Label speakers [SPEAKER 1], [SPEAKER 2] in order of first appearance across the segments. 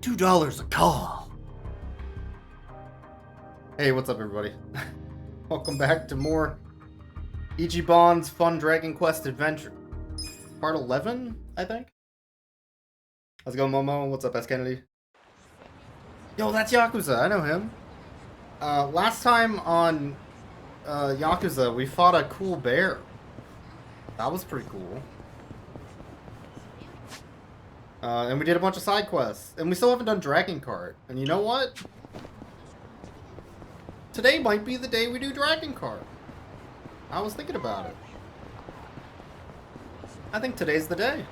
[SPEAKER 1] $2 a call. Hey, what's up, everybody? Welcome back to more Ichiban's Fun Dragon Quest Adventure. Part 11, I think? How's it going, Momo? What's up, S. Kennedy? Yo, that's Yakuza. I know him. Last time on Yakuza, we fought a cool bear. That was pretty cool. And we did a bunch of side quests. And we still haven't done Dragon Cart. And you know what? Today might be the day we do Dragon Cart. I was thinking about it. I think today's the day.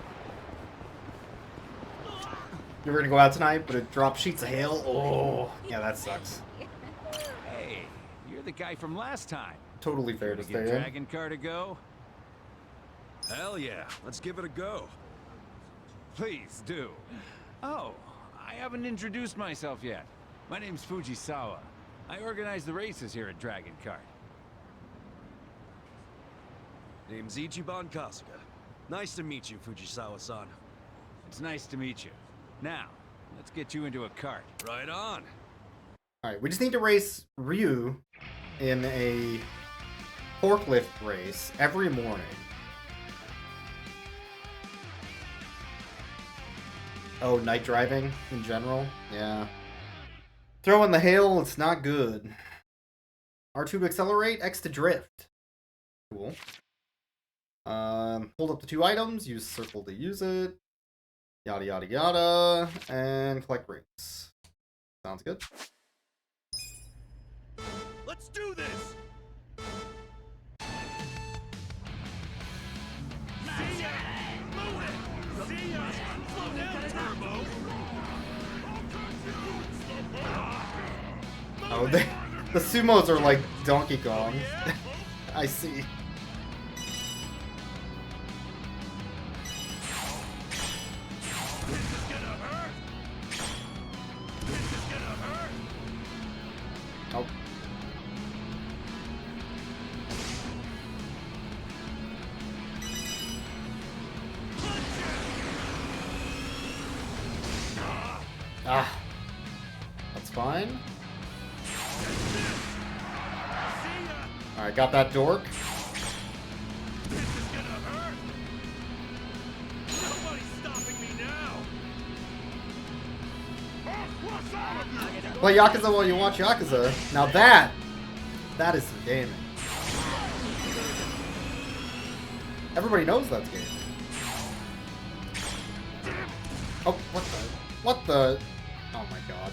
[SPEAKER 1] You were gonna go out tonight, but it dropped sheets of hail? Oh, yeah, that sucks.
[SPEAKER 2] Hey, you're the guy from last time.
[SPEAKER 1] Totally fair to stay in.
[SPEAKER 2] Dragon Cart a go?
[SPEAKER 3] Hell yeah, let's give it a go.
[SPEAKER 2] Please do. Oh, I haven't introduced myself yet. My name's Fujisawa. I organize the races here at Dragon Cart.
[SPEAKER 3] Name's Ichiban Kasuga. Nice to meet you, Fujisawa-san.
[SPEAKER 2] It's nice to meet you. Now, let's get you into a cart.
[SPEAKER 3] Right on.
[SPEAKER 1] Alright, we just need to race Ryu in a forklift race every morning. Oh, night driving in general? Yeah. Throw in the hail, it's not good. R2 to accelerate, X to drift. Cool. Hold up the 2 items, use circle to use it. Yada yada yada. And collect rings. Sounds good.
[SPEAKER 3] Let's do this! See ya! Move it! See ya! Slow down, Turbo!
[SPEAKER 1] Oh, the sumos are like Donkey Kong. I see. Oh. Ah. That's fine. Alright, got that dork. Play Yakuza while you watch Yakuza. Now that is some gaming. Everybody knows that's gaming. Oh, what the? Oh my god.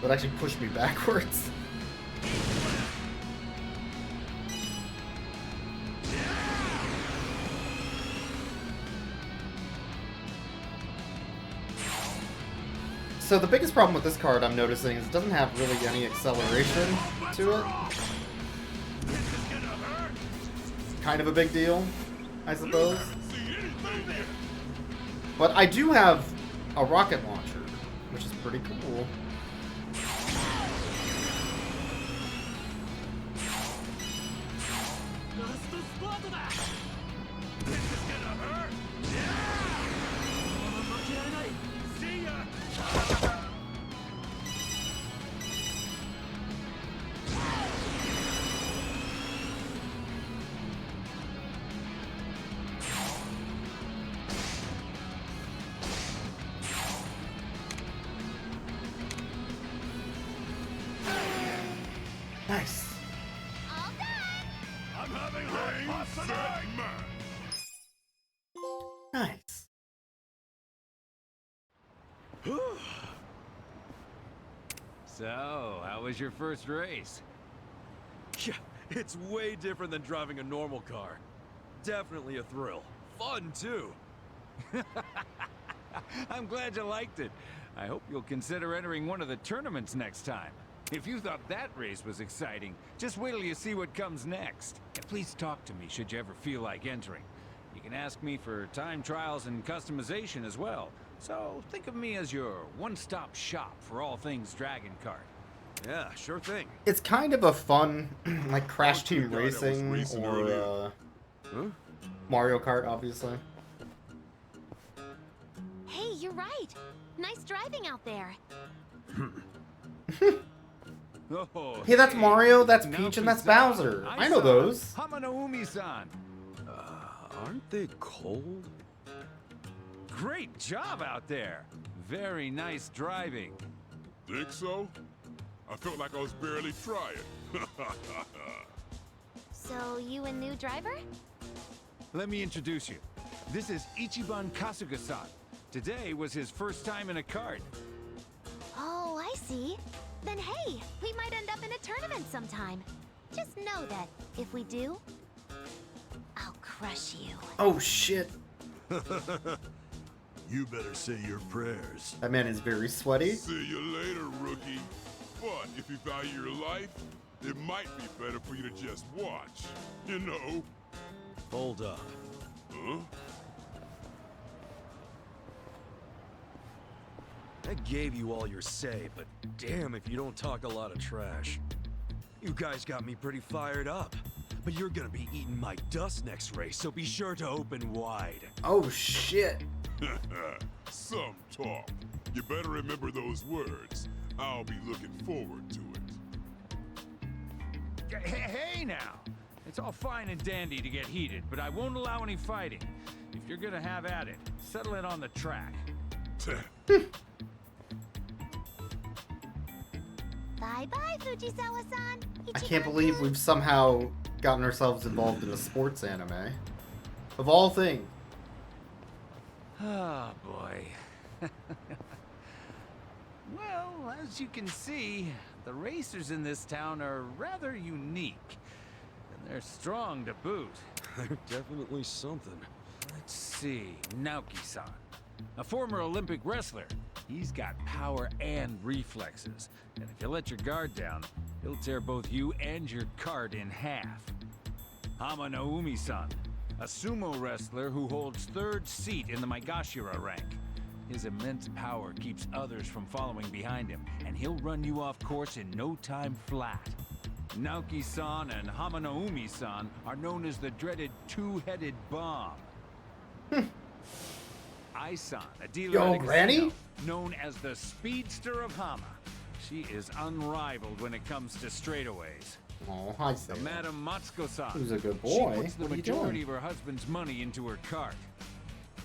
[SPEAKER 1] That actually pushed me backwards. So the biggest problem with this card I'm noticing is it doesn't have really any acceleration to it. Kind of a big deal, I suppose. But I do have a rocket launcher, which is pretty cool. Nice.
[SPEAKER 3] I'm having hot tonight.
[SPEAKER 1] Nice.
[SPEAKER 2] So, how was your first race?
[SPEAKER 3] Yeah, it's way different than driving a normal car. Definitely a thrill. Fun, too.
[SPEAKER 2] I'm glad you liked it. I hope you'll consider entering one of the tournaments next time. If you thought that race was exciting, just wait till you see what comes next. And please talk to me should you ever feel like entering. You can ask me for time trials and customization as well. So think of me as your one-stop shop for all things Dragon Cart.
[SPEAKER 3] Yeah, sure thing.
[SPEAKER 1] It's kind of a fun, like, Crash Team Racing or
[SPEAKER 3] Huh?
[SPEAKER 1] Mario Kart, obviously.
[SPEAKER 4] You're right. Nice driving out there.
[SPEAKER 2] Oh,
[SPEAKER 1] Hey, that's Mario, that's Peach, and that's
[SPEAKER 2] Naoki-san,
[SPEAKER 1] Bowser. I know
[SPEAKER 2] Aisan,
[SPEAKER 1] those.
[SPEAKER 2] Hamano-umi-san.
[SPEAKER 3] Aren't they cold?
[SPEAKER 2] Great job out there. Very nice driving.
[SPEAKER 5] Think so? I felt like I was barely trying.
[SPEAKER 4] So, you a new driver?
[SPEAKER 2] Let me introduce you. This is Ichiban Kasuga-san. Today was his first time in a kart.
[SPEAKER 4] Oh, I see. Then hey, we might end up in a tournament sometime. Just know that if we do, I'll crush you.
[SPEAKER 1] Oh shit.
[SPEAKER 5] You better say your prayers.
[SPEAKER 1] That man is very sweaty.
[SPEAKER 5] See you later, rookie. But if you value your life, it might be better for you to just watch. You know?
[SPEAKER 3] Hold up.
[SPEAKER 5] Huh?
[SPEAKER 3] I gave you all your say, but damn if you don't talk a lot of trash. You guys got me pretty fired up. But you're gonna be eating my dust next race, so be sure to open wide.
[SPEAKER 1] Oh shit.
[SPEAKER 5] Some talk. You better remember those words. I'll be looking forward to it.
[SPEAKER 2] Hey now! It's all fine and dandy to get heated, but I won't allow any fighting. If you're gonna have at it, settle it on the track.
[SPEAKER 4] Bye-bye, Fujisawa-san.
[SPEAKER 1] I can't believe we've somehow gotten ourselves involved in a sports anime. Of all things.
[SPEAKER 2] Oh boy. Well, as you can see, the racers in this town are rather unique. And they're strong to boot.
[SPEAKER 3] They're definitely something.
[SPEAKER 2] Let's see, Naoki-san. A former Olympic wrestler. He's got power and reflexes. And if you let your guard down, he'll tear both you and your cart in half. Hamano-umi-san. A sumo wrestler who holds third seat in the Maegashira rank. His immense power keeps others from following behind him, and he'll run you off course in no time flat. Naoki-san and Hamano-umi-san are known as the dreaded two-headed bomb. Ai-san, a dealer
[SPEAKER 1] Yo,
[SPEAKER 2] at a
[SPEAKER 1] Granny?
[SPEAKER 2] casino, known as the Speedster of Hama. She is unrivaled when it comes to straightaways.
[SPEAKER 1] Oh, I see.
[SPEAKER 2] Madam Matsuko-san.
[SPEAKER 1] Who's a good
[SPEAKER 2] She
[SPEAKER 1] boy.
[SPEAKER 2] puts the
[SPEAKER 1] What are you
[SPEAKER 2] majority
[SPEAKER 1] doing?
[SPEAKER 2] of her husband's money into her cart.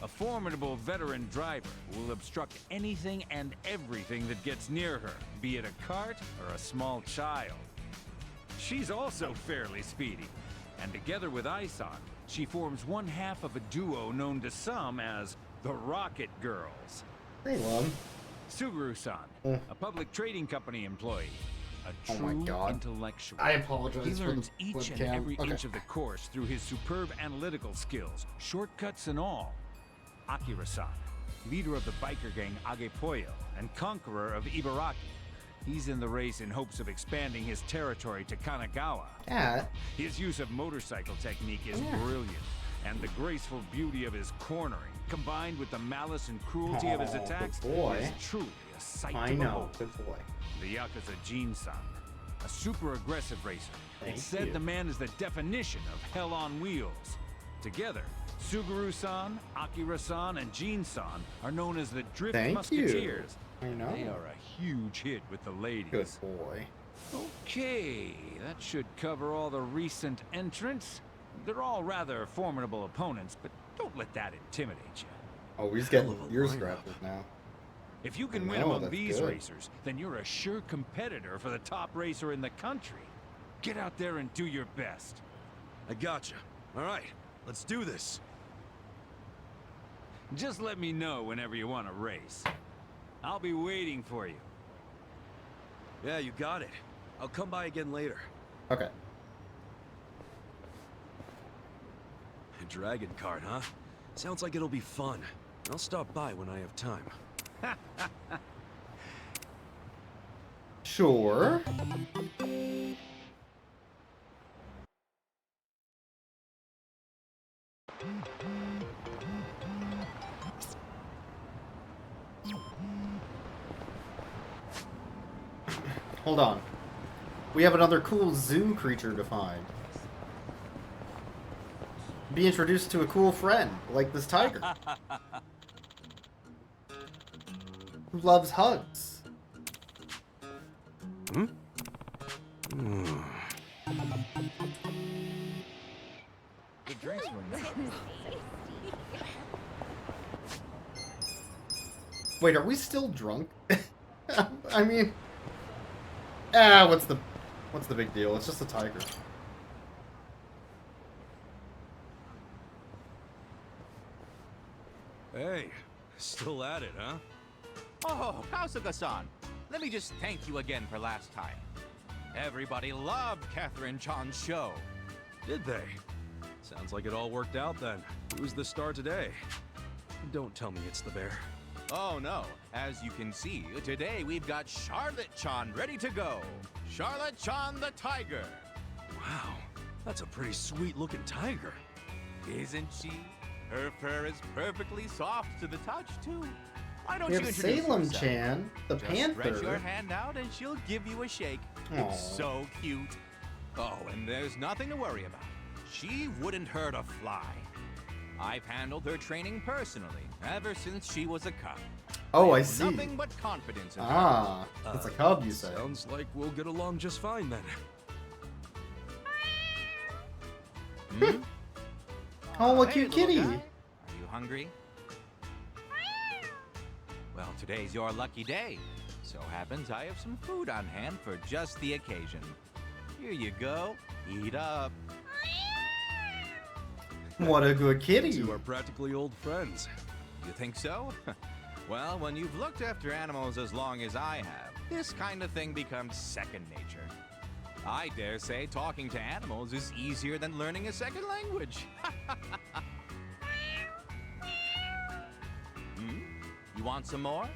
[SPEAKER 2] A formidable veteran driver who will obstruct anything and everything that gets near her, be it a cart or a small child. She's also fairly speedy, and together with Ai-san, she forms one half of a duo known to some as the Rocket Girls.
[SPEAKER 1] Hey, love.
[SPEAKER 2] Suguru-san,
[SPEAKER 1] Mm.
[SPEAKER 2] a public trading company employee. A
[SPEAKER 1] Oh
[SPEAKER 2] true
[SPEAKER 1] my God.
[SPEAKER 2] intellectual.
[SPEAKER 1] I apologize
[SPEAKER 2] He
[SPEAKER 1] for
[SPEAKER 2] learns
[SPEAKER 1] the
[SPEAKER 2] each and
[SPEAKER 1] webcam.
[SPEAKER 2] every
[SPEAKER 1] Okay.
[SPEAKER 2] inch of the course through his superb analytical skills, shortcuts and all. Akira-san, leader of the biker gang Agepoyo and conqueror of Ibaraki. He's in the race in hopes of expanding his territory to Kanagawa.
[SPEAKER 1] Cat.
[SPEAKER 2] His use of motorcycle technique is
[SPEAKER 1] Yeah.
[SPEAKER 2] brilliant, and the graceful beauty of his cornering, combined with the malice and cruelty of his
[SPEAKER 1] Oh, good
[SPEAKER 2] attacks,
[SPEAKER 1] boy.
[SPEAKER 2] is truly a sight
[SPEAKER 1] I
[SPEAKER 2] to
[SPEAKER 1] know.
[SPEAKER 2] behold.
[SPEAKER 1] Good boy.
[SPEAKER 2] The Yakuza Jin-san, a super aggressive racer.
[SPEAKER 1] Thank
[SPEAKER 2] It's said
[SPEAKER 1] you.
[SPEAKER 2] the man is the definition of hell on wheels. Together, Suguru-san, Akira-san, and Jin-san are known as the Drift
[SPEAKER 1] Thank
[SPEAKER 2] Musketeers.
[SPEAKER 1] you. I know.
[SPEAKER 2] They are a huge hit with the
[SPEAKER 1] Good
[SPEAKER 2] ladies.
[SPEAKER 1] boy.
[SPEAKER 2] Okay, that should cover all the recent entrants. They're all rather formidable opponents, but don't let that intimidate you.
[SPEAKER 1] Oh, he's
[SPEAKER 3] Hell
[SPEAKER 1] getting
[SPEAKER 3] of a
[SPEAKER 1] ears
[SPEAKER 3] lineup.
[SPEAKER 1] scratches now.
[SPEAKER 2] If you can
[SPEAKER 1] I
[SPEAKER 2] win
[SPEAKER 1] know,
[SPEAKER 2] among
[SPEAKER 1] that's
[SPEAKER 2] these
[SPEAKER 1] good.
[SPEAKER 2] racers, then you're a sure competitor for the top racer in the country. Get out there and do your best.
[SPEAKER 3] I gotcha. All right, let's do this.
[SPEAKER 2] Just let me know whenever you want to race. I'll be waiting for you.
[SPEAKER 3] Yeah, you got it. I'll come by again later.
[SPEAKER 1] Okay.
[SPEAKER 3] A dragon cart, huh? Sounds like it'll be fun. I'll stop by when I have time.
[SPEAKER 1] Sure. Hold on. We have another cool zoo creature to find. Be introduced to a cool friend, like this tiger. who loves hugs.
[SPEAKER 3] Hmm?
[SPEAKER 2] The drinks were nice.
[SPEAKER 1] Wait, are we still drunk? I mean, what's the big deal? It's just a tiger.
[SPEAKER 3] Hey, still at it, huh?
[SPEAKER 6] Oh, Kasuga-san, let me just thank you again for last time. Everybody loved Catherine Chan's show.
[SPEAKER 3] Did they? Sounds like it all worked out then. Who's the star today? Don't tell me it's the bear.
[SPEAKER 6] Oh no, as you can see, today we've got Charlotte Chan ready to go. Charlotte Chan the Tiger.
[SPEAKER 3] Wow, that's a pretty sweet looking tiger.
[SPEAKER 6] Isn't she? Her fur is perfectly soft to the touch, too. Why don't
[SPEAKER 1] We
[SPEAKER 6] you
[SPEAKER 1] have
[SPEAKER 6] introduce
[SPEAKER 1] Salem
[SPEAKER 6] yourself?
[SPEAKER 1] Chan, the
[SPEAKER 6] Just stretch your
[SPEAKER 1] panther.
[SPEAKER 6] hand out and she'll give you a shake.
[SPEAKER 1] Aw.
[SPEAKER 6] It's so cute. Oh, and there's nothing to worry about. She wouldn't hurt a fly. I've handled her training personally ever since she was a cub.
[SPEAKER 1] Oh, I
[SPEAKER 6] have
[SPEAKER 1] see.
[SPEAKER 6] Nothing but confidence in her.
[SPEAKER 1] Ah, it's a cub, you say.
[SPEAKER 3] Sounds like we'll get along just fine then.
[SPEAKER 6] Hmm?
[SPEAKER 1] Oh, a
[SPEAKER 6] Hey,
[SPEAKER 1] cute
[SPEAKER 6] little
[SPEAKER 1] kitty.
[SPEAKER 6] guy. Are you hungry? Well, today's your lucky day. So happens I have some food on hand for just the occasion. Here you go. Eat up.
[SPEAKER 1] What a good kitty.
[SPEAKER 3] You are practically old friends.
[SPEAKER 6] You think so? Well, when you've looked after animals as long as I have, this kind of thing becomes second nature. I dare say talking to animals is easier than learning a second language. You want some more?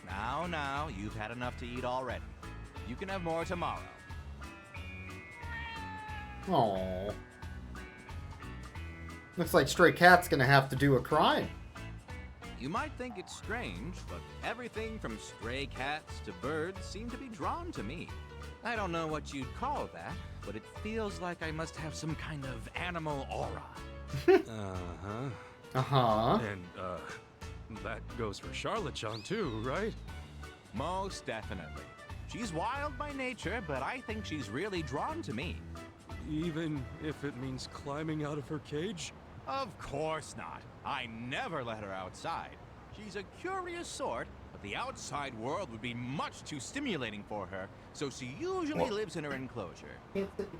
[SPEAKER 6] Now, you've had enough to eat already. You can have more tomorrow.
[SPEAKER 1] Aww. Looks like Stray Cat's gonna have to do a crime.
[SPEAKER 6] You might think it's strange, but everything from stray cats to birds seem to be drawn to me. I don't know what you'd call that, but it feels like I must have some kind of animal aura.
[SPEAKER 3] Uh-huh.
[SPEAKER 1] Uh-huh.
[SPEAKER 3] And, that goes for Charlotte Chan too, right?
[SPEAKER 6] Most definitely. She's wild by nature, but I think she's really drawn to me.
[SPEAKER 3] Even if it means climbing out of her cage?
[SPEAKER 6] Of course not. I never let her outside. She's a curious sort, but the outside world would be much too stimulating for her, so she usually lives in her enclosure.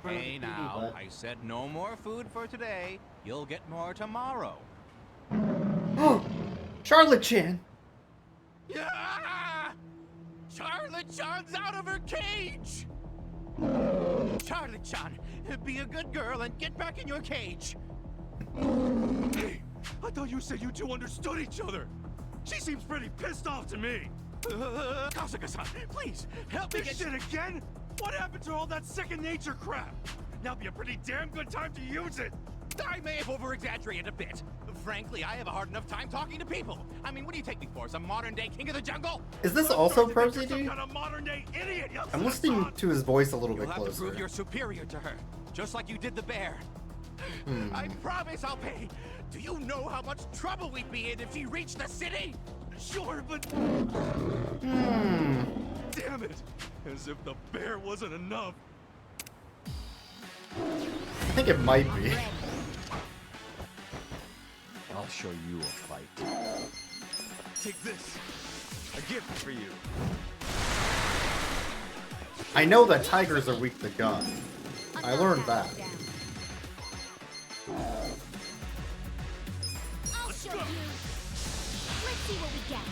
[SPEAKER 6] Hey now, I said no more food for today. You'll get more tomorrow.
[SPEAKER 1] Charlotte Chan.
[SPEAKER 6] Yeah! Charlotte Chan's out of her cage! Charlotte Chan, be a good girl and get back in your cage.
[SPEAKER 3] Hey, I thought you said you two understood each other. She seems pretty pissed off to me.
[SPEAKER 6] Kasuga-san, please, help me
[SPEAKER 3] This
[SPEAKER 6] get...
[SPEAKER 3] shit again? What happened to all that second nature crap? Now'd be a pretty damn good time to use it.
[SPEAKER 6] I may have over-exaggerated a bit. Frankly, I have a hard enough time talking to people. I mean, what do you take me for, some modern-day king of the jungle?
[SPEAKER 1] Is this
[SPEAKER 3] I'm
[SPEAKER 1] also
[SPEAKER 3] starting to think
[SPEAKER 1] Prosy,
[SPEAKER 3] you're some
[SPEAKER 1] dude?
[SPEAKER 3] kind of modern-day idiot, you
[SPEAKER 1] I'm listening to his voice a little
[SPEAKER 6] You'll
[SPEAKER 1] bit
[SPEAKER 6] have to prove
[SPEAKER 1] closer.
[SPEAKER 6] you're superior to her, just like you did the bear. I promise I'll pay. Do you know how much trouble we'd be in if she reached the city?
[SPEAKER 3] Sure, but damn it! As if the bear wasn't enough.
[SPEAKER 1] I think it might be.
[SPEAKER 2] I'll show you a fight.
[SPEAKER 3] Take this. A gift for you.
[SPEAKER 1] I know that tigers are weak to gun. I learned that.
[SPEAKER 4] I'll show you. Let's see what we get.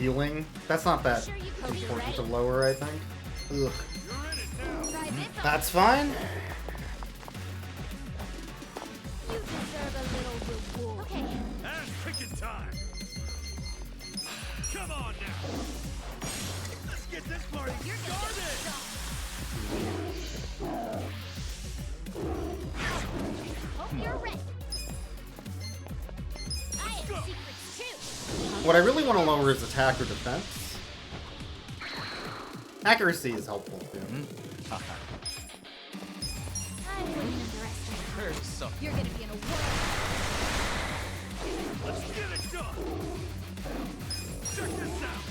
[SPEAKER 1] Healing? That's not that
[SPEAKER 4] Sure you can be
[SPEAKER 1] important to
[SPEAKER 4] ready.
[SPEAKER 1] lower, I think. Ugh.
[SPEAKER 3] You're in it now.
[SPEAKER 4] Try this on.
[SPEAKER 1] That's fine.
[SPEAKER 4] You deserve a little reward. Okay.
[SPEAKER 3] Ass kicking time. Come on now. Let's get this party started.
[SPEAKER 4] Hope you're ready. I have secrets too.
[SPEAKER 1] What I really want to lower is attack or defense. Accuracy is helpful too.
[SPEAKER 4] I wouldn't underestimate her. You're gonna be in a world.
[SPEAKER 3] Let's get it done. Check this out.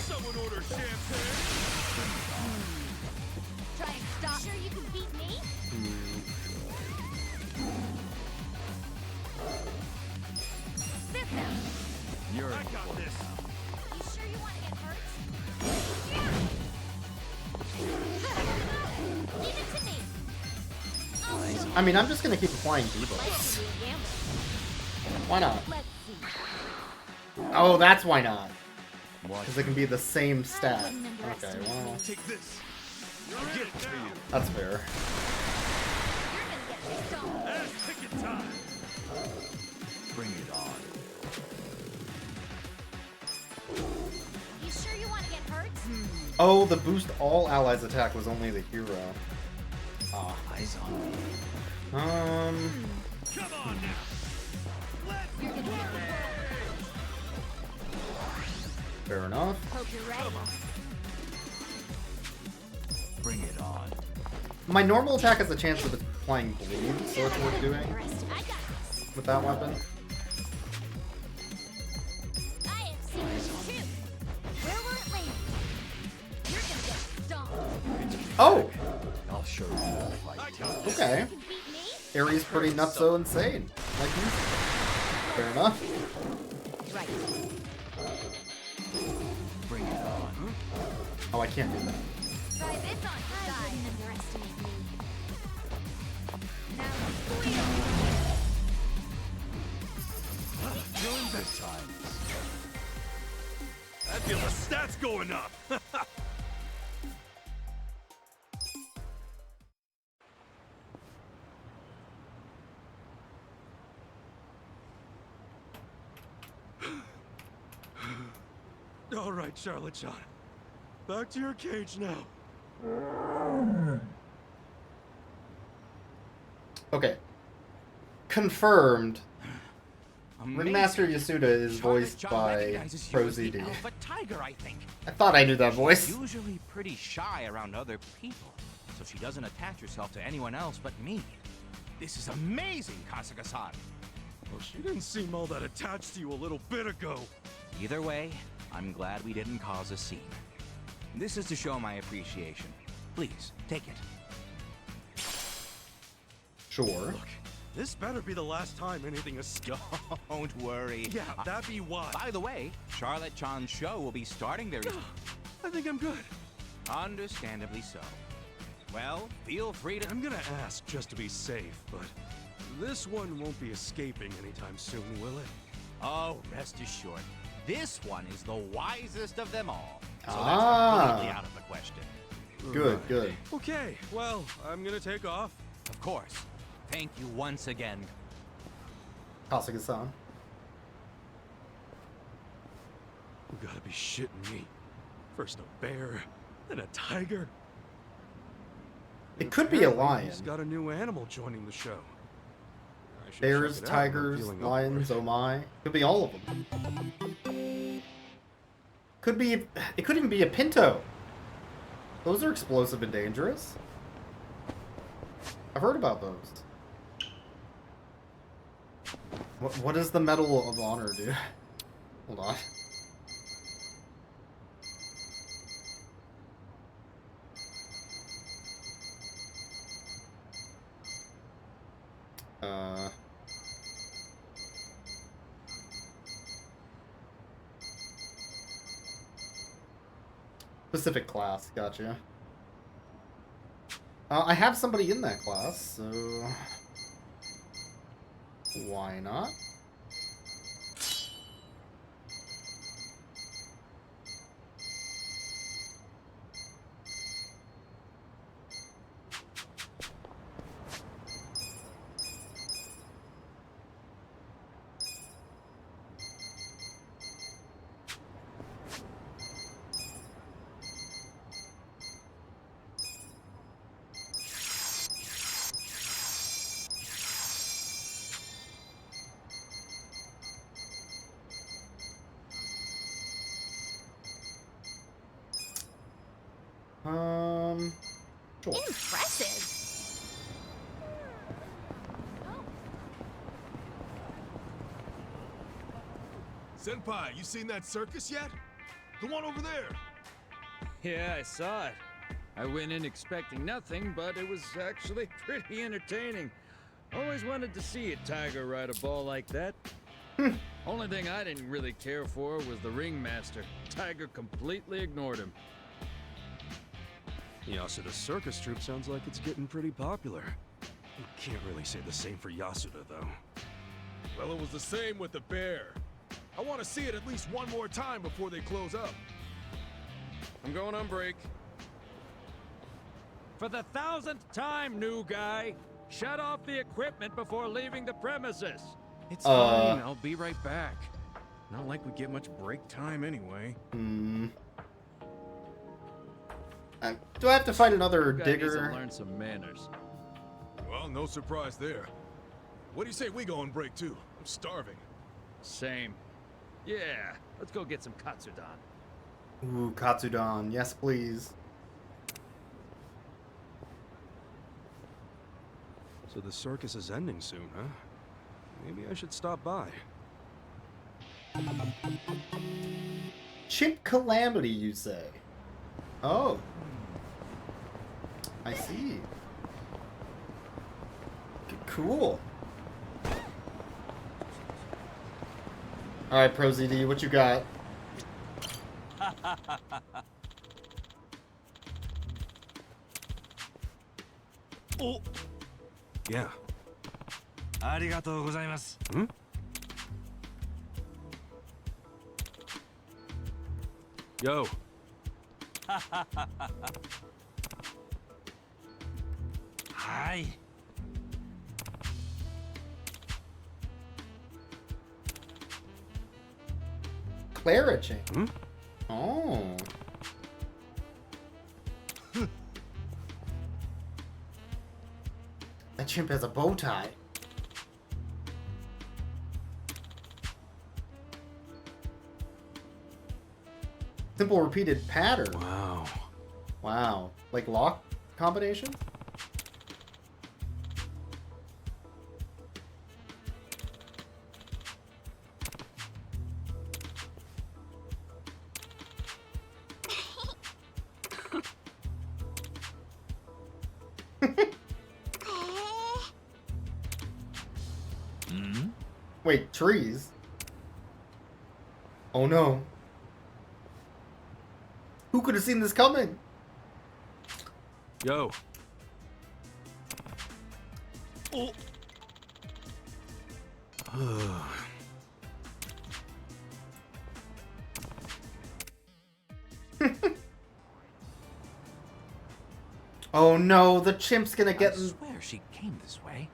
[SPEAKER 3] Someone order champagne.
[SPEAKER 4] Try and stop. Sure you can beat me? Sit down.
[SPEAKER 3] I got this.
[SPEAKER 4] You sure you want to get hurt? Leave it to me.
[SPEAKER 1] I mean, I'm just gonna keep applying
[SPEAKER 4] Let's
[SPEAKER 1] debuffs.
[SPEAKER 4] do a gamble.
[SPEAKER 1] Why not?
[SPEAKER 4] Let's see.
[SPEAKER 1] Oh, that's why not.
[SPEAKER 6] What?
[SPEAKER 1] Because it can be the same stat.
[SPEAKER 4] wouldn't
[SPEAKER 1] Okay,
[SPEAKER 4] underestimate
[SPEAKER 1] well,
[SPEAKER 3] Take this. I'll get it to you.
[SPEAKER 1] that's fair.
[SPEAKER 4] You're gonna get stoned.
[SPEAKER 3] Ass ticket time.
[SPEAKER 6] Bring it on.
[SPEAKER 4] You sure you want to get hurt?
[SPEAKER 1] Oh, the boost all allies attack was only the hero. Ah.
[SPEAKER 6] Eyes on me.
[SPEAKER 3] Come on now. Let's
[SPEAKER 4] You're gonna get
[SPEAKER 1] Fair enough.
[SPEAKER 4] Hope you're ready.
[SPEAKER 6] Bring it on.
[SPEAKER 1] My normal attack has a chance of applying bleed, so it's worth doing
[SPEAKER 4] I got this.
[SPEAKER 1] with that weapon.
[SPEAKER 4] I have seen this too. Where will it land? You're gonna get stomped.
[SPEAKER 1] Oh!
[SPEAKER 6] I'll show you how to fight.
[SPEAKER 1] Okay.
[SPEAKER 4] You can beat me?
[SPEAKER 1] Ares pretty nutso insane. Like you. Fair enough.
[SPEAKER 4] Right.
[SPEAKER 6] Bring it on.
[SPEAKER 1] Oh, I can't do that.
[SPEAKER 4] Try this on your side. Wouldn't underestimate me. Now squeal.
[SPEAKER 6] During bedtime.
[SPEAKER 3] I feel the stats going up. All right, Charlotte John. Back to your cage now.
[SPEAKER 1] Okay. Confirmed.
[SPEAKER 6] Amazing.
[SPEAKER 1] Ringmaster Yasuda is
[SPEAKER 6] Charlotte
[SPEAKER 1] voiced
[SPEAKER 6] John
[SPEAKER 1] by
[SPEAKER 6] recognizes you as the
[SPEAKER 1] ProZD.
[SPEAKER 6] alpha tiger, I think.
[SPEAKER 1] I thought I knew that voice.
[SPEAKER 6] Usually pretty shy around other people, so she doesn't attach herself to anyone else but me. This is amazing, Kasuga-san.
[SPEAKER 3] Well, she didn't seem all that attached to you a little bit ago.
[SPEAKER 6] Either way, I'm glad we didn't cause a scene. This is to show my appreciation. Please, take it.
[SPEAKER 1] Sure.
[SPEAKER 3] Look, this better be the last time anything is...
[SPEAKER 6] Don't worry.
[SPEAKER 3] Yeah, that be why.
[SPEAKER 6] By the way, Charlotte Chan's show will be starting very soon.
[SPEAKER 3] I think I'm good.
[SPEAKER 6] Understandably so. Well, feel free to...
[SPEAKER 3] I'm gonna ask just to be safe, but this one won't be escaping anytime soon, will it?
[SPEAKER 6] Oh, rest assured. This one is the wisest of them all. So
[SPEAKER 1] Ah.
[SPEAKER 6] that's completely out of the question.
[SPEAKER 1] Good,
[SPEAKER 3] Right.
[SPEAKER 1] good.
[SPEAKER 3] Okay, well, I'm gonna take off.
[SPEAKER 6] Of course. Thank you once again.
[SPEAKER 1] Kasuga-san.
[SPEAKER 3] You gotta be shitting me. First a bear, then a tiger.
[SPEAKER 1] It could be a
[SPEAKER 3] Apparently,
[SPEAKER 1] lion.
[SPEAKER 3] He's got a new animal joining the show. I should
[SPEAKER 1] Bears,
[SPEAKER 3] check it out when I'm
[SPEAKER 1] tigers,
[SPEAKER 3] feeling up for
[SPEAKER 1] lions,
[SPEAKER 3] it.
[SPEAKER 1] oh my. Could be all of them. Could be, it could even be a pinto. Those are explosive and dangerous. I've heard about those. What does the Medal of Honor do? Hold on. Specific class, gotcha. I have somebody in that class, so why not? Sure.
[SPEAKER 4] Impressive.
[SPEAKER 3] Senpai, you seen that circus yet? The one over there.
[SPEAKER 7] Yeah, I saw it. I went in expecting nothing, but it was actually pretty entertaining. Always wanted to see a tiger ride a ball like that. Only thing I didn't really care for was the ringmaster. Tiger completely ignored him.
[SPEAKER 3] Yasuda circus troupe sounds like it's getting pretty popular. You can't really say the same for Yasuda, though. Well, it was the same with the bear. I want to see it at least one more time before they close up. I'm going on break.
[SPEAKER 7] For the 1000th time, new guy, shut off the equipment before leaving the premises.
[SPEAKER 3] It's fine, I'll be right back. Not like we get much break time anyway.
[SPEAKER 1] Do I have to fight another
[SPEAKER 7] Guy needs to
[SPEAKER 1] digger?
[SPEAKER 7] learn some manners.
[SPEAKER 3] Well, no surprise there. What do you say we go on break too? I'm starving.
[SPEAKER 7] Same. Yeah, let's go get some katsudon.
[SPEAKER 1] Ooh, katsudon. Yes, please.
[SPEAKER 3] So the circus is ending soon, huh? Maybe I should stop by.
[SPEAKER 1] Chimp Calamity, you say? Oh. I see. Cool. Alright, Pro ZD, what you got?
[SPEAKER 3] Oh! Yeah. Hmm? Yo.
[SPEAKER 6] Hi.
[SPEAKER 1] Clara chain.
[SPEAKER 3] Hmm?
[SPEAKER 1] Oh. That chimp has a bow tie. Simple repeated pattern.
[SPEAKER 3] Wow.
[SPEAKER 1] Wow. Like lock combinations? Wait, trees? Oh no. Who could have seen this coming?
[SPEAKER 3] Yo. Oh.
[SPEAKER 1] Oh no, the chimp's gonna get
[SPEAKER 6] I
[SPEAKER 1] in.
[SPEAKER 6] swear she came this way.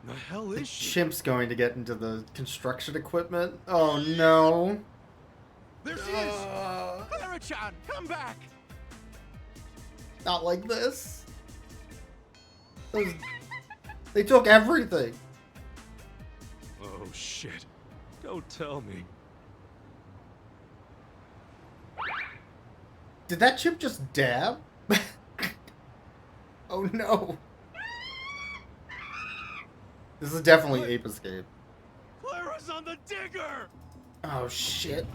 [SPEAKER 3] The hell
[SPEAKER 1] The
[SPEAKER 3] is she?
[SPEAKER 1] chimp's going to get into the construction equipment. Oh no.
[SPEAKER 3] There she is!
[SPEAKER 6] Clara-chan, come back!
[SPEAKER 1] Not like this. They took everything.
[SPEAKER 3] Oh shit. Don't tell me.
[SPEAKER 1] Did that chimp just dab? Oh no. This is definitely Ape Escape.
[SPEAKER 3] Clara's on the digger!
[SPEAKER 1] Oh shit.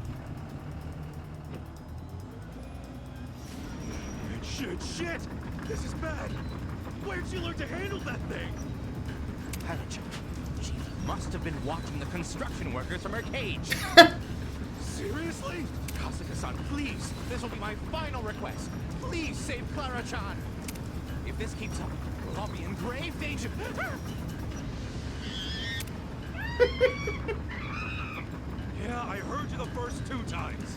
[SPEAKER 3] Shit! This is bad! Where'd you learn to handle that thing?
[SPEAKER 6] Clara-chan, she must have been watching the construction workers from her cage.
[SPEAKER 3] Seriously?
[SPEAKER 6] Kasuga-san, please, this will be my final request. Please save Clara-chan. If this keeps up, I'll be in grave danger.
[SPEAKER 3] Yeah, I heard you the first 2 times.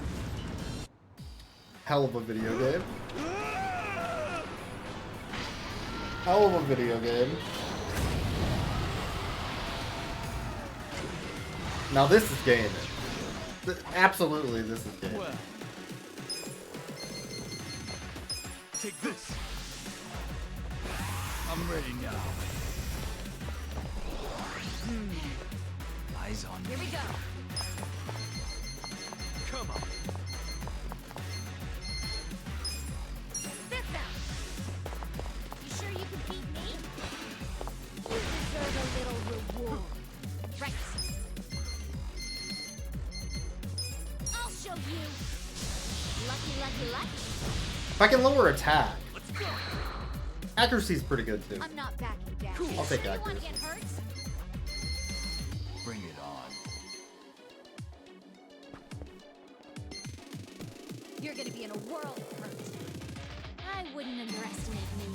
[SPEAKER 1] Hell of a video game. Hell of a video game. Now this is gaming. Absolutely, this is gaming.
[SPEAKER 6] Well,
[SPEAKER 3] Take this.
[SPEAKER 6] I'm ready now. Eyes on me.
[SPEAKER 4] Here we go.
[SPEAKER 3] Come on.
[SPEAKER 4] This now. You sure you can beat me? You deserve a little reward. Right. lucky.
[SPEAKER 1] If I can lower attack, accuracy's pretty good too.
[SPEAKER 4] I'm not backing down.
[SPEAKER 1] I'll take
[SPEAKER 4] You want
[SPEAKER 1] accuracy.
[SPEAKER 4] to get hurt?
[SPEAKER 2] Bring it on.
[SPEAKER 4] You're gonna be in a world of hurt. I wouldn't underestimate me.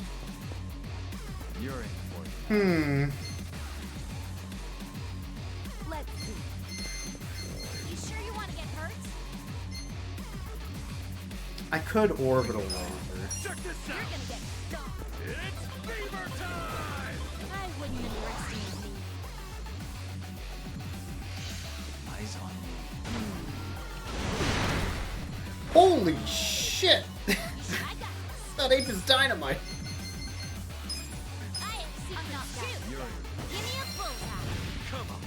[SPEAKER 2] You're in for it.
[SPEAKER 4] Let's see. You sure you want to get hurt?
[SPEAKER 1] I could orbital laser.
[SPEAKER 3] Check this
[SPEAKER 4] You're
[SPEAKER 3] out.
[SPEAKER 4] gonna get stomped.
[SPEAKER 3] It's fever time.
[SPEAKER 4] I wouldn't underestimate me.
[SPEAKER 2] Eyes on me.
[SPEAKER 1] Holy shit!
[SPEAKER 4] I got this.
[SPEAKER 1] That ape is dynamite.
[SPEAKER 4] I have secrets too.
[SPEAKER 2] You're in.
[SPEAKER 4] Give me a bullseye.
[SPEAKER 3] Come on.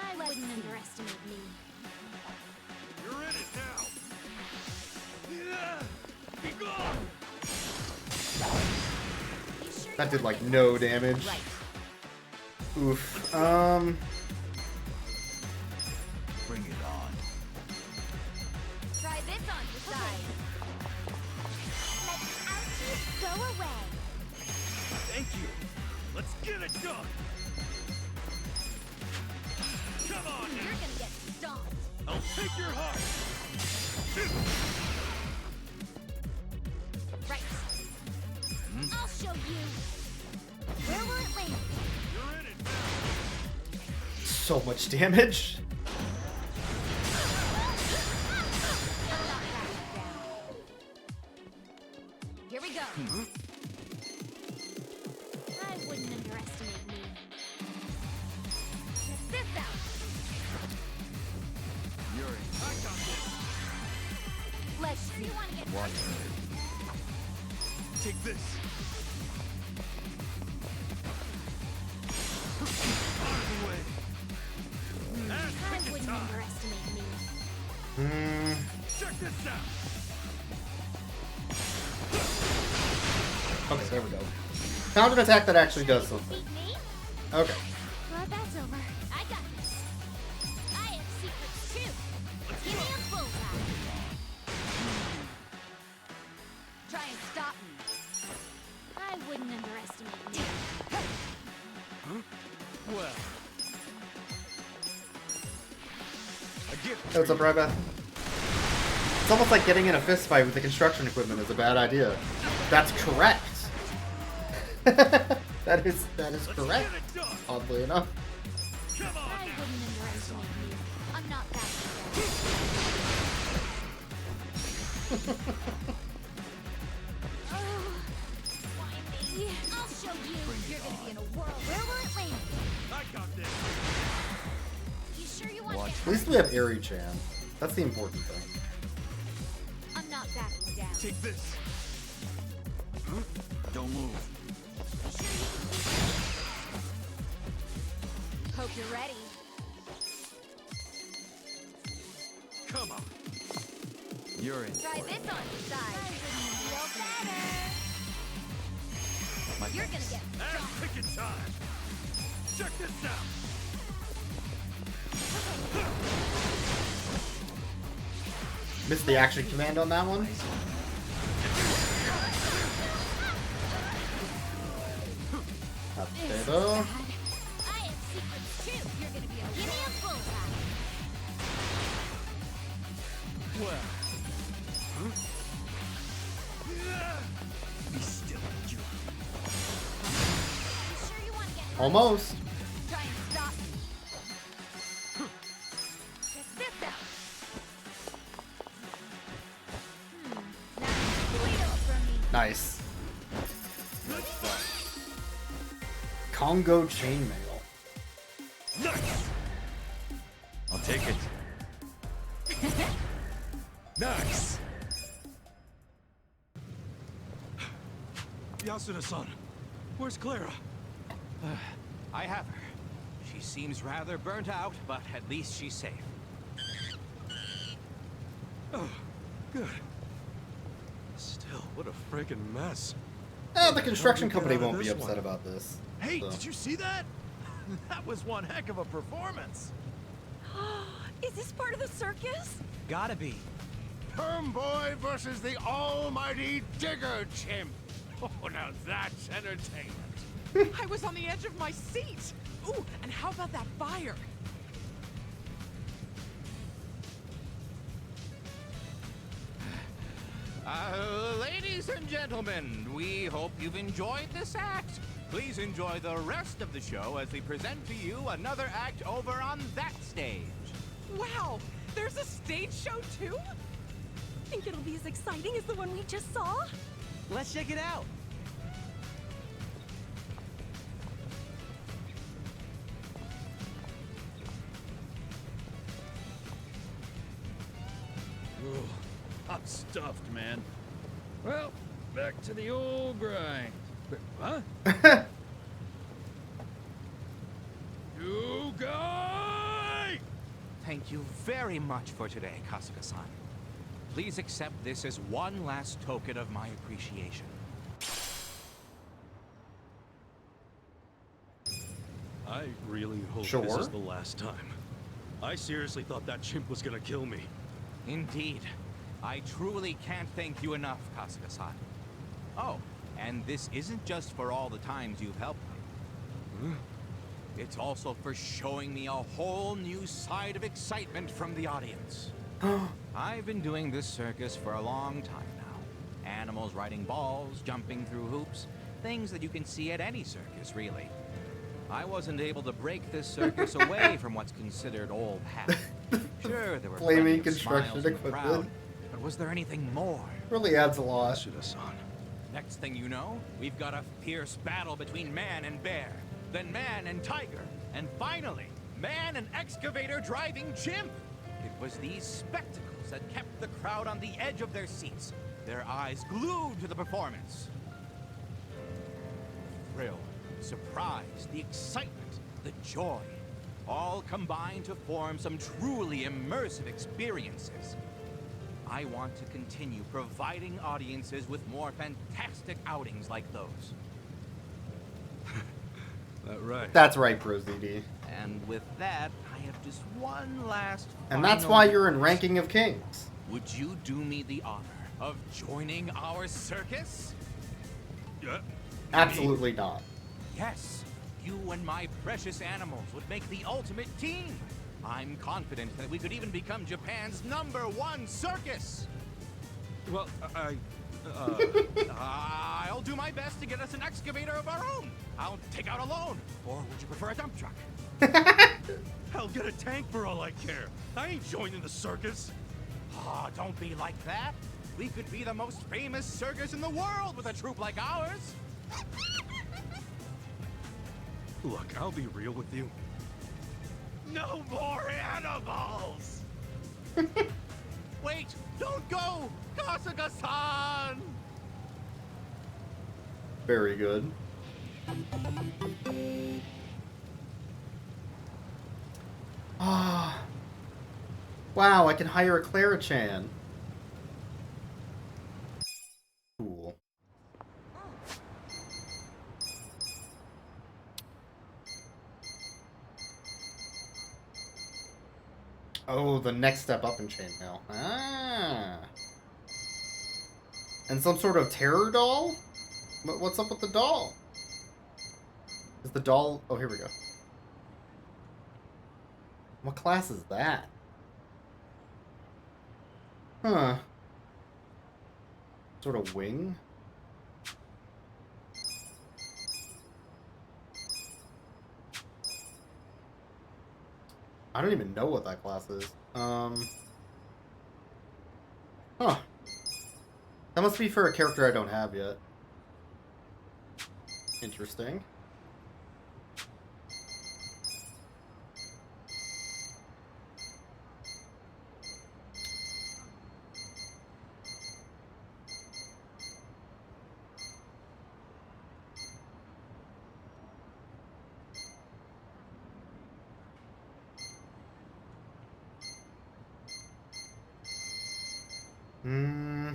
[SPEAKER 4] I wouldn't underestimate me.
[SPEAKER 3] You're in it now. Yeah. Be gone.
[SPEAKER 4] You sure
[SPEAKER 1] That
[SPEAKER 4] you
[SPEAKER 1] did
[SPEAKER 4] wanna
[SPEAKER 1] like
[SPEAKER 4] get
[SPEAKER 1] no
[SPEAKER 4] hurt?
[SPEAKER 1] damage.
[SPEAKER 4] Right.
[SPEAKER 1] Oof.
[SPEAKER 2] Bring it on.
[SPEAKER 4] Try this on your side. Let the ouchies go away.
[SPEAKER 3] Thank you. Let's get it done. Come on
[SPEAKER 4] You're
[SPEAKER 3] now.
[SPEAKER 4] gonna get stomped.
[SPEAKER 3] I'll take your heart.
[SPEAKER 4] Right. I'll show you. Where will it land?
[SPEAKER 3] You're in it now.
[SPEAKER 1] So much damage.
[SPEAKER 4] I'm not backing down. Here we go. I wouldn't underestimate me. Check this out.
[SPEAKER 2] You're in.
[SPEAKER 3] I got this.
[SPEAKER 4] Let's see. You want to get hurt?
[SPEAKER 2] Watching it.
[SPEAKER 3] Take this. Out of the way.
[SPEAKER 4] I wouldn't underestimate me.
[SPEAKER 3] Check this out.
[SPEAKER 1] Okay, there we go. Found an attack that actually does something.
[SPEAKER 4] Beat me?
[SPEAKER 1] Okay.
[SPEAKER 4] Well, that's over. I got this. I have secrets too. Give me a bullseye. Try and stop me. I wouldn't underestimate me.
[SPEAKER 3] Well. A gift.
[SPEAKER 1] Hey, what's up, Rybath? It's almost like getting in a fist fight with the construction equipment is a bad idea. That's correct. that is
[SPEAKER 3] Let's
[SPEAKER 1] correct.
[SPEAKER 3] get it done.
[SPEAKER 1] Oddly enough.
[SPEAKER 3] Come on
[SPEAKER 4] I
[SPEAKER 3] now.
[SPEAKER 4] wouldn't underestimate me. I'm not backing down. Oh, why me? I'll show you. You're gonna be in a world. Where will it land?
[SPEAKER 3] I got this.
[SPEAKER 4] You sure you want
[SPEAKER 2] Watch.
[SPEAKER 4] to
[SPEAKER 1] At
[SPEAKER 4] get
[SPEAKER 1] least we have Eri-chan. That's the important thing.
[SPEAKER 4] I'm not backing down.
[SPEAKER 3] Take this.
[SPEAKER 2] Don't move.
[SPEAKER 4] You sure you can... Hope you're ready.
[SPEAKER 3] Come on.
[SPEAKER 2] You're in.
[SPEAKER 4] Try
[SPEAKER 2] for
[SPEAKER 4] this
[SPEAKER 2] it.
[SPEAKER 4] on your side. Feel better.
[SPEAKER 2] My
[SPEAKER 4] You're gonna
[SPEAKER 2] thanks.
[SPEAKER 4] get
[SPEAKER 3] Ass picking time. Check this out.
[SPEAKER 1] Missed the action command on that one. Okay, though.
[SPEAKER 4] I have secrets too. You're gonna be a give me a bullseye.
[SPEAKER 3] Well. Be still, you.
[SPEAKER 4] You sure you want to get hurt?
[SPEAKER 1] Almost.
[SPEAKER 4] Try and stop me. Check this out. Now Guido for me.
[SPEAKER 1] Nice.
[SPEAKER 3] Good fight.
[SPEAKER 1] Congo chainmail.
[SPEAKER 3] Nice.
[SPEAKER 2] I'll take it.
[SPEAKER 3] Nice. Yasuna-san, where's Clara?
[SPEAKER 6] I have her. She seems rather burnt out, but at least she's safe.
[SPEAKER 3] Oh, good. Still, what a freaking mess.
[SPEAKER 1] The construction
[SPEAKER 3] How do we
[SPEAKER 1] company
[SPEAKER 3] get out of
[SPEAKER 1] won't be
[SPEAKER 3] this
[SPEAKER 1] upset
[SPEAKER 3] one?
[SPEAKER 1] about this.
[SPEAKER 6] Hey,
[SPEAKER 1] So.
[SPEAKER 6] did you see that? That was one heck of a performance.
[SPEAKER 8] Is this part of the circus?
[SPEAKER 6] Gotta be.
[SPEAKER 9] Perm Boy versus the almighty Digger Chimp. Oh, now that's entertainment.
[SPEAKER 8] I was on the edge of my seat. Ooh, and how about that fire?
[SPEAKER 6] Ladies and gentlemen, we hope you've enjoyed this act. Please enjoy the rest of the show as we present to you another act over on that stage.
[SPEAKER 8] Wow, there's a stage show too? Think it'll be as exciting as the one we just saw?
[SPEAKER 6] Let's check it out.
[SPEAKER 7] Ooh, hot stuffed, man. Well, back to the old grind. Huh? You guy!
[SPEAKER 6] Thank you very much for today, Kasuga-san. Please accept this as one last token of my appreciation.
[SPEAKER 3] I really hope
[SPEAKER 1] Sure.
[SPEAKER 3] this is the last time. I seriously thought that chimp was gonna kill me.
[SPEAKER 6] Indeed. I truly can't thank you enough, Kasuga-san. Oh, and this isn't just for all the times you've helped me. It's also for showing me a whole new side of excitement from the audience. I've been doing this circus for a long time now. Animals riding balls, jumping through hoops, things that you can see at any circus, really. I wasn't able to break this circus away from what's considered old hat. Sure, there were
[SPEAKER 1] Flaming
[SPEAKER 6] plenty of
[SPEAKER 1] construction
[SPEAKER 6] smiles in the
[SPEAKER 1] equipment.
[SPEAKER 6] crowd, but was there anything more?
[SPEAKER 1] Really adds a lot.
[SPEAKER 3] Kasuga-san.
[SPEAKER 6] Next thing you know, we've got a fierce battle between man and bear, then man and tiger, and finally, man and excavator driving chimp. It was these spectacles that kept the crowd on the edge of their seats, their eyes glued to the performance. The thrill, surprise, the excitement, the joy, all combined to form some truly immersive experiences. I want to continue providing audiences with more fantastic outings like those.
[SPEAKER 3] That right.
[SPEAKER 1] That's right, ProZD.
[SPEAKER 6] And with that, I have just one last
[SPEAKER 1] And that's
[SPEAKER 6] final
[SPEAKER 1] why you're in
[SPEAKER 6] request.
[SPEAKER 1] Ranking of Kings.
[SPEAKER 6] Would you do me the honor of joining our circus?
[SPEAKER 3] Yeah.
[SPEAKER 1] Absolutely not.
[SPEAKER 6] Yes, you and my precious animals would make the ultimate team. I'm confident that we could even become Japan's #1 circus.
[SPEAKER 3] Well,
[SPEAKER 6] I'll do my best to get us an excavator of our own. I'll take out a loan. Or would you prefer a dump truck?
[SPEAKER 3] I'll get a tank for all I care. I ain't joining the circus.
[SPEAKER 6] Ah, don't be like that. We could be the most famous circus in the world with a troupe like ours.
[SPEAKER 3] Look, I'll be real with you. No more animals!
[SPEAKER 6] Wait, don't go! Kasuga-san!
[SPEAKER 1] Very good. Ah. Wow, I can hire a Clara-chan. Cool. Oh, the next step up in chainmail. Ah. And some sort of terror doll? What's up with the doll? Is the doll... Oh, here we go. What class is that? Huh. Sort of wing? I don't even know what that class is. Huh. That must be for a character I don't have yet. Interesting. Hmm.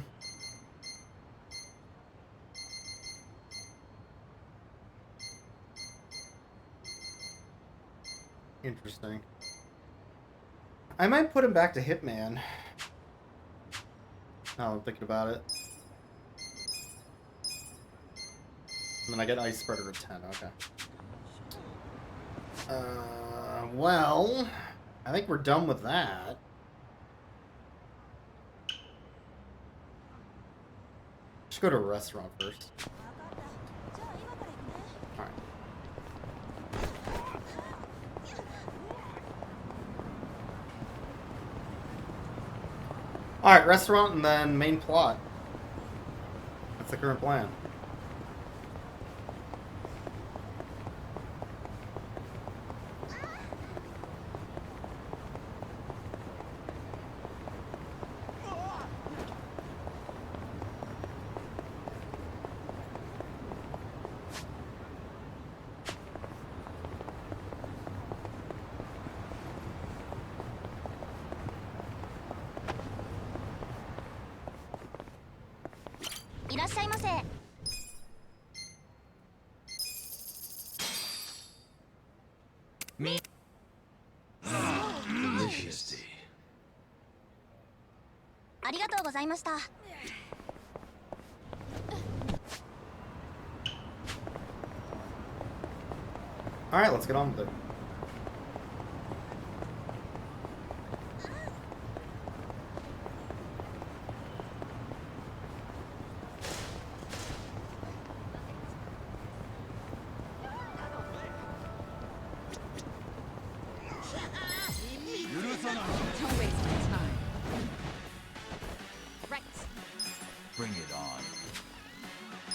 [SPEAKER 1] Interesting. I might put him back to Hitman. Now I'm thinking about it. And then I get Ice Spreader at 10, okay. Well, I think we're done with that. Should go to a restaurant first. Alright. Alright, restaurant and then main plot. That's the current plan.
[SPEAKER 6] Me.
[SPEAKER 3] Delicious.
[SPEAKER 4] ありがとうございました。
[SPEAKER 1] Alright, let's get on with it.
[SPEAKER 8] Don't waste my time.
[SPEAKER 4] Right.
[SPEAKER 2] Bring it on.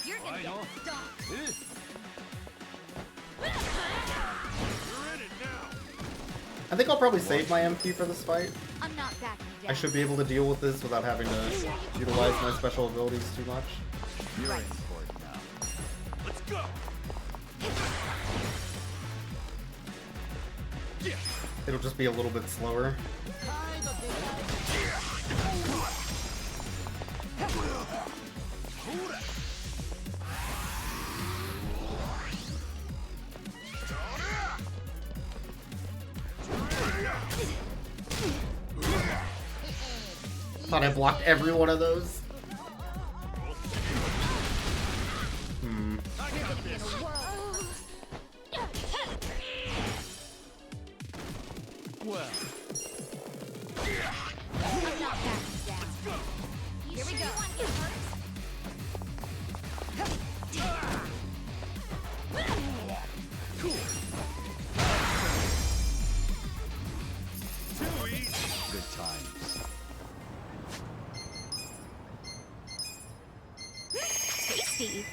[SPEAKER 4] You're gonna get stopped.
[SPEAKER 3] You're in it now.
[SPEAKER 1] I think I'll probably save my MP for this fight.
[SPEAKER 4] I'm not backing down.
[SPEAKER 1] I should be able to deal with this without having to utilize my special abilities too much.
[SPEAKER 2] You're in for it now.
[SPEAKER 3] Let's go.
[SPEAKER 1] It'll just be a little bit slower. Thought I blocked every one of those.
[SPEAKER 6] Well,
[SPEAKER 4] I'm not backing down. Here we go.
[SPEAKER 2] Good times.
[SPEAKER 4] Tasty.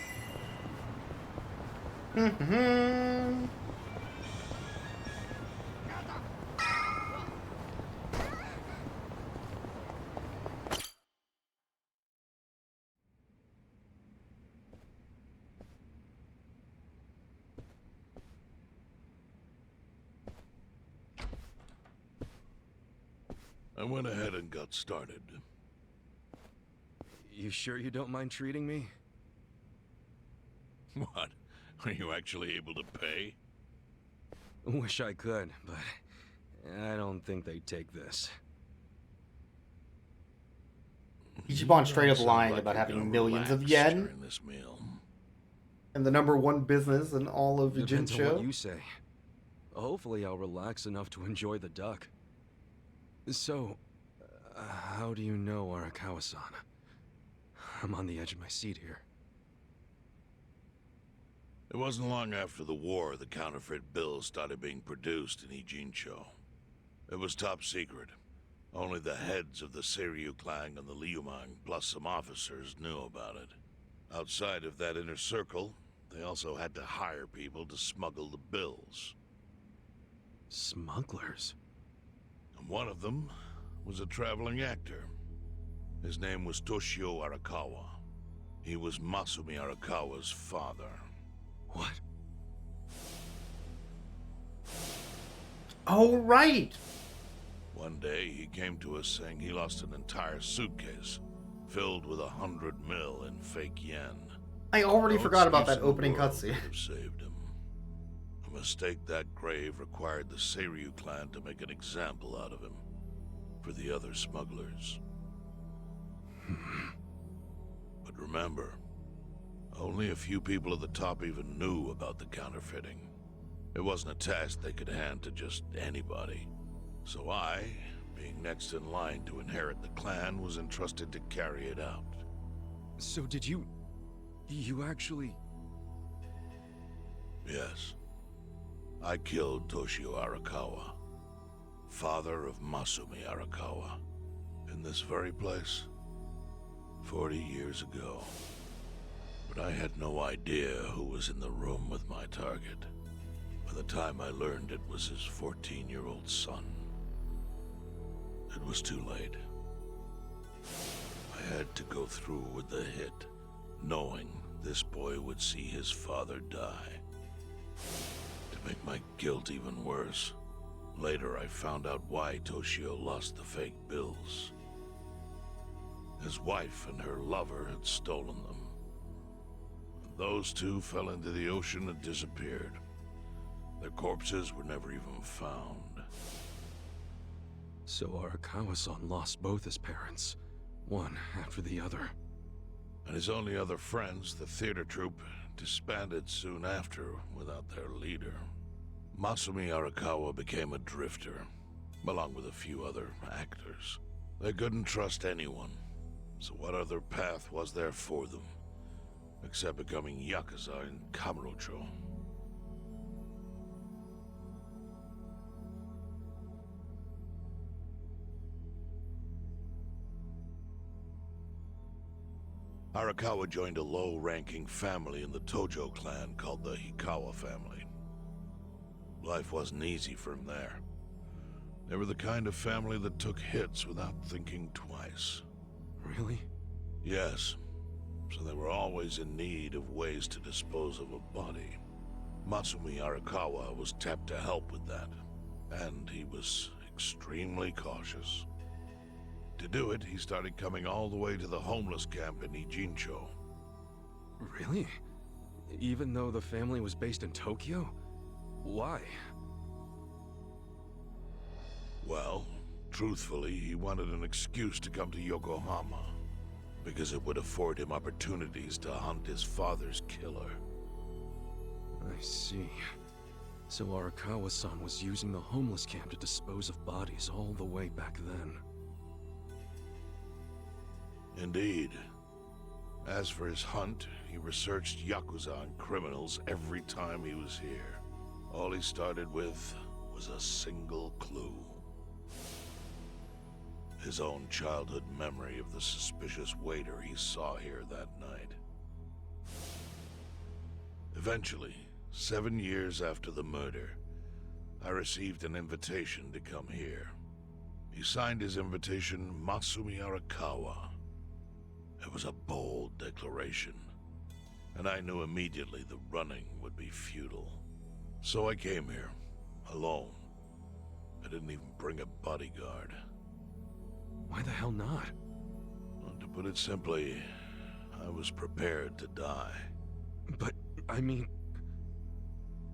[SPEAKER 9] I went ahead and got started.
[SPEAKER 3] You sure you don't mind treating me?
[SPEAKER 9] What? Are you actually able to pay?
[SPEAKER 3] Wish I could, but I don't think they'd take this.
[SPEAKER 1] Ichiban straight up
[SPEAKER 9] Sounds
[SPEAKER 1] lying
[SPEAKER 9] like
[SPEAKER 1] about
[SPEAKER 9] you're
[SPEAKER 1] having
[SPEAKER 9] gonna
[SPEAKER 1] millions of
[SPEAKER 9] relax
[SPEAKER 1] yen
[SPEAKER 9] during this meal.
[SPEAKER 1] and the #1 business in all of
[SPEAKER 3] Depends on what
[SPEAKER 1] Jincho.
[SPEAKER 3] you say. Hopefully I'll relax enough to enjoy the duck. So, how do you know Arakawa-san? I'm on the edge of my seat here.
[SPEAKER 9] It wasn't long after the war the counterfeit bills started being produced in Ijincho. It was top secret. Only the heads of the Seiryu clan and the Liumang, plus some officers, knew about it. Outside of that inner circle, they also had to hire people to smuggle the bills.
[SPEAKER 3] Smugglers?
[SPEAKER 9] And one of them was a traveling actor. His name was Toshio Arakawa. He was Masumi Arakawa's father.
[SPEAKER 3] What?
[SPEAKER 1] Oh, right!
[SPEAKER 9] One day, he came to us saying he lost an entire suitcase filled with 100 mil in fake yen.
[SPEAKER 1] I already
[SPEAKER 9] No
[SPEAKER 1] forgot about
[SPEAKER 9] excuse
[SPEAKER 1] that
[SPEAKER 9] in the
[SPEAKER 1] opening
[SPEAKER 9] world
[SPEAKER 1] cutscene.
[SPEAKER 9] could have saved him. A mistake that grave required the Seiryu clan to make an example out of him. for the other smugglers. But remember, only a few people at the top even knew about the counterfeiting. It wasn't a task they could hand to just anybody. So I, being next in line to inherit the clan, was entrusted to carry it out.
[SPEAKER 3] So did you actually...
[SPEAKER 9] Yes. I killed Toshio Arakawa, father of Masumi Arakawa, in this very place, 40 years ago. But I had no idea who was in the room with my target. By the time I learned it was his 14-year-old son. It was too late. I had to go through with the hit, knowing this boy would see his father die. To make my guilt even worse, later I found out why Toshio lost the fake bills. His wife and her lover had stolen them. Those two fell into the ocean and disappeared. Their corpses were never even found.
[SPEAKER 3] So Arakawa-san lost both his parents, one after the other.
[SPEAKER 9] And his only other friends, the theater troupe, disbanded soon after without their leader. Masumi Arakawa became a drifter, along with a few other actors. They couldn't trust anyone, so what other path was there for them, except becoming Yakuza in Kamurocho? Arakawa joined a low-ranking family in the Tojo clan called the Hikawa family. Life wasn't easy for him there. They were the kind of family that took hits without thinking twice.
[SPEAKER 3] Really?
[SPEAKER 9] Yes. So they were always in need of ways to dispose of a body. Matsumi Arakawa was tapped to help with that, and he was extremely cautious. To do it, he started coming all the way to the homeless camp in Ijincho.
[SPEAKER 3] Really? Even though the family was based in Tokyo? Why?
[SPEAKER 9] Well, truthfully, he wanted an excuse to come to Yokohama, because it would afford him opportunities to hunt his father's killer.
[SPEAKER 3] I see. So Arakawa-san was using the homeless camp to dispose of bodies all the way back then.
[SPEAKER 9] Indeed. As for his hunt, he researched Yakuza and criminals every time he was here. All he started with was a single clue. His own childhood memory of the suspicious waiter he saw here that night. Eventually, 7 years after the murder, I received an invitation to come here. He signed his invitation Matsumi Arakawa. It was a bold declaration, and I knew immediately the running would be futile. So I came here, alone. I didn't even bring a bodyguard.
[SPEAKER 3] Why the hell not?
[SPEAKER 9] Well, to put it simply, I was prepared to die.
[SPEAKER 3] But, I mean...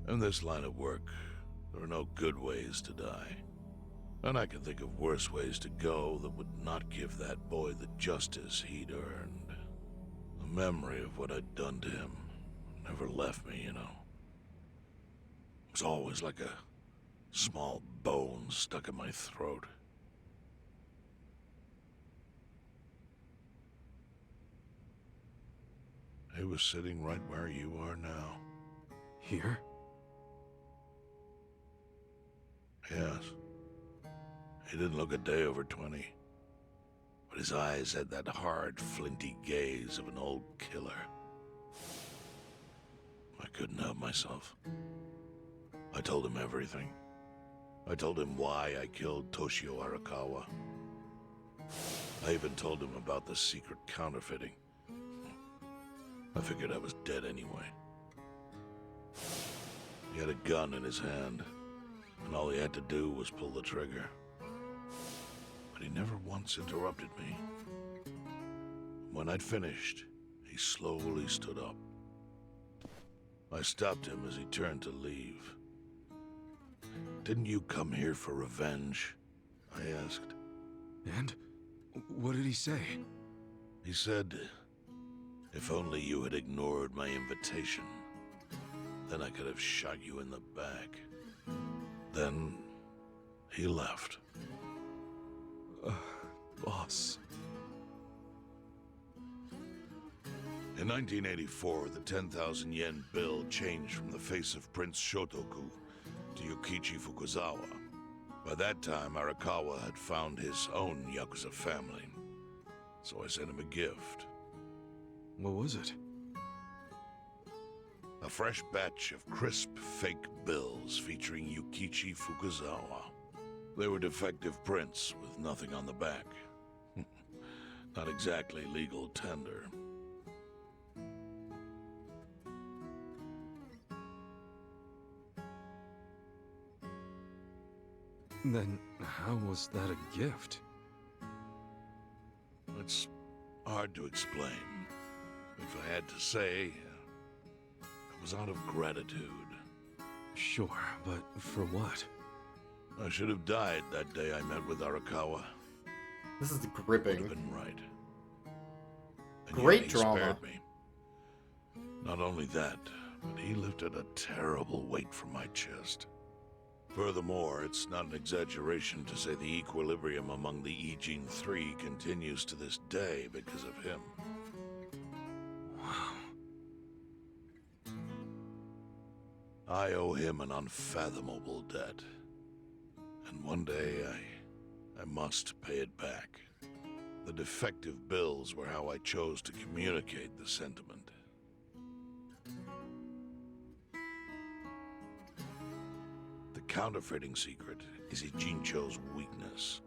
[SPEAKER 9] In this line of work, there are no good ways to die. And I can think of worse ways to go that would not give that boy the justice he'd earned. The memory of what I'd done to him never left me, you know. It was always like a small bone stuck in my throat. He was sitting right where you are now.
[SPEAKER 3] Here?
[SPEAKER 9] Yes. He didn't look a day over 20. But his eyes had that hard, flinty gaze of an old killer. I couldn't help myself. I told him everything. I told him why I killed Toshio Arakawa. I even told him about the secret counterfeiting. I figured I was dead anyway. He had a gun in his hand, and all he had to do was pull the trigger. But he never once interrupted me. When I'd finished, he slowly stood up. I stopped him as he turned to leave. "Didn't you come here for revenge?" I asked.
[SPEAKER 3] And? What did he say?
[SPEAKER 9] He said, if only you had ignored my invitation, then I could have shot you in the back. Then he left.
[SPEAKER 3] Boss.
[SPEAKER 9] In 1984, the 10,000 yen bill changed from the face of Prince Shotoku to Yukichi Fukuzawa. By that time, Arakawa had found his own Yakuza family, so I sent him a gift.
[SPEAKER 3] What was it?
[SPEAKER 9] A fresh batch of crisp, fake bills featuring Yukichi Fukuzawa. They were defective prints with nothing on the back. Not exactly legal tender.
[SPEAKER 3] Then how was that a gift?
[SPEAKER 9] It's hard to explain. If I had to say, it was out of gratitude.
[SPEAKER 3] Sure, but for what?
[SPEAKER 9] I should have died that day I met with Arakawa.
[SPEAKER 1] This is
[SPEAKER 9] Would have
[SPEAKER 1] gripping.
[SPEAKER 9] been right. And
[SPEAKER 1] Great
[SPEAKER 9] yet he
[SPEAKER 1] drama.
[SPEAKER 9] spared me. Not only that, but he lifted a terrible weight from my chest. Furthermore, it's not an exaggeration to say the equilibrium among the Ijin Three continues to this day because of him.
[SPEAKER 3] Wow.
[SPEAKER 9] I owe him an unfathomable debt. And one day I must pay it back. The defective bills were how I chose to communicate the sentiment. The counterfeiting secret is Ijincho's weakness.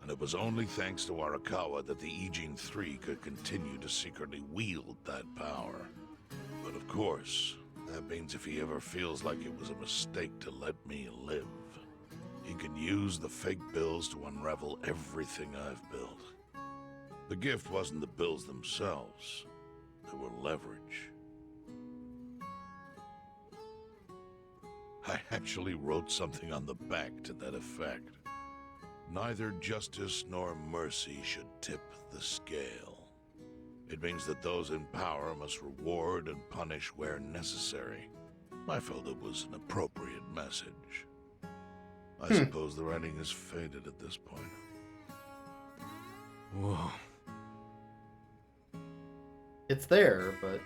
[SPEAKER 9] And it was only thanks to Arakawa that the Ijin Three could continue to secretly wield that power. But of course, that means if he ever feels like it was a mistake to let me live, he can use the fake bills to unravel everything I've built. The gift wasn't the bills themselves. They were leverage. I actually wrote something on the back to that effect. Neither justice nor mercy should tip the scale. It means that those in power must reward and punish where necessary. I felt it was an appropriate message. I suppose the writing is faded at this point.
[SPEAKER 3] Whoa.
[SPEAKER 1] It's there, but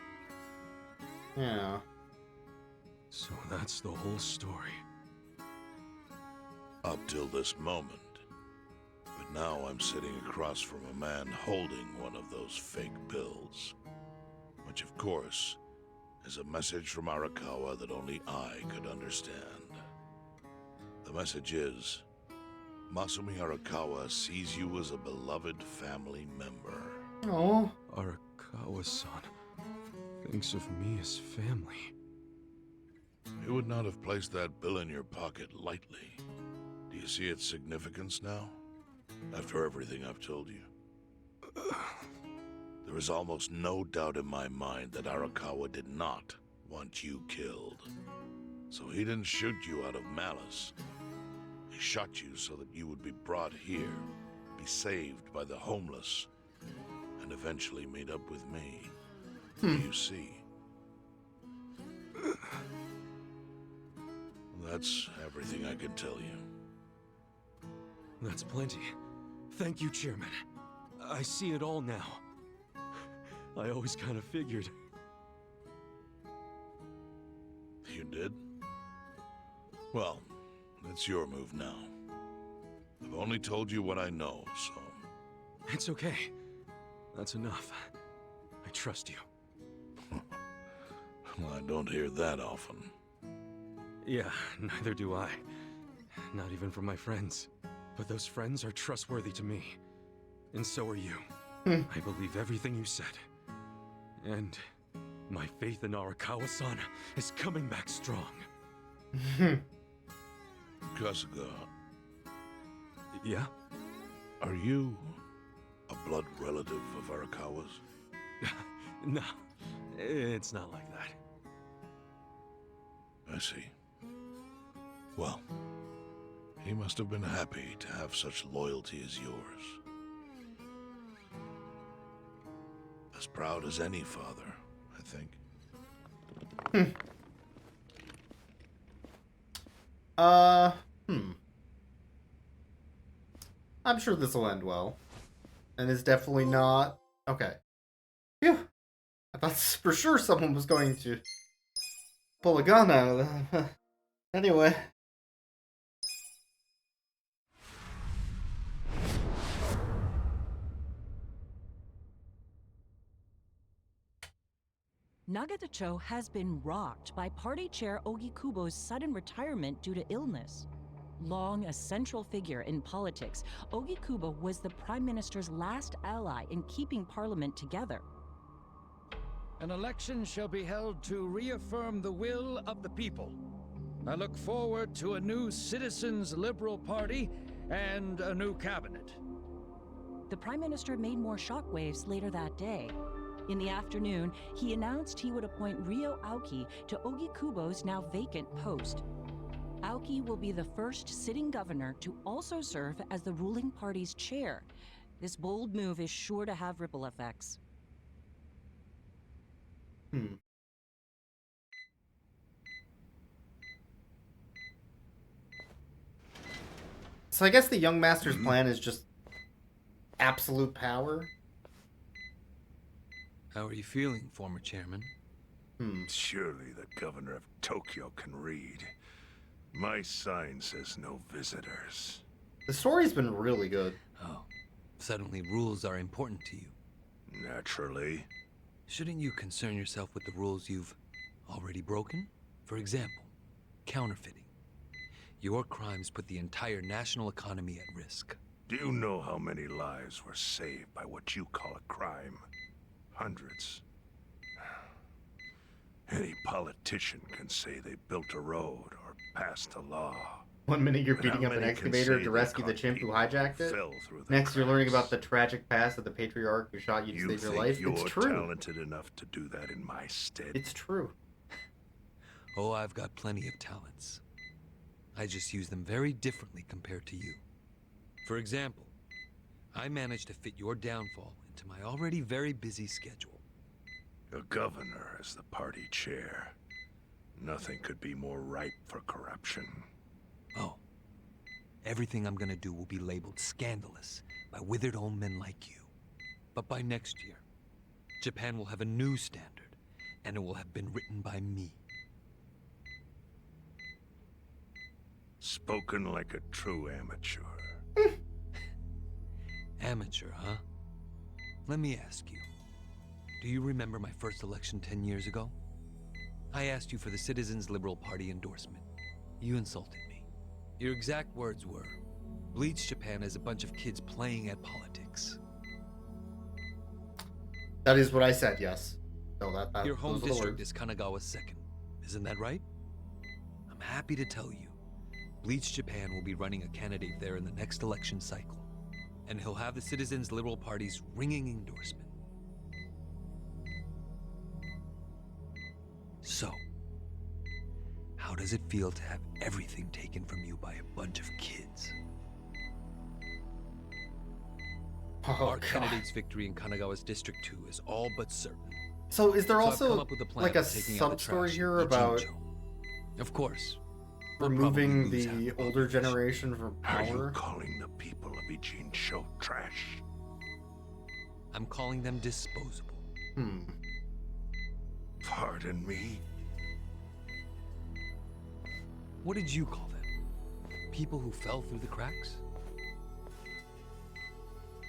[SPEAKER 1] yeah.
[SPEAKER 3] So that's the whole story.
[SPEAKER 9] Up till this moment. But now I'm sitting across from a man holding one of those fake bills. Which, of course, is a message from Arakawa that only I could understand. The message is, Masumi Arakawa sees you as a beloved family member.
[SPEAKER 1] Oh,
[SPEAKER 3] Arakawa-san thinks of me as family.
[SPEAKER 9] You would not have placed that bill in your pocket lightly. Do you see its significance now? After everything I've told you? There is almost no doubt in my mind that Arakawa did not want you killed. So he didn't shoot you out of malice. He shot you so that you would be brought here, be saved by the homeless, and eventually meet up with me. Do you see? That's everything I can tell you.
[SPEAKER 3] That's plenty. Thank you, Chairman. I see it all now. I always kind of figured.
[SPEAKER 9] You did? Well, it's your move now. I've only told you what I know, so...
[SPEAKER 3] It's okay. That's enough. I trust you.
[SPEAKER 9] Well, I don't hear that often.
[SPEAKER 3] Yeah, neither do I. Not even from my friends. But those friends are trustworthy to me. And so are you. I believe everything you said. And my faith in Arakawa-san is coming back strong.
[SPEAKER 9] Kasuga,
[SPEAKER 3] Yeah?
[SPEAKER 9] are you a blood relative of Arakawa's?
[SPEAKER 3] No, it's not like that.
[SPEAKER 9] I see. Well, He must have been happy to have such loyalty as yours. As proud as any father, I think.
[SPEAKER 1] I'm sure this will end well. And it's definitely not... Okay. Phew. I thought for sure someone was going to pull a gun out of that. Anyway.
[SPEAKER 10] Nagatacho has been rocked by party chair Ogi Kubo's sudden retirement due to illness. Long a central figure in politics, Ogi Kubo was the Prime Minister's last ally in keeping Parliament together.
[SPEAKER 7] An election shall be held to reaffirm the will of the people. I look forward to a new Citizens Liberal Party and a new cabinet.
[SPEAKER 10] The Prime Minister made more shockwaves later that day. In the afternoon, he announced he would appoint Ryo Aoki to Ogi Kubo's now vacant post. Aoki will be the first sitting governor to also serve as the ruling party's chair. This bold move is sure to have ripple effects.
[SPEAKER 1] So I guess the young master's plan is just absolute power?
[SPEAKER 11] How are you feeling, former chairman?
[SPEAKER 9] Surely the governor of Tokyo can read. My sign says no visitors.
[SPEAKER 1] The story's been really good.
[SPEAKER 11] Oh, suddenly rules are important to you.
[SPEAKER 9] Naturally.
[SPEAKER 11] Shouldn't you concern yourself with the rules you've already broken? For example, counterfeiting. Your crimes put the entire national economy at risk.
[SPEAKER 9] Do you know how many lives were saved by what you call a crime? Hundreds. Any politician can say they built a road or passed a law.
[SPEAKER 1] 1 minute you're
[SPEAKER 9] But how
[SPEAKER 1] beating up an
[SPEAKER 9] many can
[SPEAKER 1] excavator
[SPEAKER 9] say
[SPEAKER 1] to
[SPEAKER 9] they
[SPEAKER 1] rescue the
[SPEAKER 9] caught
[SPEAKER 1] chimp who
[SPEAKER 9] people
[SPEAKER 1] hijacked it?
[SPEAKER 9] fell through the
[SPEAKER 1] Next you're learning
[SPEAKER 9] cracks?
[SPEAKER 1] about the tragic past of the patriarch who shot you to
[SPEAKER 9] You
[SPEAKER 1] save your
[SPEAKER 9] think
[SPEAKER 1] life.
[SPEAKER 9] you're
[SPEAKER 1] It's true.
[SPEAKER 9] talented enough to do that in my stead?
[SPEAKER 1] It's true.
[SPEAKER 11] Oh, I've got plenty of talents. I just use them very differently compared to you. For example, I managed to fit your downfall into my already very busy schedule.
[SPEAKER 9] A governor as the party chair. Nothing could be more ripe for corruption.
[SPEAKER 11] Oh, everything I'm gonna do will be labeled scandalous by withered old men like you. But by next year, Japan will have a new standard, and it will have been written by me.
[SPEAKER 9] Spoken like a true amateur.
[SPEAKER 11] Amateur, huh? Let me ask you. Do you remember my first election 10 years ago? I asked you for the Citizens Liberal Party endorsement. You insulted me. Your exact words were, "Bleach Japan is a bunch of kids playing at politics."
[SPEAKER 1] That is what I said, yes. So that
[SPEAKER 11] Your home
[SPEAKER 1] those are the
[SPEAKER 11] district
[SPEAKER 1] words.
[SPEAKER 11] is Kanagawa's second. Isn't that right? I'm happy to tell you, Bleach Japan will be running a candidate there in the next election cycle. And he'll have the Citizens Liberal Party's ringing endorsement. So, how does it feel to have everything taken from you by a bunch of kids?
[SPEAKER 1] Oh,
[SPEAKER 11] Our
[SPEAKER 1] God.
[SPEAKER 11] candidate's victory in Kanagawa's District 2 is all but certain.
[SPEAKER 1] So is there
[SPEAKER 11] So I've
[SPEAKER 1] also
[SPEAKER 11] come up with a plan
[SPEAKER 1] like a
[SPEAKER 11] for taking out the
[SPEAKER 1] sub-story
[SPEAKER 11] trash
[SPEAKER 1] here
[SPEAKER 11] in
[SPEAKER 1] about
[SPEAKER 11] Ijincho. Of course. We'll
[SPEAKER 1] removing
[SPEAKER 11] probably lose half
[SPEAKER 1] the
[SPEAKER 11] the
[SPEAKER 1] older
[SPEAKER 11] population.
[SPEAKER 1] generation from
[SPEAKER 9] Are you
[SPEAKER 1] power?
[SPEAKER 9] calling the people of Ijincho trash?
[SPEAKER 11] I'm calling them disposable.
[SPEAKER 9] Pardon me?
[SPEAKER 11] What did you call them? People who fell through the cracks?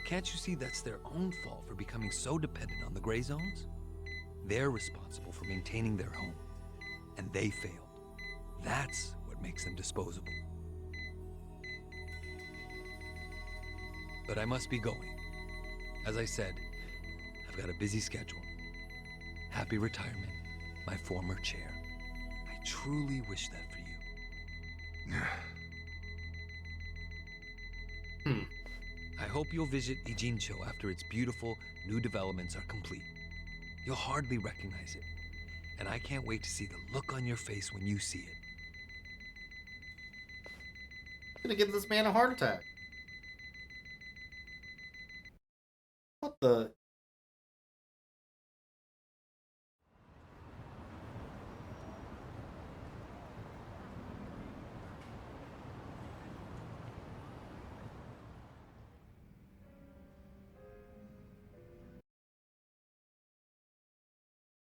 [SPEAKER 11] Can't you see that's their own fault for becoming so dependent on the gray zones? They're responsible for maintaining their home, and they failed. That's what makes them disposable. But I must be going. As I said, I've got a busy schedule. Happy retirement, my former chair. I truly wish that for you. I hope you'll visit Ijincho after its beautiful new developments are complete. You'll hardly recognize it, and I can't wait to see the look on your face when you see it.
[SPEAKER 1] gonna give this man a heart attack. What the?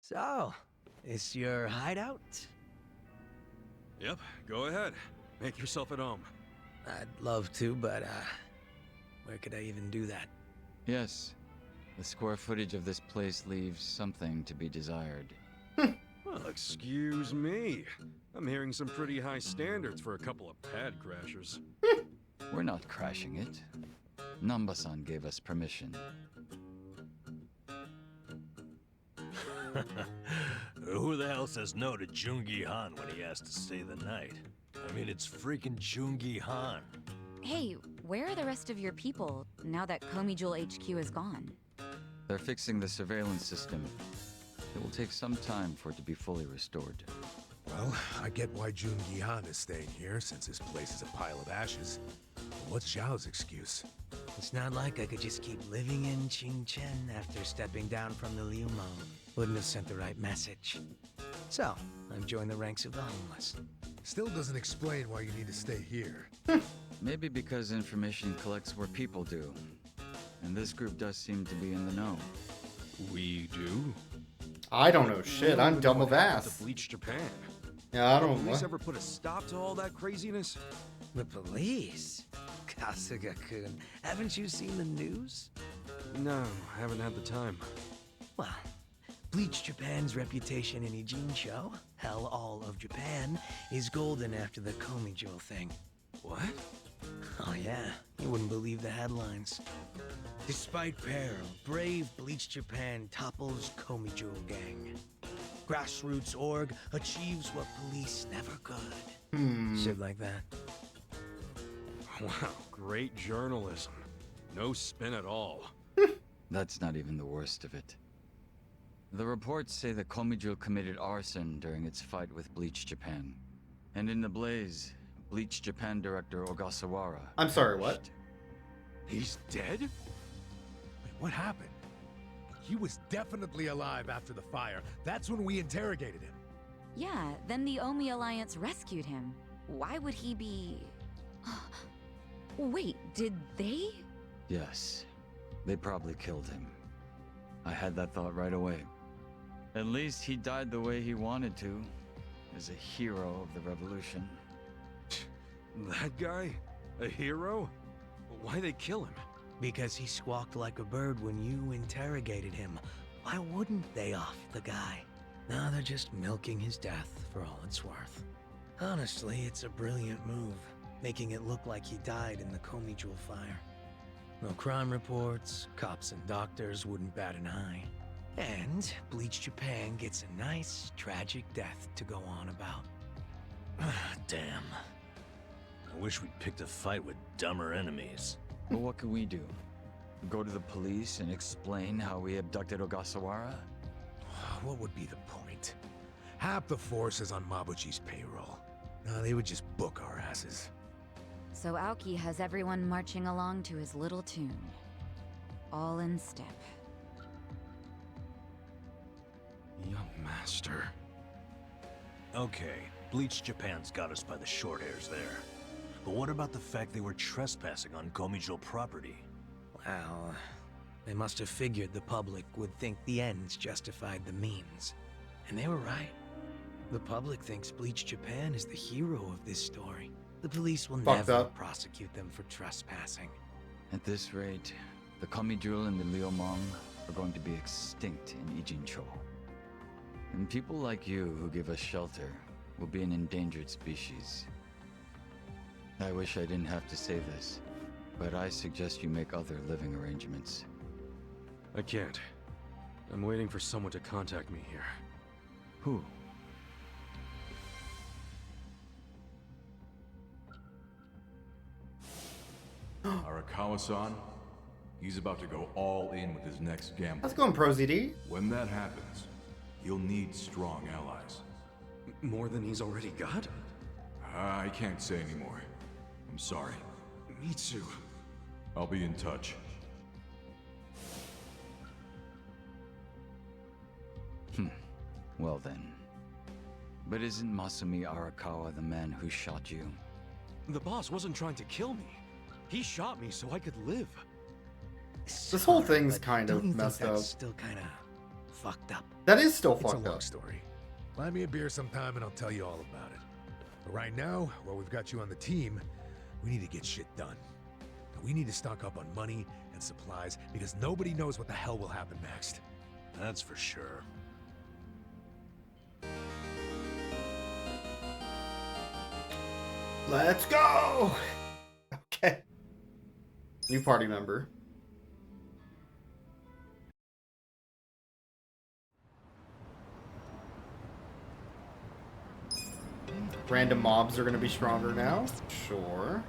[SPEAKER 12] So, is your hideout?
[SPEAKER 3] Yep, go ahead. Make yourself at home.
[SPEAKER 12] I'd love to, but, where could I even do that?
[SPEAKER 13] Yes. The square footage of this place leaves something to be desired.
[SPEAKER 3] Well, excuse me. I'm hearing some pretty high standards for a couple of pad crashers.
[SPEAKER 13] We're not crashing it. Namba-san gave us permission.
[SPEAKER 14] Who the hell says no to Jungi Han when he has to stay the night? I mean, it's freaking Jungi Han.
[SPEAKER 15] Hey, where are the rest of your people now that Komijul HQ is gone?
[SPEAKER 13] They're fixing the surveillance system. It will take some time for it to be fully restored.
[SPEAKER 16] Well, I get why Jungi Han is staying here, since this place is a pile of ashes. But what's Zhao's excuse?
[SPEAKER 12] It's not like I could just keep living in Qingchen after stepping down from the Liumang. Wouldn't have sent the right message. So, I've joined the ranks of the homeless.
[SPEAKER 16] Still doesn't explain why you need to stay here.
[SPEAKER 13] Maybe because information collects where people do. And this group does seem to be in the know.
[SPEAKER 3] We do?
[SPEAKER 1] I don't know shit. I'm dumb of ass.
[SPEAKER 3] To Bleach Japan.
[SPEAKER 1] Yeah, I don't
[SPEAKER 3] know. The police
[SPEAKER 1] what?
[SPEAKER 3] ever put a stop to all that craziness?
[SPEAKER 12] The police? Kasuga-kun, haven't you seen the news?
[SPEAKER 3] No, haven't had the time.
[SPEAKER 12] Well, Bleach Japan's reputation in Ijincho, hell all of Japan, is golden after the Komijul thing.
[SPEAKER 3] What?
[SPEAKER 12] Oh yeah, you wouldn't believe the headlines. Despite peril, brave Bleach Japan topples Komijul gang. Grassroots org achieves what police never could. Shit like that.
[SPEAKER 3] Wow, great journalism. No spin at all.
[SPEAKER 13] That's not even the worst of it. The reports say that Komijul committed arson during its fight with Bleach Japan. And in the blaze, Bleach Japan director Ogasawara...
[SPEAKER 1] I'm sorry, what?
[SPEAKER 3] He's dead?
[SPEAKER 16] Wait, what happened? He was definitely alive after the fire. That's when we interrogated him.
[SPEAKER 15] Yeah, then the Omi Alliance rescued him. Why would he be... Wait, did they?
[SPEAKER 13] Yes. They probably killed him. I had that thought right away. At least he died the way he wanted to, as a hero of the revolution.
[SPEAKER 3] That guy? A hero? Why'd they kill him?
[SPEAKER 12] Because he squawked like a bird when you interrogated him. Why wouldn't they off the guy? No, they're just milking his death for all it's worth. Honestly, it's a brilliant move, making it look like he died in the Komijul fire. No crime reports, cops and doctors wouldn't bat an eye. And Bleach Japan gets a nice, tragic death to go on about.
[SPEAKER 14] Damn. I wish we'd picked a fight with dumber enemies.
[SPEAKER 13] But what can we do? Go to the police and explain how we abducted Ogasawara?
[SPEAKER 16] What would be the point? Half the force is on Mabuchi's payroll. No, they would just book our asses.
[SPEAKER 15] So Aoki has everyone marching along to his little tune. All in step.
[SPEAKER 3] Young master.
[SPEAKER 14] Okay, Bleach Japan's got us by the short hairs there. But what about the fact they were trespassing on Komijul property?
[SPEAKER 12] Well, they must have figured the public would think the ends justified the means. And they were right. The public thinks Bleach Japan is the hero of this story. The police will never prosecute them for trespassing.
[SPEAKER 13] At this rate, the Komijul and the Liumang are going to be extinct in Ijincho. And people like you who give us shelter will be an endangered species. I wish I didn't have to say this, but I suggest you make other living arrangements.
[SPEAKER 3] I can't. I'm waiting for someone to contact me here.
[SPEAKER 13] Who?
[SPEAKER 17] Arakawa-san, he's about to go all in with his next gamble.
[SPEAKER 1] How's it going, Pro ZD?
[SPEAKER 17] When that happens, you'll need strong allies.
[SPEAKER 3] More than he's already got?
[SPEAKER 17] I can't say anymore. I'm sorry.
[SPEAKER 3] Me too.
[SPEAKER 17] I'll be in touch.
[SPEAKER 13] Well then. But isn't Masumi Arakawa the man who shot you?
[SPEAKER 3] The boss wasn't trying to kill me. He shot me so I could live.
[SPEAKER 1] This whole thing's kind of messed up.
[SPEAKER 12] Still kind of fucked up.
[SPEAKER 1] That is still
[SPEAKER 16] It's a
[SPEAKER 1] fucked
[SPEAKER 16] long
[SPEAKER 1] up.
[SPEAKER 16] story. Buy me a beer sometime and I'll tell you all about it. But right now, while we've got you on the team, we need to get shit done. And we need to stock up on money and supplies because nobody knows what the hell will happen next.
[SPEAKER 14] That's for sure.
[SPEAKER 1] Let's go! Okay. New party member. Random mobs are gonna be stronger now. Sure.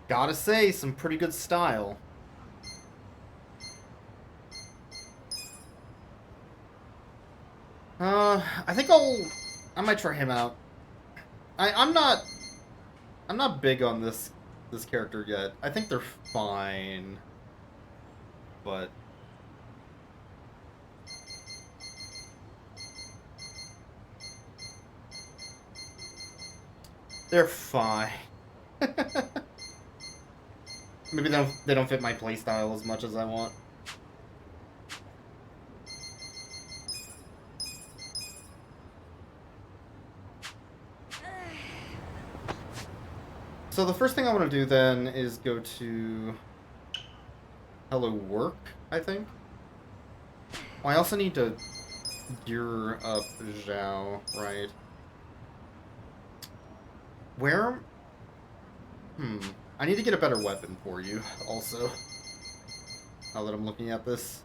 [SPEAKER 1] Gotta say, some pretty good style. I think I might try him out. I'm not big on this character yet. I think they're fine, but they're fine. Maybe they don't fit my playstyle as much as I want. So the first thing I want to do then is go to Hello Work, I think. Oh, I also need to gear up Zhao, right? Where? I need to get a better weapon for you, also. Now that I'm looking at this.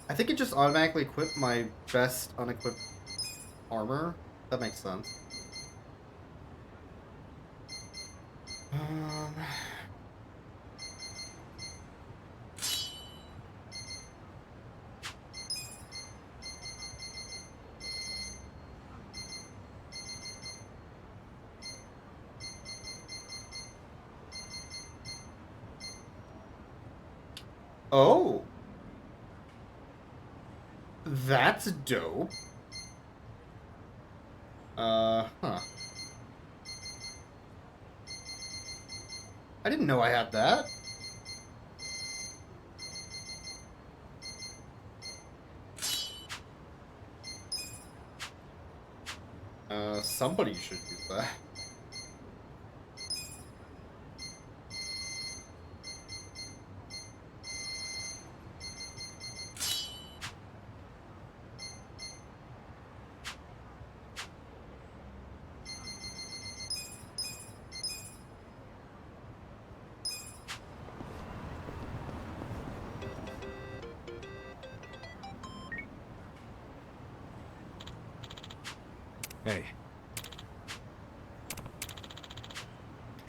[SPEAKER 1] I think it just automatically equipped my best unequipped armor. That makes sense. Oh! That's dope. Huh. I didn't know I had that. Somebody should do that.
[SPEAKER 14] Hey.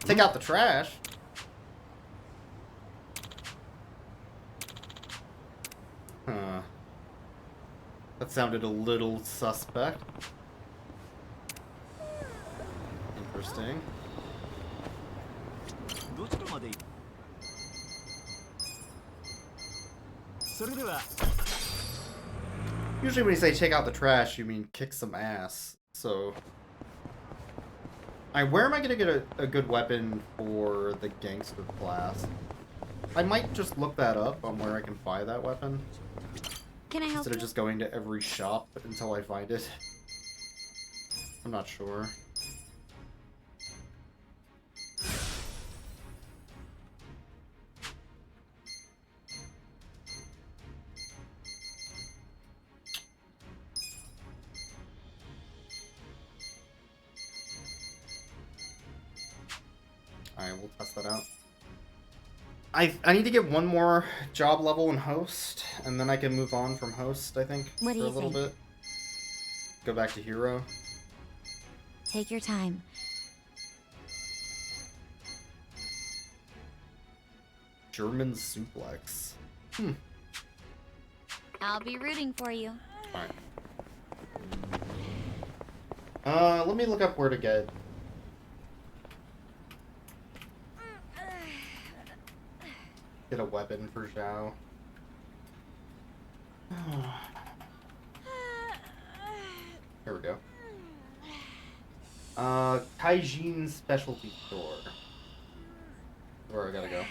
[SPEAKER 1] Take out the trash. Huh. That sounded a little suspect. Interesting. Usually when you say take out the trash, you mean kick some ass. So... where am I gonna get a good weapon for the gangster class? I might just look that up on where I can buy that weapon.
[SPEAKER 4] Can I help
[SPEAKER 1] Instead of
[SPEAKER 4] you?
[SPEAKER 1] just going to every shop until I find it. I'm not sure. Alright, we'll test that out. I need to get one more job level in host, and then I can move on from host, I think,
[SPEAKER 4] What do
[SPEAKER 1] for a
[SPEAKER 4] you
[SPEAKER 1] little
[SPEAKER 4] think?
[SPEAKER 1] bit. Go back to hero.
[SPEAKER 4] Take your time.
[SPEAKER 1] German suplex.
[SPEAKER 4] I'll be rooting for you.
[SPEAKER 1] Alright. Let me look up where to get. Get a weapon for Zhao. Here we go. Taijin specialty store. Where I gotta go.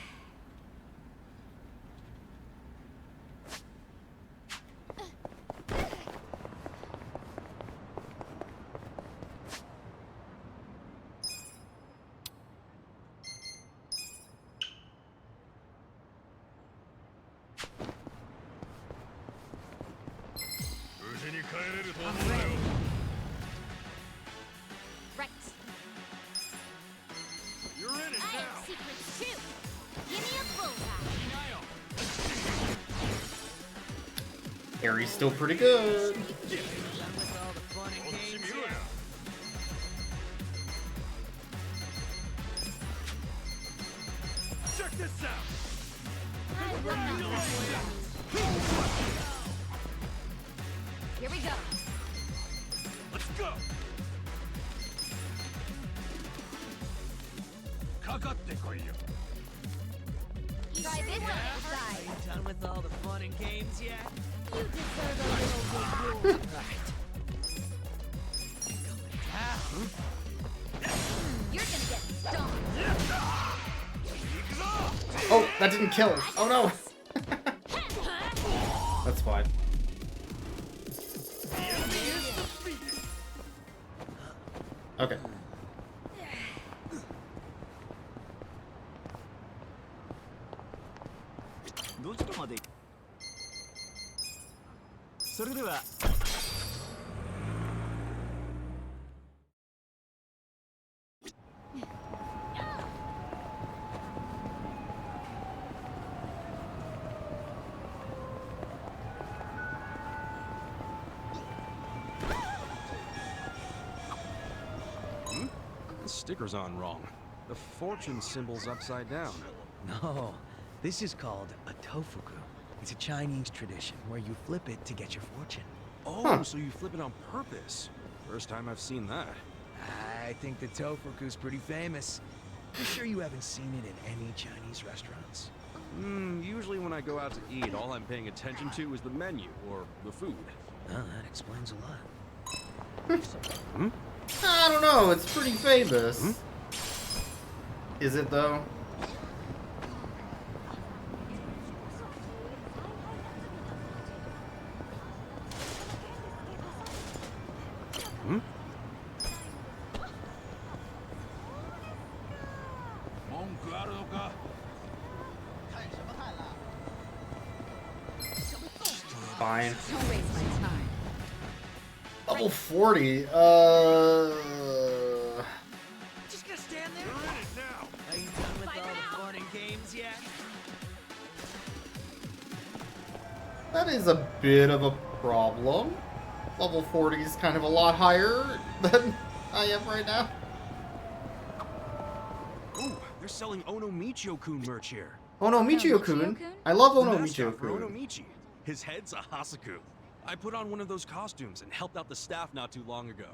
[SPEAKER 4] Right.
[SPEAKER 3] You're in it
[SPEAKER 4] I
[SPEAKER 3] now.
[SPEAKER 4] have secrets too. Give me a bullseye.
[SPEAKER 1] Harry's still pretty good.
[SPEAKER 3] Check this out.
[SPEAKER 4] Here we go.
[SPEAKER 3] Let's go.
[SPEAKER 4] Try this on the side.
[SPEAKER 12] Done with all the fun and games yet?
[SPEAKER 4] You deserve a little good You're gonna get stomped.
[SPEAKER 1] Oh, that didn't kill him. Oh no. That's fine. Okay.
[SPEAKER 3] The sticker's on wrong. The fortune symbol's upside down.
[SPEAKER 12] No, this is called a tofuku. It's a Chinese tradition where you flip it to get your fortune.
[SPEAKER 3] Oh, so you flip it on purpose. First time I've seen that.
[SPEAKER 12] I think the tofuku's pretty famous. I'm sure you haven't seen it in any Chinese restaurants.
[SPEAKER 3] Usually when I go out to eat, all I'm paying attention to is the menu or the food.
[SPEAKER 12] Well, that explains a lot.
[SPEAKER 1] I don't know. It's pretty famous. Is it though? Fine.
[SPEAKER 15] Don't waste my time.
[SPEAKER 1] Level 40.
[SPEAKER 12] Just gonna stand there?
[SPEAKER 3] You're in it now.
[SPEAKER 12] Are you done with all the fun and games yet?
[SPEAKER 1] That is a bit of a problem. Level 40 is kind of a lot higher than I am right now.
[SPEAKER 3] Ooh, they're selling Ono Michio-kun merch here.
[SPEAKER 1] Ono Michio-kun? I love Ono
[SPEAKER 3] The mascot for
[SPEAKER 1] Michio-kun.
[SPEAKER 3] Onomichi. His head's a Hasaku. I put on one of those costumes and helped out the staff not too long ago.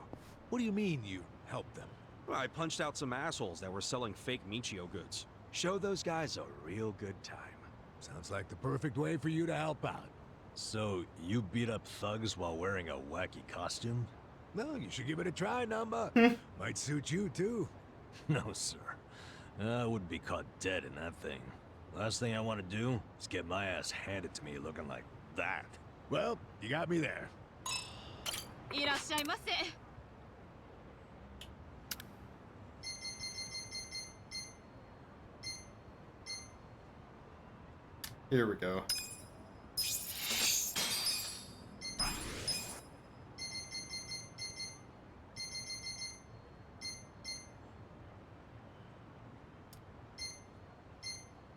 [SPEAKER 14] What do you mean you helped them?
[SPEAKER 3] Well, I punched out some assholes that were selling fake Michio goods. Show those guys a real good time.
[SPEAKER 14] Sounds like the perfect way for you to help out. So, you beat up thugs while wearing a wacky costume? No, you should give it a try, Namba. Might suit you, too. No, sir. I wouldn't be caught dead in that thing. Last thing I want to do is get my ass handed to me looking like that. Well, you got me there.
[SPEAKER 8] いらっしゃいませ。
[SPEAKER 1] Here we go.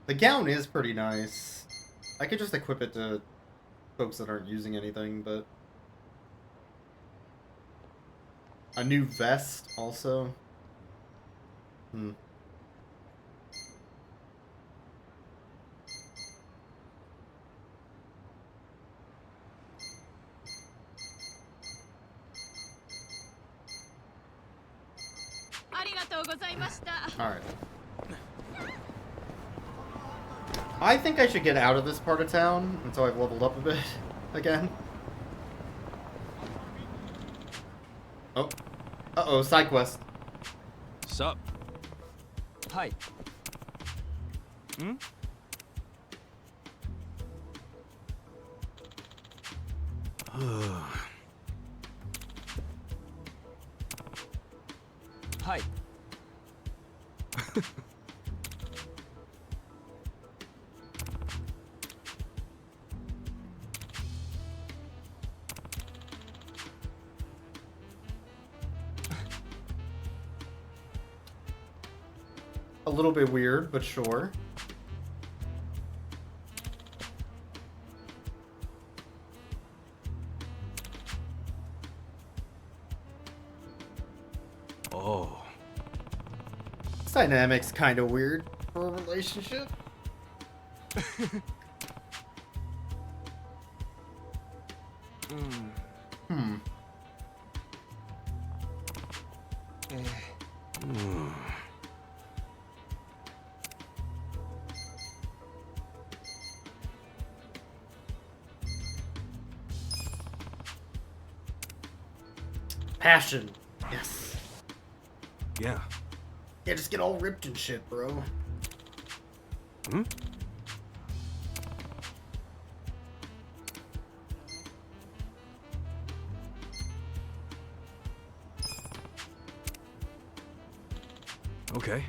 [SPEAKER 1] The gown is pretty nice. I could just equip it to folks that aren't using anything, but... A new vest, also. Hmm. Alright. I think I should get out of this part of town until I've leveled up a bit again. Oh. Uh-oh, side quest.
[SPEAKER 7] Sup? Hi. Hmm? Hi.
[SPEAKER 1] A little bit weird, but sure.
[SPEAKER 3] Oh.
[SPEAKER 1] This dynamic's kind of weird for a relationship. Hmm. Passion. Yes.
[SPEAKER 3] Yeah.
[SPEAKER 1] Yeah, just get all ripped and shit, bro.
[SPEAKER 3] Hmm? Okay.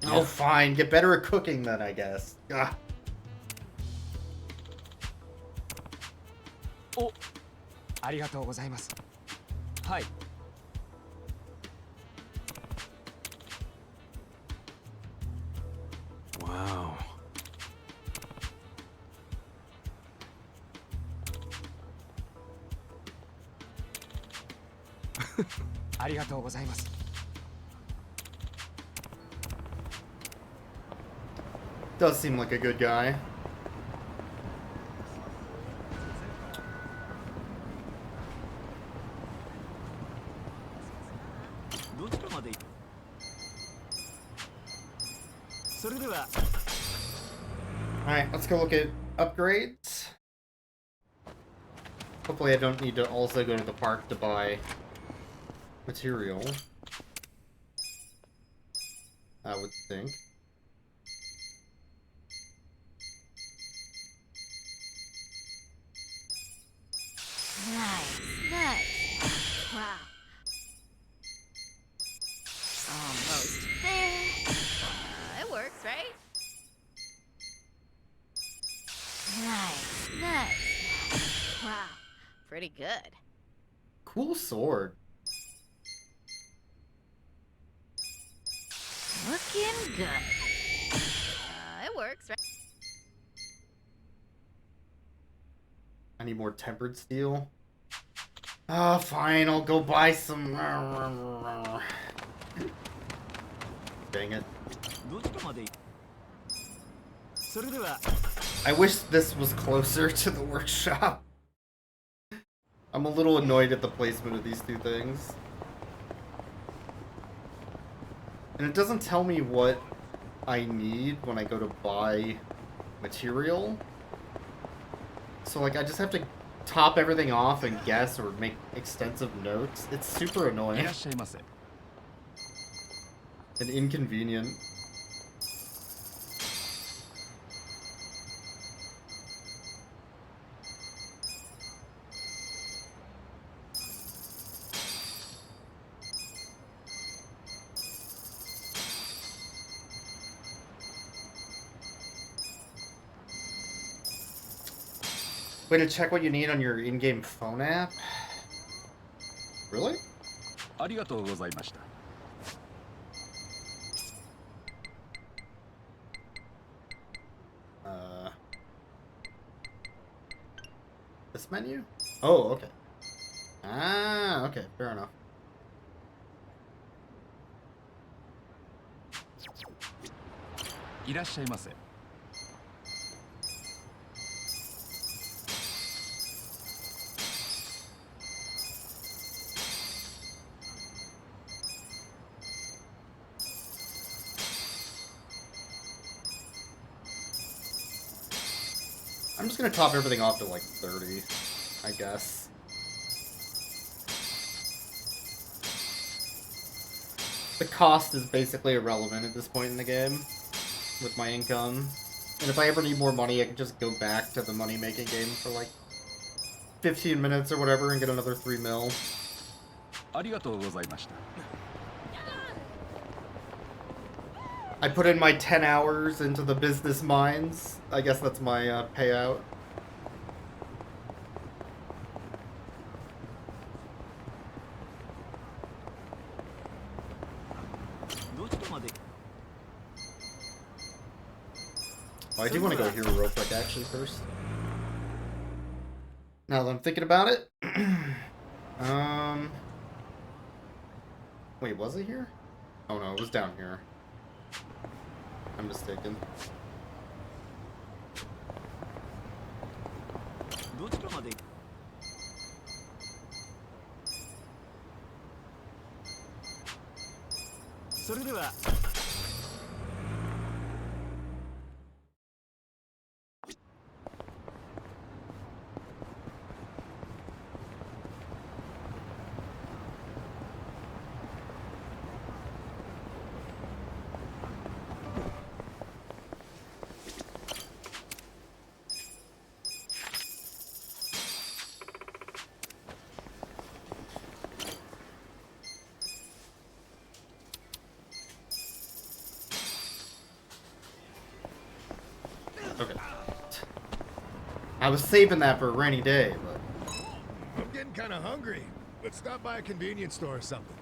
[SPEAKER 1] Oh, fine. Get better at cooking then, I guess. Ah.
[SPEAKER 7] お、ありがとうございます。はい。
[SPEAKER 3] Wow.
[SPEAKER 7] ありがとうございます。
[SPEAKER 1] Does seem like a good guy. Alright, let's go look at upgrades. Hopefully I don't need to also go to the park to buy material. I would think.
[SPEAKER 4] Nice, nice. Wow. Almost there. It works, right? Nice, nice. Wow, pretty good.
[SPEAKER 1] Cool sword.
[SPEAKER 4] Looking good. It works, right?
[SPEAKER 1] I need more tempered steel. Ah, fine, I'll go buy some. Dang it. I wish this was closer to the workshop. I'm a little annoyed at the placement of these two things. And it doesn't tell me what I need when I go to buy material. So, like, I just have to top everything off and guess or make extensive notes. It's super annoying. And inconvenient. Way to check what you need on your in-game phone app? Really?
[SPEAKER 18] ありがとうございました。
[SPEAKER 1] This menu? Oh, okay. Ah, okay, fair enough. I'm just gonna top everything off to like 30, I guess. The cost is basically irrelevant at this point in the game with my income. And if I ever need more money, I can just go back to the money-making game for like 15 minutes or whatever and get another 3 mil.
[SPEAKER 18] ありがとうございました。
[SPEAKER 1] I put in my 10 hours into the business mines. I guess that's my payout. Oh, I do want to go here real quick, actually, first. Now that I'm thinking about it. Wait, was it here? Oh no, it was down here. I'm mistaken. Okay. I was saving that for a rainy day, but...
[SPEAKER 16] I'm getting kind of hungry. Let's stop by a convenience store or something.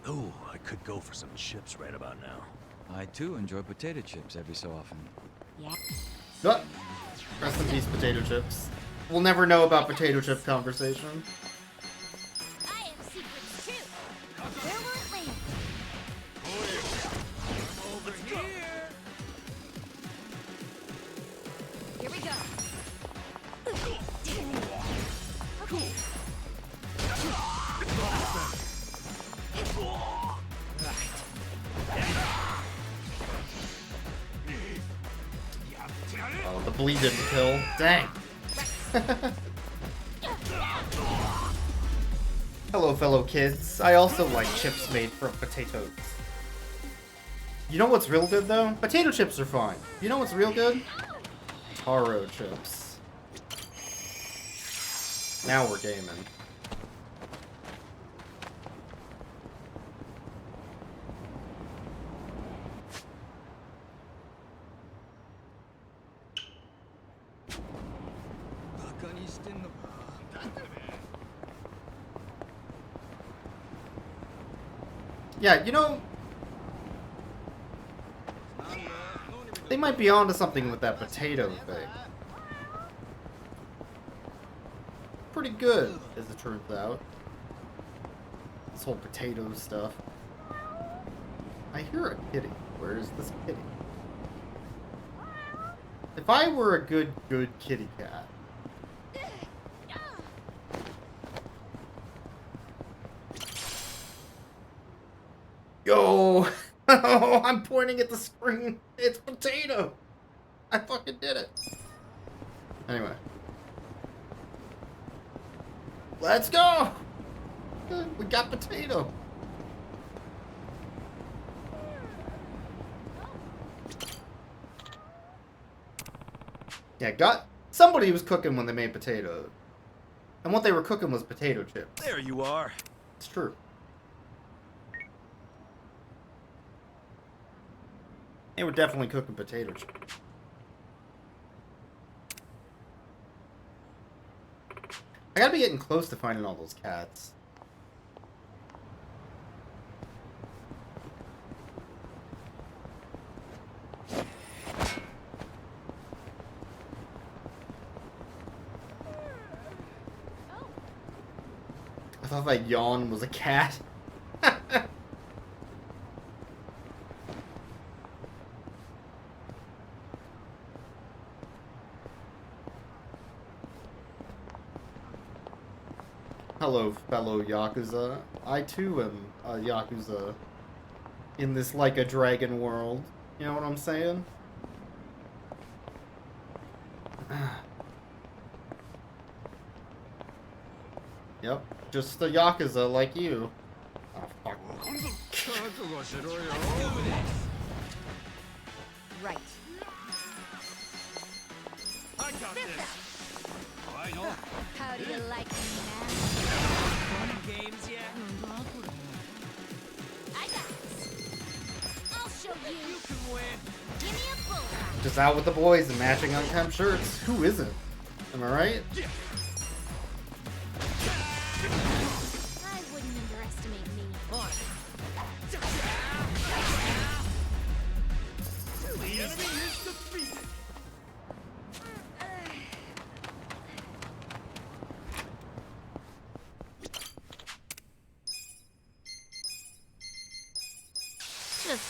[SPEAKER 3] Ooh, I could go for some chips right about now.
[SPEAKER 13] I too enjoy potato chips every so often.
[SPEAKER 4] Yeah.
[SPEAKER 1] But, rest in peace, potato chips. We'll never know about potato chip conversation.
[SPEAKER 4] I have secrets too. Where will it land?
[SPEAKER 3] Over here!
[SPEAKER 4] Here we go. Okay.
[SPEAKER 1] Oh, the bleed didn't kill. Dang. Hello, fellow kids. I also like chips made from potatoes. You know what's real good, though? Potato chips are fine. You know what's real good? Taro chips. Now we're gaming. Yeah, you know, they might be onto something with that potato thing. Pretty good, as it turns out. This whole potato stuff. I hear a kitty. Where is this kitty? If I were a good kitty cat. Yo! I'm pointing at the screen. It's potato! I fucking did it. Anyway. Let's go! We got potato. Yeah, somebody was cooking when they made potatoes. And what they were cooking was potato chips.
[SPEAKER 3] There you are.
[SPEAKER 1] It's true. They were definitely cooking potato chips. I gotta be getting close to finding all those cats. thought that yawn was a cat. Hello, fellow Yakuza. I too am a Yakuza in this like a dragon world. You know what I'm saying? Yep, just a Yakuza like you. Oh, fuck.
[SPEAKER 15] Right.
[SPEAKER 3] I got this. I know.
[SPEAKER 4] How do you like me, man?
[SPEAKER 3] Fun games yet?
[SPEAKER 4] I got this. I'll show you.
[SPEAKER 3] You can win.
[SPEAKER 4] Give me a bullseye.
[SPEAKER 1] Just out with the boys and matching unkempt shirts. Who isn't? Am I right?
[SPEAKER 4] I wouldn't underestimate me.
[SPEAKER 3] The enemy is defeated.
[SPEAKER 4] Just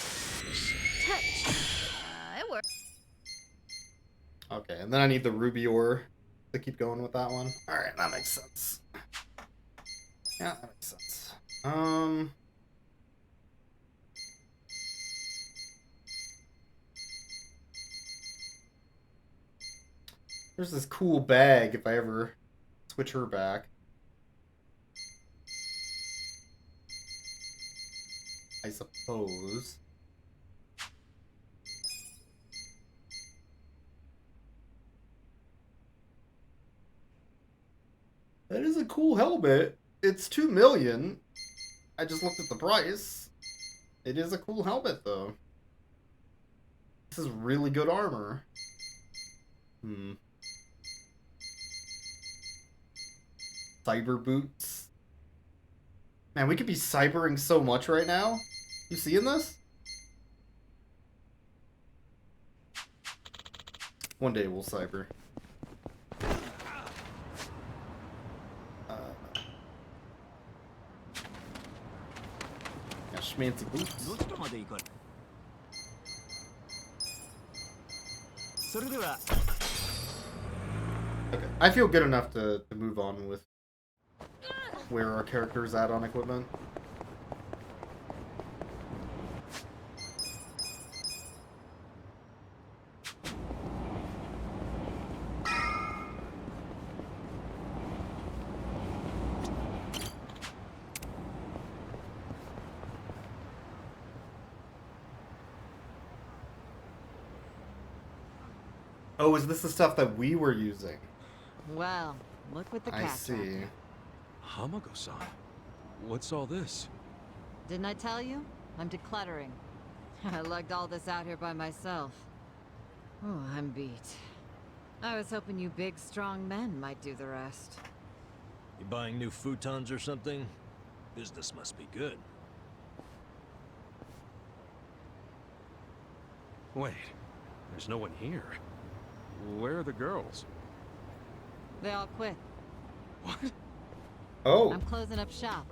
[SPEAKER 4] touch. It worked.
[SPEAKER 1] Okay, and then I need the ruby ore to keep going with that one. Alright, that makes sense. Yeah, that makes sense. There's this cool bag if I ever switch her back. I suppose. That is a cool helmet. It's 2 million. I just looked at the price. It is a cool helmet though. This is really good armor. Cyber boots. Man, we could be cybering so much right now. You seeing this? One day we'll cyber. Yeah, schmancy boots. Okay, I feel good enough to move on with where our character's at on equipment. Oh, is this the stuff that we were using?
[SPEAKER 10] Well, look what the cat
[SPEAKER 1] I see.
[SPEAKER 3] Hamago-san, what's all this?
[SPEAKER 10] Didn't I tell you? I'm decluttering. I lugged all this out here by myself. Oh, I'm beat. I was hoping you big, strong men might do the rest.
[SPEAKER 14] You buying new futons or something? Business must be good.
[SPEAKER 3] Wait, there's no one here. Where are the girls?
[SPEAKER 10] They all quit.
[SPEAKER 3] What?
[SPEAKER 1] Oh.
[SPEAKER 10] I'm closing up shop.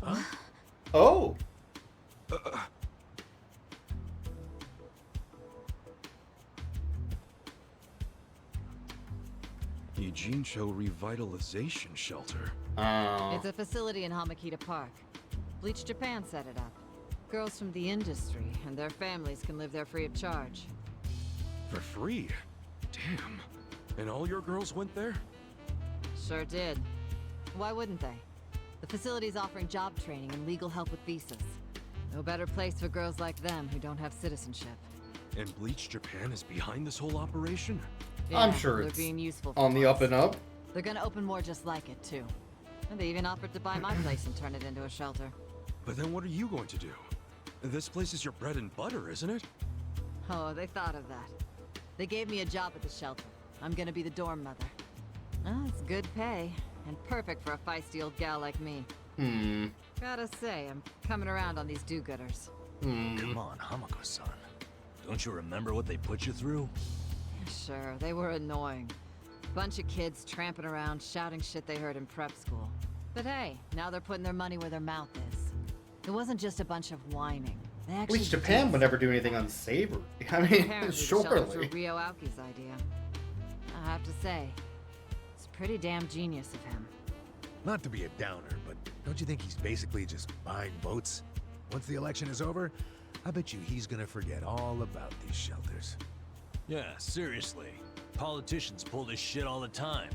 [SPEAKER 3] Huh?
[SPEAKER 1] Oh.
[SPEAKER 3] Ijincho Revitalization Shelter.
[SPEAKER 1] Oh.
[SPEAKER 10] It's a facility in Hamakita Park. Bleach Japan set it up. Girls from the industry and their families can live there free of charge.
[SPEAKER 3] For free? Damn. And all your girls went there?
[SPEAKER 10] Sure did. Why wouldn't they? The facility's offering job training and legal help with visas. No better place for girls like them who don't have citizenship.
[SPEAKER 3] And Bleach Japan is behind this whole operation?
[SPEAKER 10] Yeah,
[SPEAKER 1] I'm sure
[SPEAKER 10] they're
[SPEAKER 1] it's
[SPEAKER 10] being useful for
[SPEAKER 1] on the up and up.
[SPEAKER 10] They're gonna open more just like it, too. And they even offered to buy my place and turn it into a shelter.
[SPEAKER 3] But then what are you going to do? This place is your bread and butter, isn't it?
[SPEAKER 10] Oh, they thought of that. They gave me a job at the shelter. I'm gonna be the dorm mother. Oh, it's good pay, and perfect for a feisty old gal like me. Gotta say, I'm coming around on these do-gooders.
[SPEAKER 14] Come on, Hamako-san. Don't you remember what they put you through?
[SPEAKER 10] Sure, they were annoying. Bunch of kids tramping around, shouting shit they heard in prep school.
[SPEAKER 19] But hey, now they're putting their money where their mouth is. It wasn't just a bunch of whining. They actually
[SPEAKER 1] Bleach Japan would never do anything unsavory. I mean,
[SPEAKER 19] Apparently the shelters were
[SPEAKER 1] surely.
[SPEAKER 19] Rio Aoki's idea. I have to say, it's pretty damn genius of him.
[SPEAKER 16] Not to be a downer, but don't you think he's basically just buying votes? Once the election is over, I bet you he's gonna forget all about these shelters.
[SPEAKER 14] Yeah, seriously. Politicians pull this shit all the time.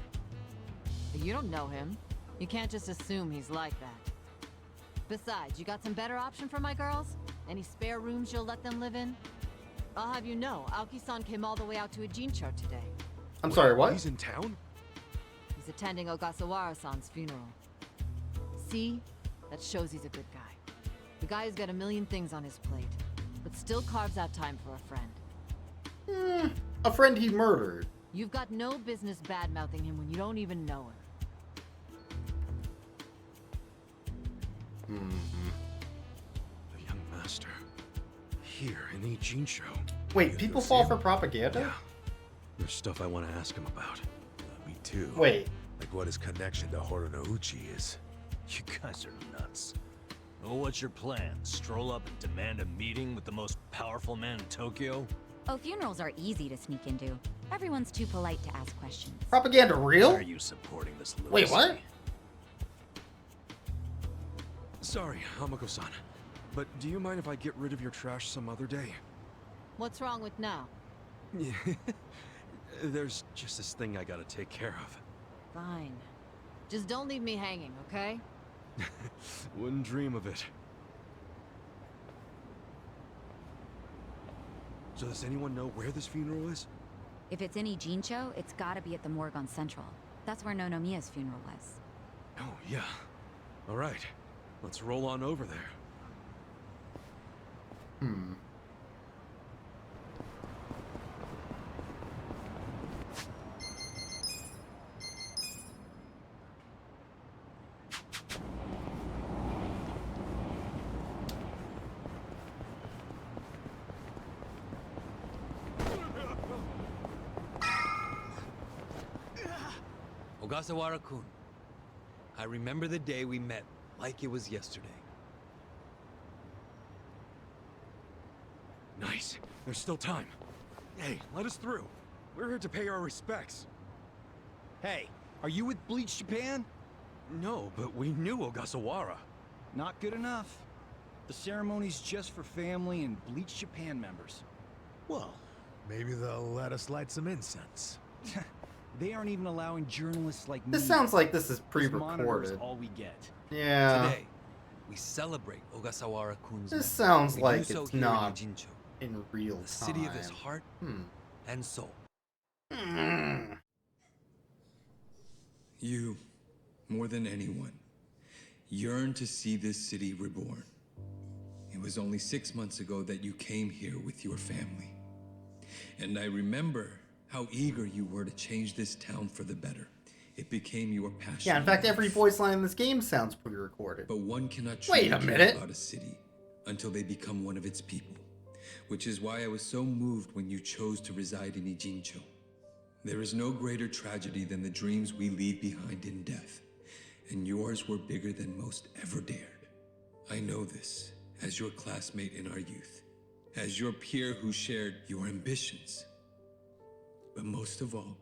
[SPEAKER 19] But you don't know him. You can't just assume he's like that. Besides, you got some better option for my girls? Any spare rooms you'll let them live in? I'll have you know, Aoki-san came all the way out to Ijincho today.
[SPEAKER 1] I'm sorry, what?
[SPEAKER 3] He's in town?
[SPEAKER 19] He's attending Ogasawara-san's funeral. See? That shows he's a good guy. The guy has got a million things on his plate, but still carves out time for a friend.
[SPEAKER 1] A friend he murdered.
[SPEAKER 19] You've got no business bad-mouthing him when you don't even know him.
[SPEAKER 3] The young master. Here in Ijincho.
[SPEAKER 1] Wait, people fall for propaganda?
[SPEAKER 3] Yeah. There's stuff I want to ask him about.
[SPEAKER 16] Me too.
[SPEAKER 1] Wait.
[SPEAKER 16] Like what his connection to Horonouchi is.
[SPEAKER 14] You guys are nuts. Well, what's your plan? Stroll up and demand a meeting with the most powerful man in Tokyo?
[SPEAKER 15] Oh, funerals are easy to sneak into. Everyone's too polite to ask questions.
[SPEAKER 1] Propaganda real?
[SPEAKER 14] Why are you supporting this lunacy?
[SPEAKER 1] Wait, what?
[SPEAKER 3] Sorry, Hamako-san. But do you mind if I get rid of your trash some other day?
[SPEAKER 19] What's wrong with now?
[SPEAKER 3] Yeah. There's just this thing I gotta take care of.
[SPEAKER 19] Fine. Just don't leave me hanging, okay?
[SPEAKER 3] Wouldn't dream of it. So does anyone know where this funeral is?
[SPEAKER 15] If it's in Ijincho, it's gotta be at the morgue on Central. That's where Nonomiya's funeral was.
[SPEAKER 3] Oh, yeah. All right. Let's roll on over there.
[SPEAKER 11] Ogasawara-kun, I remember the day we met like it was yesterday.
[SPEAKER 3] Nice. There's still time. Hey, let us through. We're here to pay our respects.
[SPEAKER 6] Hey, are you with Bleach Japan?
[SPEAKER 3] No, but we knew Ogasawara.
[SPEAKER 6] Not good enough. The ceremony's just for family and Bleach Japan members.
[SPEAKER 16] Well, maybe they'll let us light some incense.
[SPEAKER 6] They aren't even allowing journalists like me.
[SPEAKER 1] This sounds like this is
[SPEAKER 6] This monitor's
[SPEAKER 1] pre-recorded.
[SPEAKER 6] all we get.
[SPEAKER 1] Yeah.
[SPEAKER 11] Today, we celebrate Ogasawara-kun's
[SPEAKER 1] This
[SPEAKER 11] memory.
[SPEAKER 1] sounds
[SPEAKER 11] We
[SPEAKER 1] like
[SPEAKER 11] do so
[SPEAKER 1] it's
[SPEAKER 11] here
[SPEAKER 1] not
[SPEAKER 11] in Ijincho,
[SPEAKER 1] in real
[SPEAKER 11] the city of his
[SPEAKER 1] time.
[SPEAKER 11] heart and soul.
[SPEAKER 20] You, more than anyone, yearn to see this city reborn. It was only 6 months ago that you came here with your family. And I remember how eager you were to change this town for the better. It became your passion.
[SPEAKER 1] Yeah, in fact, every voice line in this game sounds pre-recorded.
[SPEAKER 20] But one cannot
[SPEAKER 1] Wait
[SPEAKER 20] truly
[SPEAKER 1] a
[SPEAKER 20] care
[SPEAKER 1] minute.
[SPEAKER 20] about a city until they become one of its people. Which is why I was so moved when you chose to reside in Ijincho. There is no greater tragedy than the dreams we leave behind in death. And yours were bigger than most ever dared. I know this as your classmate in our youth. As your peer who shared your ambitions. But most of all,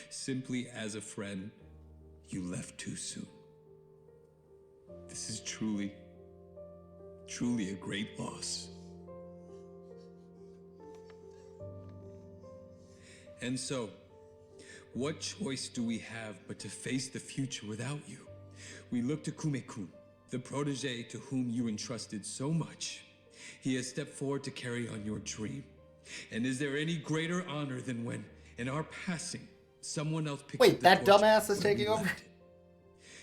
[SPEAKER 20] simply as a friend, you left too soon. This is truly a great loss. And so, what choice do we have but to face the future without you? We look to Kume-kun, the protege to whom you entrusted so much. He has stepped forward to carry on your dream. And is there any greater honor than when, in our passing, someone else picks up
[SPEAKER 1] Wait,
[SPEAKER 20] the
[SPEAKER 1] that
[SPEAKER 20] torch
[SPEAKER 1] dumbass is
[SPEAKER 20] where
[SPEAKER 1] taking
[SPEAKER 20] we
[SPEAKER 1] over?
[SPEAKER 20] left it?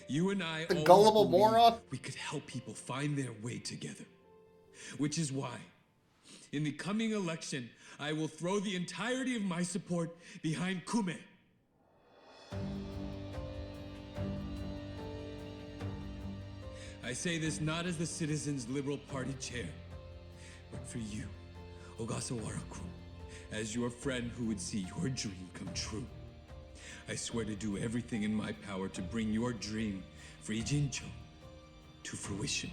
[SPEAKER 20] You and I
[SPEAKER 1] The
[SPEAKER 20] always
[SPEAKER 1] gullible
[SPEAKER 20] believed
[SPEAKER 1] moron?
[SPEAKER 20] we could help people find their way together. Which is why, in the coming election, I will throw the entirety of my support behind Kume. I say this not as the Citizens Liberal Party chair, but for you, Ogasawara-kun, as your friend who would see your dream come true. I swear to do everything in my power to bring your dream for Ijincho to fruition.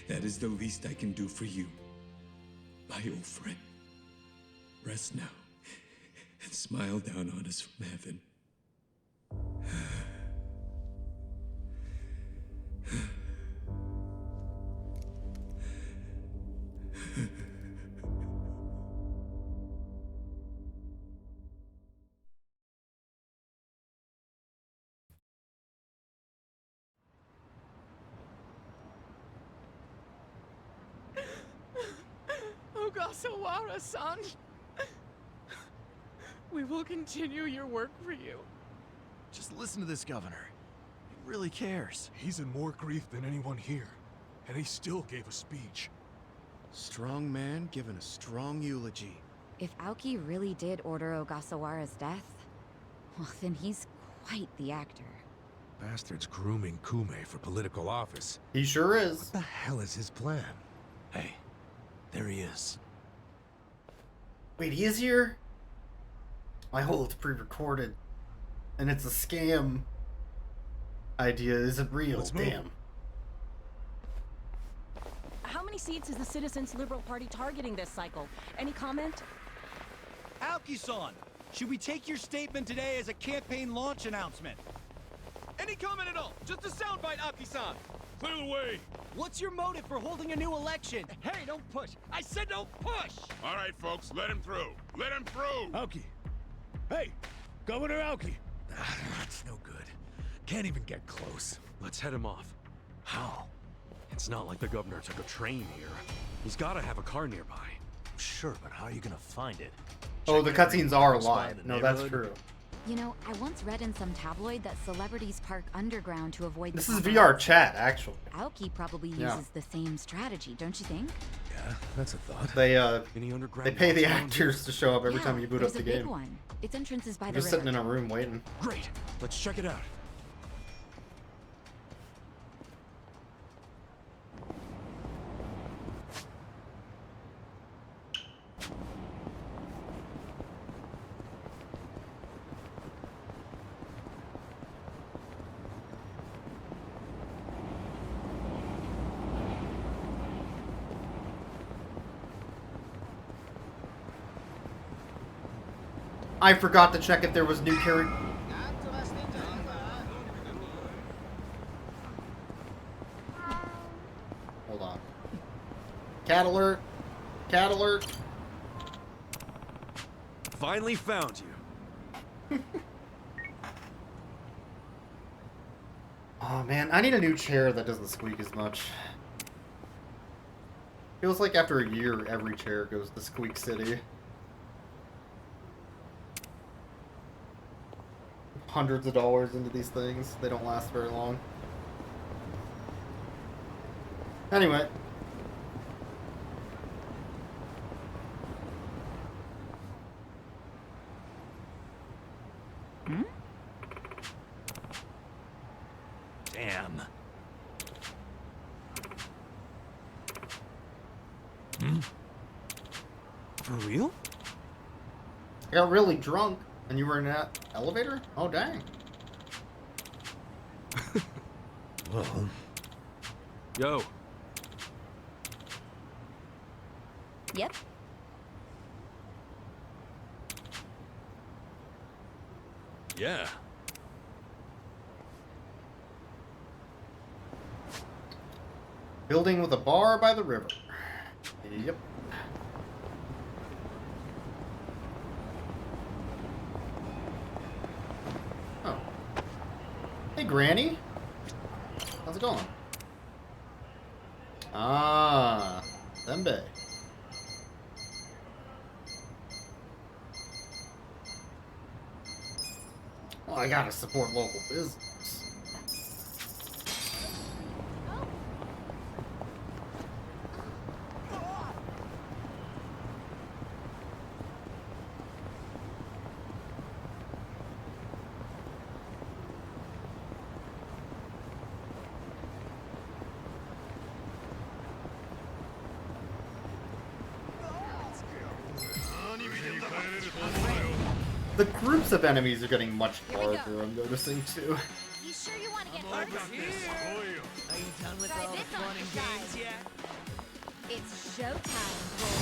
[SPEAKER 20] That is the least I can do for you, my old friend. Rest now and smile down on us from heaven.
[SPEAKER 21] Ogasawara-san, we will continue your work for you.
[SPEAKER 3] Just listen to this governor. He really cares.
[SPEAKER 16] He's in more grief than anyone here, and he still gave a speech.
[SPEAKER 3] Strong man giving a strong eulogy.
[SPEAKER 15] If Aoki really did order Ogasawara's death, well, then he's quite the actor.
[SPEAKER 16] Bastard's grooming Kume for political office.
[SPEAKER 1] He sure is.
[SPEAKER 16] What the hell is his plan?
[SPEAKER 3] Hey, there he is.
[SPEAKER 1] Wait, he is here? I hold it's pre-recorded. And it's a scam. Idea isn't real. Damn.
[SPEAKER 10] How many seats is the Citizens Liberal Party targeting this cycle? Any comment?
[SPEAKER 6] Aoki-san, should we take your statement today as a campaign launch announcement?
[SPEAKER 21] Any comment at all? Just a soundbite, Aoki-san.
[SPEAKER 5] Clear the way.
[SPEAKER 6] What's your motive for holding a new election?
[SPEAKER 21] Hey, don't push. I said don't push.
[SPEAKER 5] All right, folks, let him through. Let him through.
[SPEAKER 16] Aoki. Hey, Governor Aoki. That's no good. Can't even get close.
[SPEAKER 3] Let's head him off. How? It's not like the governor took a train here. He's gotta have a car nearby.
[SPEAKER 14] Sure, but how are you gonna find it?
[SPEAKER 1] Oh, the cutscenes are live. No, that's true.
[SPEAKER 4] You know, I once read in some tabloid that celebrities park underground to avoid
[SPEAKER 1] This
[SPEAKER 4] the
[SPEAKER 1] is
[SPEAKER 4] paparazzi.
[SPEAKER 1] VR chat, actually.
[SPEAKER 4] Aoki probably uses
[SPEAKER 1] Yeah.
[SPEAKER 4] the same strategy, don't you think?
[SPEAKER 16] Yeah, that's a thought.
[SPEAKER 1] They pay the actors to show up every
[SPEAKER 4] Yeah,
[SPEAKER 1] time you boot
[SPEAKER 4] there's
[SPEAKER 1] up the
[SPEAKER 4] a big
[SPEAKER 1] game.
[SPEAKER 4] one. Its entrance is by
[SPEAKER 1] You're
[SPEAKER 4] the
[SPEAKER 1] just
[SPEAKER 4] river.
[SPEAKER 1] sitting in a room waiting.
[SPEAKER 3] Great. Let's check it out.
[SPEAKER 1] I forgot to check if there was new character. Hold on. Cat alert. Cat alert.
[SPEAKER 3] Finally found you.
[SPEAKER 1] Oh man, I need a new chair that doesn't squeak as much. Feels like after a year, every chair goes to Squeak City. Hundreds of dollars into these things. They don't last very long. Anyway.
[SPEAKER 3] Damn. For real?
[SPEAKER 1] I got really drunk, and you were in that elevator? Oh, dang.
[SPEAKER 16] Well.
[SPEAKER 3] Yo.
[SPEAKER 4] Yep.
[SPEAKER 3] Yeah.
[SPEAKER 1] Building with a bar by the river. Yep. Oh. Hey, Granny. How's it going? Ah, Zembe. Well, I gotta support local business. The groups of enemies are getting much larger, I'm noticing too.
[SPEAKER 4] You sure you want to get
[SPEAKER 12] Are
[SPEAKER 4] hurt?
[SPEAKER 12] you done with
[SPEAKER 4] Try
[SPEAKER 12] all the
[SPEAKER 4] this on
[SPEAKER 12] fun
[SPEAKER 4] the
[SPEAKER 12] and
[SPEAKER 4] side.
[SPEAKER 12] games yet?
[SPEAKER 4] It's showtime, boy.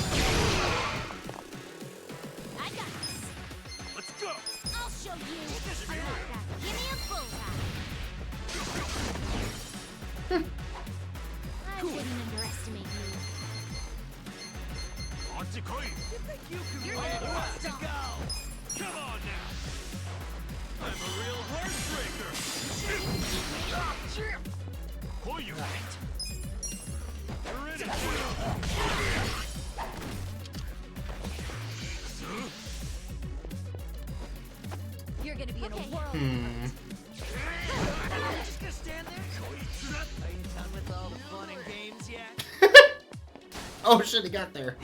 [SPEAKER 4] I got this.
[SPEAKER 3] Let's go!
[SPEAKER 4] I'll show you. I'm not that. Give me a bullseye. I wouldn't underestimate you.
[SPEAKER 3] You think you can
[SPEAKER 4] You're
[SPEAKER 3] win?
[SPEAKER 4] gonna
[SPEAKER 3] Who wants to
[SPEAKER 4] stop.
[SPEAKER 3] go? Come on now! I'm a real heartbreaker! Pull you! You're in it!
[SPEAKER 4] You're gonna be in a world.
[SPEAKER 12] Just gonna stand there? Are you done with all the fun and games yet?
[SPEAKER 1] Oh shit, he got there.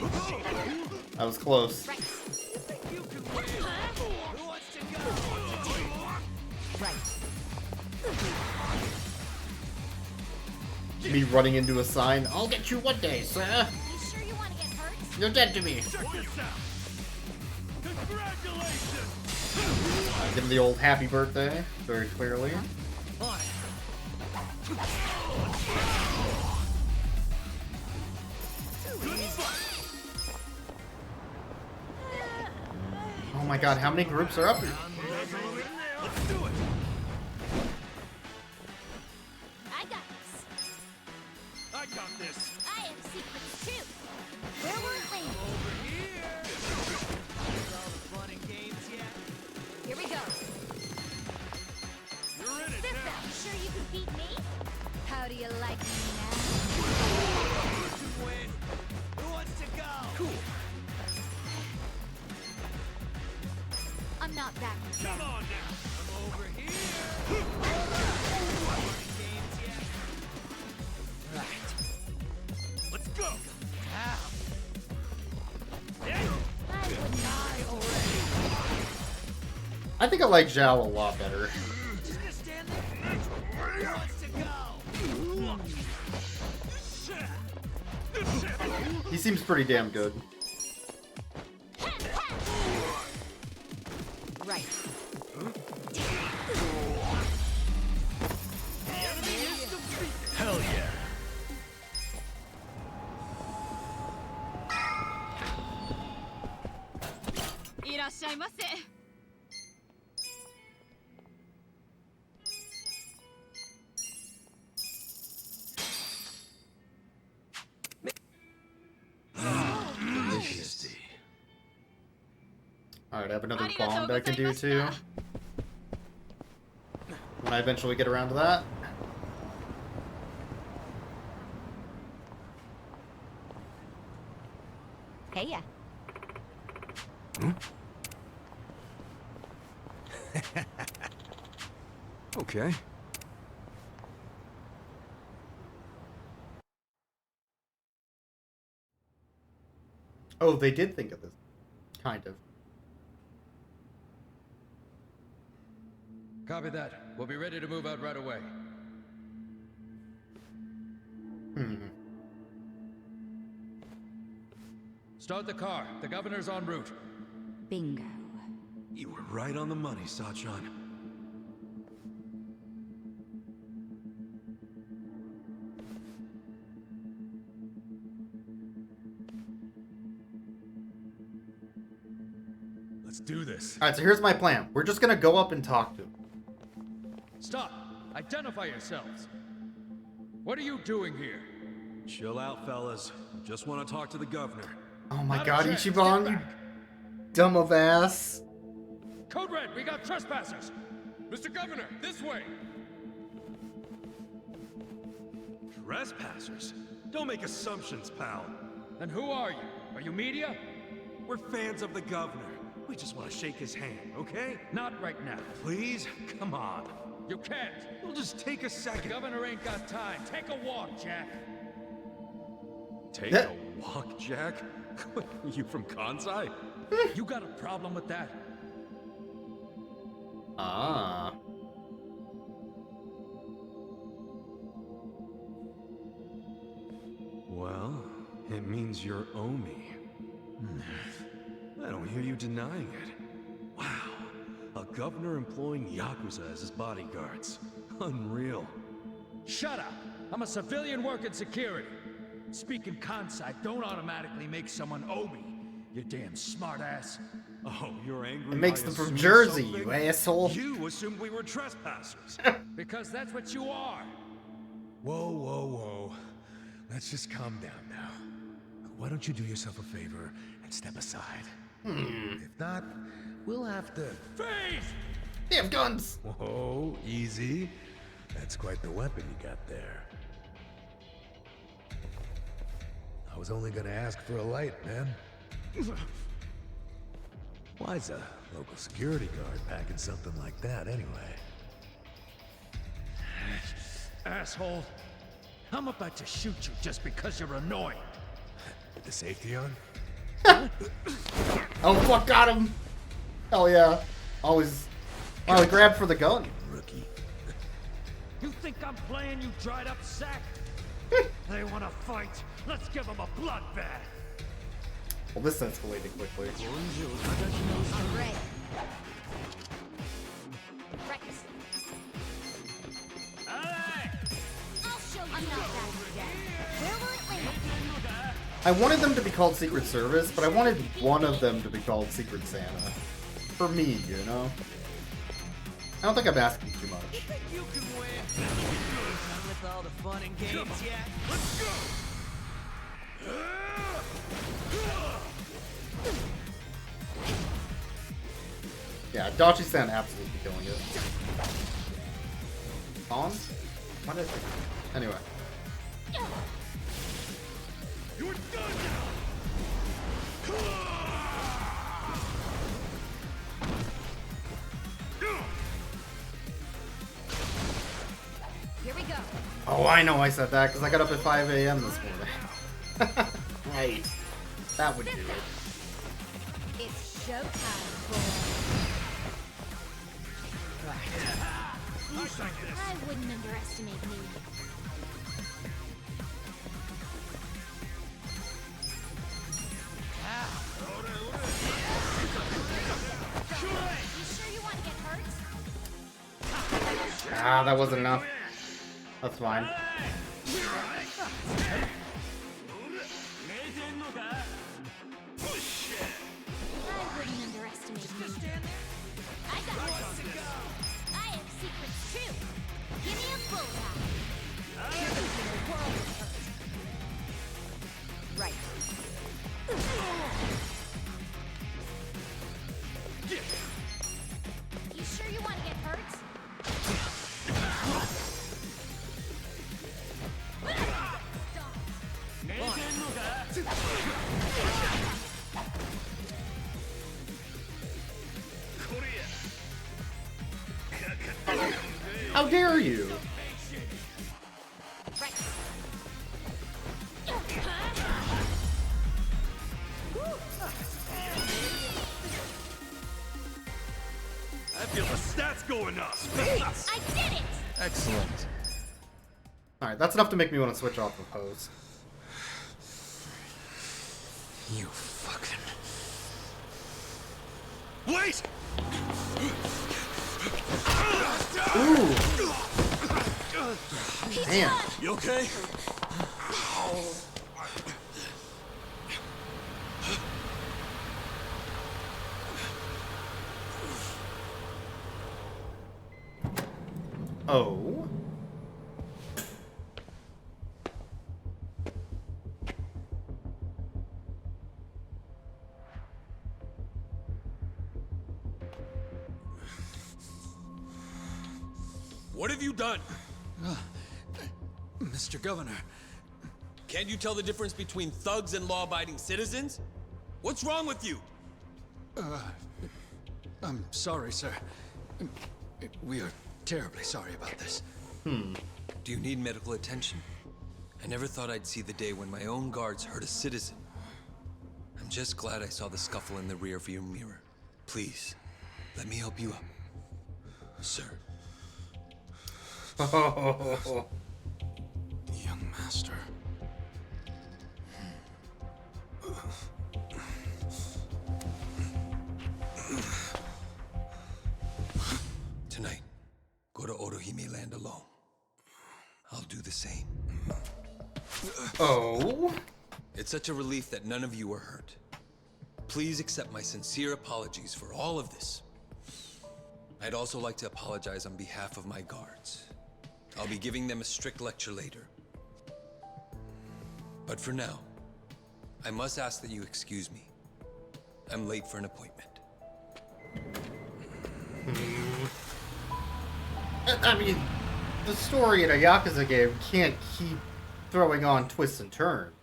[SPEAKER 1] That was close.
[SPEAKER 12] You think you can win? Who wants to go?
[SPEAKER 4] Right.
[SPEAKER 1] Me running into a sign. I'll get you one day, sir.
[SPEAKER 4] You sure you want to get hurt?
[SPEAKER 1] You're dead to me.
[SPEAKER 3] Check this out! Congratulations!
[SPEAKER 1] Give him the old happy birthday, very clearly. Oh my god, how many groups are up here?
[SPEAKER 3] Let's do it!
[SPEAKER 4] I got this.
[SPEAKER 3] I got this!
[SPEAKER 4] I have secrets too. Where were we?
[SPEAKER 12] Over here. With all the fun and games yet?
[SPEAKER 4] Here we go.
[SPEAKER 3] You're in it
[SPEAKER 4] This
[SPEAKER 3] now!
[SPEAKER 4] out. You sure you can beat me? How do you like me now?
[SPEAKER 12] You can win. Who wants to go? Cool.
[SPEAKER 4] I'm not that.
[SPEAKER 3] Come on now!
[SPEAKER 12] I'm over here. Fun and games yet? Right.
[SPEAKER 3] Let's go!
[SPEAKER 12] Ow.
[SPEAKER 4] I wouldn't.
[SPEAKER 12] Die already.
[SPEAKER 1] I think I like Zhao a lot better.
[SPEAKER 12] Just gonna stand there? Who wants to go?
[SPEAKER 1] He seems pretty damn good.
[SPEAKER 4] Right.
[SPEAKER 14] Hell yeah.
[SPEAKER 13] Delicious.
[SPEAKER 1] Alright, I have another bond I can do too. When I eventually get around to that.
[SPEAKER 4] Hey, yeah.
[SPEAKER 17] Okay.
[SPEAKER 1] Oh, they did think of this. Kind of.
[SPEAKER 7] Copy that. We'll be ready to move out right away. Start the car. The governor's en route.
[SPEAKER 15] Bingo.
[SPEAKER 3] You were right on the money, Sachan.
[SPEAKER 16] Let's do this.
[SPEAKER 1] Alright, so here's my plan. We're just gonna go up and talk to him.
[SPEAKER 7] Stop! Identify yourselves! What are you doing here?
[SPEAKER 3] Chill out, fellas. Just want to talk to the governor.
[SPEAKER 1] Oh my
[SPEAKER 7] Not a
[SPEAKER 1] god,
[SPEAKER 7] chance.
[SPEAKER 1] Ichiban,
[SPEAKER 7] Get
[SPEAKER 1] you
[SPEAKER 7] back.
[SPEAKER 1] dumb of ass.
[SPEAKER 7] Code Red, we got trespassers! Mr. Governor, this way!
[SPEAKER 3] Trespassers? Don't make assumptions, pal.
[SPEAKER 7] And who are you? Are you media?
[SPEAKER 3] We're fans of the governor. We just want to shake his hand, okay?
[SPEAKER 7] Not right now.
[SPEAKER 3] Please? Come on.
[SPEAKER 7] You can't.
[SPEAKER 3] We'll just take a
[SPEAKER 7] The
[SPEAKER 3] second.
[SPEAKER 7] governor ain't got time. Take a walk, Jack.
[SPEAKER 3] Take a walk, Jack? You from Kansai?
[SPEAKER 7] You got a problem with that?
[SPEAKER 1] Ah.
[SPEAKER 3] Well, it means you're Omi. I don't hear you denying it. Wow,
[SPEAKER 14] A governor employing Yakuza as his bodyguards. Unreal.
[SPEAKER 7] Shut up! I'm a civilian working security. Speaking Kansai don't automatically make someone Obi, you damn smartass.
[SPEAKER 3] Oh, you're angry?
[SPEAKER 1] It makes
[SPEAKER 3] I
[SPEAKER 1] them from
[SPEAKER 3] assumed
[SPEAKER 1] Jersey,
[SPEAKER 3] something?
[SPEAKER 1] you asshole.
[SPEAKER 3] You assumed we were trespassers.
[SPEAKER 7] Because that's what you are.
[SPEAKER 16] Whoa, whoa, whoa. Let's just calm down now. Why don't you do yourself a favor and step aside? If not, we'll have to...
[SPEAKER 7] Freeze!
[SPEAKER 1] They have guns!
[SPEAKER 16] Whoa, easy. That's quite the weapon you got there. I was only gonna ask for a light, man. Why's a local security guard packing something like that anyway?
[SPEAKER 7] Asshole. I'm about to shoot you just because you're annoying.
[SPEAKER 16] With the safety on?
[SPEAKER 1] Oh fuck, got him! Hell yeah. Always grab for the gun.
[SPEAKER 16] Rookie.
[SPEAKER 7] You think I'm playing, you dried up sack? They wanna fight? Let's give them a bloodbath.
[SPEAKER 1] Well, this escalated quickly.
[SPEAKER 4] Alright. Rex. I'll show you. I'm not that again. Where will it land?
[SPEAKER 1] I wanted them to be called Secret Service, but I wanted one of them to be called Secret Santa. For me, you know? I don't think I'm asking too much.
[SPEAKER 12] You can win. Done with all the fun and games yet? Let's go.
[SPEAKER 1] Yeah, Dachi-san absolutely killing it. On? What is it? Anyway.
[SPEAKER 3] You're done now.
[SPEAKER 4] Here we go.
[SPEAKER 1] Oh, I know I said that because I got up at 5 a.m. this morning. Right. That would do it.
[SPEAKER 4] It's showtime, boy. I wouldn't underestimate me. You sure you want to get hurt?
[SPEAKER 1] Ah, that wasn't enough. That's fine.
[SPEAKER 4] I wouldn't underestimate me. I got this. I have secrets too. Give me a bullseye. You're thinking the world is hurt. Right. You sure you want to get hurt?
[SPEAKER 1] How dare you?
[SPEAKER 3] I feel the stats going up.
[SPEAKER 4] I did it!
[SPEAKER 11] Excellent.
[SPEAKER 1] Alright, that's enough to make me want to switch off the pose.
[SPEAKER 12] You fucking...
[SPEAKER 3] Wait!
[SPEAKER 1] Ooh! Damn.
[SPEAKER 3] You okay?
[SPEAKER 1] Oh?
[SPEAKER 2] What have you done? Mr. Governor, can't you tell the difference between thugs and law-abiding citizens? What's wrong with you?
[SPEAKER 7] I'm sorry, sir. We are terribly sorry about this.
[SPEAKER 11] Do you need medical attention? I never thought I'd see the day when my own guards hurt a citizen. I'm just glad I saw the scuffle in the rearview mirror. Please, let me help you up. Sir.
[SPEAKER 2] Young master.
[SPEAKER 11] Tonight, go to Otohime Land alone. I'll do the same.
[SPEAKER 1] Oh?
[SPEAKER 11] It's such a relief that none of you were hurt. Please accept my sincere apologies for all of this. I'd also like to apologize on behalf of my guards. I'll be giving them a strict lecture later. But for now, I must ask that you excuse me. I'm late for an appointment.
[SPEAKER 1] I mean, the story in a Yakuza game can't keep throwing on twists and turns,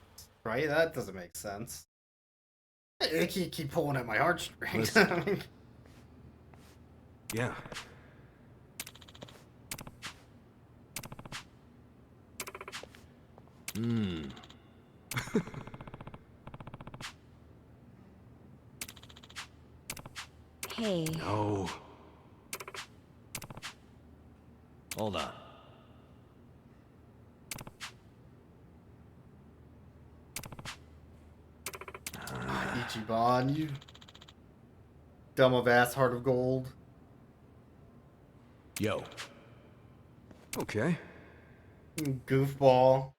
[SPEAKER 1] right? That doesn't make sense. I can't keep pulling at my heartstrings. I mean,
[SPEAKER 3] Yeah.
[SPEAKER 4] Hey.
[SPEAKER 3] No. Hold on.
[SPEAKER 1] Ichiban, you dumb of ass heart of gold.
[SPEAKER 3] Yo. Okay.
[SPEAKER 1] Goofball.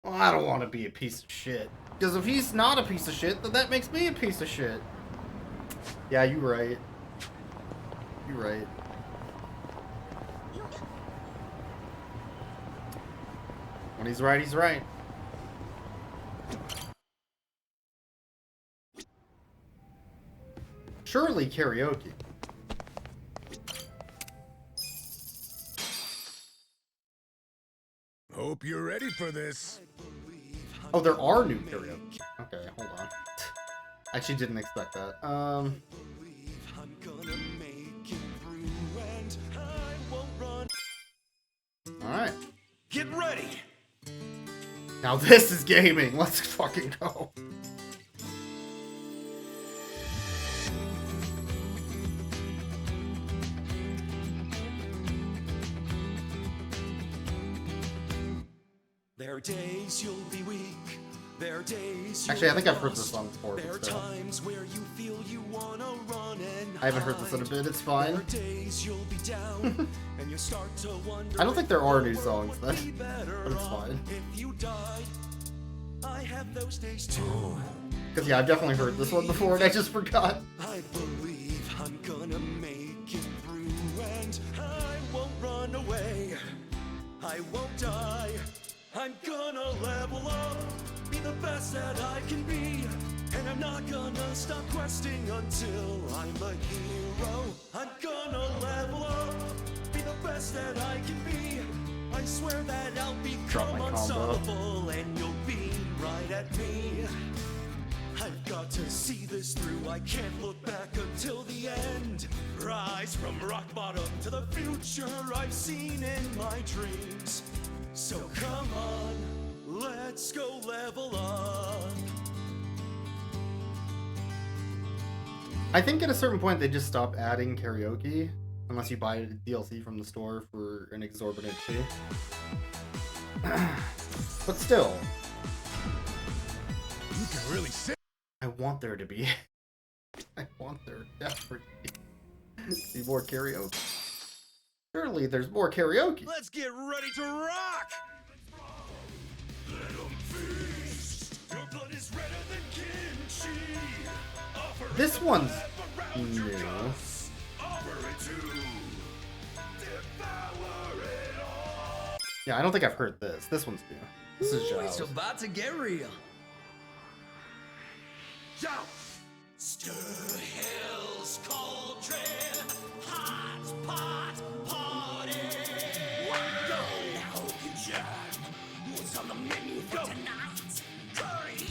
[SPEAKER 1] Well, I don't want to be a piece of shit. Because if he's not a piece of shit, then that makes me a piece of shit. Yeah, you're right. You're right. When he's right, he's right. Surely karaoke.
[SPEAKER 16] Hope you're ready for this.
[SPEAKER 1] Oh, there are new karaoke. Okay, hold on. I actually didn't expect that. Alright.
[SPEAKER 3] Get ready.
[SPEAKER 1] Now this is gaming. Let's fucking go.
[SPEAKER 9] There are days you'll be weak. There are days
[SPEAKER 1] Actually, I think I've heard this song before.
[SPEAKER 9] There are
[SPEAKER 1] But still.
[SPEAKER 9] times where you feel you wanna run and
[SPEAKER 1] I haven't heard this in a bit. It's fine.
[SPEAKER 9] There are days you'll be down and you start to wonder.
[SPEAKER 1] I don't think there are new songs then, but it's fine.
[SPEAKER 9] If you died, I have those days too.
[SPEAKER 1] Because yeah, I've definitely heard this one before and I just forgot.
[SPEAKER 9] I believe I'm gonna make it through and I won't run away. I won't die. I'm gonna level up, be the best that I can be, and I'm not gonna stop questing until I'm a hero. I'm gonna level up, be the best that I can be. I swear that I'll become unstoppable, and you'll be right at me. I've got to see this through, I can't look back until the end. Rise from rock bottom to the future I've seen in my dreams. So come on, let's go level up.
[SPEAKER 1] I think at a certain point they just stop adding karaoke unless you buy DLC from the store for an exorbitant fee. But still,
[SPEAKER 16] You can really sing.
[SPEAKER 1] I want there to be. I want there desperately to be more karaoke. Surely there's more karaoke.
[SPEAKER 3] Let's get ready to rock!
[SPEAKER 9] Let 'em feast. Your blood is redder than kimchi. Offer
[SPEAKER 1] This one's
[SPEAKER 9] around your
[SPEAKER 1] new.
[SPEAKER 9] guts. Offer it to devour it all.
[SPEAKER 1] Yeah, I don't think I've heard this. This one's new. This is
[SPEAKER 22] It's
[SPEAKER 1] Zhao's.
[SPEAKER 22] about to get real.
[SPEAKER 9] Yo! Stir hell's cauldron. Hot pot party. Go now, John. What's on the menu for tonight? Curry.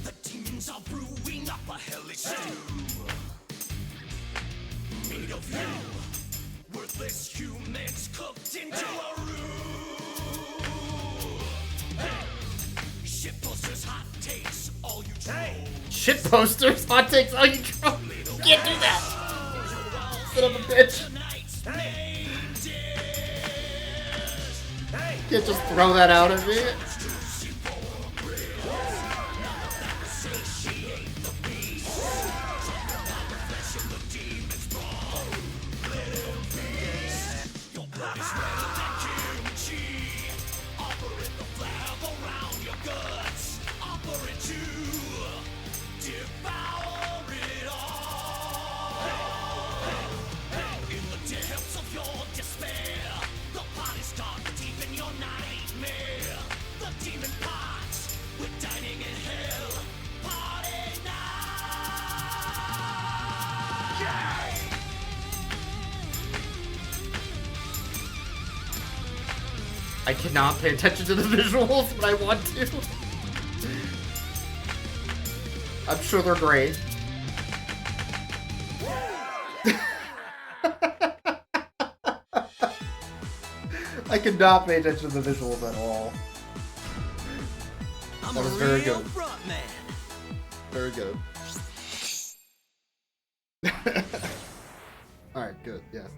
[SPEAKER 9] The demons are brewing up a hellish stew. Made of you, worthless humans cooked into a roux. Hey! Shit pulls
[SPEAKER 1] Shit posters, hot takes, oh, you can't do that! Son of a bitch. Can't just throw that out at me. I cannot pay attention to the visuals, but I want to. I'm sure they're great. I could not pay attention to the visuals at all. That was very good. Very good. Alright, good, yes.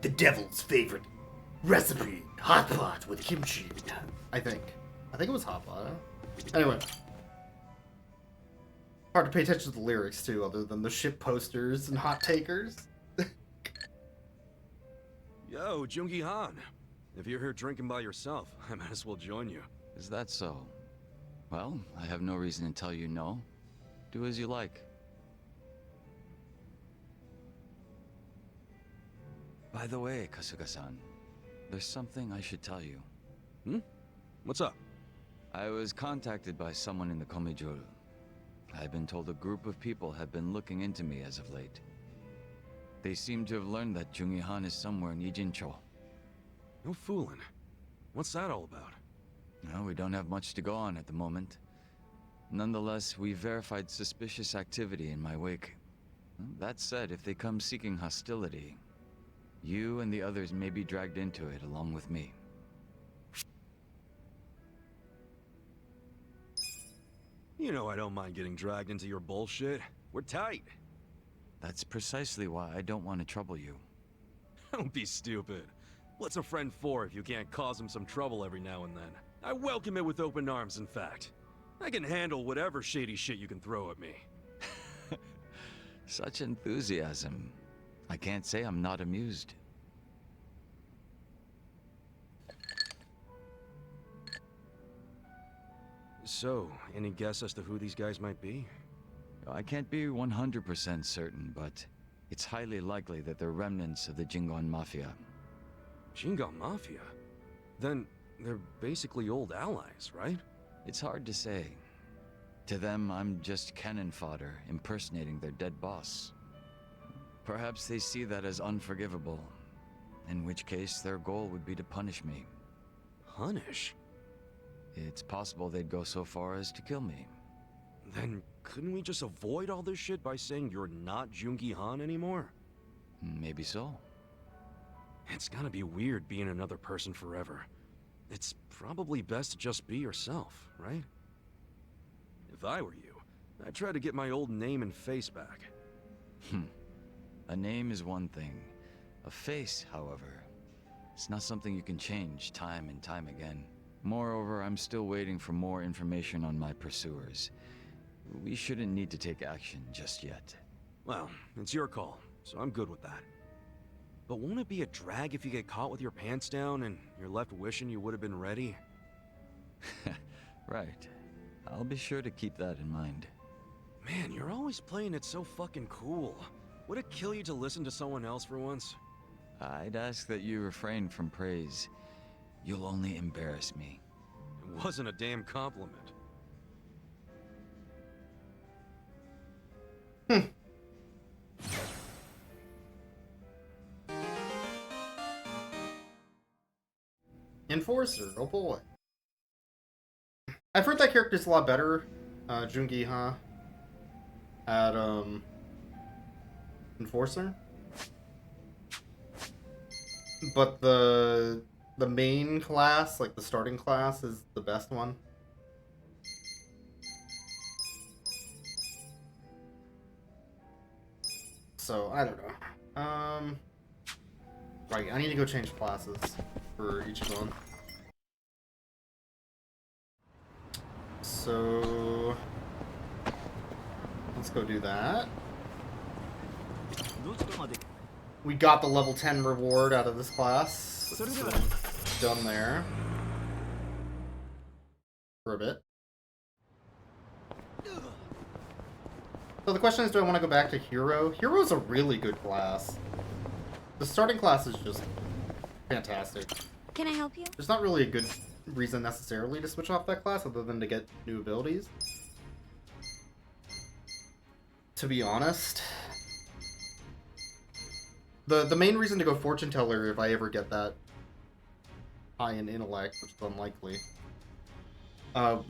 [SPEAKER 1] The devil's favorite recipe, hot pot with kimchi. I think it was hot pot. Anyway. Hard to pay attention to the lyrics too, other than the ship posters and hot takers.
[SPEAKER 3] Yo, Jungi Han. If you're here drinking by yourself, I might as well join you.
[SPEAKER 13] Is that so? Well, I have no reason to tell you no. Do as you like. By the way, Kasuga-san, there's something I should tell you.
[SPEAKER 3] Hmm? What's up?
[SPEAKER 13] I was contacted by someone in the Komijul. I've been told a group of people have been looking into me as of late. They seem to have learned that Jungi Han is somewhere in Ijincho.
[SPEAKER 3] No fooling. What's that all about?
[SPEAKER 13] No, we don't have much to go on at the moment. Nonetheless, we verified suspicious activity in my wake. That said, if they come seeking hostility, you and the others may be dragged into it along with me.
[SPEAKER 3] You know I don't mind getting dragged into your bullshit. We're tight.
[SPEAKER 13] That's precisely why I don't want to trouble you.
[SPEAKER 3] Don't be stupid. What's a friend for if you can't cause him some trouble every now and then? I welcome it with open arms, in fact. I can handle whatever shady shit you can throw at me.
[SPEAKER 13] Such enthusiasm. I can't say I'm not amused.
[SPEAKER 3] So, any guess as to who these guys might be?
[SPEAKER 13] I can't be 100% certain, but it's highly likely that they're remnants of the Jingon Mafia.
[SPEAKER 3] Jingon Mafia? Then they're basically old allies, right?
[SPEAKER 13] It's hard to say. To them, I'm just cannon fodder, impersonating their dead boss. Perhaps they see that as unforgivable, in which case their goal would be to punish me.
[SPEAKER 3] Punish?
[SPEAKER 13] It's possible they'd go so far as to kill me.
[SPEAKER 3] Then couldn't we just avoid all this shit by saying you're not Jungi Han anymore?
[SPEAKER 13] Maybe so.
[SPEAKER 3] It's gotta be weird being another person forever. It's probably best to just be yourself, right? If I were you, I'd try to get my old name and face back.
[SPEAKER 13] A name is one thing. A face, however, it's not something you can change time and time again. Moreover, I'm still waiting for more information on my pursuers. We shouldn't need to take action just yet.
[SPEAKER 3] Well, it's your call, so I'm good with that. But won't it be a drag if you get caught with your pants down and you're left wishing you would have been ready?
[SPEAKER 13] Right. I'll be sure to keep that in mind.
[SPEAKER 3] Man, you're always playing it so fucking cool. Would it kill you to listen to someone else for once?
[SPEAKER 13] I'd ask that you refrain from praise. You'll only embarrass me.
[SPEAKER 3] It wasn't a damn compliment.
[SPEAKER 1] Enforcer, oh boy. I've heard that character's a lot better, Jungi Han, at, Enforcer. But the main class, like the starting class, is the best one. So, I don't know. Right, I need to go change classes for each one. So... let's go do that. We got the level 10 reward out of this class. So done there. For a bit. So the question is, do I want to go back to Hero? Hero's a really good class. The starting class is just fantastic.
[SPEAKER 4] Can I help you?
[SPEAKER 1] There's not really a good reason necessarily to switch off that class other than to get new abilities. To be honest. The main reason to go Fortune Teller, if I ever get that high in intellect, which is unlikely,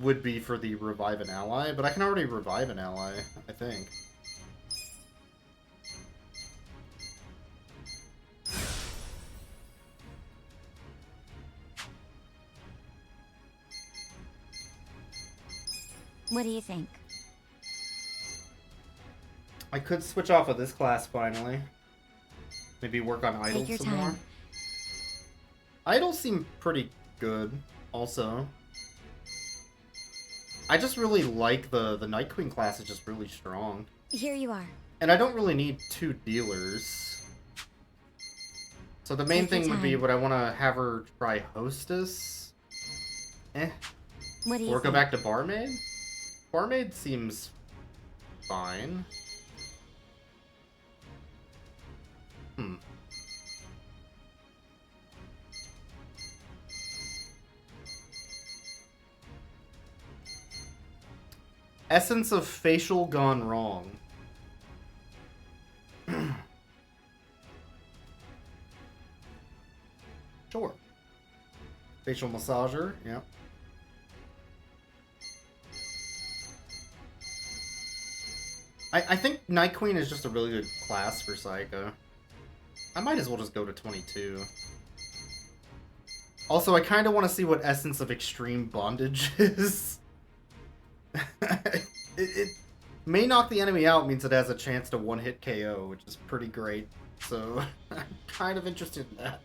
[SPEAKER 1] would be for the Revive an Ally, but I can already revive an ally, I think.
[SPEAKER 4] What do you think?
[SPEAKER 1] I could switch off of this class finally. Maybe work on
[SPEAKER 4] Take
[SPEAKER 1] idols
[SPEAKER 4] your
[SPEAKER 1] some
[SPEAKER 4] time.
[SPEAKER 1] more. Idols seem pretty good, also. I just really like the Night Queen class is just really strong.
[SPEAKER 4] Here you are.
[SPEAKER 1] And I don't really need 2 dealers. So the main
[SPEAKER 4] Take your
[SPEAKER 1] thing would be,
[SPEAKER 4] time.
[SPEAKER 1] would I want to have her try Hostess?
[SPEAKER 4] What do you
[SPEAKER 1] Or go
[SPEAKER 4] think?
[SPEAKER 1] back to Barmaid? Barmaid seems fine. Essence of facial gone wrong. Sure. Facial massager, yeah. I think Night Queen is just a really good class for Psycho. I might as well just go to 22. Also, I kind of want to see what Essence of Extreme Bondage is. it may knock the enemy out, means it has a chance to one-hit KO, which is pretty great. So, I'm kind of interested in that.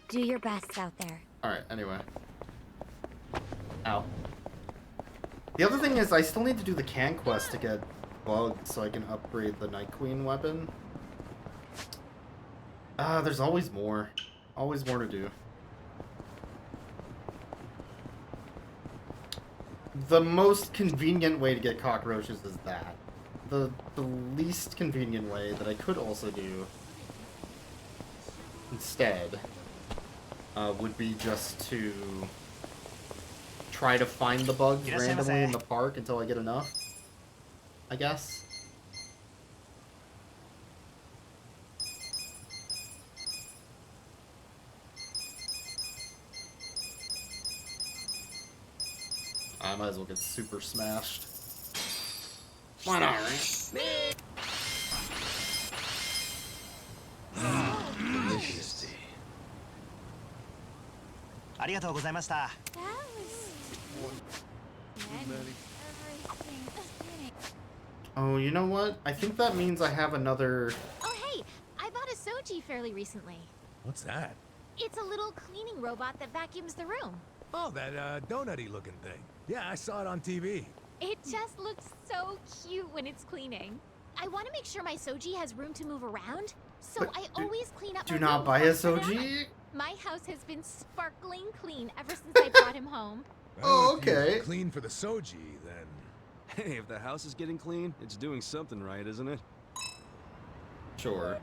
[SPEAKER 4] Do your best out there.
[SPEAKER 1] Alright, anyway. Ow. The other thing is, I still need to do the can quest to get bugs so I can upgrade the Night Queen weapon. There's always more. Always more to do. The most convenient way to get cockroaches is that. The least convenient way that I could also do instead would be just to try to find the bugs randomly in the park until I get enough, I guess. I might as well get super smashed. Why not, right?
[SPEAKER 12] Delicious. ありがとうございました。
[SPEAKER 1] Oh, you know what? I think that means I have another...
[SPEAKER 4] Oh, hey! I bought a Soji fairly recently.
[SPEAKER 16] What's that?
[SPEAKER 4] It's a little cleaning robot that vacuums the room.
[SPEAKER 16] Oh, that donut-y looking thing. Yeah, I saw it on TV.
[SPEAKER 4] It just looks so cute when it's cleaning. I want to make sure my Soji has room to move around, so
[SPEAKER 1] But
[SPEAKER 4] I always clean up
[SPEAKER 1] do
[SPEAKER 4] my
[SPEAKER 1] not
[SPEAKER 4] room
[SPEAKER 1] buy a
[SPEAKER 4] before I sit
[SPEAKER 1] Soji?
[SPEAKER 4] down. My house has been sparkling clean ever since I brought him home.
[SPEAKER 16] Well, if you
[SPEAKER 3] okay.
[SPEAKER 16] Clean for the Soji, then.
[SPEAKER 3] Hey, if the house is getting clean, it's doing something right, isn't it?
[SPEAKER 1] Sure.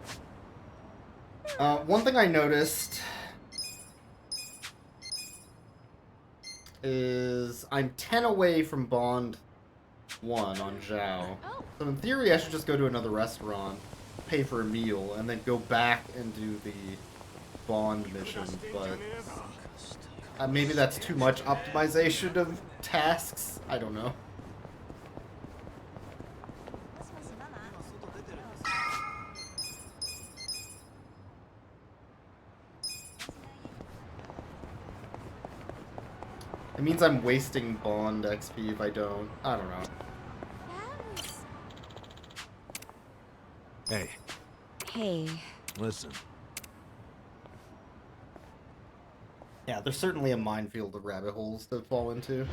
[SPEAKER 1] One thing I noticed is I'm 10 away from Bond 1 on Zhao. So in theory, I should just go to another restaurant, pay for a meal, and then go back and do the Bond mission, but maybe that's too much optimization of tasks. I don't know. It means I'm wasting Bond XP if I don't. I don't know.
[SPEAKER 14] Hey,
[SPEAKER 15] Hey.
[SPEAKER 14] listen.
[SPEAKER 1] Yeah, there's certainly a minefield of rabbit holes to fall into.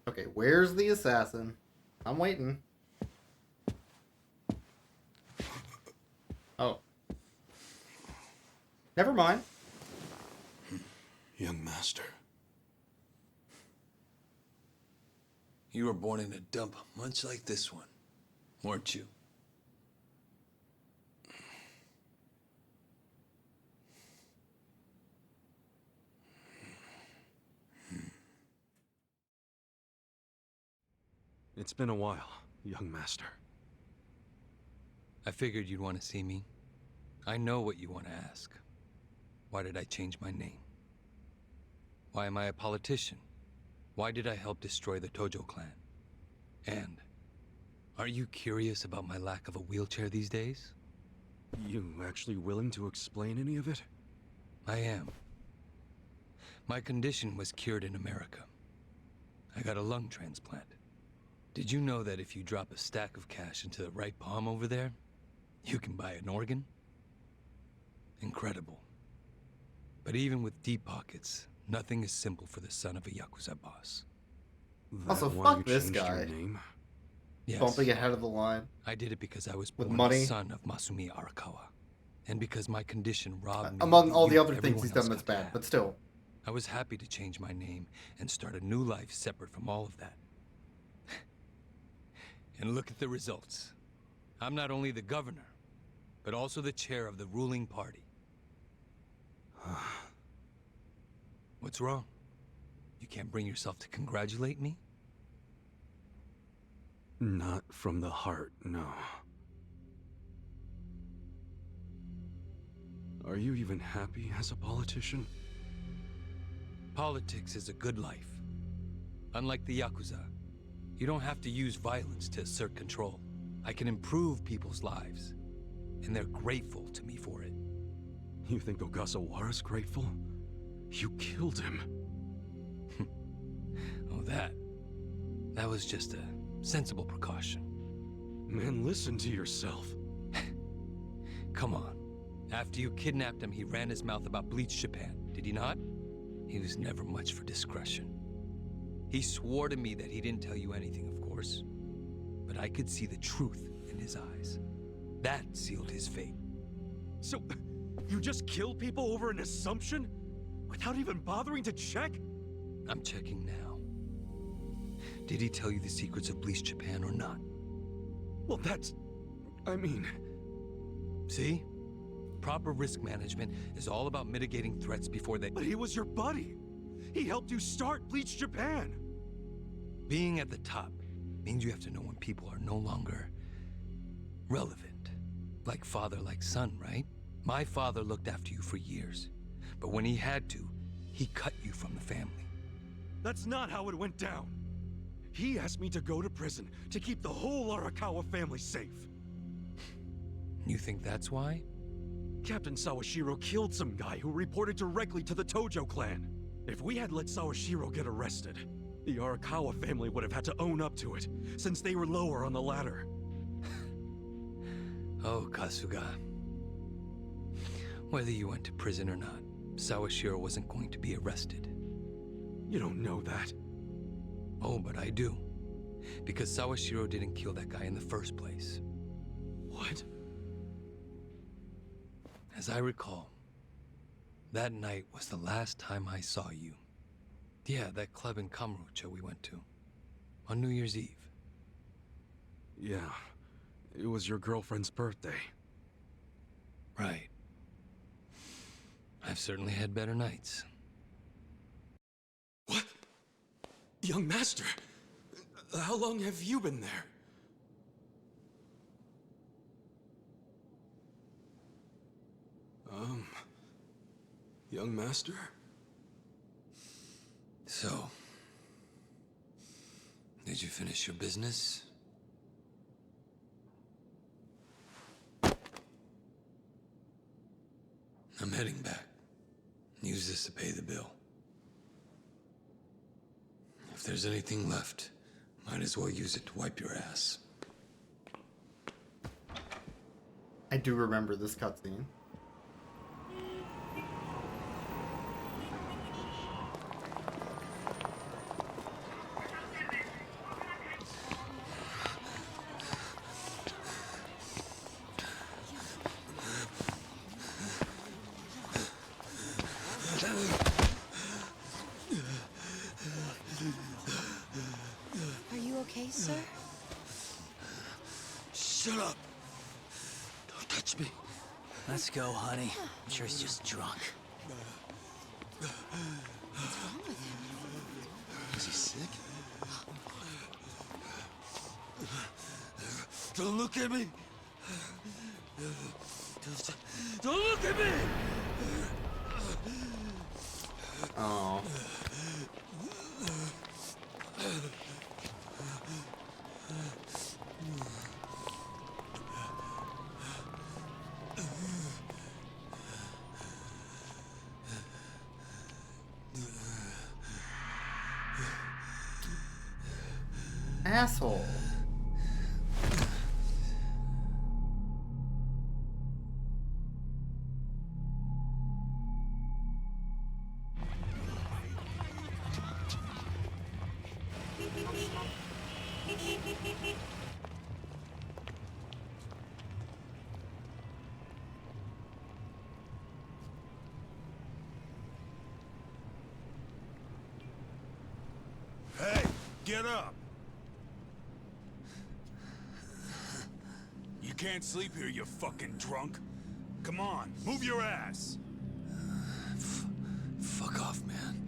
[SPEAKER 1] Okay, where's the assassin? I'm waiting. Oh. Never mind.
[SPEAKER 9] Young master.
[SPEAKER 11] You were born in a dump much like this one, weren't you?
[SPEAKER 3] It's been a while, young master.
[SPEAKER 11] I figured you'd want to see me. I know what you want to ask. Why did I change my name? Why am I a politician? Why did I help destroy the Tojo clan? And are you curious about my lack of a wheelchair these days?
[SPEAKER 3] You actually willing to explain any of it?
[SPEAKER 11] I am. My condition was cured in America. I got a lung transplant. Did you know that if you drop a stack of cash into the right palm over there, you can buy an organ? Incredible. But even with deep pockets, nothing is simple for the son of a Yakuza boss.
[SPEAKER 1] Also, fuck this guy.
[SPEAKER 11] Yes.
[SPEAKER 1] Bumping ahead of the line.
[SPEAKER 11] I did it because I was
[SPEAKER 1] With
[SPEAKER 11] born
[SPEAKER 1] money.
[SPEAKER 11] the son of Masumi Arakawa. And because my condition robbed me
[SPEAKER 1] Among
[SPEAKER 11] of
[SPEAKER 1] all the
[SPEAKER 11] youth
[SPEAKER 1] other things
[SPEAKER 11] everyone
[SPEAKER 1] he's
[SPEAKER 11] else
[SPEAKER 1] done that's
[SPEAKER 11] got to
[SPEAKER 1] bad,
[SPEAKER 11] have.
[SPEAKER 1] but still.
[SPEAKER 11] I was happy to change my name and start a new life separate from all of that. And look at the results. I'm not only the governor, but also the chair of the ruling party. What's wrong? You can't bring yourself to congratulate me?
[SPEAKER 3] Not from the heart, no. Are you even happy as a politician?
[SPEAKER 11] Politics is a good life. Unlike the Yakuza, you don't have to use violence to assert control. I can improve people's lives, and they're grateful to me for it.
[SPEAKER 3] You think Ogasawara's grateful? You killed him.
[SPEAKER 11] Oh, that was just a sensible precaution.
[SPEAKER 3] Man, listen to yourself.
[SPEAKER 11] Come on. After you kidnapped him, he ran his mouth about Bleach Japan, did he not? He was never much for discretion. He swore to me that he didn't tell you anything, of course. But I could see the truth in his eyes. That sealed his fate.
[SPEAKER 3] So, you just kill people over an assumption? Without even bothering to check?
[SPEAKER 11] I'm checking now. Did he tell you the secrets of Bleach Japan or not?
[SPEAKER 3] Well, that's... I mean...
[SPEAKER 11] See? Proper risk management is all about mitigating threats before they...
[SPEAKER 3] But he was your buddy! He helped you start Bleach Japan!
[SPEAKER 11] Being at the top means you have to know when people are no longer relevant. Like father, like son, right? My father looked after you for years. But when he had to, he cut you from the family.
[SPEAKER 3] That's not how it went down. He asked me to go to prison to keep the whole Arakawa family safe.
[SPEAKER 11] You think that's why?
[SPEAKER 3] Captain Sawashiro killed some guy who reported directly to the Tojo clan. If we had let Sawashiro get arrested, the Arakawa family would have had to own up to it, since they were lower on the ladder.
[SPEAKER 11] Oh, Kasuga. Whether you went to prison or not, Sawashiro wasn't going to be arrested.
[SPEAKER 3] You don't know that.
[SPEAKER 11] Oh, but I do. Because Sawashiro didn't kill that guy in the first place.
[SPEAKER 3] What?
[SPEAKER 11] As I recall, that night was the last time I saw you. Yeah, that club in Kamurocho we went to. On New Year's Eve.
[SPEAKER 3] Yeah, it was your girlfriend's birthday.
[SPEAKER 11] Right. I've certainly had better nights.
[SPEAKER 9] What? Young master, how long have you been there?
[SPEAKER 3] Young master?
[SPEAKER 11] So, did you finish your business? I'm heading back. Use this to pay the bill. If there's anything left, might as well use it to wipe your ass.
[SPEAKER 1] I do remember this cutscene.
[SPEAKER 10] Are you okay, sir?
[SPEAKER 12] Shut up! Don't touch me. Let's go, honey. I'm sure he's just drunk.
[SPEAKER 10] What's wrong with him?
[SPEAKER 12] Is he sick? Don't look at me! Don't look at me!
[SPEAKER 1] Oh. Asshole.
[SPEAKER 5] Hey, get up! You can't sleep here, you fucking drunk. Come on, move your ass!
[SPEAKER 11] Fuck off, man.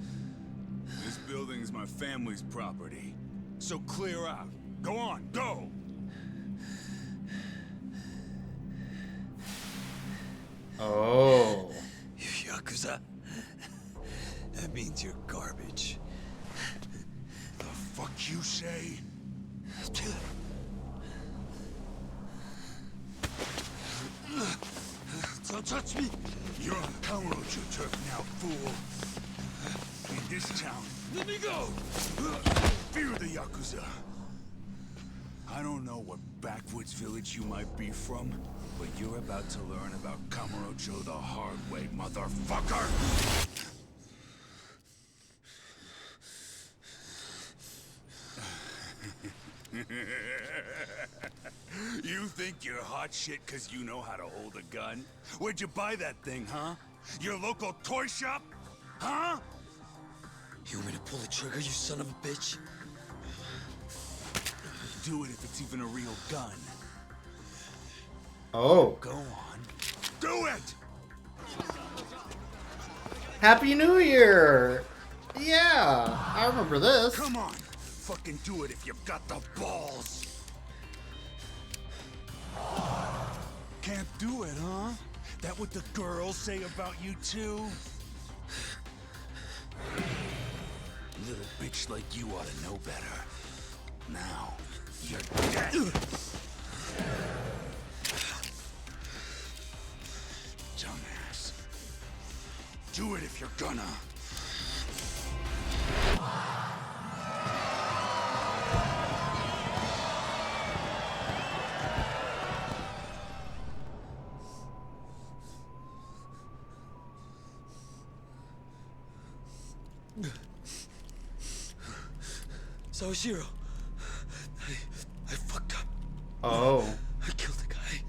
[SPEAKER 5] This building's my family's property. So clear out. Go on, go!
[SPEAKER 1] Oh.
[SPEAKER 11] Yakuza? That means you're garbage.
[SPEAKER 5] The fuck you say?
[SPEAKER 12] Don't touch me!
[SPEAKER 5] You're on Kamurocho turf now, fool. In this town,
[SPEAKER 12] Let me go!
[SPEAKER 5] fear the Yakuza. I don't know what backwoods village you might be from, but you're about to learn about Kamurocho the hard way, motherfucker! You think you're hot shit because you know how to hold a gun? Where'd you buy that thing, huh? Your local toy shop? Huh?
[SPEAKER 12] You want me to pull the trigger, you son of a bitch?
[SPEAKER 5] Do it if it's even a real gun.
[SPEAKER 1] Oh.
[SPEAKER 5] Go on. Do it!
[SPEAKER 1] Happy New Year! Yeah, I remember this.
[SPEAKER 5] Come on! Fucking do it if you've got the balls! Can't do it, huh? That what the girls say about you too? Little bitch like you ought to know better. Now, you're dead! Dumbass. Do it if you're gonna.
[SPEAKER 12] Sawashiro, I fucked up.
[SPEAKER 1] Oh.
[SPEAKER 12] I killed the guy.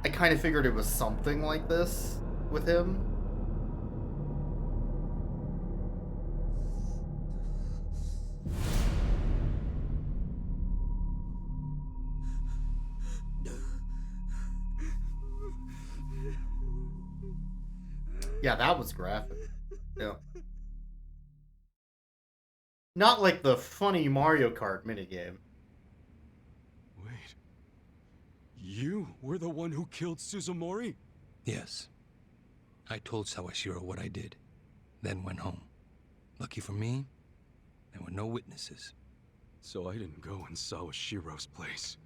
[SPEAKER 1] I kind of figured it was something like this with him. Yeah, that was graphic. Yeah. Not like the funny Mario Kart minigame.
[SPEAKER 3] Wait. You were the one who killed Suzumori?
[SPEAKER 11] Yes. I told Sawashiro what I did, then went home. Lucky for me, there were no witnesses.
[SPEAKER 3] So I didn't go in Sawashiro's place.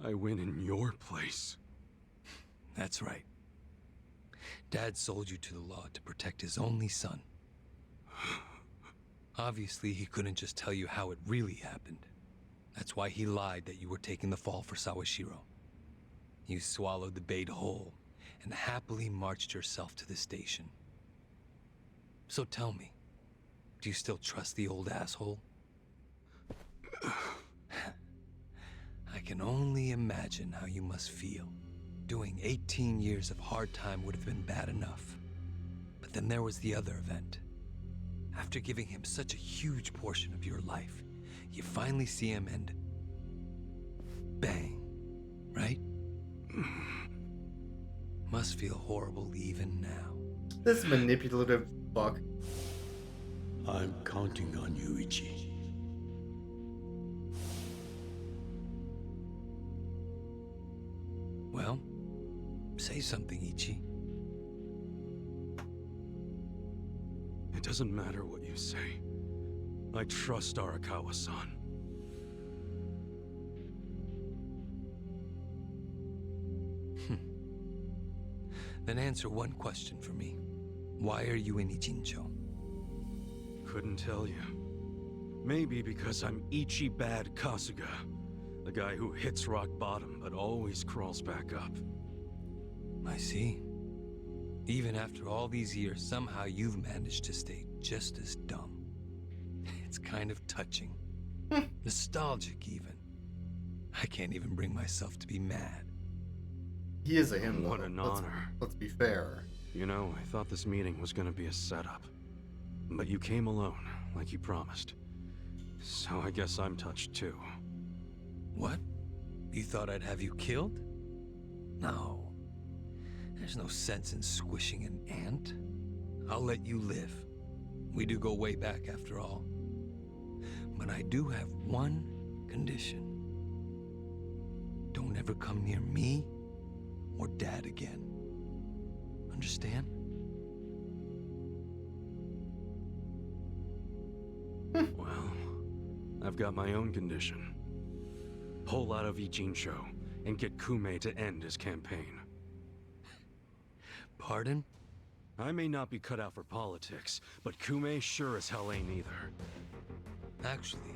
[SPEAKER 3] I went in your place.
[SPEAKER 11] That's right. Dad sold you to the law to protect his only son. Obviously, he couldn't just tell you how it really happened. That's why he lied that you were taking the fall for Sawashiro. You swallowed the bait whole and happily marched yourself to the station. So tell me, do you still trust the old asshole? I can only imagine how you must feel. Doing 18 years of hard time would have been bad enough. But then there was the other event. After giving him such a huge portion of your life, you finally see him and... bang. Right? Must feel horrible even now.
[SPEAKER 1] This manipulative fuck.
[SPEAKER 8] I'm counting on you, Ichi.
[SPEAKER 11] Well, say something, Ichi.
[SPEAKER 3] It doesn't matter what you say. I trust Arakawa-san.
[SPEAKER 11] Then answer one question for me. Why are you in Ijincho?
[SPEAKER 3] Couldn't tell you. Maybe because I'm Ichi Bad Kasuga. The guy who hits rock bottom but always crawls back up.
[SPEAKER 11] I see. Even after all these years, somehow you've managed to stay just as dumb. It's kind of touching. Nostalgic, even. I can't even bring myself to be mad.
[SPEAKER 1] He is a him,
[SPEAKER 3] What
[SPEAKER 1] though.
[SPEAKER 3] an honor.
[SPEAKER 1] Let's be fair.
[SPEAKER 3] You know, I thought this meeting was gonna be a setup. But you came alone, like you promised. So I guess I'm touched too.
[SPEAKER 11] What? You thought I'd have you killed? No. There's no sense in squishing an ant. I'll let you live. We do go way back after all. But I do have one condition. Don't ever come near me or Dad again. Understand?
[SPEAKER 3] Well, I've got my own condition. Pull out of Ijincho and get Kume to end his campaign.
[SPEAKER 11] Pardon?
[SPEAKER 3] I may not be cut out for politics, but Kume sure as hell ain't either.
[SPEAKER 11] Actually,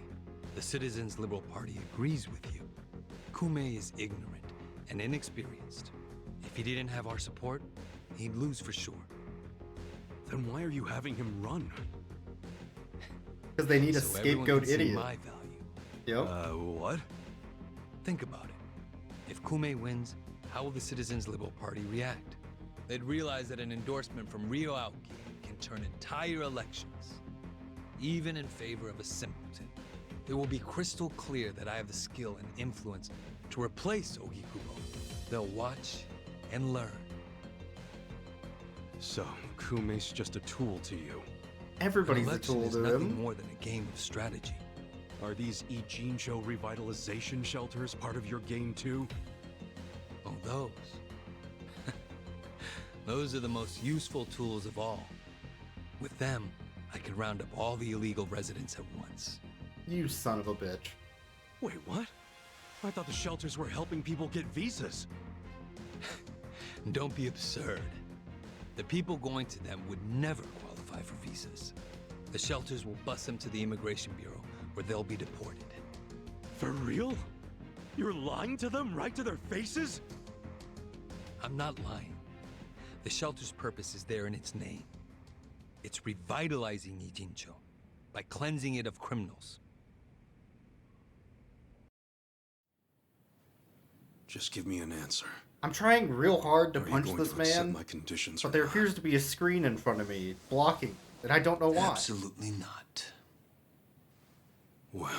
[SPEAKER 11] the Citizens Liberal Party agrees with you. Kume is ignorant and inexperienced. If he didn't have our support, he'd lose for sure.
[SPEAKER 3] Then why are you having him run?
[SPEAKER 1] Because they need a
[SPEAKER 11] So everyone
[SPEAKER 1] scapegoat
[SPEAKER 11] can see
[SPEAKER 1] idiot.
[SPEAKER 11] my value.
[SPEAKER 1] Yep.
[SPEAKER 3] What?
[SPEAKER 11] Think about it. If Kume wins, how will the Citizens Liberal Party react? They'd realize that an endorsement from Ryo Aoki can turn entire elections, even in favor of a simpleton. It will be crystal clear that I have the skill and influence to replace Ogikubo. They'll watch and learn.
[SPEAKER 3] So, Kume's just a tool to you.
[SPEAKER 1] Everybody's
[SPEAKER 11] An
[SPEAKER 1] a
[SPEAKER 11] election
[SPEAKER 1] tool
[SPEAKER 11] is
[SPEAKER 1] to
[SPEAKER 11] nothing
[SPEAKER 1] him.
[SPEAKER 11] more than a game of strategy.
[SPEAKER 3] Are these Ijincho revitalization shelters part of your game too?
[SPEAKER 11] Oh, those. Those are the most useful tools of all. With them, I can round up all the illegal residents at once.
[SPEAKER 1] You son of a bitch.
[SPEAKER 3] Wait, what? I thought the shelters were helping people get visas.
[SPEAKER 11] Don't be absurd. The people going to them would never qualify for visas. The shelters will bus them to the Immigration Bureau, where they'll be deported.
[SPEAKER 3] For real? You're lying to them right to their faces?
[SPEAKER 11] I'm not lying. The shelter's purpose is there in its name. It's revitalizing Ijincho by cleansing it of criminals.
[SPEAKER 3] Just give me an answer.
[SPEAKER 1] I'm trying real hard to
[SPEAKER 3] Are you
[SPEAKER 1] punch
[SPEAKER 3] going
[SPEAKER 1] this
[SPEAKER 3] to accept
[SPEAKER 1] man,
[SPEAKER 3] my conditions
[SPEAKER 1] but
[SPEAKER 3] or
[SPEAKER 1] there
[SPEAKER 3] not?
[SPEAKER 1] appears to be a screen in front of me, blocking, and I don't know why.
[SPEAKER 11] Absolutely not.
[SPEAKER 3] Well,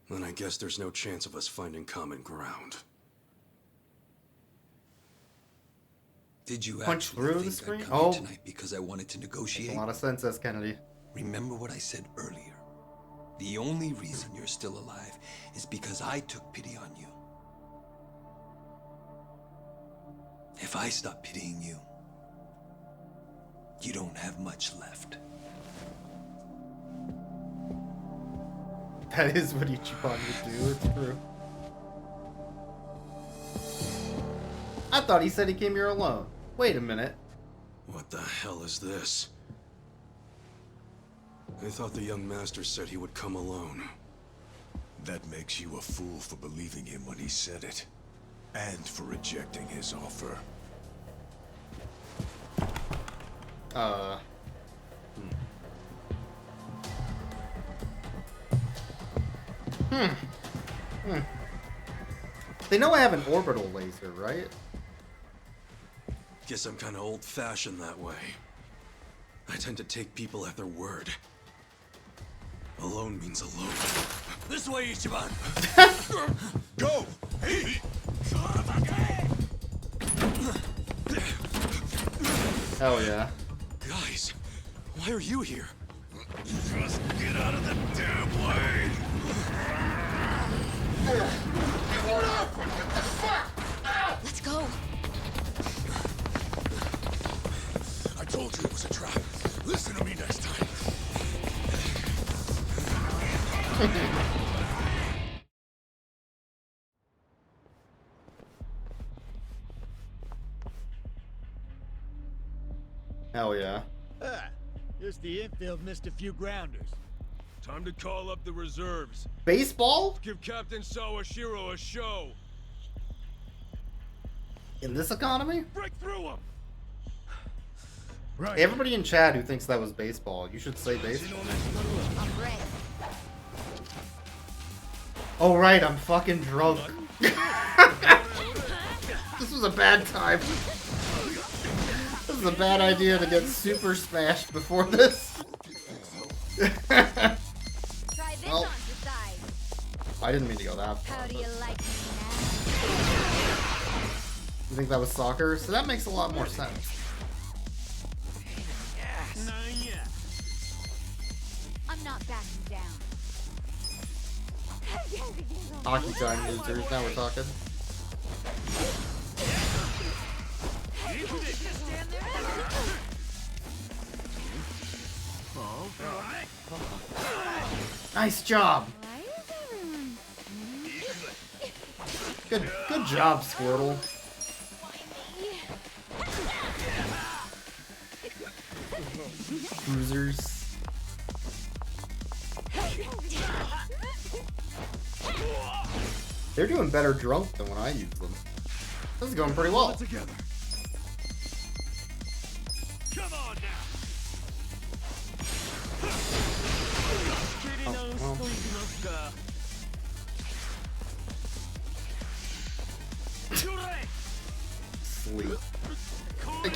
[SPEAKER 3] then I guess there's no chance of us finding common ground.
[SPEAKER 11] Did you
[SPEAKER 1] Punch
[SPEAKER 11] actually
[SPEAKER 1] through
[SPEAKER 11] think
[SPEAKER 1] the screen?
[SPEAKER 11] I'd come here tonight because I wanted to
[SPEAKER 1] Makes
[SPEAKER 11] negotiate?
[SPEAKER 1] a lot of sense, S. Kennedy.
[SPEAKER 11] Remember what I said earlier. The only reason you're still alive is because I took pity on you. If I stop pitying you, you don't have much left.
[SPEAKER 1] That is what Ichiban would do, it's true. I thought he said he came here alone. Wait a minute.
[SPEAKER 18] What the hell is this? I thought the young master said he would come alone.
[SPEAKER 5] That makes you a fool for believing him when he said it. And for rejecting his offer.
[SPEAKER 1] They know I have an orbital laser, right?
[SPEAKER 18] Guess I'm kind of old-fashioned that way. I tend to take people at their word. Alone means alone. This way, Ichiban!
[SPEAKER 5] Go! Hey!
[SPEAKER 1] Hell yeah.
[SPEAKER 18] Guys, why are you here?
[SPEAKER 5] Just get out of the damn way!
[SPEAKER 4] Let's go.
[SPEAKER 5] I told you it was a trap. Listen to me next time.
[SPEAKER 1] Hell yeah.
[SPEAKER 22] Ah, just the infield missed a few grounders.
[SPEAKER 3] Time to call up the reserves.
[SPEAKER 1] Baseball?
[SPEAKER 3] Give Captain Sawashiro a show.
[SPEAKER 1] In this economy?
[SPEAKER 3] Break through him!
[SPEAKER 22] Right.
[SPEAKER 1] Everybody in chat who thinks that was baseball, you should say baseball.
[SPEAKER 4] I'm ready.
[SPEAKER 1] Oh right, I'm fucking drunk. This was a bad time. This is a bad idea to get super smashed before this.
[SPEAKER 4] Try this
[SPEAKER 1] Well,
[SPEAKER 4] on the side.
[SPEAKER 1] I didn't mean to go that far.
[SPEAKER 4] How do you like me
[SPEAKER 1] You think that was soccer? So that makes a lot more sense.
[SPEAKER 4] I'm not backing down.
[SPEAKER 1] Hockey time losers, now we're talking. Nice job. Good job, Squirtle. Bruisers. They're doing better drunk than when I use them. This is going pretty well.
[SPEAKER 3] Together. Come on now.
[SPEAKER 1] Oh, well. Sleep. I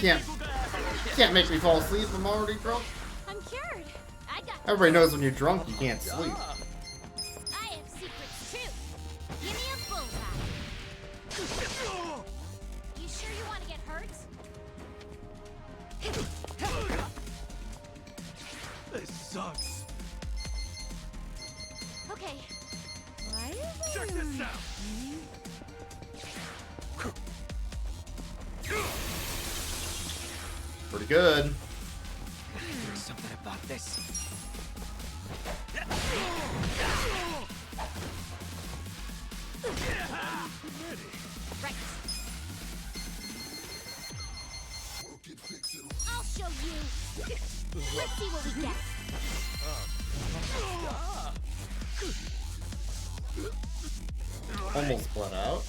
[SPEAKER 1] can't make me fall asleep. I'm already drunk.
[SPEAKER 4] I'm cured. I got.
[SPEAKER 1] Everybody knows when you're drunk, you can't sleep.
[SPEAKER 4] I have secrets too. Give me a bullseye. You sure you want to get hurt?
[SPEAKER 3] This sucks.
[SPEAKER 4] Okay.
[SPEAKER 3] Check this out.
[SPEAKER 1] Pretty good.
[SPEAKER 12] There's something about this.
[SPEAKER 4] Right. I'll show you. Let's see what we get.
[SPEAKER 1] Almost bled out.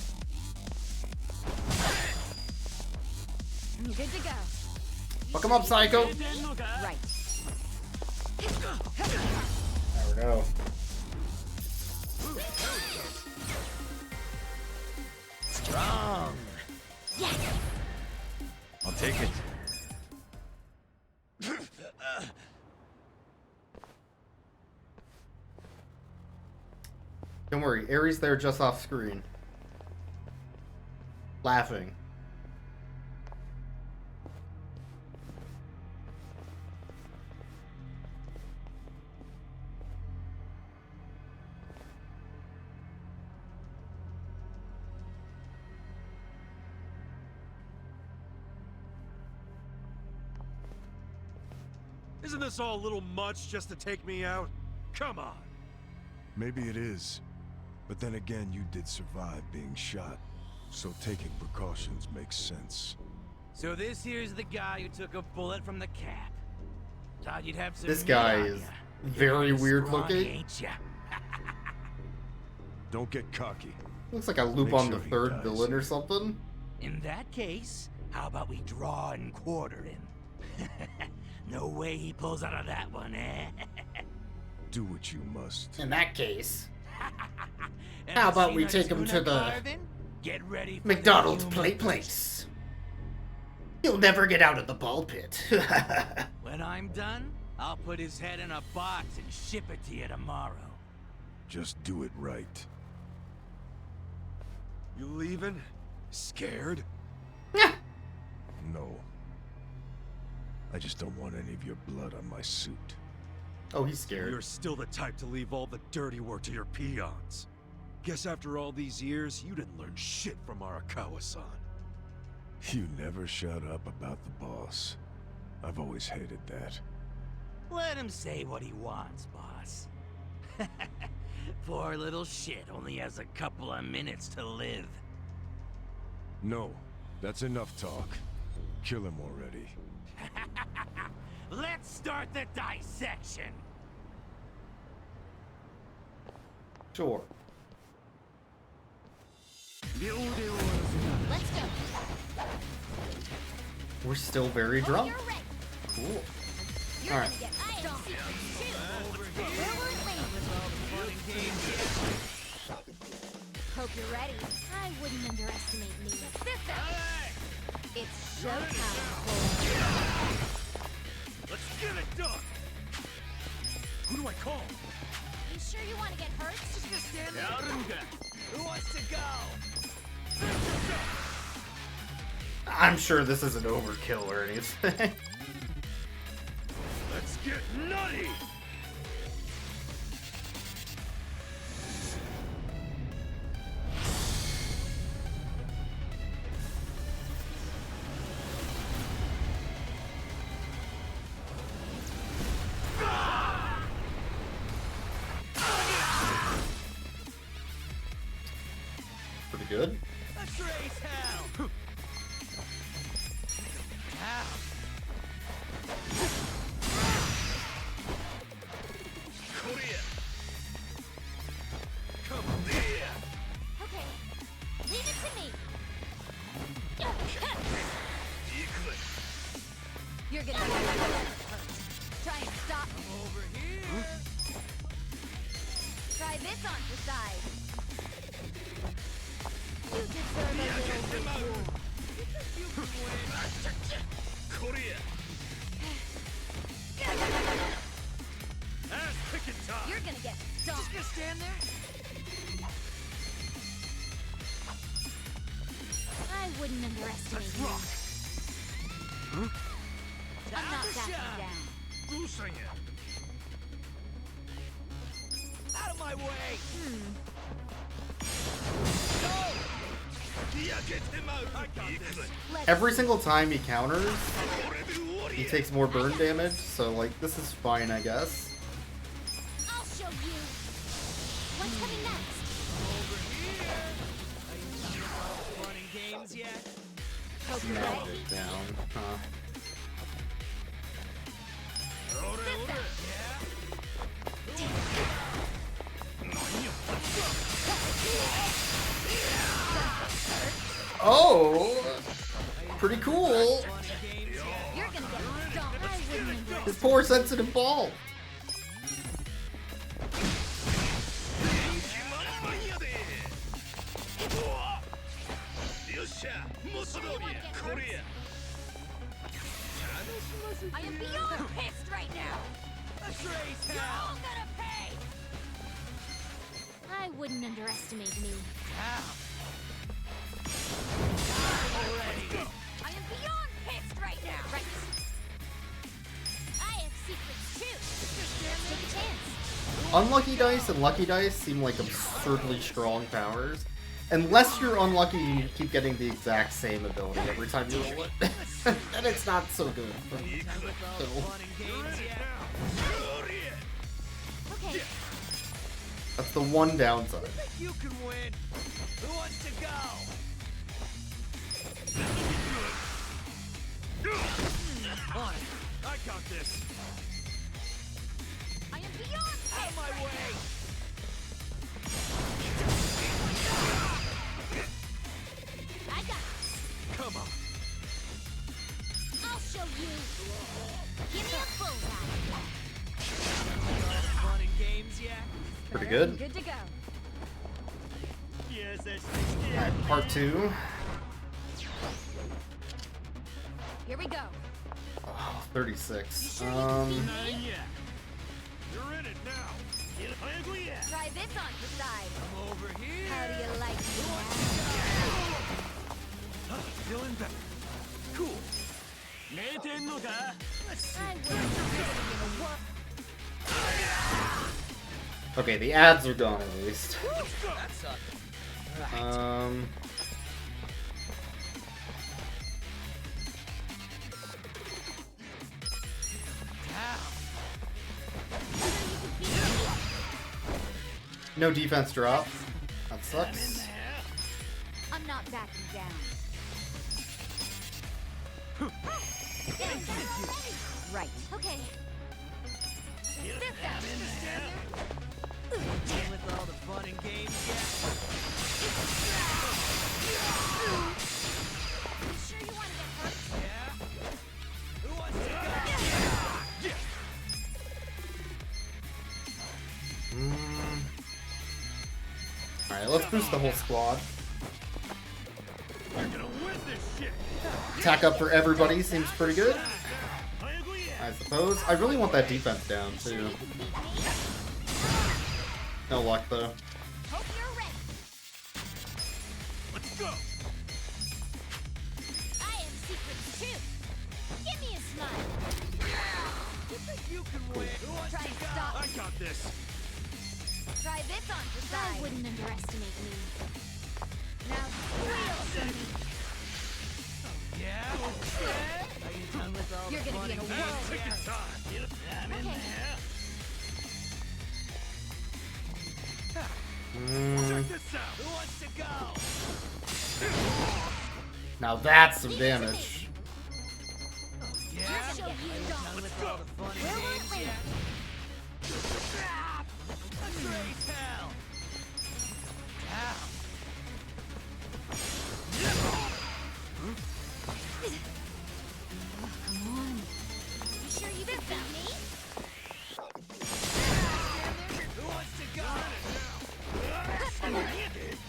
[SPEAKER 4] Good to go.
[SPEAKER 1] Fuck him up, Psycho.
[SPEAKER 4] Right.
[SPEAKER 1] There we go.
[SPEAKER 12] Strong.
[SPEAKER 4] Yes.
[SPEAKER 11] I'll take it.
[SPEAKER 1] Don't worry, Ares there just off screen. Laughing.
[SPEAKER 3] Isn't this all a little much just to take me out? Come on.
[SPEAKER 14] Maybe it is. But then again, you did survive being shot. So taking precautions makes sense.
[SPEAKER 19] So this here's the guy who took a bullet from the cap. Thought you'd have some
[SPEAKER 1] This
[SPEAKER 19] meat
[SPEAKER 1] guy
[SPEAKER 19] on
[SPEAKER 1] is
[SPEAKER 19] ya.
[SPEAKER 1] very
[SPEAKER 19] You're
[SPEAKER 1] weird
[SPEAKER 19] scrawny,
[SPEAKER 1] looking.
[SPEAKER 19] ain't ya?
[SPEAKER 14] Don't get cocky.
[SPEAKER 1] Looks like a loop
[SPEAKER 14] Make
[SPEAKER 1] on
[SPEAKER 14] sure
[SPEAKER 1] the
[SPEAKER 14] he
[SPEAKER 1] third
[SPEAKER 14] dies.
[SPEAKER 1] villain or something.
[SPEAKER 19] In that case, how about we draw and quarter him? No way he pulls out of that one, eh?
[SPEAKER 14] Do what you must.
[SPEAKER 1] In that case,
[SPEAKER 19] And
[SPEAKER 1] how
[SPEAKER 19] I
[SPEAKER 1] about
[SPEAKER 19] seen
[SPEAKER 1] we
[SPEAKER 19] our
[SPEAKER 1] take him to
[SPEAKER 19] tuna
[SPEAKER 1] the
[SPEAKER 19] carving? Get ready for
[SPEAKER 1] McDonald's
[SPEAKER 19] the
[SPEAKER 1] play
[SPEAKER 19] human
[SPEAKER 1] place? He'll never get out of the ball pit.
[SPEAKER 19] When I'm done, I'll put his head in a box and ship it to you tomorrow.
[SPEAKER 14] Just do it right.
[SPEAKER 3] You leaving? Scared?
[SPEAKER 14] No. I just don't want any of your blood on my suit.
[SPEAKER 1] Oh, he's scared.
[SPEAKER 3] You're still the type to leave all the dirty work to your peons. Guess after all these years, you didn't learn shit from Arakawa-san.
[SPEAKER 14] You never shut up about the boss. I've always hated that.
[SPEAKER 19] Let him say what he wants, boss. Poor little shit only has a couple of minutes to live.
[SPEAKER 14] No, that's enough talk. Kill him already.
[SPEAKER 19] Let's start the dissection.
[SPEAKER 1] Sure.
[SPEAKER 4] Let's go.
[SPEAKER 1] We're still very drunk.
[SPEAKER 4] You're ready.
[SPEAKER 1] Cool.
[SPEAKER 4] You're
[SPEAKER 1] All right.
[SPEAKER 4] gonna get stomped too. Where we're Hope you're ready. I wouldn't underestimate me. This out. It's showtime, boy.
[SPEAKER 3] Let's get it done! Who do I call?
[SPEAKER 4] You sure you want to get hurt? Just gonna stand there.
[SPEAKER 19] Who wants to go?
[SPEAKER 1] I'm sure this isn't overkill or anything.
[SPEAKER 3] Let's get nutty!
[SPEAKER 1] Pretty good.
[SPEAKER 19] Let's raise hell! Ow.
[SPEAKER 3] Come here!
[SPEAKER 4] Okay, leave it to me. You're gonna get hurt. Try and stop me.
[SPEAKER 19] Over here!
[SPEAKER 4] Try this on the side. You deserve a little reward.
[SPEAKER 3] Ass picking time!
[SPEAKER 4] You're gonna get stomped.
[SPEAKER 19] Just gonna stand there?
[SPEAKER 4] I wouldn't underestimate you. I'm not backing down.
[SPEAKER 19] Out of my way!
[SPEAKER 3] I got this!
[SPEAKER 1] Every single time he counters, he takes more burn damage, so like this is fine, I guess.
[SPEAKER 4] I'll show you. What's coming next?
[SPEAKER 19] Over here! Are you done with all the fun and games yet?
[SPEAKER 4] Hope you're
[SPEAKER 1] Nailed
[SPEAKER 4] ready.
[SPEAKER 1] it down. Huh. Oh, pretty cool.
[SPEAKER 4] You're gonna get stomped. I wouldn't underestimate.
[SPEAKER 1] His poor sensitive ball.
[SPEAKER 4] I am beyond pissed right now.
[SPEAKER 19] Let's raise
[SPEAKER 4] You're
[SPEAKER 19] hell!
[SPEAKER 4] all gonna pay. I wouldn't underestimate me.
[SPEAKER 19] Already!
[SPEAKER 4] I am beyond pissed right now. Right. I have secrets too. Take a chance.
[SPEAKER 1] Unlucky dice and lucky dice seem like absurdly strong powers. Unless you're unlucky, you keep getting the exact same ability every time you roll it. And it's not so good.
[SPEAKER 4] Okay.
[SPEAKER 1] That's the one downside.
[SPEAKER 19] You can win. Who wants to go?
[SPEAKER 21] On it. I got this.
[SPEAKER 4] I am beyond
[SPEAKER 19] Out of my way.
[SPEAKER 4] I got
[SPEAKER 21] Come on.
[SPEAKER 4] I'll show you. Give me a bullseye.
[SPEAKER 19] Fun and games, yeah?
[SPEAKER 1] Pretty good.
[SPEAKER 4] Good to go.
[SPEAKER 19] Yes, that's
[SPEAKER 1] Alright, part 2.
[SPEAKER 4] Here we go.
[SPEAKER 1] Oh, 36.
[SPEAKER 19] You're in it now.
[SPEAKER 4] Try this on the side.
[SPEAKER 19] I'm over here.
[SPEAKER 4] How do you like me
[SPEAKER 19] Feeling better. Cool. Let's see.
[SPEAKER 4] I wouldn't
[SPEAKER 1] Okay, the ads are gone at least.
[SPEAKER 19] That sucked.
[SPEAKER 1] No defense drop. That sucks.
[SPEAKER 4] I'm not backing down. Right. Okay. This out.
[SPEAKER 19] With all the fun and games, yeah?
[SPEAKER 4] You sure you want to get hurt?
[SPEAKER 19] Yeah? Who wants to go?
[SPEAKER 1] Alright, let's boost the whole squad.
[SPEAKER 19] We're gonna win this shit.
[SPEAKER 1] Attack up for everybody seems pretty good. I suppose. I really want that defense down, too. No luck, though.
[SPEAKER 4] Hope you're ready.
[SPEAKER 19] Let's go.
[SPEAKER 4] I have secrets too. Give me a smile.
[SPEAKER 19] You think you can win? Who wants
[SPEAKER 4] Try
[SPEAKER 19] to
[SPEAKER 4] and
[SPEAKER 19] go?
[SPEAKER 4] stop.
[SPEAKER 19] I got this.
[SPEAKER 4] Try this on the side. I wouldn't underestimate me. Now, real dirty.
[SPEAKER 19] Yeah? Are you done with all
[SPEAKER 4] You're
[SPEAKER 19] the
[SPEAKER 4] gonna
[SPEAKER 19] fun
[SPEAKER 4] be in a
[SPEAKER 19] and
[SPEAKER 4] whirl.
[SPEAKER 19] games? Take your time. I'm in
[SPEAKER 4] Okay.
[SPEAKER 19] there.
[SPEAKER 1] Mm,
[SPEAKER 19] Check this out. Who wants to go?
[SPEAKER 1] now that's some damage.
[SPEAKER 19] Yeah?
[SPEAKER 4] Show you don't.
[SPEAKER 19] Done with all the fun and
[SPEAKER 4] Where will it
[SPEAKER 19] games,
[SPEAKER 4] land?
[SPEAKER 19] yeah? Let's raise hell. Ow.
[SPEAKER 4] Come on. You sure you can beat me?
[SPEAKER 19] Who wants to go?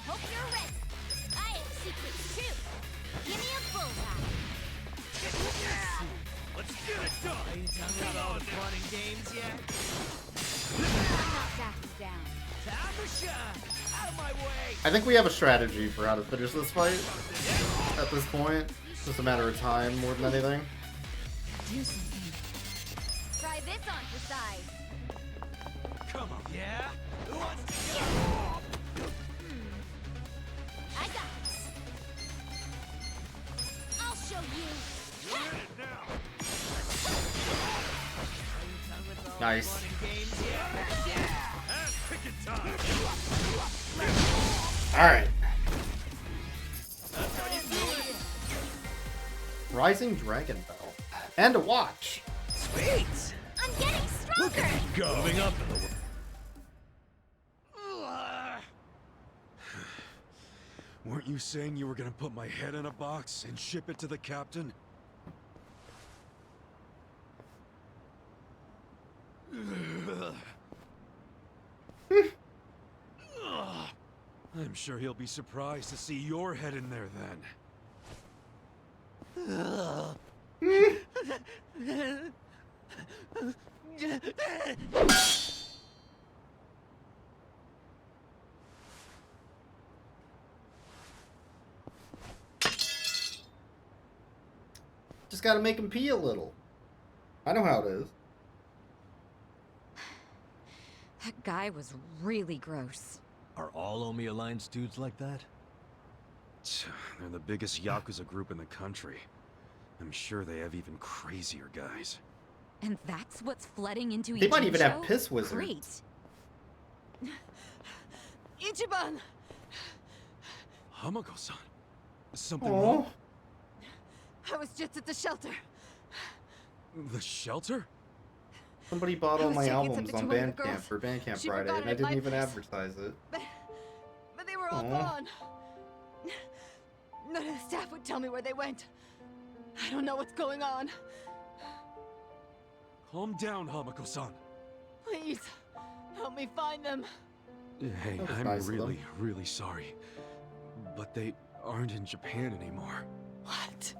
[SPEAKER 4] Hope you're ready. I have secrets too. Give me a bullseye.
[SPEAKER 19] Let's get it done. Are you done with all the fun and games yet?
[SPEAKER 4] I'm not backing down.
[SPEAKER 19] Time to shine. Out of my way.
[SPEAKER 1] I think we have a strategy for how to finish this fight at this point. It's just a matter of time more than anything.
[SPEAKER 4] Do something. Try this on for size.
[SPEAKER 19] Come on. Yeah? Who wants to go?
[SPEAKER 4] I got this. I'll show you.
[SPEAKER 19] You're in it now. Are you done with all
[SPEAKER 1] Nice.
[SPEAKER 19] the fun and games yet? Ass picking time.
[SPEAKER 1] Alright.
[SPEAKER 19] That's how you do it.
[SPEAKER 1] Rising Dragon Bell. And a watch.
[SPEAKER 19] Sweet.
[SPEAKER 4] I'm getting stronger.
[SPEAKER 14] Go. Moving up in the world.
[SPEAKER 3] Weren't you saying you were gonna put my head in a box and ship it to the captain? I'm sure he'll be surprised to see your head in there then.
[SPEAKER 1] Just gotta make him pee a little. I know how it is.
[SPEAKER 15] That guy was really gross.
[SPEAKER 14] Are all Omi Alliance dudes like that?
[SPEAKER 3] They're the biggest Yakuza group in the country. I'm sure they have even crazier guys.
[SPEAKER 15] And that's what's flooding into
[SPEAKER 1] They might even have
[SPEAKER 15] Ijincho?
[SPEAKER 1] piss wizards.
[SPEAKER 15] Great. Ichiban!
[SPEAKER 3] Hamako-san, something
[SPEAKER 1] Aww.
[SPEAKER 3] wrong?
[SPEAKER 15] I was just at the shelter.
[SPEAKER 3] The shelter?
[SPEAKER 1] Somebody bought all
[SPEAKER 15] was
[SPEAKER 1] my
[SPEAKER 15] taking
[SPEAKER 1] albums
[SPEAKER 15] something
[SPEAKER 1] on
[SPEAKER 15] to one of the
[SPEAKER 1] Bandcamp
[SPEAKER 15] girls.
[SPEAKER 1] for Bandcamp
[SPEAKER 15] She
[SPEAKER 1] Friday,
[SPEAKER 15] forgot
[SPEAKER 1] and
[SPEAKER 15] it
[SPEAKER 1] I
[SPEAKER 15] at
[SPEAKER 1] didn't
[SPEAKER 15] my
[SPEAKER 1] even
[SPEAKER 15] place.
[SPEAKER 1] advertise it.
[SPEAKER 15] But they were all
[SPEAKER 1] Aw.
[SPEAKER 15] gone. None of the staff would tell me where they went. I don't know what's going on.
[SPEAKER 3] Calm down, Hamako-san.
[SPEAKER 15] Please, help me find them.
[SPEAKER 3] Hey,
[SPEAKER 1] That was
[SPEAKER 3] I'm
[SPEAKER 1] nice of them.
[SPEAKER 3] really sorry. But they aren't in Japan anymore.
[SPEAKER 15] What?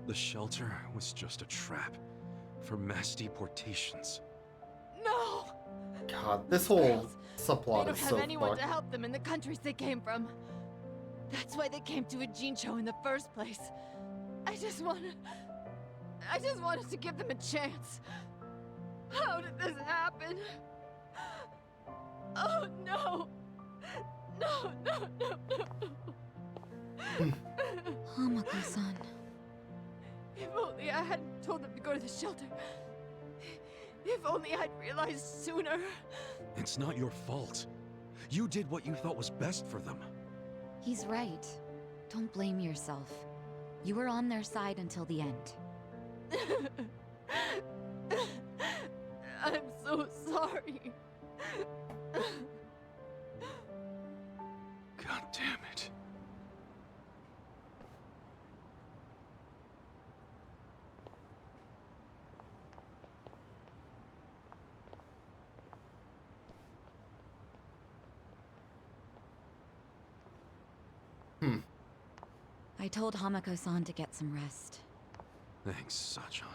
[SPEAKER 3] The shelter was just a trap for mass deportations.
[SPEAKER 15] No!
[SPEAKER 1] God, this whole
[SPEAKER 15] They
[SPEAKER 1] subplot
[SPEAKER 15] don't
[SPEAKER 1] is
[SPEAKER 15] have
[SPEAKER 1] so
[SPEAKER 15] anyone
[SPEAKER 1] fucked.
[SPEAKER 15] to help them in the countries they came from. That's why they came to Ijincho in the first place. I just wanted to give them a chance. How did this happen? Oh no! No, no, no, no! Hamako-san. If only I hadn't told them to go to the shelter. If only I'd realized sooner.
[SPEAKER 3] It's not your fault. You did what you thought was best for them.
[SPEAKER 15] He's right. Don't blame yourself. You were on their side until the end. I'm so sorry.
[SPEAKER 3] God damn it.
[SPEAKER 15] I told Hamako-san to get some rest.
[SPEAKER 3] Thanks, Sachan.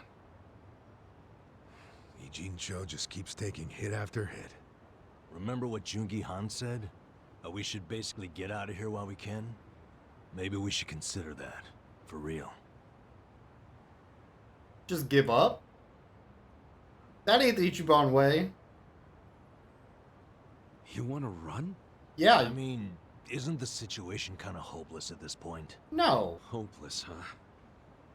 [SPEAKER 16] Ijincho just keeps taking hit after hit.
[SPEAKER 14] Remember what Jungi Han said? We should basically get out of here while we can? Maybe we should consider that. For real.
[SPEAKER 1] Just give up? That ain't the Ichiban way.
[SPEAKER 3] You want to run?
[SPEAKER 1] Yeah.
[SPEAKER 14] I mean, isn't the situation kind of hopeless at this point?
[SPEAKER 1] No.
[SPEAKER 3] Hopeless, huh?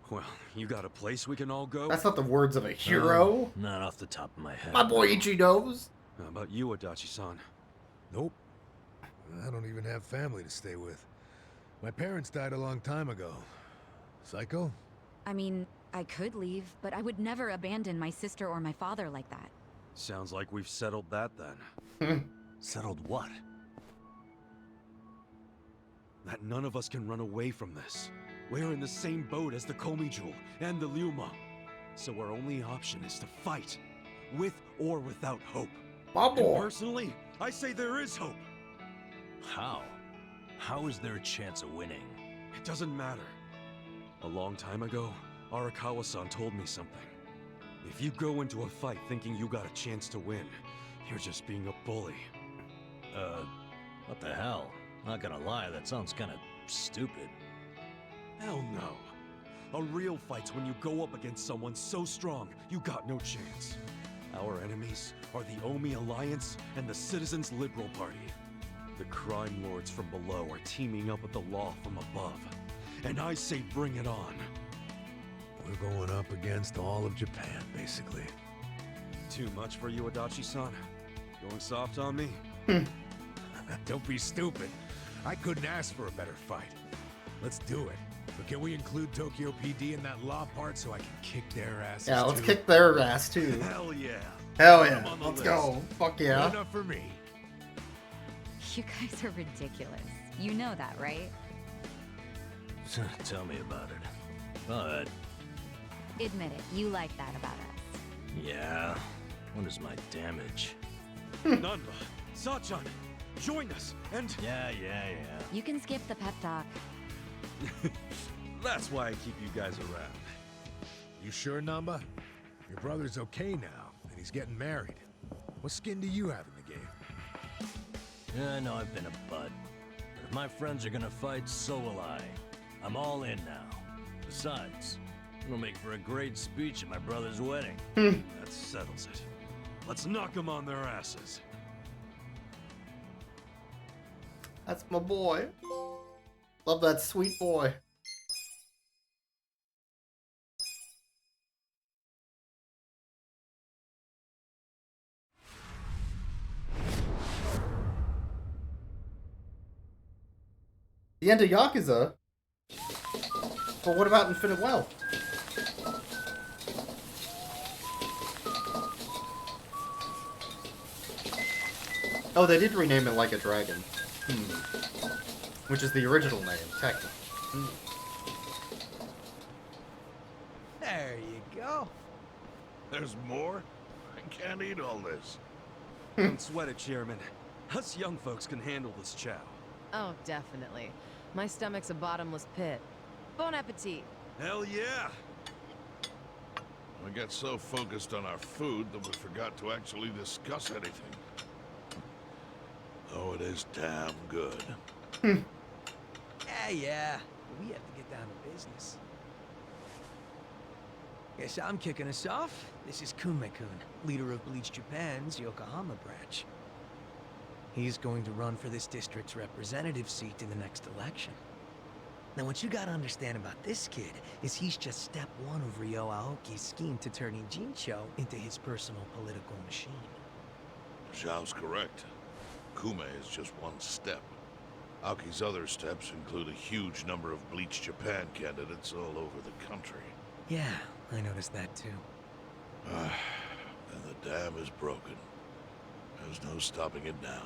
[SPEAKER 3] Well, you got a place we can all go?
[SPEAKER 1] That's not the words of a hero.
[SPEAKER 14] Not off the top of my head.
[SPEAKER 1] My boy Ichi knows.
[SPEAKER 3] How about you, Adachi-san?
[SPEAKER 16] Nope. I don't even have family to stay with. My parents died a long time ago. Psycho?
[SPEAKER 15] I mean, I could leave, but I would never abandon my sister or my father like that.
[SPEAKER 3] Sounds like we've settled that then.
[SPEAKER 14] Settled what?
[SPEAKER 3] That none of us can run away from this. We're in the same boat as the Komijul and the Ryuma. So our only option is to fight. With or without hope. And personally, I say there is hope.
[SPEAKER 14] How? How is there a chance of winning?
[SPEAKER 3] It doesn't matter. A long time ago, Arakawa-san told me something. If you go into a fight thinking you got a chance to win, you're just being a bully.
[SPEAKER 14] What the hell? Not gonna lie, that sounds kinda stupid.
[SPEAKER 3] Hell no. A real fight's when you go up against someone so strong, you got no chance. Our enemies are the Omi Alliance and the Citizens Liberal Party. The crime lords from below are teaming up with the law from above. And I say bring it on.
[SPEAKER 16] We're going up against all of Japan, basically.
[SPEAKER 3] Too much for you, Adachi-san? Going soft on me?
[SPEAKER 16] Don't be stupid. I couldn't ask for a better fight. Let's do it. But can we include Tokyo PD in that law part so I can kick their asses
[SPEAKER 1] Yeah, let's
[SPEAKER 16] too?
[SPEAKER 1] kick their ass too.
[SPEAKER 3] Hell yeah.
[SPEAKER 1] Hell
[SPEAKER 3] I'm
[SPEAKER 1] yeah.
[SPEAKER 3] on the
[SPEAKER 1] Let's
[SPEAKER 3] list.
[SPEAKER 1] go. Fuck yeah.
[SPEAKER 16] Good enough for me.
[SPEAKER 15] You guys are ridiculous. You know that, right?
[SPEAKER 14] Tell me about it. But,
[SPEAKER 15] Admit it, you like that about us.
[SPEAKER 14] yeah, what is my damage?
[SPEAKER 3] Nanba, Sachan, join us, and...
[SPEAKER 14] Yeah.
[SPEAKER 15] You can skip the pep talk.
[SPEAKER 3] That's why I keep you guys around.
[SPEAKER 16] You sure, Namba? Your brother's okay now, and he's getting married. What skin do you have in the game?
[SPEAKER 14] Yeah, I know I've been a bud. But if my friends are gonna fight, so will I. I'm all in now. Besides, it'll make for a great speech at my brother's wedding.
[SPEAKER 3] That settles it. Let's knock them on their asses.
[SPEAKER 1] That's my boy. Love that sweet boy. The end of Yakuza? But what about Infinite Wealth? Oh, they did rename it Like a Dragon. Which is the original name, technically.
[SPEAKER 12] There you go.
[SPEAKER 6] There's more? I can't eat all this.
[SPEAKER 3] Don't sweat it, Chairman. Us young folks can handle this chow.
[SPEAKER 20] Oh, definitely. My stomach's a bottomless pit. Bon appetit.
[SPEAKER 3] Hell yeah!
[SPEAKER 6] We got so focused on our food that we forgot to actually discuss anything. Oh, it is damn good.
[SPEAKER 12] Yeah. We have to get down to business. Guess I'm kicking us off. This is Kume-kun, leader of Bleach Japan's Yokohama branch. He's going to run for this district's representative seat in the next election. Now, what you gotta understand about this kid is he's just step one of Ryo Aoki's scheme to turn Ijincho into his personal political machine.
[SPEAKER 6] Zhao's correct. Kume is just one step. Aoki's other steps include a huge number of Bleach Japan candidates all over the country.
[SPEAKER 12] Yeah, I noticed that too.
[SPEAKER 6] And the dam is broken. There's no stopping it now.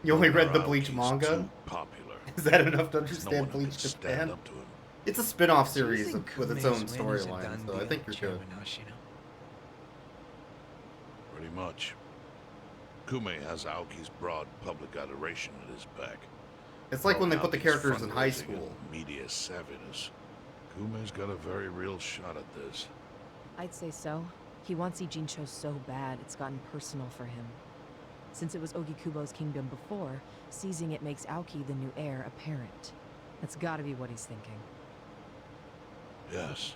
[SPEAKER 1] You only read the
[SPEAKER 6] Aoki's
[SPEAKER 1] Bleach manga?
[SPEAKER 6] too popular.
[SPEAKER 1] Is that enough to
[SPEAKER 6] There's no
[SPEAKER 1] understand
[SPEAKER 6] one who
[SPEAKER 1] Bleach
[SPEAKER 6] can
[SPEAKER 1] Japan?
[SPEAKER 6] stand up to him.
[SPEAKER 1] It's a spin-off
[SPEAKER 12] Do you
[SPEAKER 1] series
[SPEAKER 12] think
[SPEAKER 1] with its
[SPEAKER 12] Kume's
[SPEAKER 1] own
[SPEAKER 12] win is a
[SPEAKER 1] storyline,
[SPEAKER 12] done
[SPEAKER 1] so I
[SPEAKER 12] deal,
[SPEAKER 1] think you're good.
[SPEAKER 12] Chairman Hoshino?
[SPEAKER 6] Pretty much. Kume has Aoki's broad public adoration at his back.
[SPEAKER 1] It's like when they put the
[SPEAKER 6] Aoki's
[SPEAKER 1] characters in high
[SPEAKER 6] fundraising
[SPEAKER 1] school.
[SPEAKER 6] and media savviness. Kume's got a very real shot at this.
[SPEAKER 20] I'd say so. He wants Ijincho so bad, it's gotten personal for him. Since it was Ogikubo's kingdom before, seizing it makes Aoki the new heir apparent. That's gotta be what he's thinking.
[SPEAKER 6] Yes.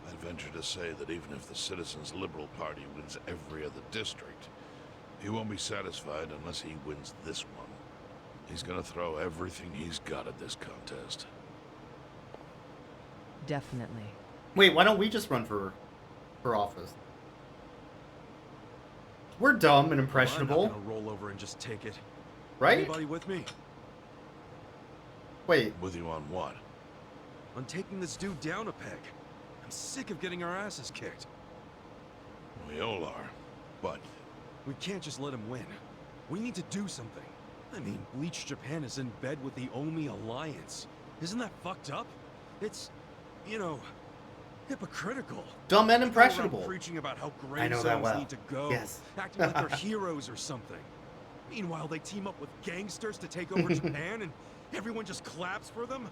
[SPEAKER 6] I'd venture to say that even if the Citizens' Liberal Party wins every other district, he won't be satisfied unless he wins this one. He's gonna throw everything he's got at this contest.
[SPEAKER 20] Definitely.
[SPEAKER 1] Wait, why don't we just run for office? We're dumb and impressionable.
[SPEAKER 3] I'm not gonna roll over and just take it.
[SPEAKER 1] Right?
[SPEAKER 3] Anybody with me?
[SPEAKER 1] Wait.
[SPEAKER 6] With you on what?
[SPEAKER 3] On taking this dude down a peg. I'm sick of getting our asses kicked.
[SPEAKER 6] We all are, but...
[SPEAKER 3] We can't just let him win. We need to do something. I mean, Bleach Japan is in bed with the Omi Alliance. Isn't that fucked up? It's, you know, hypocritical.
[SPEAKER 1] Dumb and
[SPEAKER 3] They go around
[SPEAKER 1] impressionable.
[SPEAKER 3] preaching about how
[SPEAKER 1] I
[SPEAKER 3] gray
[SPEAKER 1] know that
[SPEAKER 3] zones
[SPEAKER 1] well.
[SPEAKER 3] need to go.
[SPEAKER 1] Yes.
[SPEAKER 3] Acting like they're heroes or something. Meanwhile, they team up with gangsters to take over Japan and everyone just claps for them?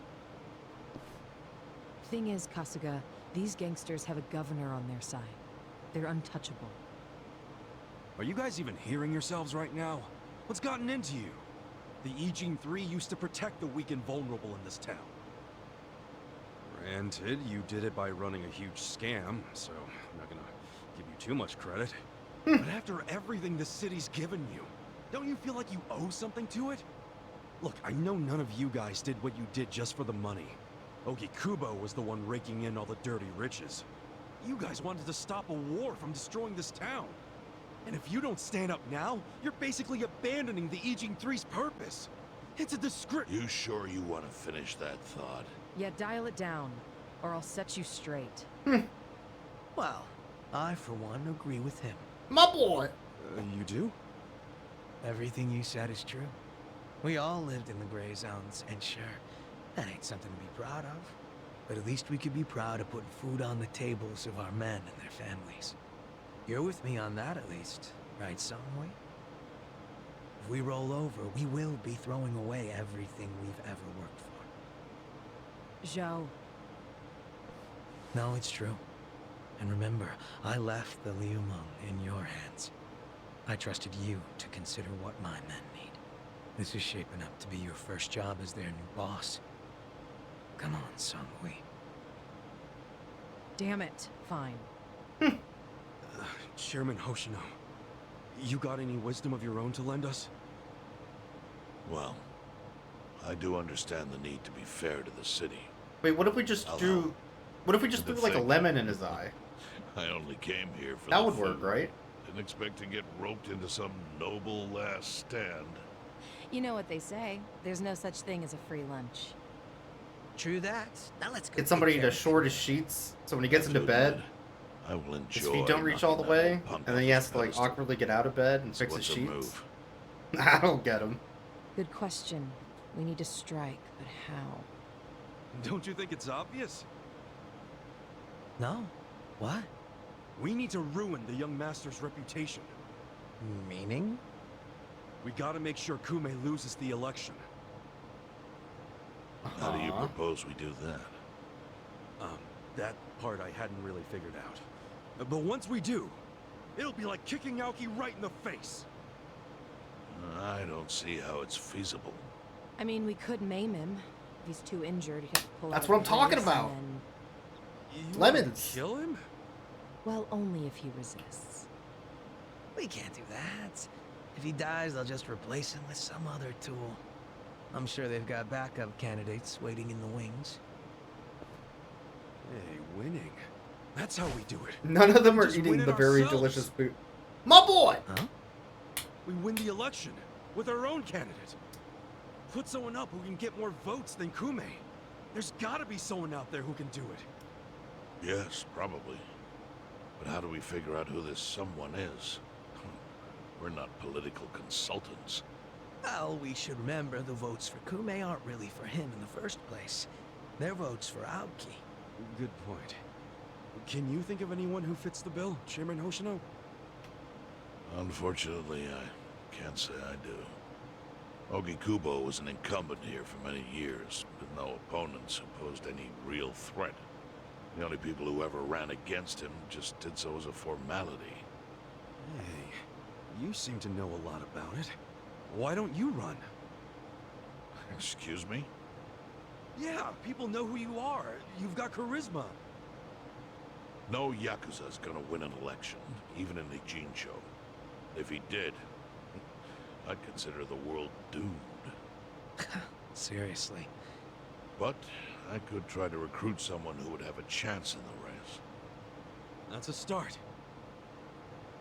[SPEAKER 20] Thing is, Kasuga, these gangsters have a governor on their side. They're untouchable.
[SPEAKER 3] Are you guys even hearing yourselves right now? What's gotten into you? The Ijin 3 used to protect the weak and vulnerable in this town. Granted, you did it by running a huge scam, so I'm not gonna give you too much credit. But after everything the city's given you, don't you feel like you owe something to it? Look, I know none of you guys did what you did just for the money. Ogikubo was the one raking in all the dirty riches. You guys wanted to stop a war from destroying this town. And if you don't stand up now, you're basically abandoning the Ijin 3's purpose. It's a disgrace.
[SPEAKER 6] You sure you want to finish that thought?
[SPEAKER 20] Yeah, dial it down, or I'll set you straight.
[SPEAKER 12] Well, I, for one, agree with him.
[SPEAKER 1] My boy!
[SPEAKER 3] You do?
[SPEAKER 12] Everything you said is true. We all lived in the gray zones, and sure, that ain't something to be proud of. But at least we could be proud of putting food on the tables of our men and their families. You're with me on that, at least, right, Songwei? If we roll over, we will be throwing away everything we've ever worked for.
[SPEAKER 20] Zhao.
[SPEAKER 12] No, it's true. And remember, I left the Liu Meng in your hands. I trusted you to consider what my men need. This is shaping up to be your first job as their new boss. Come on, Songwei.
[SPEAKER 20] Damn it. Fine.
[SPEAKER 3] Chairman Hoshino, you got any wisdom of your own to lend us?
[SPEAKER 6] Well, I do understand the need to be fair to the city.
[SPEAKER 1] Wait, what if we just drew... What if we just threw like a lemon in his eye?
[SPEAKER 6] I only came here for
[SPEAKER 1] that
[SPEAKER 6] the
[SPEAKER 1] would work,
[SPEAKER 6] food.
[SPEAKER 1] right?
[SPEAKER 6] Didn't expect to get roped into some noble last stand.
[SPEAKER 20] You know what they say. There's no such thing as a free lunch.
[SPEAKER 12] True that. Now let's go.
[SPEAKER 1] Get somebody to short his sheets, so when he gets into bed,
[SPEAKER 6] I will enjoy
[SPEAKER 1] his feet don't reach all the way, and then he has to like
[SPEAKER 6] pedestal.
[SPEAKER 1] awkwardly get out of bed and fix his
[SPEAKER 6] what's a
[SPEAKER 1] sheets.
[SPEAKER 6] move?
[SPEAKER 1] I don't get him.
[SPEAKER 20] Good question. We need to strike, but how?
[SPEAKER 3] Don't you think it's obvious?
[SPEAKER 12] No. What?
[SPEAKER 3] We need to ruin the young master's reputation.
[SPEAKER 12] Meaning?
[SPEAKER 3] We gotta make sure Kume loses the election.
[SPEAKER 6] How do you propose we do that?
[SPEAKER 3] That part I hadn't really figured out. But once we do, it'll be like kicking Aoki right in the face.
[SPEAKER 6] I don't see how it's feasible.
[SPEAKER 20] I mean, we could maim him. If he's too injured, he'd have to pull
[SPEAKER 1] That's
[SPEAKER 20] out
[SPEAKER 1] what I'm
[SPEAKER 20] the
[SPEAKER 1] talking
[SPEAKER 20] race
[SPEAKER 1] about.
[SPEAKER 20] and
[SPEAKER 3] You
[SPEAKER 1] Lemons.
[SPEAKER 3] Kill him?
[SPEAKER 20] well, only if he resists.
[SPEAKER 12] We can't do that. If he dies, they'll just replace him with some other tool. I'm sure they've got backup candidates waiting in the wings.
[SPEAKER 3] Hey, winning. That's how we do it.
[SPEAKER 1] None of them are
[SPEAKER 3] Just
[SPEAKER 1] eating
[SPEAKER 3] win
[SPEAKER 1] the
[SPEAKER 3] it
[SPEAKER 1] very
[SPEAKER 3] ourselves.
[SPEAKER 1] delicious food. My boy!
[SPEAKER 12] Huh?
[SPEAKER 3] We win the election with our own candidate. Put someone up who can get more votes than Kume. There's gotta be someone out there who can do it.
[SPEAKER 6] Yes, probably. But how do we figure out who this someone is? We're not political consultants.
[SPEAKER 12] Well, we should remember the votes for Kume aren't really for him in the first place. They're votes for Aoki.
[SPEAKER 3] Good point. Can you think of anyone who fits the bill, Chairman Hoshino?
[SPEAKER 6] Unfortunately, I can't say I do. Ogi Kubo was an incumbent here for many years, with no opponents who posed any real threat. The only people who ever ran against him just did so as a formality.
[SPEAKER 3] Hey, you seem to know a lot about it. Why don't you run?
[SPEAKER 6] Excuse me?
[SPEAKER 3] Yeah, people know who you are. You've got charisma.
[SPEAKER 6] No Yakuza's gonna win an election, even in the Jincho. If he did, I'd consider the world doomed.
[SPEAKER 12] Seriously.
[SPEAKER 6] But I could try to recruit someone who would have a chance in the race.
[SPEAKER 3] That's a start.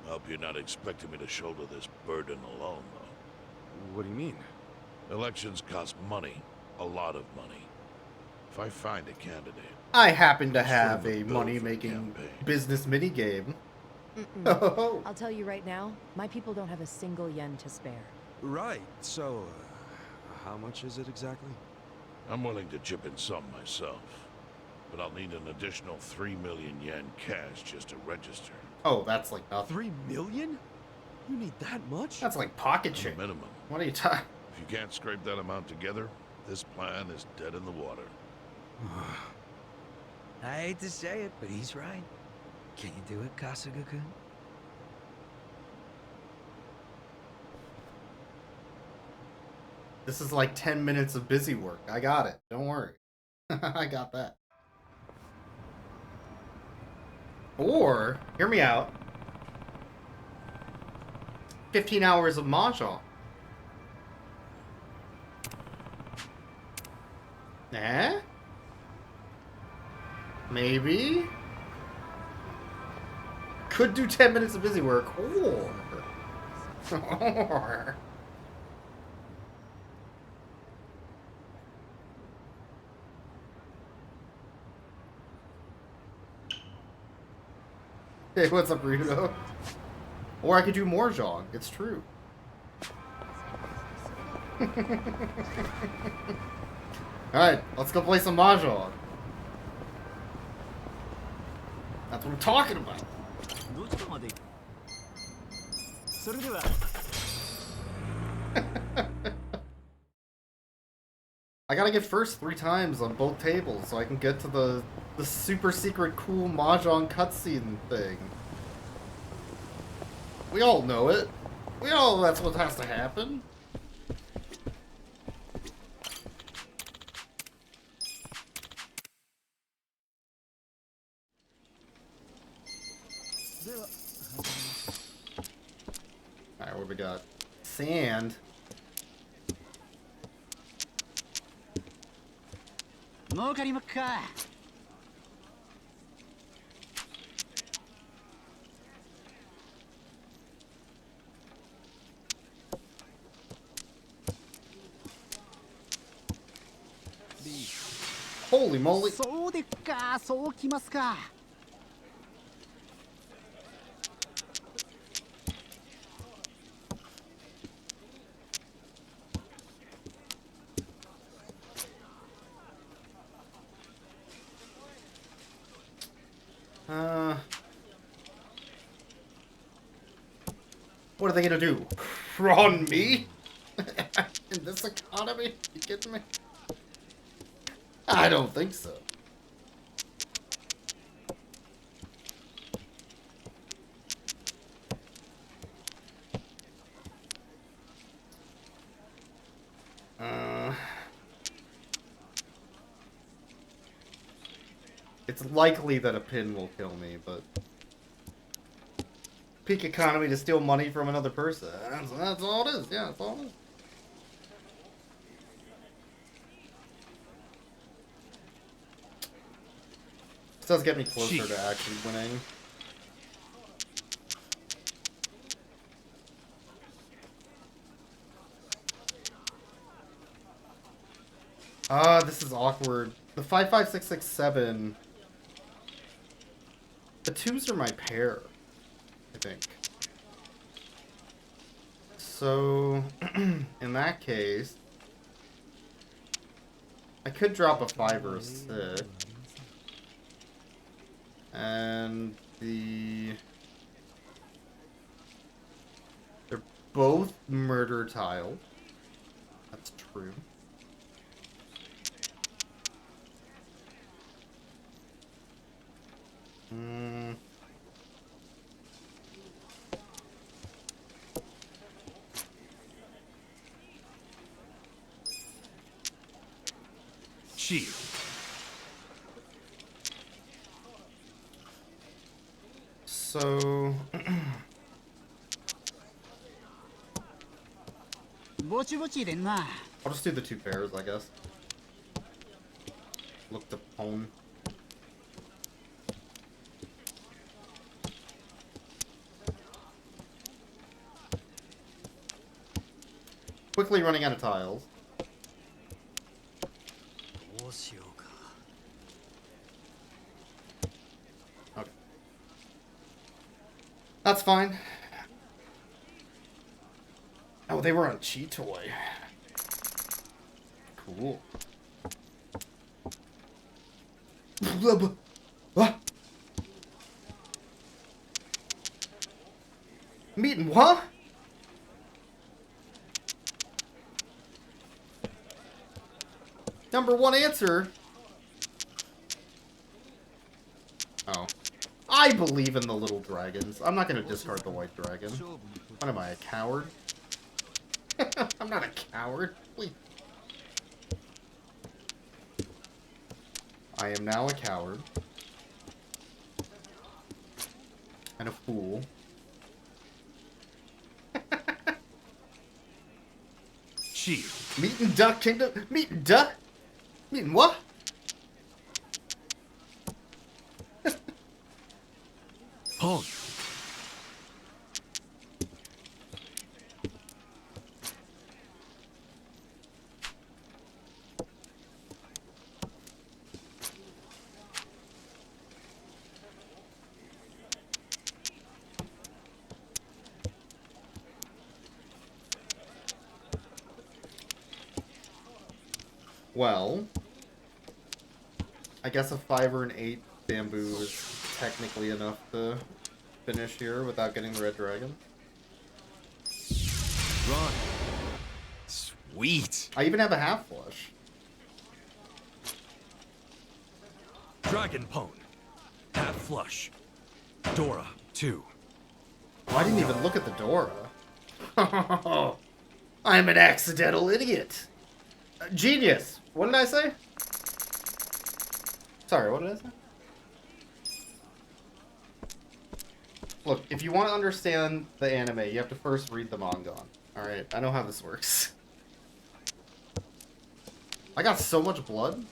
[SPEAKER 6] I hope you're not expecting me to shoulder this burden alone, though.
[SPEAKER 3] What do you mean?
[SPEAKER 6] Elections cost money. A lot of money. If I find a candidate...
[SPEAKER 1] I happen to
[SPEAKER 6] Sort
[SPEAKER 1] have
[SPEAKER 6] of a
[SPEAKER 1] a
[SPEAKER 6] bill for
[SPEAKER 1] money-making
[SPEAKER 6] campaign.
[SPEAKER 1] business minigame.
[SPEAKER 20] I'll tell you right now, my people don't have a single yen to spare.
[SPEAKER 3] Right, so, how much is it exactly?
[SPEAKER 6] I'm willing to chip in some myself. But I'll need an additional 3 million yen cash just to register.
[SPEAKER 1] Oh, that's like nothing.
[SPEAKER 3] 3 million? You need that much?
[SPEAKER 1] That's like pocket
[SPEAKER 6] The
[SPEAKER 1] change.
[SPEAKER 6] minimum.
[SPEAKER 1] What are you talking?
[SPEAKER 6] If you can't scrape that amount together, this plan is dead in the water.
[SPEAKER 12] I hate to say it, but he's right. Can you do it, Kasuga-kun?
[SPEAKER 1] This is like 10 minutes of busy work. I got it. Don't worry. I got that. Or, hear me out, 15 hours of mahjong. Eh? Maybe? Could do 10 minutes of busy work, or... Hey, what's up, Rito? Or I could do more Zhong. It's true. Alright, let's go play some Mahjong. That's what I'm talking about. I gotta get first 3 times on both tables so I can get to the super secret cool Mahjong cutscene thing. We all know it. We all know that's what has to happen. Alright, what we got? Sand.
[SPEAKER 7] 儲かりもっか。
[SPEAKER 1] Holy moly!
[SPEAKER 7] そうでっか、そうきますか。
[SPEAKER 1] What are they gonna do? Prawn me? In this economy? You kidding me? I don't think so. It's likely that a pin will kill me, but peak economy to steal money from another person. That's all it is. Yeah, that's all it is. This does get me closer to actually winning. This is awkward. The 5, 5, 6, 6, 7. The 2s are my pair, I think. So, in that case, I could drop a 5 or a 6. And they're both murder tile. That's true.
[SPEAKER 3] Chief.
[SPEAKER 1] So I'll just do the 2 pairs, I guess. Look to home. Quickly running out of tiles. Okay. That's fine. Oh, they were on Chi Toy. Cool. What? Meeting what? Number 1 answer. Oh. I believe in the little dragons. I'm not going to discard the white dragon. What am I, a coward? I'm not a coward. Please. I am now a coward. And a fool.
[SPEAKER 3] Chief.
[SPEAKER 1] Meeting Duck Kingdom? Meeting Duck? Meeting what?
[SPEAKER 3] Pong.
[SPEAKER 1] Well, I guess a 5 or an 8 bamboo is technically enough to finish here without getting the red dragon.
[SPEAKER 3] Run. Sweet.
[SPEAKER 1] I even have a half flush.
[SPEAKER 3] Dragon Pone. Half flush. Dora, 2.
[SPEAKER 1] Oh, I didn't even look at the Dora. I'm an accidental idiot. Genius. What did I say? Sorry, what did I say? Look, if you want to understand the anime, you have to first read the manga. Alright, I know how this works. I got so much blood.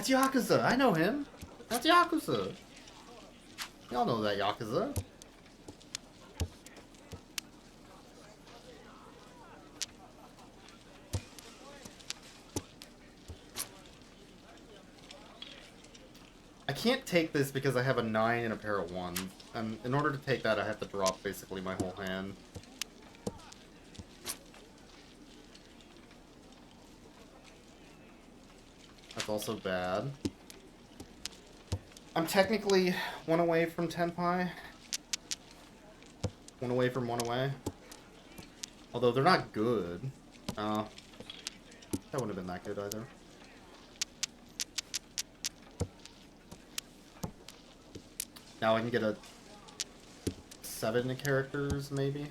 [SPEAKER 1] That's Yakuza. I know him. That's Yakuza. Y'all know that Yakuza. I can't take this because I have a 9 and a pair of 1s. And in order to take that, I have to drop basically my whole hand. That's also bad. I'm technically 1 away from Tenpai. 1 away from 1 away. Although they're not good. That wouldn't have been that good either. Now I can get a 7 characters, maybe?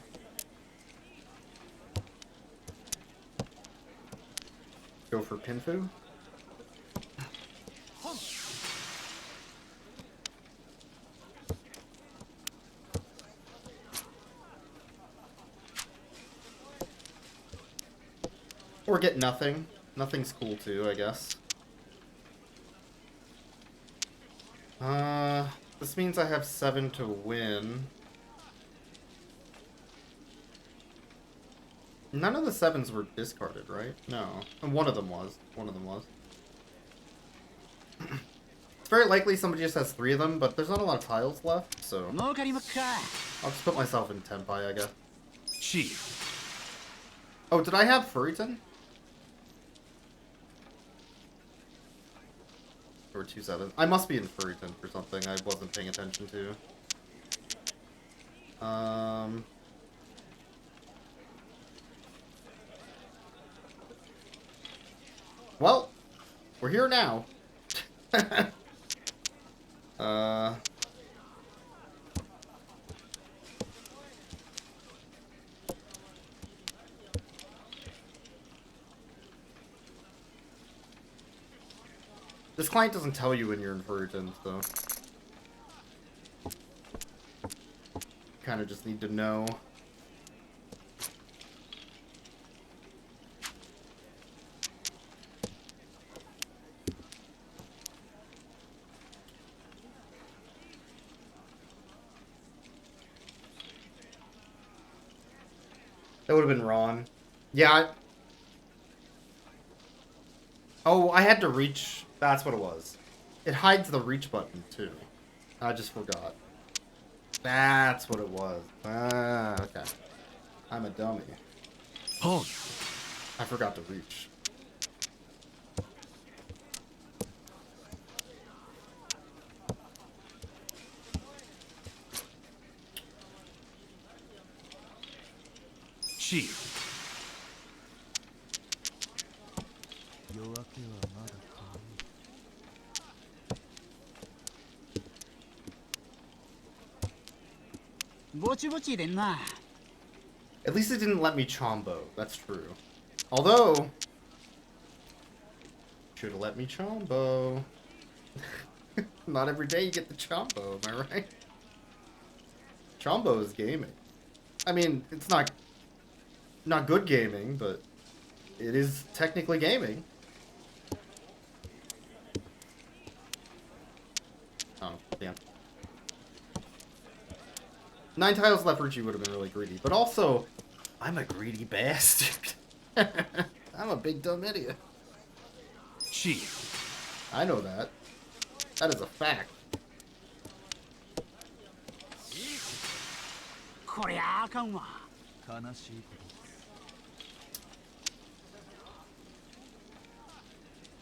[SPEAKER 1] Go for Pinfu? Or get nothing. Nothing's cool too, I guess. This means I have 7 to win. None of the 7s were discarded, right? No. And one of them was. One of them was. It's very likely somebody just has 3 of them, but there's not a lot of tiles left, so... I'll just put myself in Tenpai, I guess.
[SPEAKER 3] Chief.
[SPEAKER 1] Oh, did I have Furiton? Or 2 7s. I must be in Furiton for something I wasn't paying attention to. Well, we're here now. This client doesn't tell you when you're in Furiton, so... kind of just need to know. That would have been Ron. Yeah. Oh, I had to reach... That's what it was. It hides the reach button, too. I just forgot. That's what it was. Ah, okay. I'm a dummy.
[SPEAKER 3] Oh.
[SPEAKER 1] I forgot to reach.
[SPEAKER 3] Chief. At least it didn't let me Chombo. That's true. Although... should have let me Chombo. Not every day you get the Chombo, am I right? Chombo is gaming. I mean, it's not good gaming, but it is technically gaming. Oh, damn. 9 tiles left Richie would have been really greedy, but also, I'm a greedy bastard. I'm a big dumb idiot. Chief.
[SPEAKER 1] I know that. That is a fact.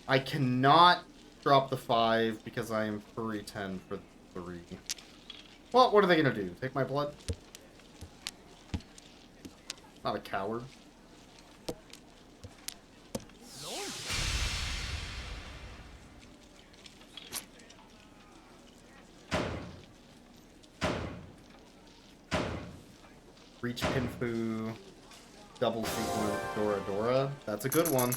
[SPEAKER 1] I cannot drop the 5 because I am furry 10 for 3. Well, what are they gonna do? Take my blood? Not a coward. Reach Pinfu, double sequence Dora Dora. That's a good one.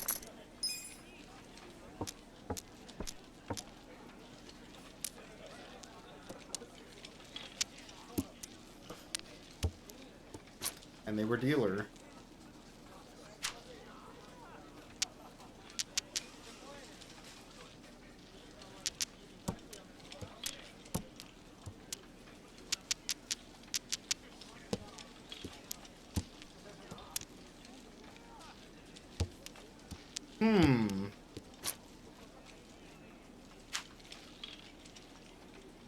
[SPEAKER 1] And they were dealer.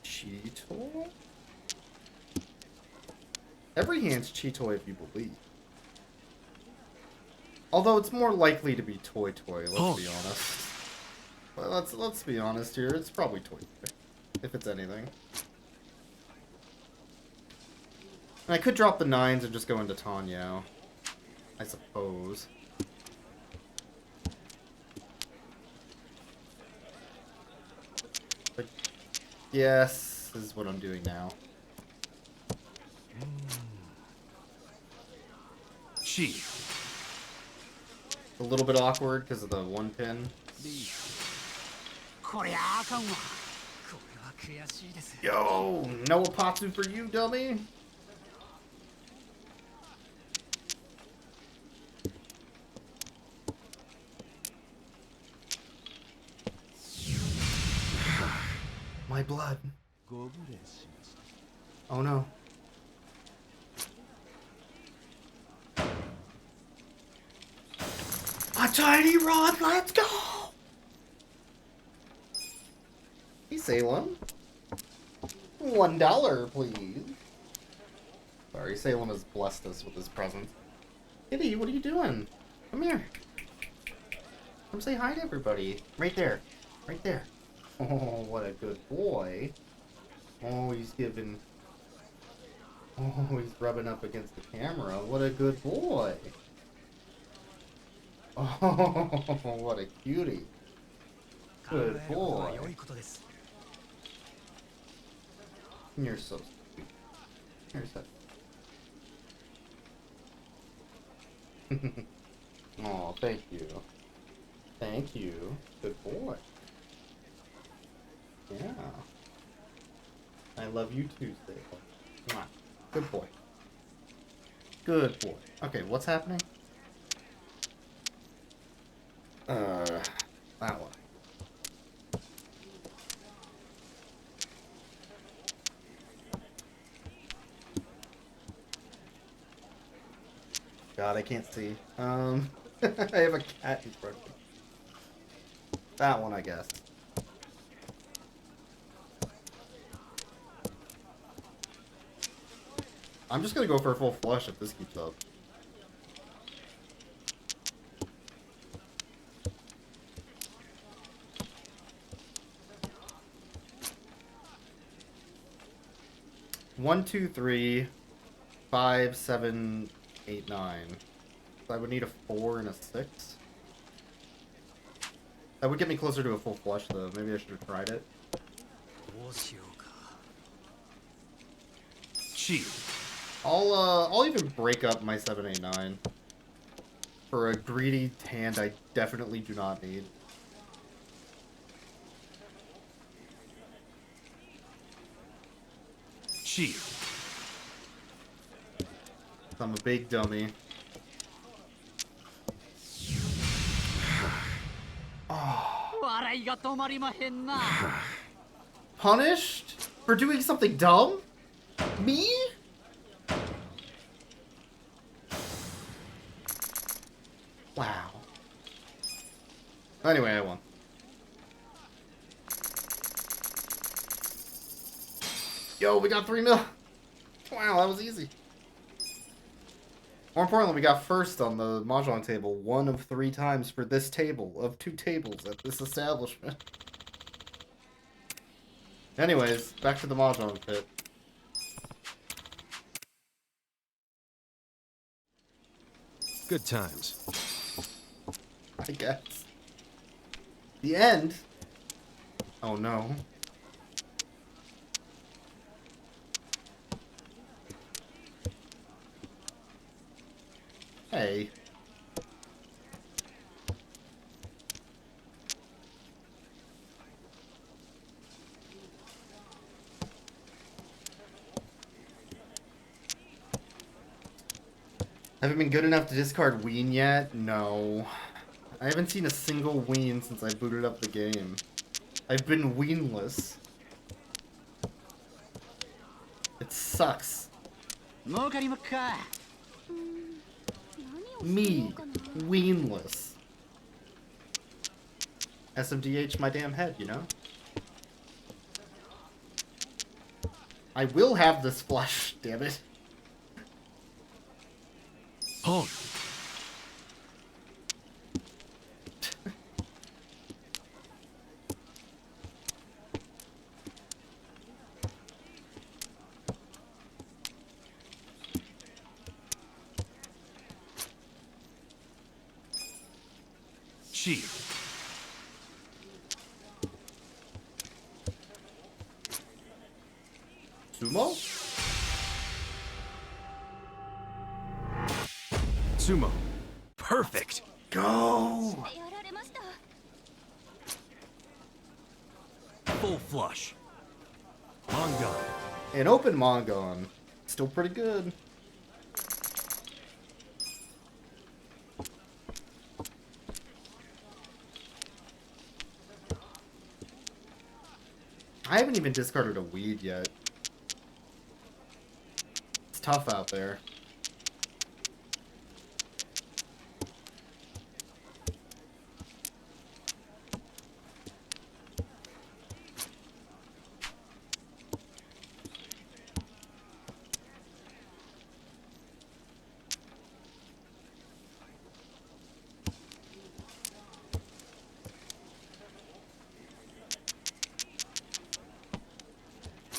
[SPEAKER 1] Cheetoy? Every hand's Cheetoy if you believe. Although it's more likely to be Toy, let's be honest. Well, let's be honest here, it's probably Toy, if it's anything. And I could drop the 9s and just go into Tanyao, I suppose. But yes, this is what I'm doing now.
[SPEAKER 3] Gee.
[SPEAKER 1] A little bit awkward because of the 1 pin. Yo, no Apatsu for you, dummy. My blood. Oh no. A tiny rod, let's go! Hey, Salem. $1, please. Sorry, Salem has blessed us with his presence. Kitty, what are you doing? Come here. Come say hi to everybody. Right there. Right there. Oh, what a good boy. Oh, he's giving... Oh, he's rubbing up against the camera. What a good boy. Oh, what a cutie. Good boy. You're so sweet. You're so... Oh, thank you. Thank you. Good boy. Yeah. I love you too, Stable. Good boy. Good boy. Okay, what's happening? That one. God, I can't see. I have a cat in front of me. That one, I guess. I'm just gonna go for a full flush if this keeps up. One, 2, 3, 5, 7, 8, 9. So I would need a 4 and a 6. That would get me closer to a full flush, though. Maybe I should have tried it.
[SPEAKER 3] Gee.
[SPEAKER 1] I'll even break up my 7, 8, 9 for a greedy hand I definitely do not need.
[SPEAKER 3] Gee.
[SPEAKER 1] I'm a big dummy. Punished? For doing something dumb? Me? Wow. Anyway, I won. Yo, we got 3 mil. Wow, that was easy. More importantly, we got first on the Mahjong table 1 of 3 times for this table of 2 tables at this establishment. Anyways, back to the Mahjong pit.
[SPEAKER 3] Good times.
[SPEAKER 1] I guess. The end? Oh no. Hey. Haven't been good enough to discard Ween yet? No. I haven't seen a single Ween since I booted up the game. I've been Weenless. It sucks. Me. Weenless. SMDH my damn head, you know? I will have this flush, damn it.
[SPEAKER 3] Oh. Cheat.
[SPEAKER 1] Sumo?
[SPEAKER 3] Sumo. Perfect.
[SPEAKER 1] Go!
[SPEAKER 3] Full flush. Mongon.
[SPEAKER 1] An open Mongon. Still pretty good. I haven't even discarded a weed yet. It's tough out there.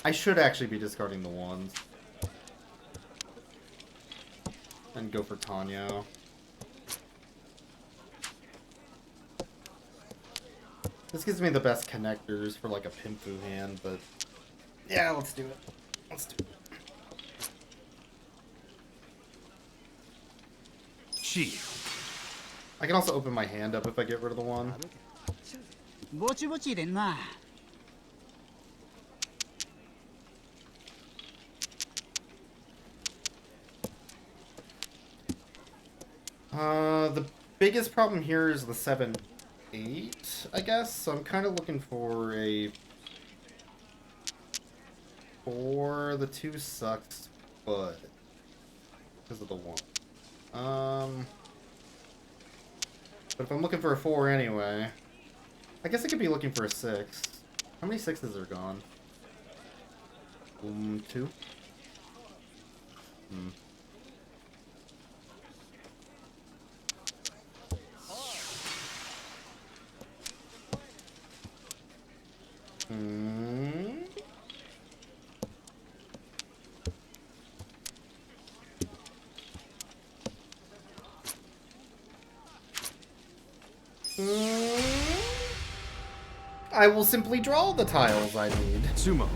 [SPEAKER 1] I should actually be discarding the ones. And go for Tanyo. This gives me the best connectors for like a Pinfu hand, but yeah, let's do it. Let's do it.
[SPEAKER 3] Cheat.
[SPEAKER 1] I can also open my hand up if I get rid of the one.
[SPEAKER 7] ぼちぼち入れんな。
[SPEAKER 1] The biggest problem here is the 7-8, I guess. So I'm kind of looking for a 4. The 2 sucks, but because of the 1. But if I'm looking for a 4 anyway, I guess I could be looking for a 6. How many 6s are gone? 2. I will simply draw the tiles I need.
[SPEAKER 3] Sumo.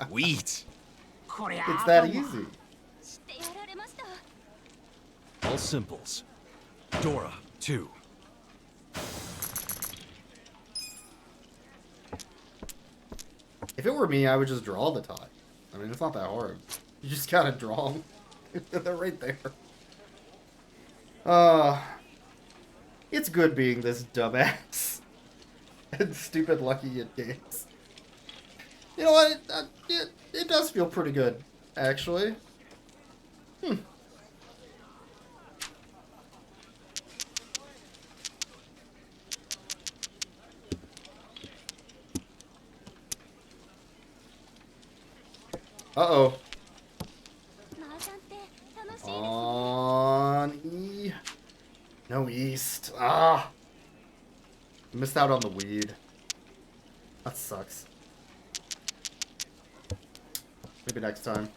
[SPEAKER 3] Sweet.
[SPEAKER 1] It's that easy.
[SPEAKER 3] All simples. Dora, 2.
[SPEAKER 1] If it were me, I would just draw the tie. I mean, it's not that hard. You just gotta draw them. They're right there. It's good being this dumbass and stupid lucky at games. You know what? It does feel pretty good, actually. Uh-oh. On E. No East. Ah! Missed out on the weed. That sucks. Maybe next time.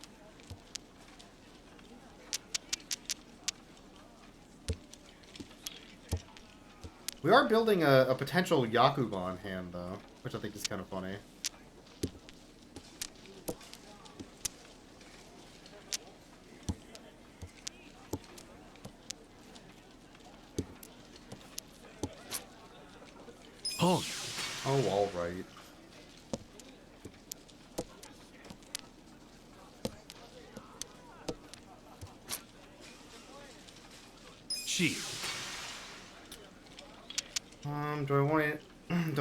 [SPEAKER 1] We are building a potential Yakuza hand, though, which I think is kind of funny.
[SPEAKER 3] Oh.
[SPEAKER 1] Oh, all right.
[SPEAKER 3] Cheat.
[SPEAKER 1] Do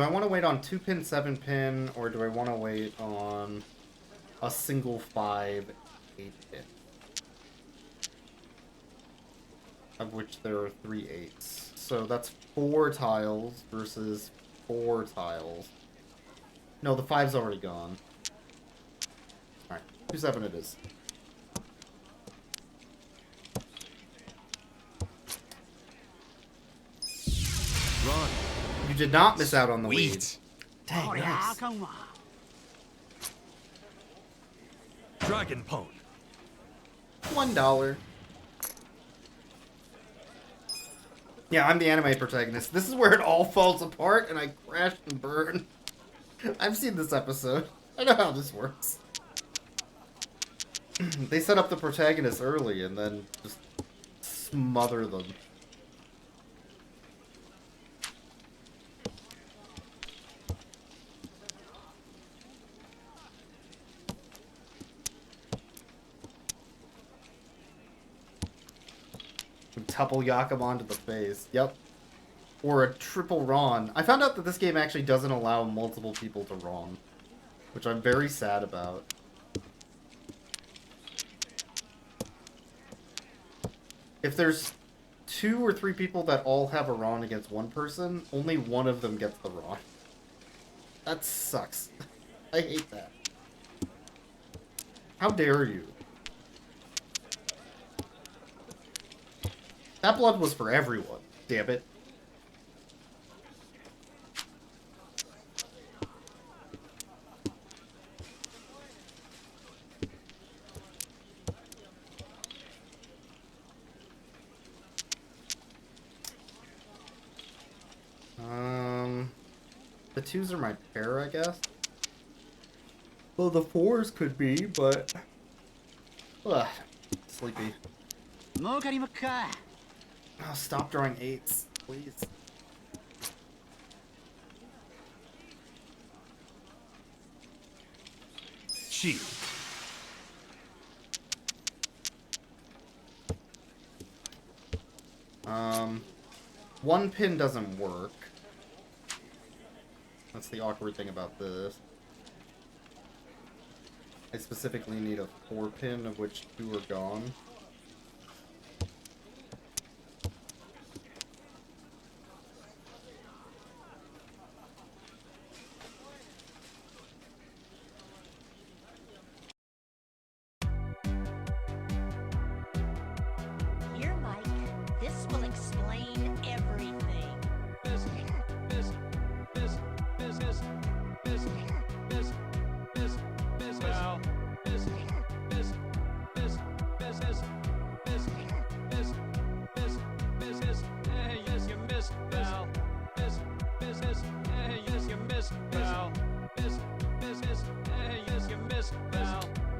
[SPEAKER 1] I want to wait on 2-pin, 7-pin, or do I want to wait on a single 5, 8-pin? Of which there are 3 8s. So that's 4 tiles versus 4 tiles. No, the 5's already gone. Alright, 2-7 it is.
[SPEAKER 3] Run.
[SPEAKER 1] You did not miss out on the
[SPEAKER 3] Sweet.
[SPEAKER 1] weed. Dang, nice.
[SPEAKER 3] Dragon Pone.
[SPEAKER 1] $1. Yeah, I'm the anime protagonist. This is where it all falls apart and I crash and burn. I've seen this episode. I know how this works. They set up the protagonist early and then just smother them. Tuple Yakuza to the face. Yep. Or a triple Ron. I found out that this game actually doesn't allow multiple people to Ron, which I'm very sad about. If there's 2 or 3 people that all have a Ron against one person, only one of them gets the Ron. That sucks. I hate that. How dare you? That blood was for everyone, damn it. The 2s are my pair, I guess. Well, the 4s could be, but... Ugh, sleepy. Oh, stop drawing 8s, please.
[SPEAKER 3] Cheat.
[SPEAKER 1] One pin doesn't work. That's the awkward thing about this. I specifically need a 4 pin, of which 2 are gone.
[SPEAKER 4] Here, Mike. This will explain everything.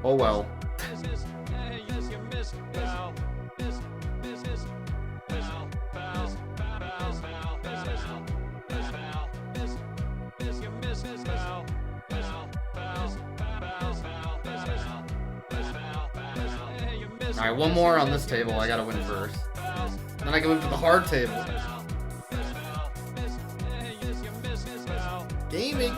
[SPEAKER 1] Oh well. Alright, one more on this table. I gotta win first. Then I can move to the hard table. Gaming!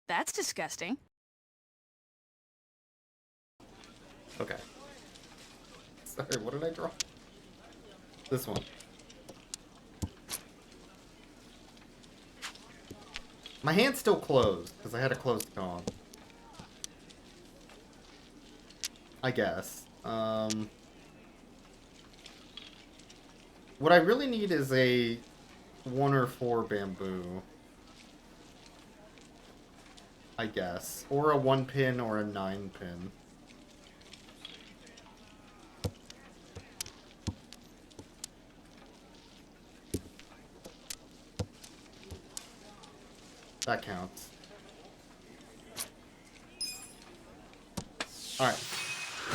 [SPEAKER 15] That's disgusting.
[SPEAKER 1] Okay. Sorry, what did I draw? This one. My hand's still closed, because I had a closed con. I guess. What I really need is a 1 or 4 bamboo. I guess. Or a 1 pin or a 9 pin. That counts. Alright.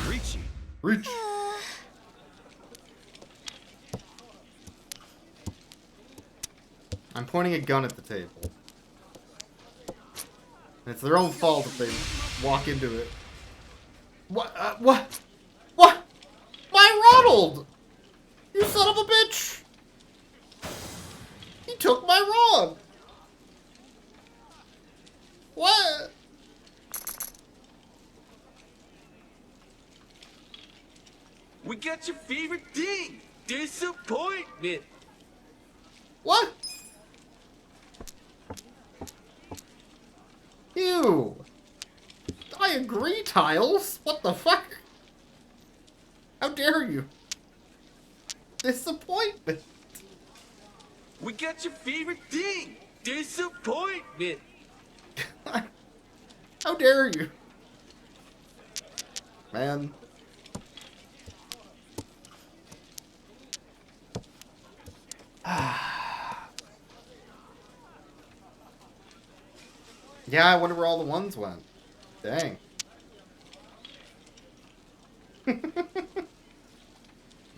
[SPEAKER 3] Reaching.
[SPEAKER 1] Reach! I'm pointing a gun at the table. And it's their own fault if they walk into it. What? What? What? My Ronald! You son of a bitch! He took my rod! What?
[SPEAKER 9] We got your favorite thing! Disappointment!
[SPEAKER 1] What? Ew! I agree, Tiles! What the fuck? How dare you? Disappointment!
[SPEAKER 9] We got your favorite thing! Disappointment!
[SPEAKER 1] How dare you? Man. Yeah, I wonder where all the ones went. Dang.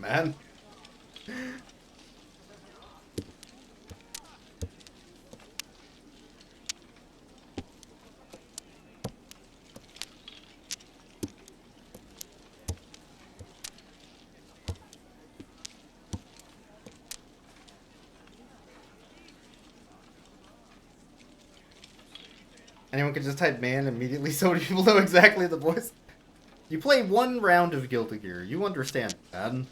[SPEAKER 1] Man. Anyone can just type man immediately so many people know exactly the voice. You play one round of Guilty Gear. You understand, man.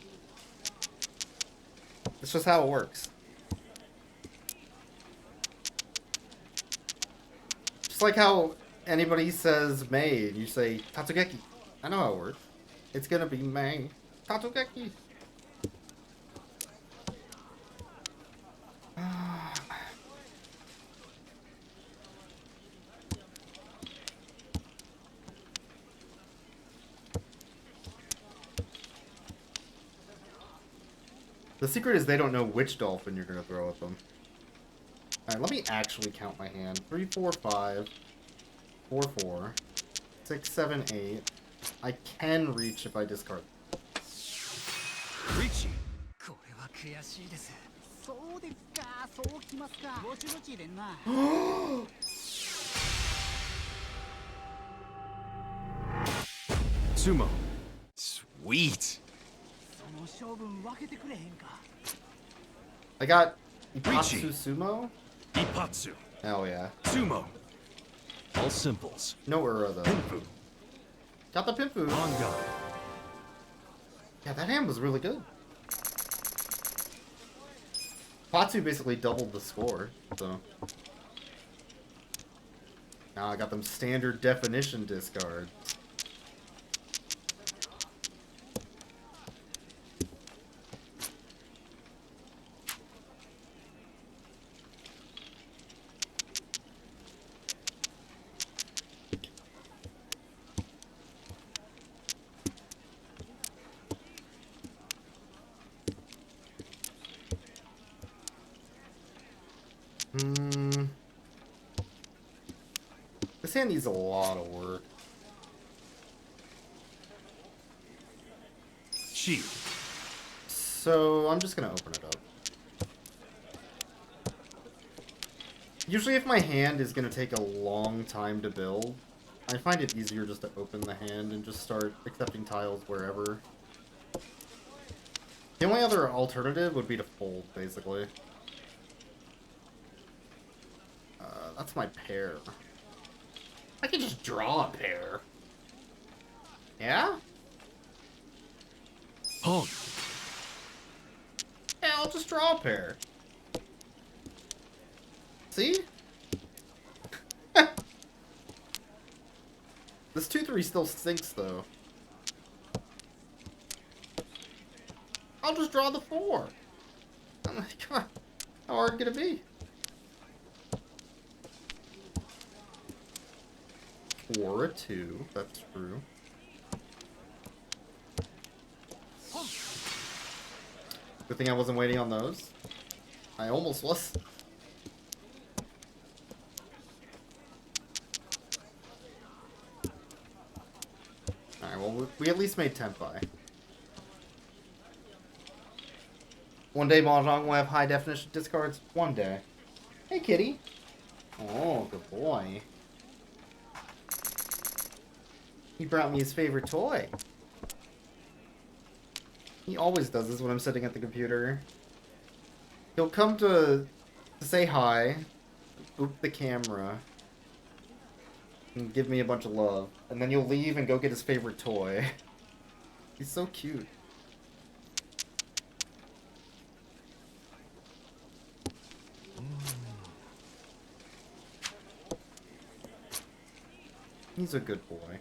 [SPEAKER 1] That's just how it works. Just like how anybody says May, and you say Tatsugeki. I know how it works. It's gonna be May. Tatsugeki. The secret is they don't know which dolphin you're gonna throw at them. Alright, let me actually count my hand. 3, 4, 5, 4, 4, 6, 7, 8. I can reach if I discard.
[SPEAKER 3] Reaching.
[SPEAKER 7] これは悔しいです。そうですか、そうきますか。ぼちぼちでんな。
[SPEAKER 3] Sumo. Sweet.
[SPEAKER 7] その勝負分けてくれへんか。
[SPEAKER 1] I got Ipatsu Sumo?
[SPEAKER 3] Ipatsu.
[SPEAKER 1] Hell yeah.
[SPEAKER 3] Sumo. All simples.
[SPEAKER 1] No Ura though.
[SPEAKER 3] Pinfu.
[SPEAKER 1] Got the Pinfu.
[SPEAKER 3] On guard.
[SPEAKER 1] Yeah, that hand was really good. Patsu basically doubled the score, so. Now I got them standard definition discards. This hand needs a lot of work.
[SPEAKER 3] Shield.
[SPEAKER 1] So I'm just gonna open it up. Usually if my hand is gonna take a long time to build, I find it easier just to open the hand and just start accepting tiles wherever. The only other alternative would be to fold, basically. That's my pair. I can just draw a pair. Yeah?
[SPEAKER 3] Oh.
[SPEAKER 1] Yeah, I'll just draw a pair. See? This 2-3 still stinks, though. I'll just draw the 4. I'm like, come on. How hard could it be? 4, a 2. That's true. Good thing I wasn't waiting on those. I almost was. Alright, well, we at least made Tenpai. One day Mahjong will have high definition discards. One day. Hey, kitty. Oh, good boy. He brought me his favorite toy. He always does this when I'm sitting at the computer. He'll come to say hi, boop the camera, and give me a bunch of love. And then you'll leave and go get his favorite toy. He's so cute. He's a good boy.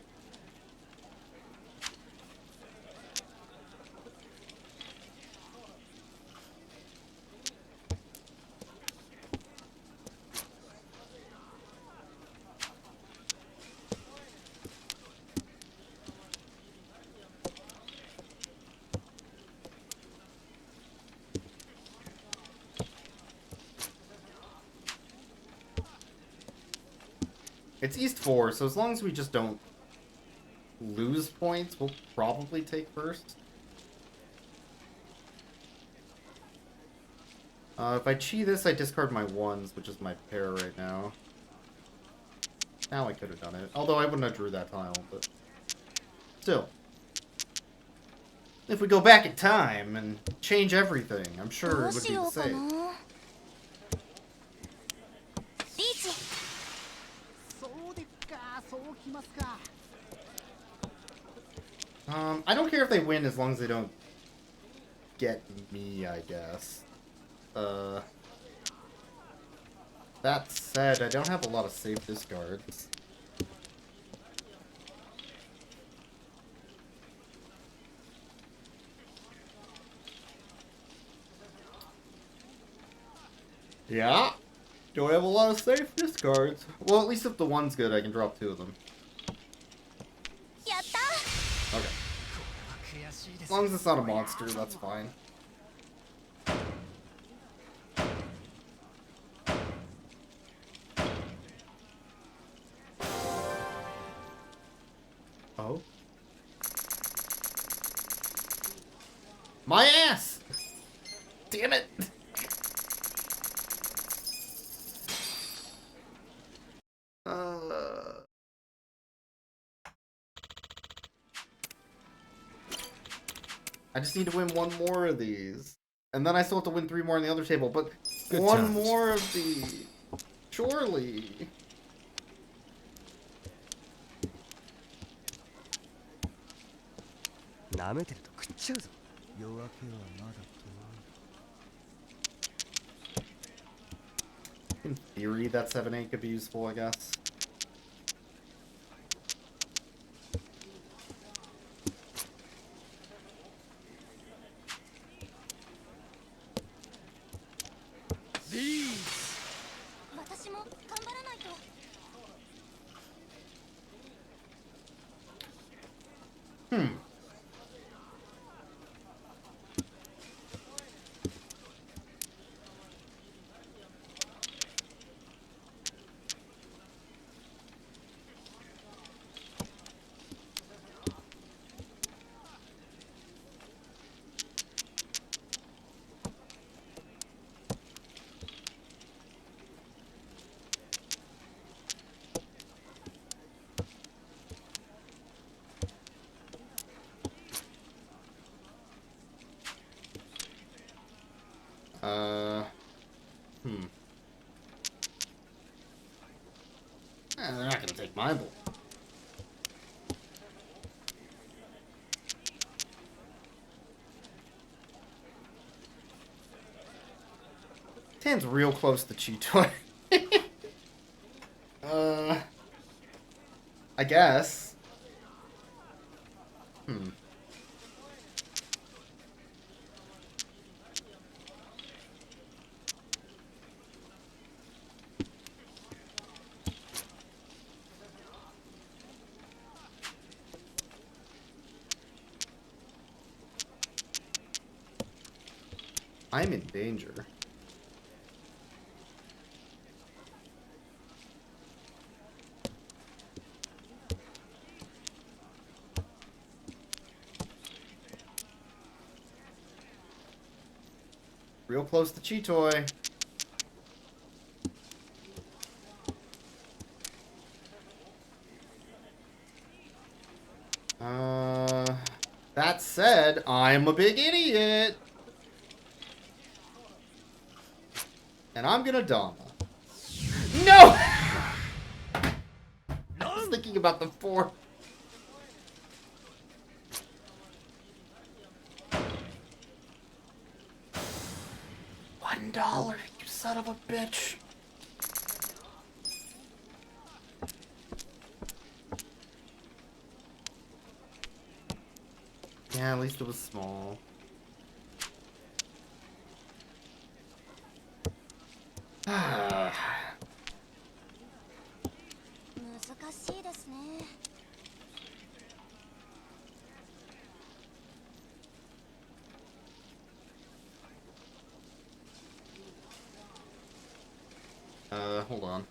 [SPEAKER 1] It's East 4, so as long as we just don't lose points, we'll probably take first. If I chi this, I discard my ones, which is my pair right now. Now I could have done it. Although I wouldn't have drew that tile, but still. If we go back in time and change everything, I'm sure it would be the same. I don't care if they win as long as they don't get me, I guess. That said, I don't have a lot of safe discards. Yeah. Do I have a lot of safe discards? Well, at least if the one's good, I can drop 2 of them. Okay. As long as it's not a monster, that's fine. Oh. My ass! Damn it! I just need to win 1 more of these. And then I still have to win 3 more on the other table, but
[SPEAKER 14] Good
[SPEAKER 1] 1
[SPEAKER 14] times.
[SPEAKER 1] more of these. Surely. In theory, that 7-8 could be useful, I guess. They're not gonna take my bull. Tan's real close to Cheetoy. I guess. I'm in danger. Real close to Cheetoy. That said, I'm a big idiot. And I'm gonna Dama. No! I was thinking about the 4. $1, you son of a bitch. Yeah, at least it was small. Hold on.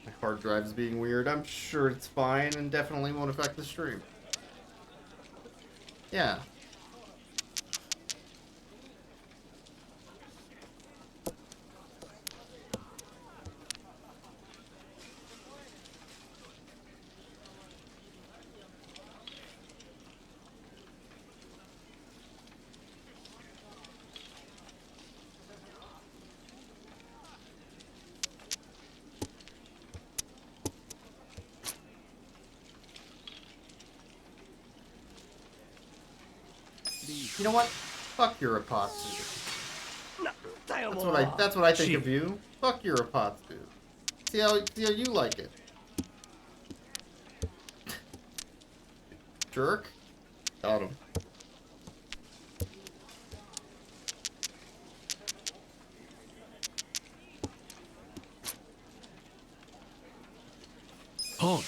[SPEAKER 1] My hard drive's being weird. I'm sure it's fine and definitely won't affect the stream. Yeah. You know what? Fuck Europatsu. That's what I think of you. Fuck Europatsu. See how you like it. Jerk. Got him.
[SPEAKER 11] Oh.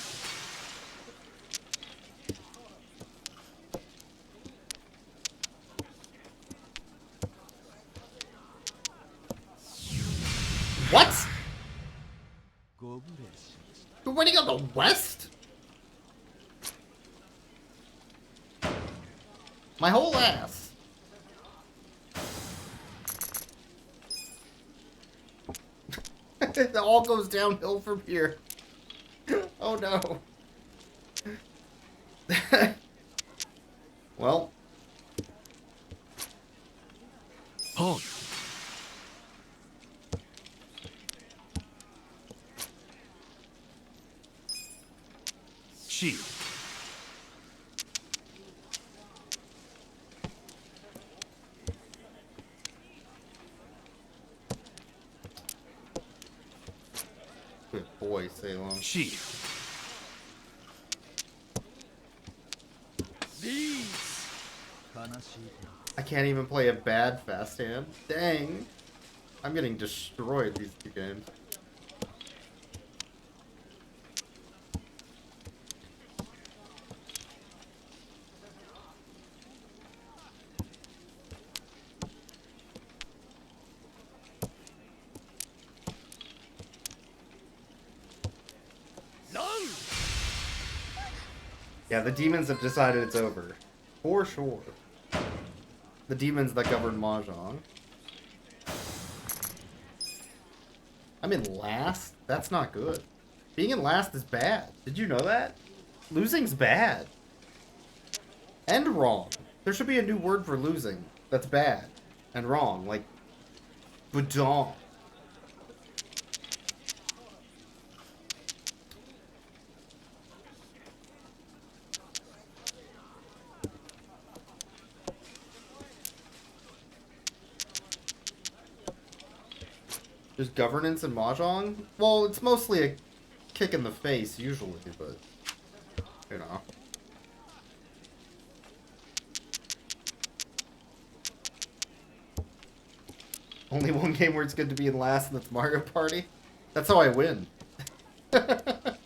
[SPEAKER 1] What? You're winning on the West? My whole ass. It all goes downhill from here. Oh no. Well.
[SPEAKER 11] Oh. She.
[SPEAKER 1] Good boy, Salem.
[SPEAKER 11] She.
[SPEAKER 1] I can't even play a bad fast hand. Dang. I'm getting destroyed these 2 games. Yeah, the demons have decided it's over. For sure. The demons that govern Mahjong. I'm in last? That's not good. Being in last is bad. Did you know that? Losing's bad. And wrong. There should be a new word for losing. That's bad. And wrong. Like, badon. There's governance in Mahjong? Well, it's mostly a kick in the face, usually, but, you know. Only one game where it's good to be in last, and that's Mario Party? That's how I win. I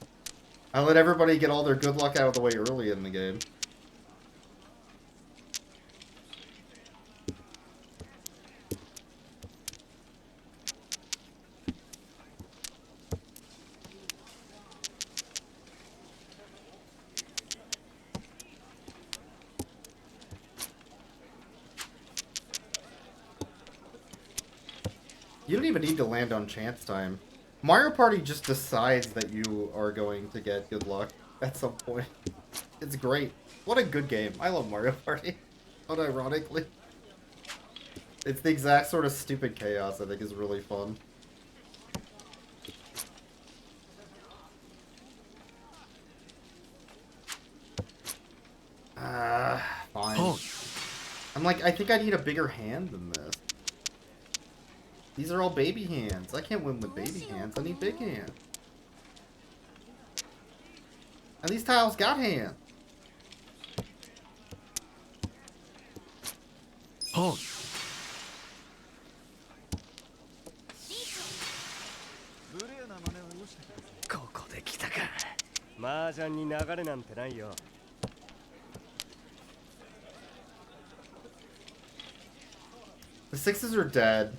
[SPEAKER 1] let everybody get all their good luck out of the way early in the game. You don't even need to land on chance time. Mario Party just decides that you are going to get good luck at some point. It's great. What a good game. I love Mario Party. Unironically. It's the exact sort of stupid chaos I think is really fun. Fine.
[SPEAKER 14] Oh.
[SPEAKER 1] I'm like, I think I need a bigger hand than this. These are all baby hands. I can't win with baby hands. I need big hands. And these tiles got hands.
[SPEAKER 14] Oh.
[SPEAKER 2] ここで来たか。麻雀に流れなんてないよ。
[SPEAKER 1] The sixes are dead.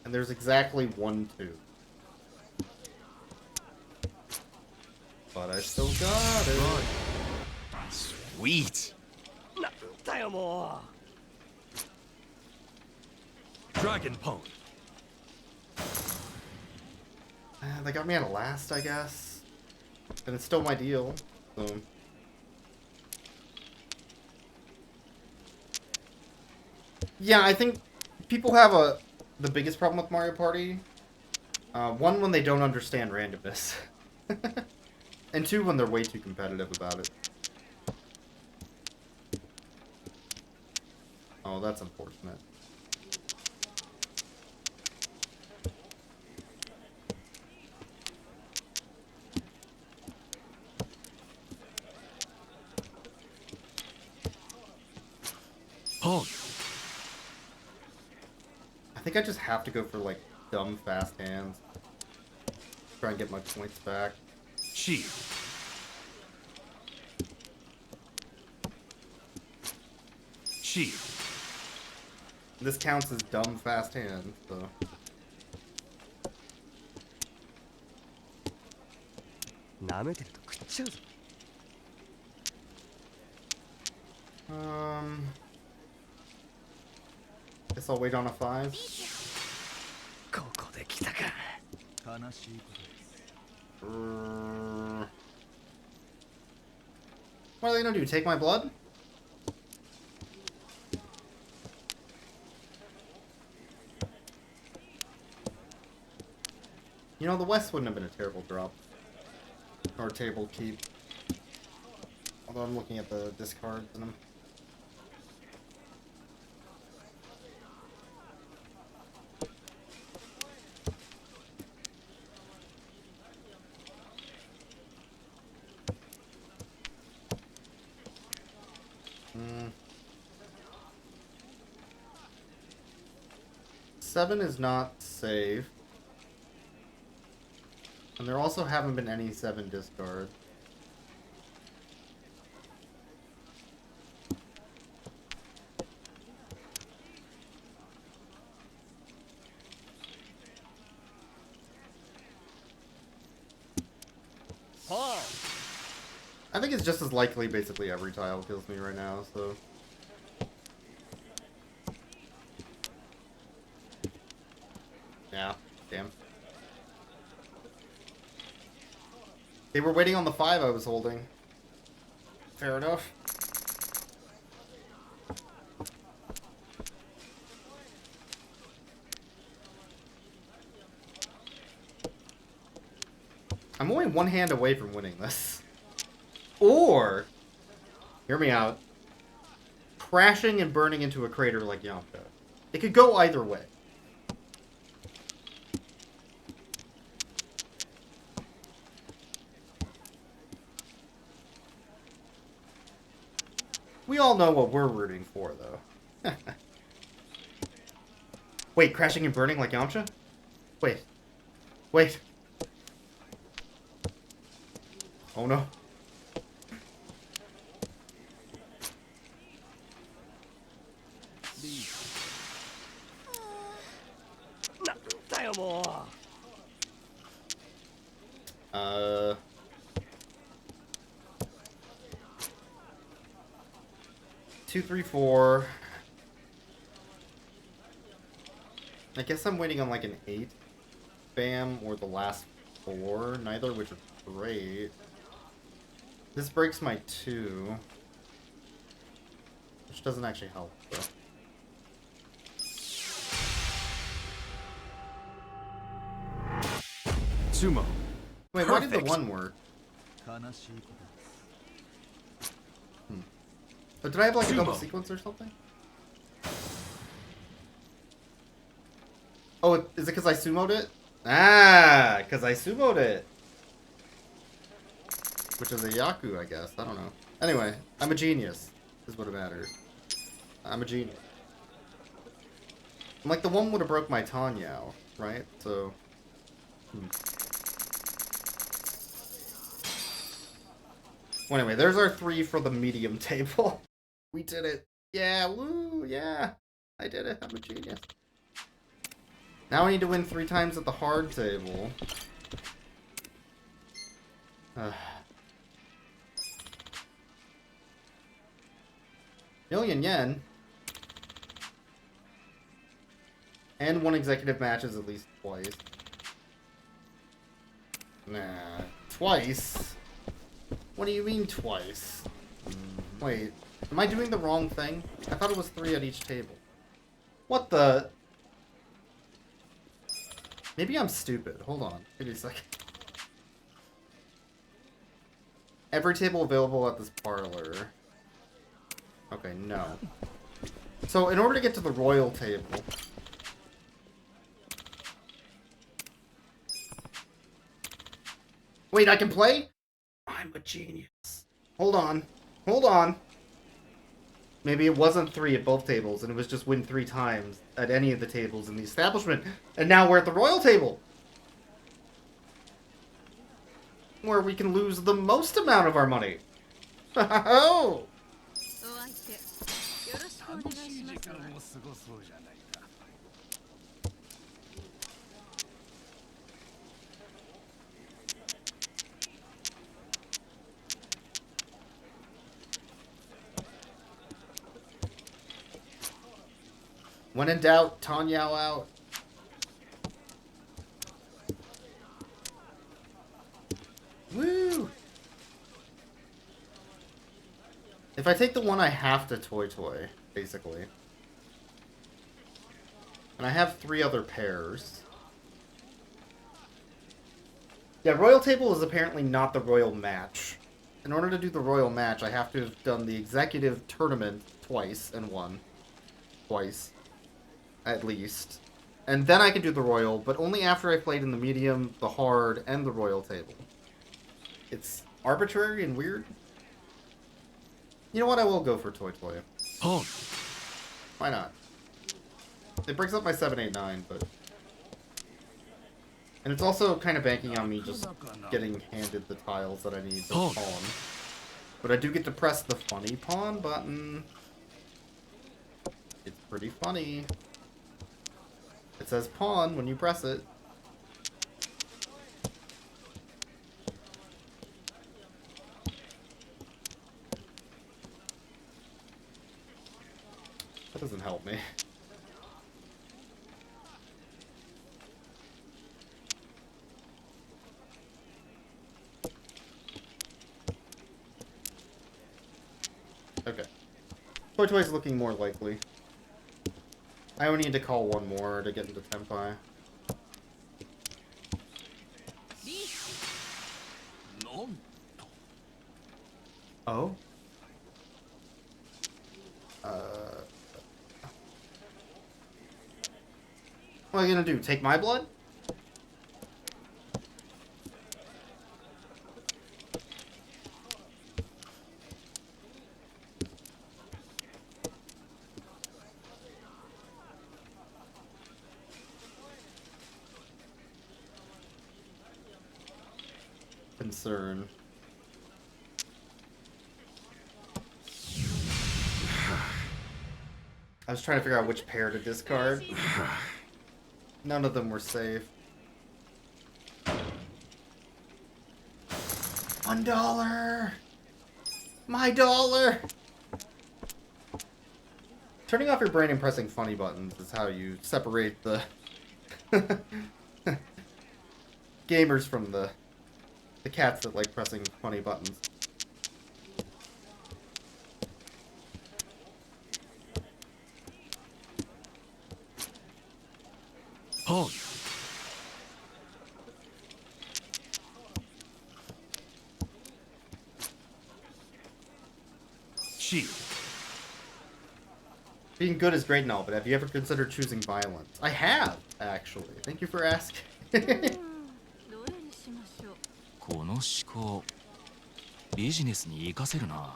[SPEAKER 1] And there's exactly 1, 2. But I still got it.
[SPEAKER 14] Sweet.
[SPEAKER 3] Dragon Pone.
[SPEAKER 1] They got me at a last, I guess. And it's still my deal. So. Yeah, I think people have the biggest problem with Mario Party. One, when they don't understand randomness. And two, when they're way too competitive about it. Oh, that's unfortunate.
[SPEAKER 14] Oh.
[SPEAKER 1] I think I just have to go for, like, dumb fast hands. Try and get my points back.
[SPEAKER 3] Cheat. Cheat.
[SPEAKER 1] This counts as dumb fast hands, so. Guess I'll wait on a 5. What are they gonna do? Take my blood? You know, the West wouldn't have been a terrible drop. Or table keep. Although I'm looking at the discards and them. Seven is not safe. And there also haven't been any 7 discards. I think it's just as likely basically every tile kills me right now, so. Yeah, damn. They were waiting on the 5 I was holding. Fair enough. I'm only one hand away from winning this. Or, hear me out, crashing and burning into a crater like Yamcha. It could go either way. We all know what we're rooting for, though. Wait, crashing and burning like Yamcha? Wait. Wait. Oh no. Two, 3, 4. I guess I'm waiting on like an 8 bam or the last 4, neither of which are great. This breaks my 2. Which doesn't actually help, though.
[SPEAKER 3] Sumo.
[SPEAKER 1] Wait, why did the
[SPEAKER 3] Perfect.
[SPEAKER 1] 1 work? But did I have like a double
[SPEAKER 3] Sumo.
[SPEAKER 1] sequence or something? Oh, is it because I sumoed it? Ah, because I sumoed it. Which is a Yaku, I guess. I don't know. Anyway, I'm a genius, is what it matters. I'm a genius. I'm like, the 1 would have broke my Tanyao, right? So... Well, anyway, there's our 3 for the medium table. We did it. Yeah, woo, yeah. I did it. I'm a genius. Now I need to win 3 times at the hard table. Million yen. And 1 executive matches at least twice. Nah, twice? What do you mean twice? Wait, am I doing the wrong thing? I thought it was 3 at each table. What the? Maybe I'm stupid. Hold on. Give me a second. Every table available at this parlor. Okay, no. So, in order to get to the royal table... Wait, I can play? I'm a genius. Hold on. Hold on. Maybe it wasn't 3 at both tables, and it was just win 3 times at any of the tables in the establishment. And now we're at the royal table! Where we can lose the most amount of our money. Oh! When in doubt, Tanyao out. Woo! If I take the 1, I have to Toy, basically. And I have 3 other pairs. Yeah, Royal Table is apparently not the Royal Match. In order to do the Royal Match, I have to have done the Executive Tournament twice and won. Twice. At least. And then I can do the Royal, but only after I played in the Medium, the Hard, and the Royal Table. It's arbitrary and weird. You know what? I will go for Toy.
[SPEAKER 3] Oh.
[SPEAKER 1] Why not? It breaks up my 7, 8, 9, but... And it's also kind of banking on me just getting handed the tiles that I need to pawn. But I do get to press the funny pawn button. It's pretty funny. It says pawn when you press it. That doesn't help me. Okay. Toy's looking more likely. I only need to call 1 more to get into Tenpai. Oh? What are you gonna do? Take my blood? Concern. I was trying to figure out which pair to discard. None of them were safe. $1! My dollar! Turning off your brain and pressing funny buttons is how you separate the gamers from the cats that like pressing funny buttons. Being good is great and all, but have you ever considered choosing violence? I have, actually. Thank you for asking.
[SPEAKER 13] この思考ビジネスに活かせるな。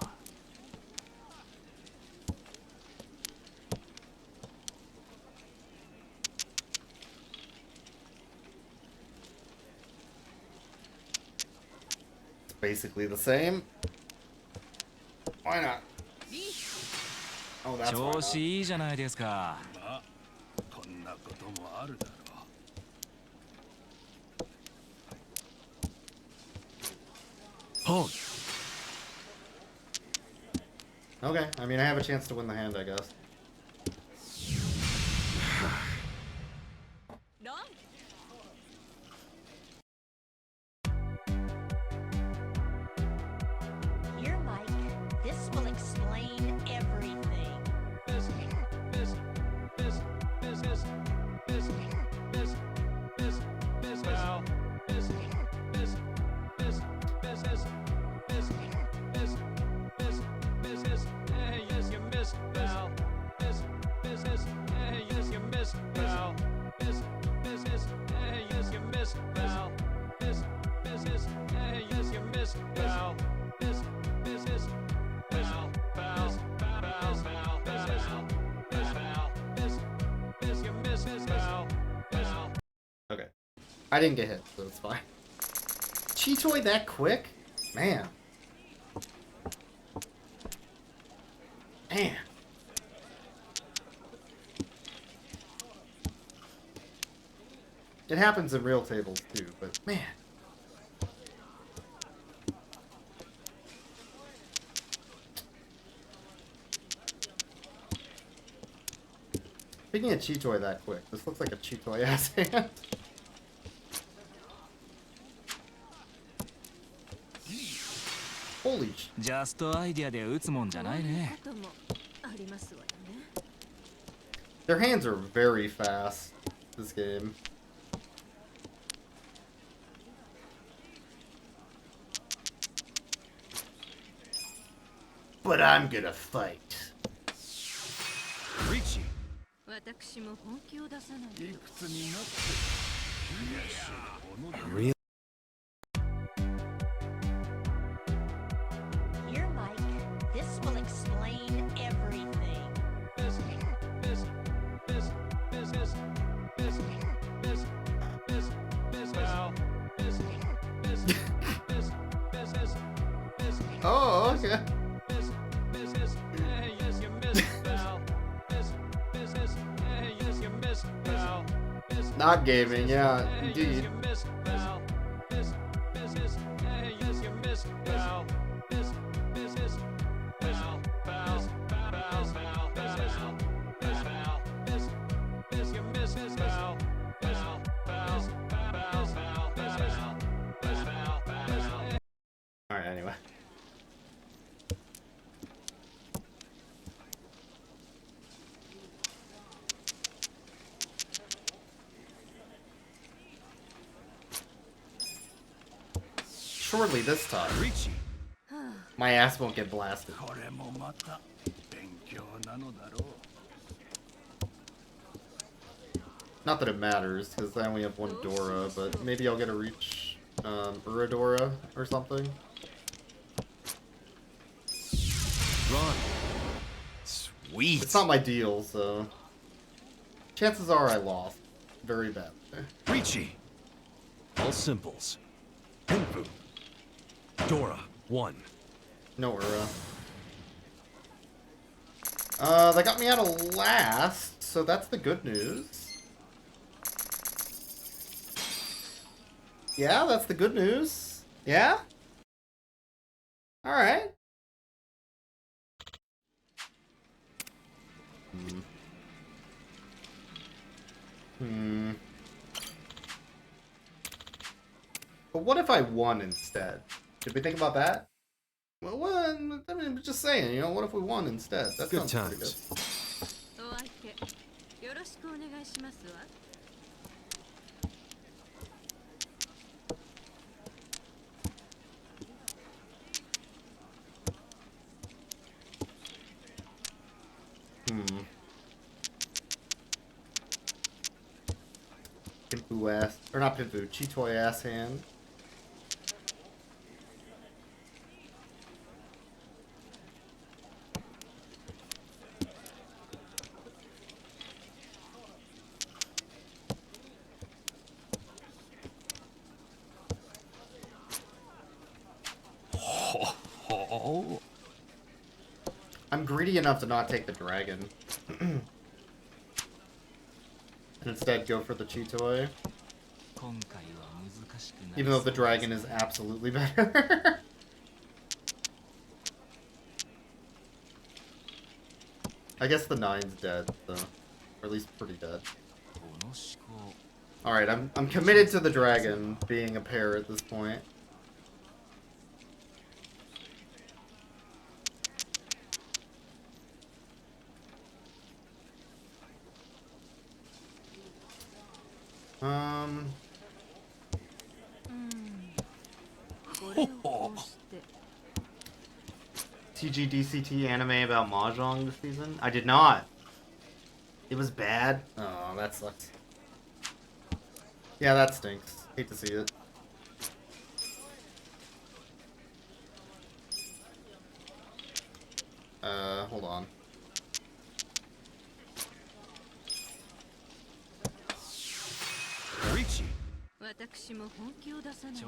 [SPEAKER 1] Basically the same. Why not? Oh, that's why
[SPEAKER 13] 調子いいじゃないですか。
[SPEAKER 14] まあ、こんなこともあるだろう。
[SPEAKER 13] Oh.
[SPEAKER 1] Okay, I mean, I have a chance to win the hand, I guess.
[SPEAKER 4] Here, Mike. This will explain everything.
[SPEAKER 1] Okay. I didn't get hit, so it's fine. Cheetoy that quick? Man. Man. It happens in real tables too, but man. Speaking of Cheetoy that quick, this looks like a Cheetoy ass hand. Holy sh...
[SPEAKER 13] ジャストアイディアで打つもんじゃないね。
[SPEAKER 1] Their hands are very fast, this game. But I'm gonna fight.
[SPEAKER 13] Richie.
[SPEAKER 15] 私も本気を出さないと。
[SPEAKER 14] いくつになって。
[SPEAKER 13] Real.
[SPEAKER 4] Here, Mike. This will explain everything.
[SPEAKER 1] Oh, okay. Not gaming, yeah, indeed. Alright, anyway. Surely this time, my ass won't get blasted. Not that it matters, because I only have one Dora, but maybe I'll get a reach Uradora or something.
[SPEAKER 3] Run. Sweet.
[SPEAKER 1] It's not my deal, so chances are I lost. Very bad.
[SPEAKER 3] Richie. All simples. Henfu. Dora, 1.
[SPEAKER 1] No Ura. That got me out of last, so that's the good news. Yeah, that's the good news. Yeah? Alright. But what if I won instead? Did we think about that? Well, I mean, just saying, you know, what if we won instead? That
[SPEAKER 3] Good
[SPEAKER 1] sounds pretty
[SPEAKER 3] times.
[SPEAKER 1] Pinfu ass, or not Pinfu, Chitoy ass hand. I'm greedy enough to not take the dragon. And instead go for the Chitoy. Even though the dragon is absolutely better. I guess the 9's dead, though. Or at least pretty dead. Alright, I'm committed to the dragon being a pair at this point. TGDCT anime about Mahjong this season? I did not. It was bad. Oh, that sucks. Yeah, that stinks. Hate to see it. Hold on.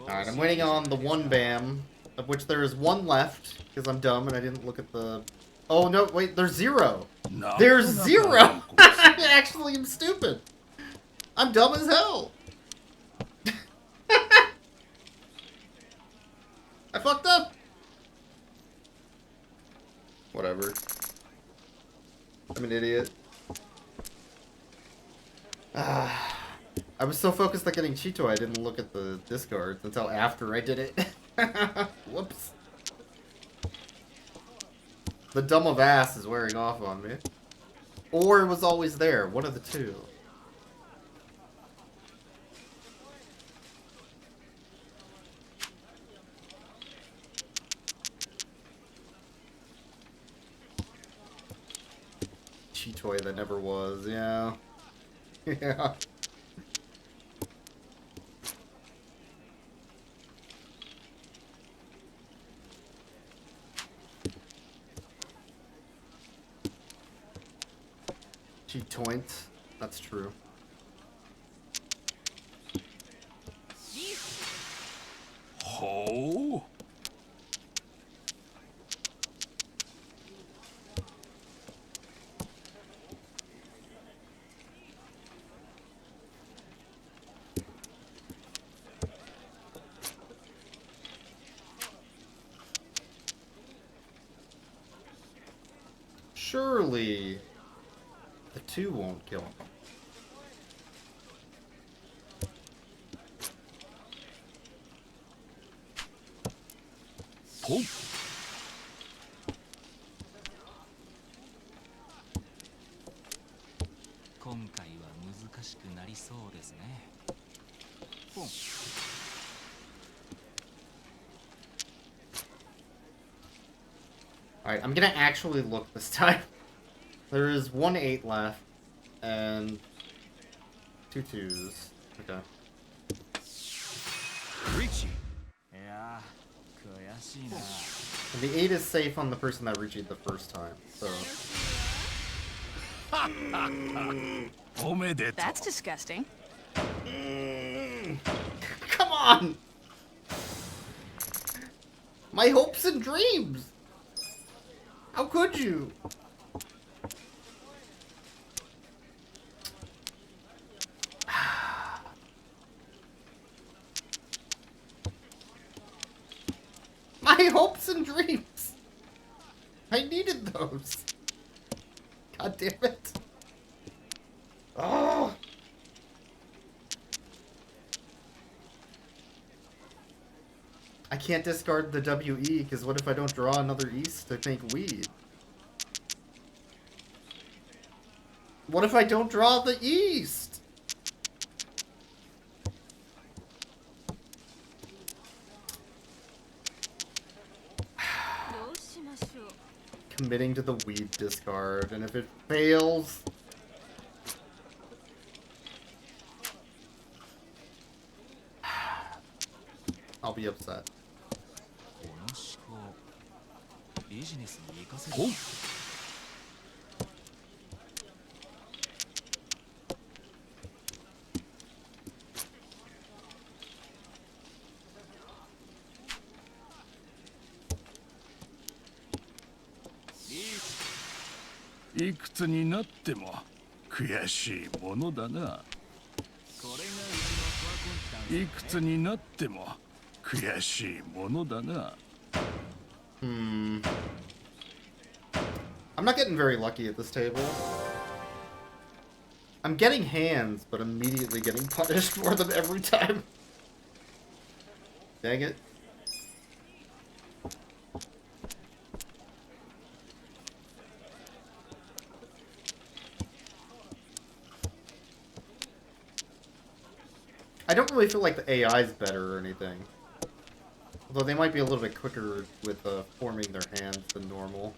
[SPEAKER 1] Alright, I'm waiting on the one BAM, of which there is one left, because I'm dumb and I didn't look at the... Oh, no, wait, there's 0! No. There's 0! I actually am stupid! I'm dumb as hell! I fucked up! Whatever. I'm an idiot. I was so focused on getting Cheeto, I didn't look at the discards until after I did it. Whoops. The dumb of ass is wearing off on me. Or it was always there, one of the two. Cheetoy that never was, yeah. Yeah. Cheetoint. That's true.
[SPEAKER 6] Ho?
[SPEAKER 1] Surely the 2 won't kill him.
[SPEAKER 6] Oh.
[SPEAKER 1] Alright, I'm gonna actually look this time. There is 1 8 left, and 2 2s. Okay. And the 8 is safe on the person that reached it the first time, so...
[SPEAKER 15] That's disgusting.
[SPEAKER 1] Come on! My hopes and dreams! How could you? My hopes and dreams! I needed those. God damn it. Oh! I can't discard the WE, because what if I don't draw another East to make weed? What if I don't draw the East? Committing to the weed discard, and if it fails... I'll be upset.
[SPEAKER 13] この思考ビジネスに活かせる。
[SPEAKER 6] いくつになっても悔しいものだな。いくつになっても悔しいものだな。
[SPEAKER 1] I'm not getting very lucky at this table. I'm getting hands, but immediately getting punished for them every time. Dang it. I don't really feel like the AI is better or anything. Although they might be a little bit quicker with forming their hands than normal.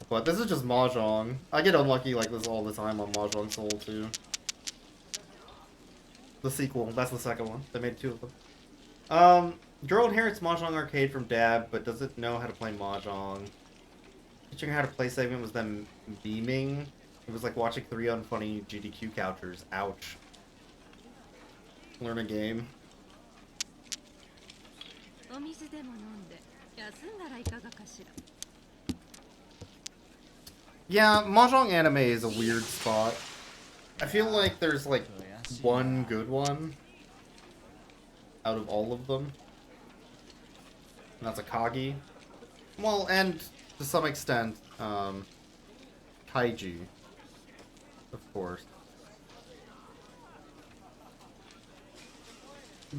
[SPEAKER 1] But this is just Mahjong. I get unlucky like this all the time on Mahjong Soul too. The sequel, that's the second one. They made 2 of them. Girl inherits Mahjong Arcade from Dab, but doesn't know how to play Mahjong. Teaching her how to play segment was them beaming. It was like watching 3 unfunny GDQ couchers. Ouch. Learn a game. Yeah, Mahjong anime is a weird spot. I feel like there's like one good one out of all of them. And that's Akagi. Well, and to some extent, Kaiji. Of course.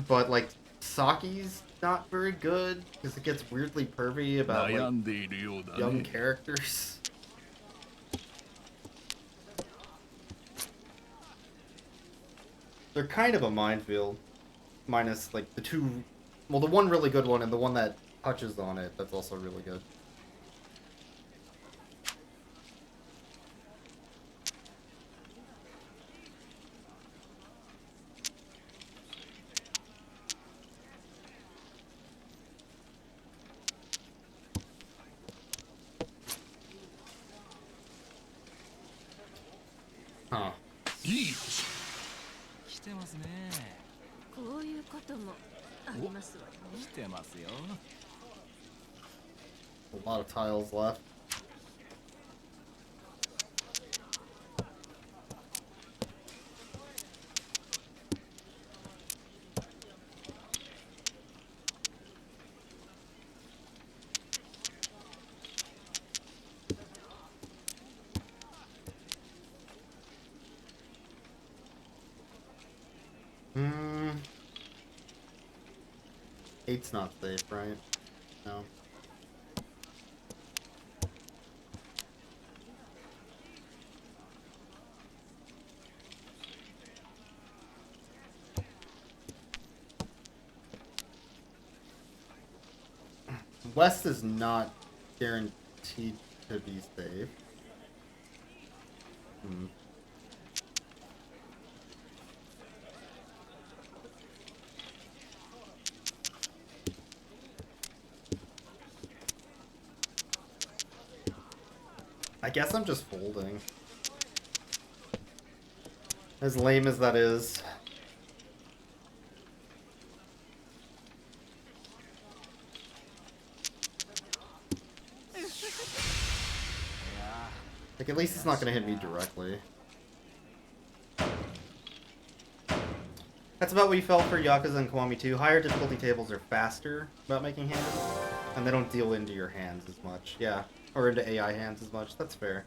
[SPEAKER 1] But like Saki's not very good because it gets weirdly pervy about like young characters. They're kind of a minefield, minus like the 2, well, the one really good one and the one that touches on it. That's also really good. Huh.
[SPEAKER 13] 来てますね。
[SPEAKER 4] こういうこともありますわね。
[SPEAKER 13] 来てますよ。
[SPEAKER 1] A lot of tiles left. Eight's not safe, right? No. West is not guaranteed to be safe. I guess I'm just folding. As lame as that is. Like, at least it's not gonna hit me directly. That's about what you felt for Yakuza and Kiwami 2. Higher difficulty tables are faster about making hands, and they don't deal into your hands as much. Yeah, or into AI hands as much. That's fair.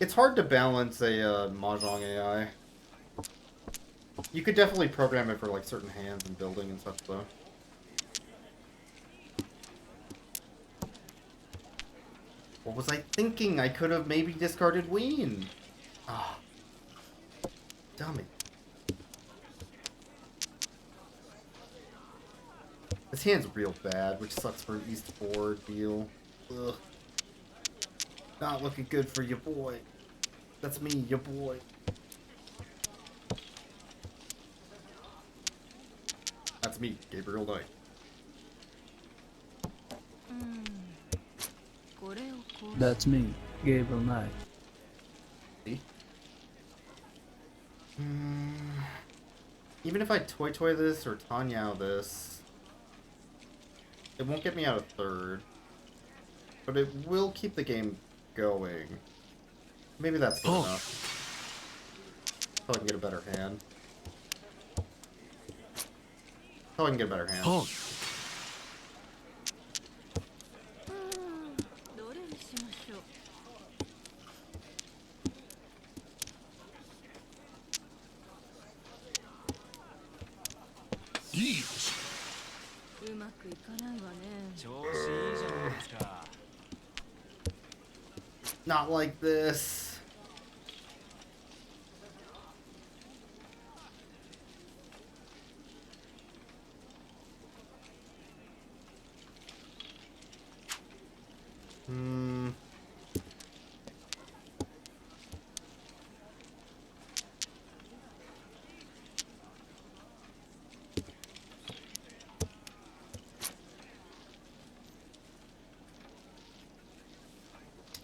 [SPEAKER 1] It's hard to balance a Mahjong AI. You could definitely program it for like certain hands and building and such though. What was I thinking? I could have maybe discarded Ween. Ah. Dummy. This hand's real bad, which sucks for an East 4 deal. Ugh. Not looking good for your boy. That's me, your boy. me, Gabriel Knight.
[SPEAKER 10] That's me, Gabriel Knight.
[SPEAKER 1] See? Even if I toy this or Tanyao this, it won't get me out of third. But it will keep the game going. Maybe that's good enough. So I can get a better hand. So I can get a better hand.
[SPEAKER 9] Oh.
[SPEAKER 1] Not like this.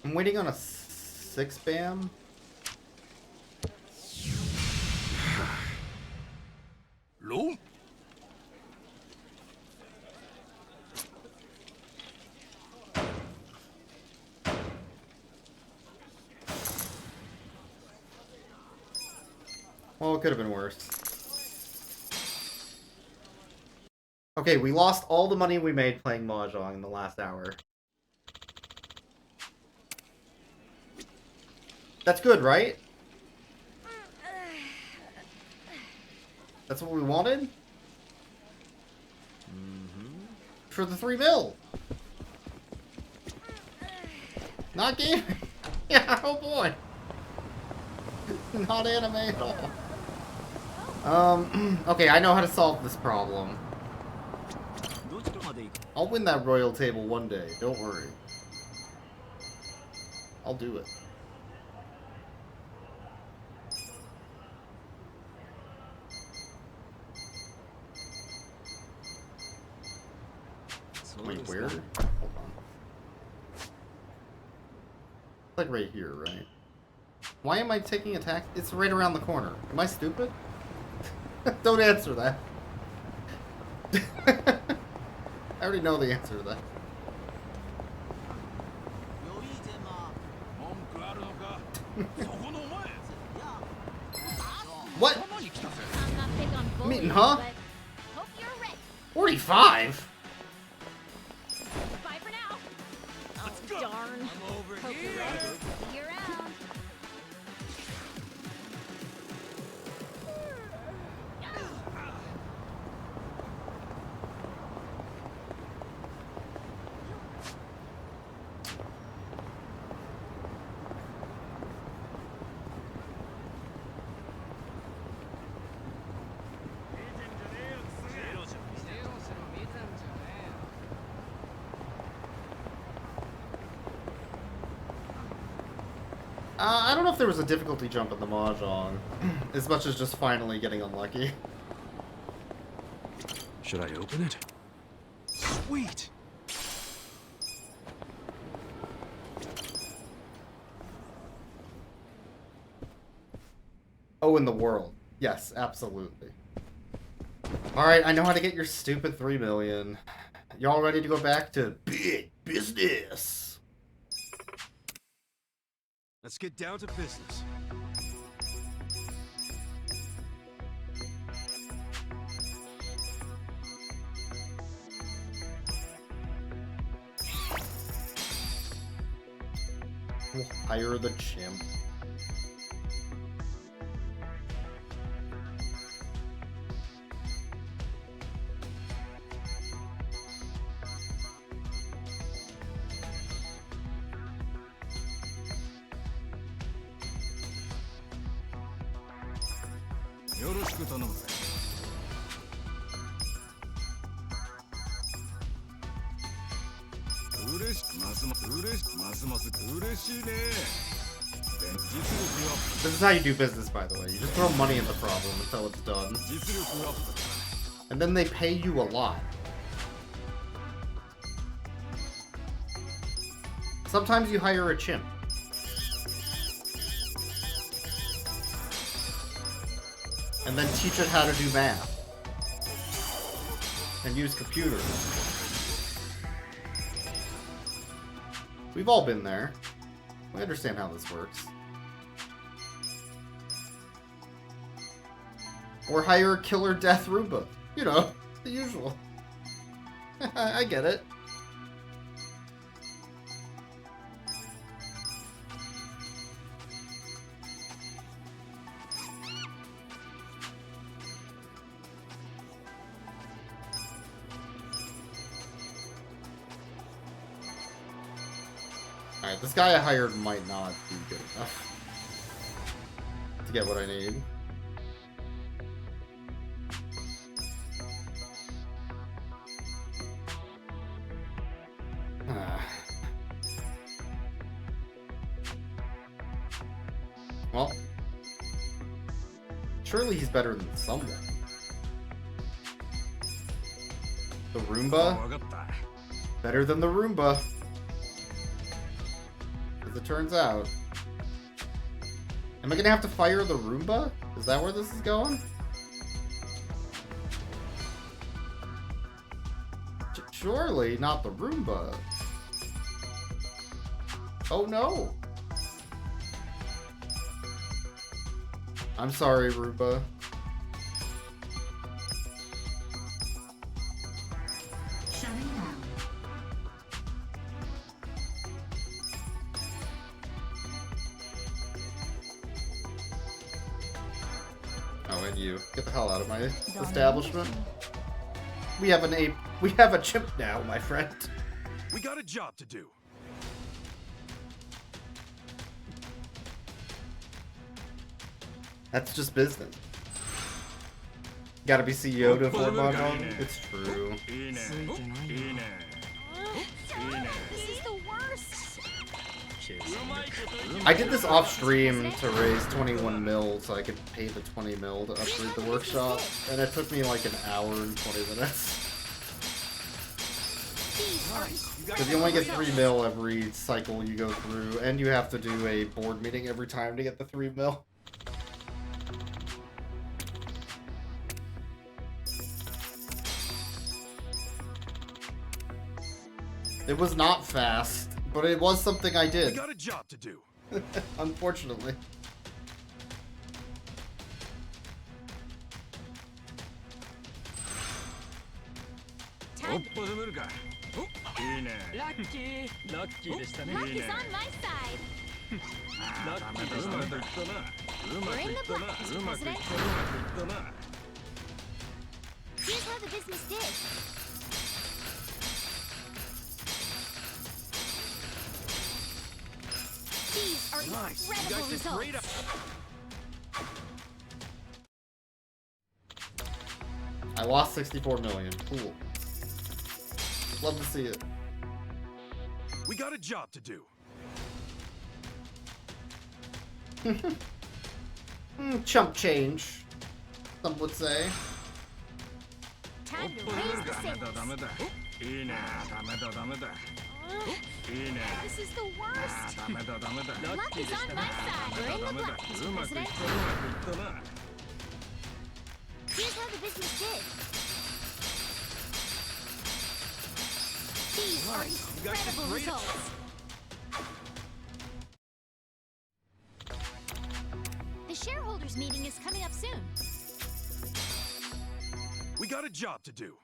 [SPEAKER 1] I'm waiting on a 6-bam.
[SPEAKER 9] Low?
[SPEAKER 1] Well, it could have been worse. Okay, we lost all the money we made playing Mahjong in the last hour. That's good, right? That's what we wanted? For the 3 mil! Not gaming! Yeah, oh boy! Not anime at all. Okay, I know how to solve this problem. I'll win that royal table one day, don't worry. I'll do it. Wait, where? Hold on. Like right here, right? Why am I taking attack? It's right around the corner. Am I stupid? Don't answer that. I already know the answer to that. What? Meeting, huh? 45?
[SPEAKER 4] Bye for now. Oh, darn. I'm over here. See you around.
[SPEAKER 1] I don't know if there was a difficulty jump in the Mahjong, as much as just finally getting unlucky.
[SPEAKER 3] Should I open it? Sweet!
[SPEAKER 1] Oh, in the world. Yes, absolutely. Alright, I know how to get your stupid 3 million. Y'all ready to go back to big business?
[SPEAKER 3] Let's get down to business.
[SPEAKER 1] We'll hire the chimp. This is how you do business, by the way. You just throw money at the problem until it's done. And then they pay you a lot. Sometimes you hire a chimp. And then teach it how to do math. And use computers. We've all been there. We understand how this works. Or hire a killer death Roomba. You know, the usual. I get it. Alright, this guy I hired might not be good enough to get what I need. Well, surely he's better than someone. The Roomba? Better than the Roomba. As it turns out. Am I gonna have to fire the Roomba? Is that where this is going? Surely not the Roomba. Oh no! I'm sorry, Roomba.
[SPEAKER 4] Shutting down.
[SPEAKER 1] Oh, and you. Get the hell out of my establishment. We have an ape. We have a chimp now, my friend.
[SPEAKER 3] We got a job to do.
[SPEAKER 1] That's just business. Gotta be CEO to afford my home. It's true.
[SPEAKER 4] This is the worst.
[SPEAKER 1] I did this off stream to raise 21 mil so I could pay the 20 mil to upgrade the workshop, and it took me like an hour and 20 minutes. Because you only get 3 mil every cycle you go through, and you have to do a board meeting every time to get the 3 mil. It was not fast, but it was something I did.
[SPEAKER 3] We got a job to do.
[SPEAKER 1] Unfortunately.
[SPEAKER 4] Lucky. Luck is on my side. We're in the black, Mr. President. Here's how the business did. These are incredible results.
[SPEAKER 1] I lost 64 million. Cool. Love to see it.
[SPEAKER 3] We got a job to do.
[SPEAKER 1] Chump change, some would say.
[SPEAKER 4] Time to raise the sails. This is the worst. Luck is on my side. We're in the black, Mr. President. Here's how the business did. These are incredible results. The shareholders meeting is coming up soon.
[SPEAKER 3] We got a job to do.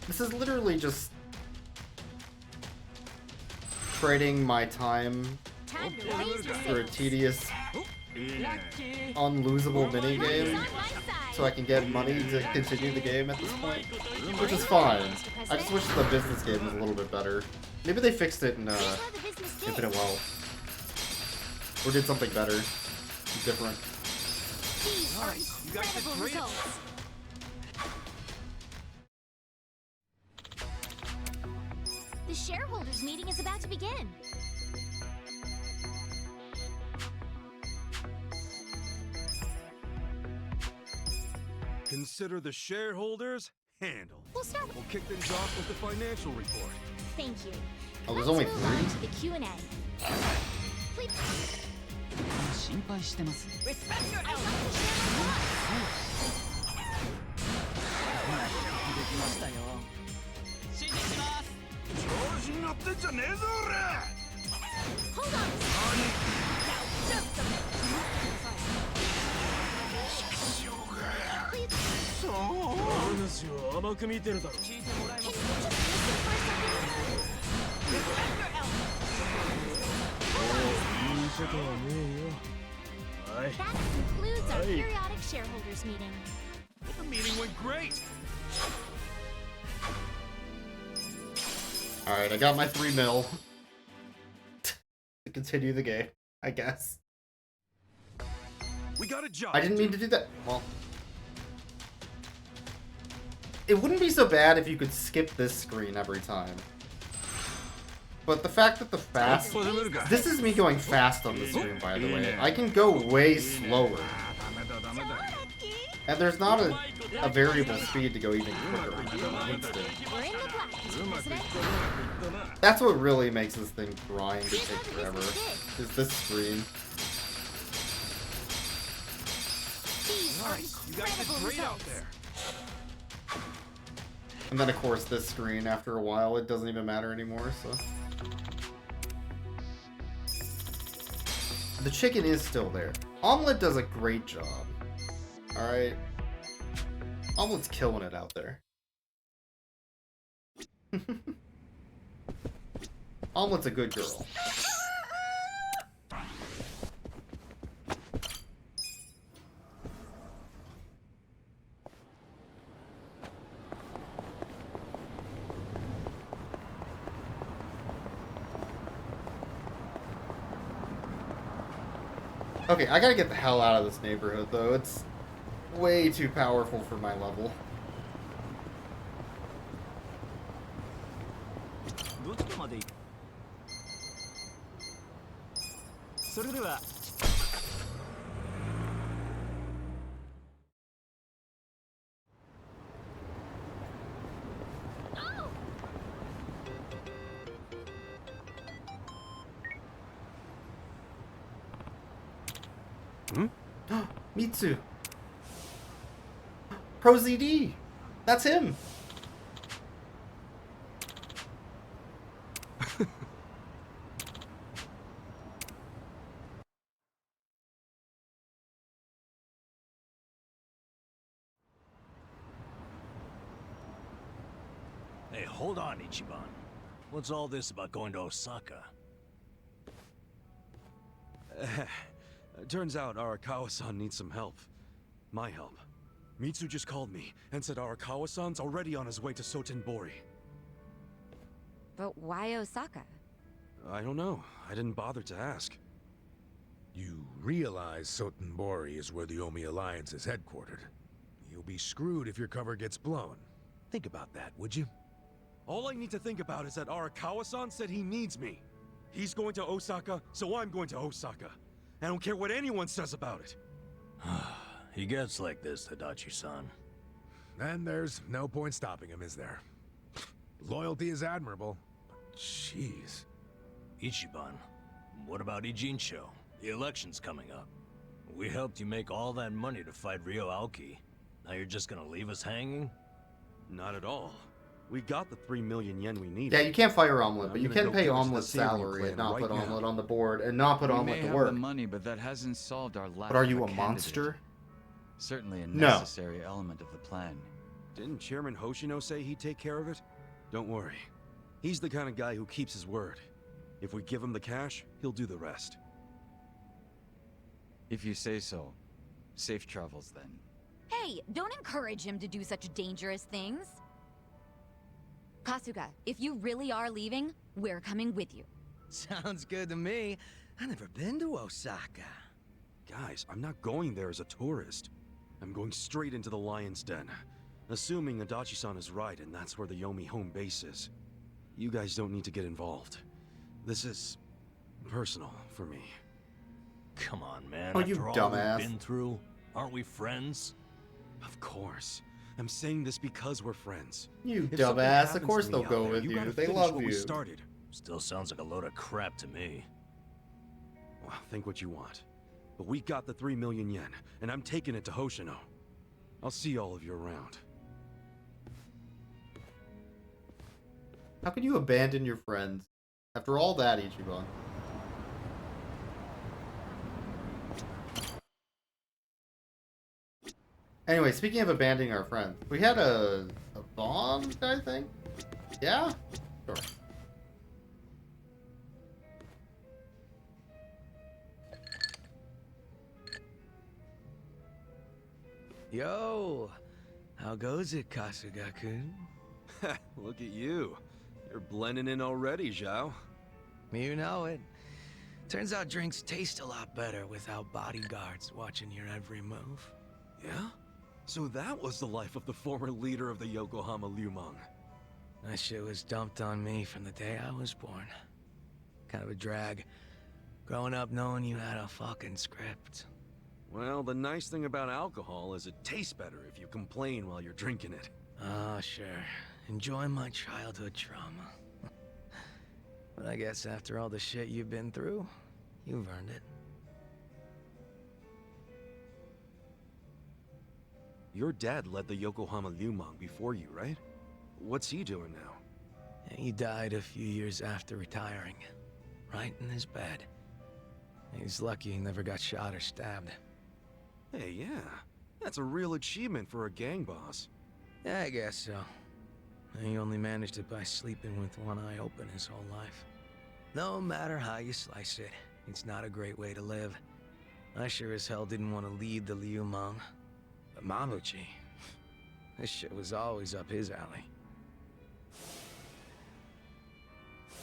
[SPEAKER 1] This is literally just trading my time for a tedious, unlosable minigame so I can get money to continue the game at this point, which is fine. I just wish the business game was a little bit better. Maybe they fixed it in Infinite Wealth. Or did something better. Different.
[SPEAKER 4] These are incredible results. The shareholders meeting is about to begin.
[SPEAKER 3] Consider the shareholders handled.
[SPEAKER 4] We'll start with...
[SPEAKER 3] We'll kick things off with the financial report.
[SPEAKER 4] Thank you.
[SPEAKER 1] Oh, there's
[SPEAKER 4] Let's
[SPEAKER 1] only
[SPEAKER 4] move on
[SPEAKER 1] 3?
[SPEAKER 4] to the Q&A. Please... Respect your elders. Hold on. Now, just a minute. That concludes our periodic shareholders meeting.
[SPEAKER 3] The meeting went great.
[SPEAKER 1] Alright, I got my 3 mil. To continue the game, I guess.
[SPEAKER 3] We got a job.
[SPEAKER 1] I didn't mean to do that. Well, it wouldn't be so bad if you could skip this screen every time. But the fact that the fast... This is me going fast on the screen, by the way. I can go way slower. And there's not a variable speed to go even quicker. That's what really makes this thing grind and take forever, is this screen.
[SPEAKER 3] Nice. You guys did great out there.
[SPEAKER 1] And then of course this screen, after a while, it doesn't even matter anymore, so... The chicken is still there. Omelette does a great job. Alright? Omelette's killing it out there. Omelette's a good girl. Okay, I gotta get the hell out of this neighborhood, though. It's way too powerful for my level. Mitsu! Pro ZD! That's him!
[SPEAKER 14] Hey, hold on, Ichiban. What's all this about going to Osaka?
[SPEAKER 3] Turns out Arakawa-san needs some help. My help. Mitsu just called me and said Arakawa-san's already on his way to Sotenbori.
[SPEAKER 8] But why Osaka?
[SPEAKER 3] I don't know. I didn't bother to ask.
[SPEAKER 16] You realize Sotenbori is where the Omi Alliance is headquartered. You'll be screwed if your cover gets blown. Think about that, would you?
[SPEAKER 3] All I need to think about is that Arakawa-san said he needs me. He's going to Osaka, so I'm going to Osaka. I don't care what anyone says about it.
[SPEAKER 14] He gets like this, Tadachi-san.
[SPEAKER 16] And there's no point stopping him, is there? Loyalty is admirable, but jeez.
[SPEAKER 14] Ichiban, what about Ijincho? The election's coming up. We helped you make all that money to fight Ryo Aoki. Now you're just gonna leave us hanging?
[SPEAKER 3] Not at all. We got the 3 million yen we needed.
[SPEAKER 1] Yeah, you can't fire Omelette, but you can pay Omelette's salary and not put Omelette on the board and not put Omelette to work.
[SPEAKER 17] The money, but that hasn't solved our lack.
[SPEAKER 1] But are you
[SPEAKER 17] of
[SPEAKER 1] a monster?
[SPEAKER 17] Certainly a
[SPEAKER 1] No.
[SPEAKER 17] necessary element of the plan.
[SPEAKER 3] Didn't Chairman Hoshino say he'd take care of it? Don't worry. He's the kind of guy who keeps his word. If we give him the cash, he'll do the rest.
[SPEAKER 17] If you say so. Safe travels then.
[SPEAKER 8] Hey, don't encourage him to do such dangerous things. Kasuga, if you really are leaving, we're coming with you.
[SPEAKER 12] Sounds good to me. I've never been to Osaka.
[SPEAKER 3] Guys, I'm not going there as a tourist. I'm going straight into the Lion's Den. Assuming Adachi-san is right and that's where the Yomi home base is. You guys don't need to get involved. This is personal for me.
[SPEAKER 14] Come on, man.
[SPEAKER 1] Oh, you
[SPEAKER 14] After all
[SPEAKER 1] dumbass.
[SPEAKER 14] we've been through, aren't we friends?
[SPEAKER 3] Of course. I'm saying this because we're friends.
[SPEAKER 1] You
[SPEAKER 3] If something
[SPEAKER 1] dumbass. Of
[SPEAKER 3] happens
[SPEAKER 1] course
[SPEAKER 3] to
[SPEAKER 1] they'll
[SPEAKER 3] me out
[SPEAKER 1] go
[SPEAKER 3] there,
[SPEAKER 1] with
[SPEAKER 3] gotta
[SPEAKER 1] you. They
[SPEAKER 3] finish
[SPEAKER 1] love
[SPEAKER 3] what
[SPEAKER 1] you.
[SPEAKER 3] we started.
[SPEAKER 14] Still sounds like a load of crap to me.
[SPEAKER 3] Well, think what you want. But we got the 3 million yen, and I'm taking it to Hoshino. I'll see all of you around.
[SPEAKER 1] How can you abandon your friends? After all that, Ichiban. Anyway, speaking of abandoning our friends, we had a bond, I think? Yeah? Sure.
[SPEAKER 12] Yo, how goes it, Kasuga-kun?
[SPEAKER 3] Look at you. You're blending in already, Zhao.
[SPEAKER 12] You know it. Turns out drinks taste a lot better without bodyguards watching your every move.
[SPEAKER 3] Yeah? So that was the life of the former leader of the Yokohama Lumang.
[SPEAKER 12] That shit was dumped on me from the day I was born. Kind of a drag. Growing up knowing you had a fucking script.
[SPEAKER 3] Well, the nice thing about alcohol is it tastes better if you complain while you're drinking it.
[SPEAKER 12] Ah, sure. Enjoy my childhood trauma. But I guess after all the shit you've been through, you've earned it.
[SPEAKER 3] Your dad led the Yokohama Lumang before you, right? What's he doing now?
[SPEAKER 12] He died a few years after retiring. Right in his bed. He's lucky he never got shot or stabbed.
[SPEAKER 3] Hey, yeah. That's a real achievement for a gang boss.
[SPEAKER 12] Yeah, I guess so. He only managed it by sleeping with one eye open his whole life. No matter how you slice it, it's not a great way to live. I sure as hell didn't want to lead the Liumang. But Mabuchi, this shit was always up his alley.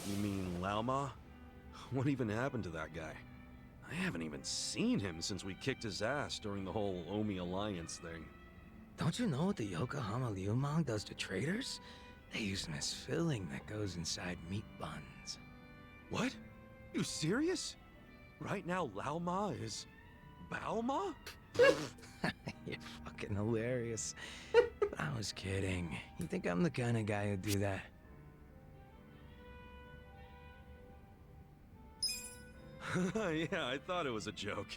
[SPEAKER 3] You mean Laoma? What even happened to that guy? I haven't even seen him since we kicked his ass during the whole Omi Alliance thing.
[SPEAKER 12] Don't you know what the Yokohama Liumang does to traders? They use them as filling that goes inside meat buns.
[SPEAKER 3] What? You serious? Right now Laoma is... Baoma?
[SPEAKER 12] You're fucking hilarious. I was kidding. You think I'm the kind of guy who'd do that?
[SPEAKER 3] Yeah, I thought it was a joke.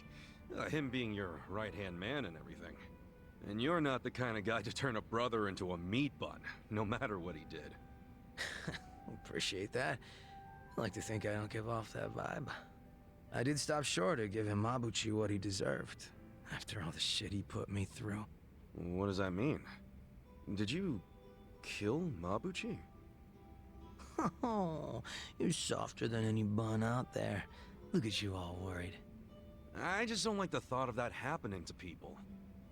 [SPEAKER 3] Him being your right-hand man and everything. And you're not the kind of guy to turn a brother into a meat bun, no matter what he did.
[SPEAKER 12] Appreciate that. I like to think I don't give off that vibe. I did stop short of giving Mabuchi what he deserved, after all the shit he put me through.
[SPEAKER 3] What does that mean? Did you kill Mabuchi?
[SPEAKER 12] Oh, you're softer than any bun out there. Look at you all worried.
[SPEAKER 3] I just don't like the thought of that happening to people.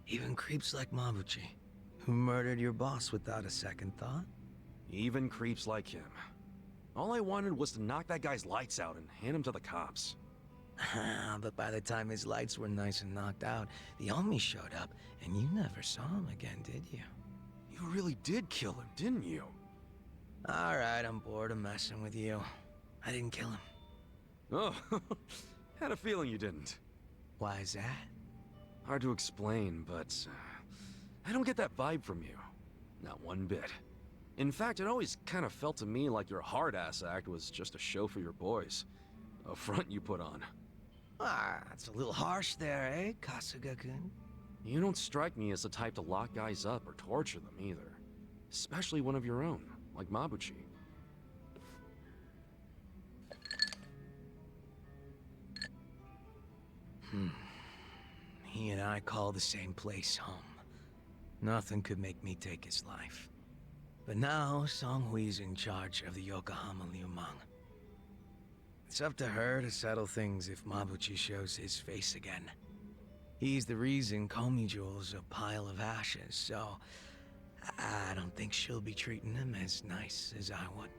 [SPEAKER 12] Even creeps like Mabuchi, who murdered your boss without a second thought?
[SPEAKER 3] Even creeps like him. All I wanted was to knock that guy's lights out and hand him to the cops.
[SPEAKER 12] But by the time his lights were nice and knocked out, the Omi showed up, and you never saw him again, did you?
[SPEAKER 3] You really did kill him, didn't you?
[SPEAKER 12] Alright, I'm bored of messing with you. I didn't kill him.
[SPEAKER 3] Oh, had a feeling you didn't.
[SPEAKER 12] Why is that?
[SPEAKER 3] Hard to explain, but I don't get that vibe from you. Not one bit. In fact, it always kind of felt to me like your hard-ass act was just a show for your boys. A front you put on.
[SPEAKER 12] Ah, that's a little harsh there, eh, Kasuga-kun?
[SPEAKER 3] You don't strike me as the type to lock guys up or torture them either. Especially one of your own, like Mabuchi.
[SPEAKER 12] He and I call the same place home. Nothing could make me take his life. But now, Songhui's in charge of the Yokohama Liumang. It's up to her to settle things if Mabuchi shows his face again. He's the reason Komiju's a pile of ashes, so I don't think she'll be treating him as nice as I would.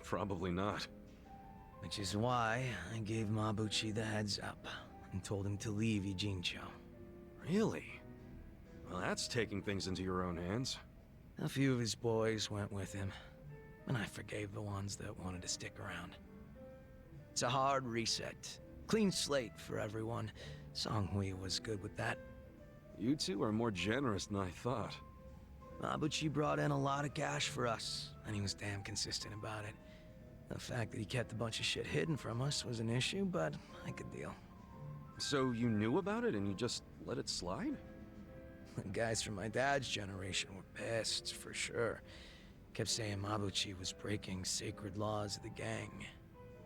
[SPEAKER 3] Probably not.
[SPEAKER 12] Which is why I gave Mabuchi the heads up and told him to leave Ijincho.
[SPEAKER 3] Really? Well, that's taking things into your own hands.
[SPEAKER 12] A few of his boys went with him, and I forgave the ones that wanted to stick around. It's a hard reset. Clean slate for everyone. Songhui was good with that.
[SPEAKER 3] You two are more generous than I thought.
[SPEAKER 12] Mabuchi brought in a lot of cash for us, and he was damn consistent about it. The fact that he kept a bunch of shit hidden from us was an issue, but I could deal.
[SPEAKER 3] So you knew about it and you just let it slide?
[SPEAKER 12] The guys from my dad's generation were pissed, for sure. Kept saying Mabuchi was breaking sacred laws of the gang.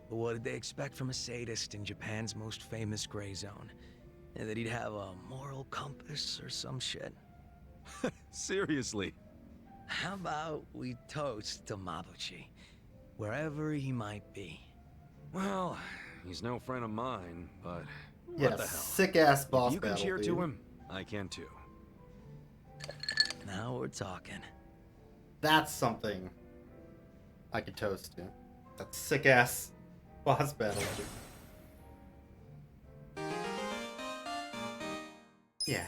[SPEAKER 12] But what did they expect from a sadist in Japan's most famous gray zone? And that he'd have a moral compass or some shit?
[SPEAKER 3] Seriously?
[SPEAKER 12] How about we toast to Mabuchi, wherever he might be?
[SPEAKER 3] Well, he's no friend of mine, but
[SPEAKER 1] Yeah,
[SPEAKER 3] what the hell?
[SPEAKER 1] sick-ass boss
[SPEAKER 3] If you can
[SPEAKER 1] battle,
[SPEAKER 3] cheer
[SPEAKER 1] dude.
[SPEAKER 3] to him, I can too.
[SPEAKER 12] Now we're talking.
[SPEAKER 1] That's something I could toast to. That sick-ass boss battle. Yeah.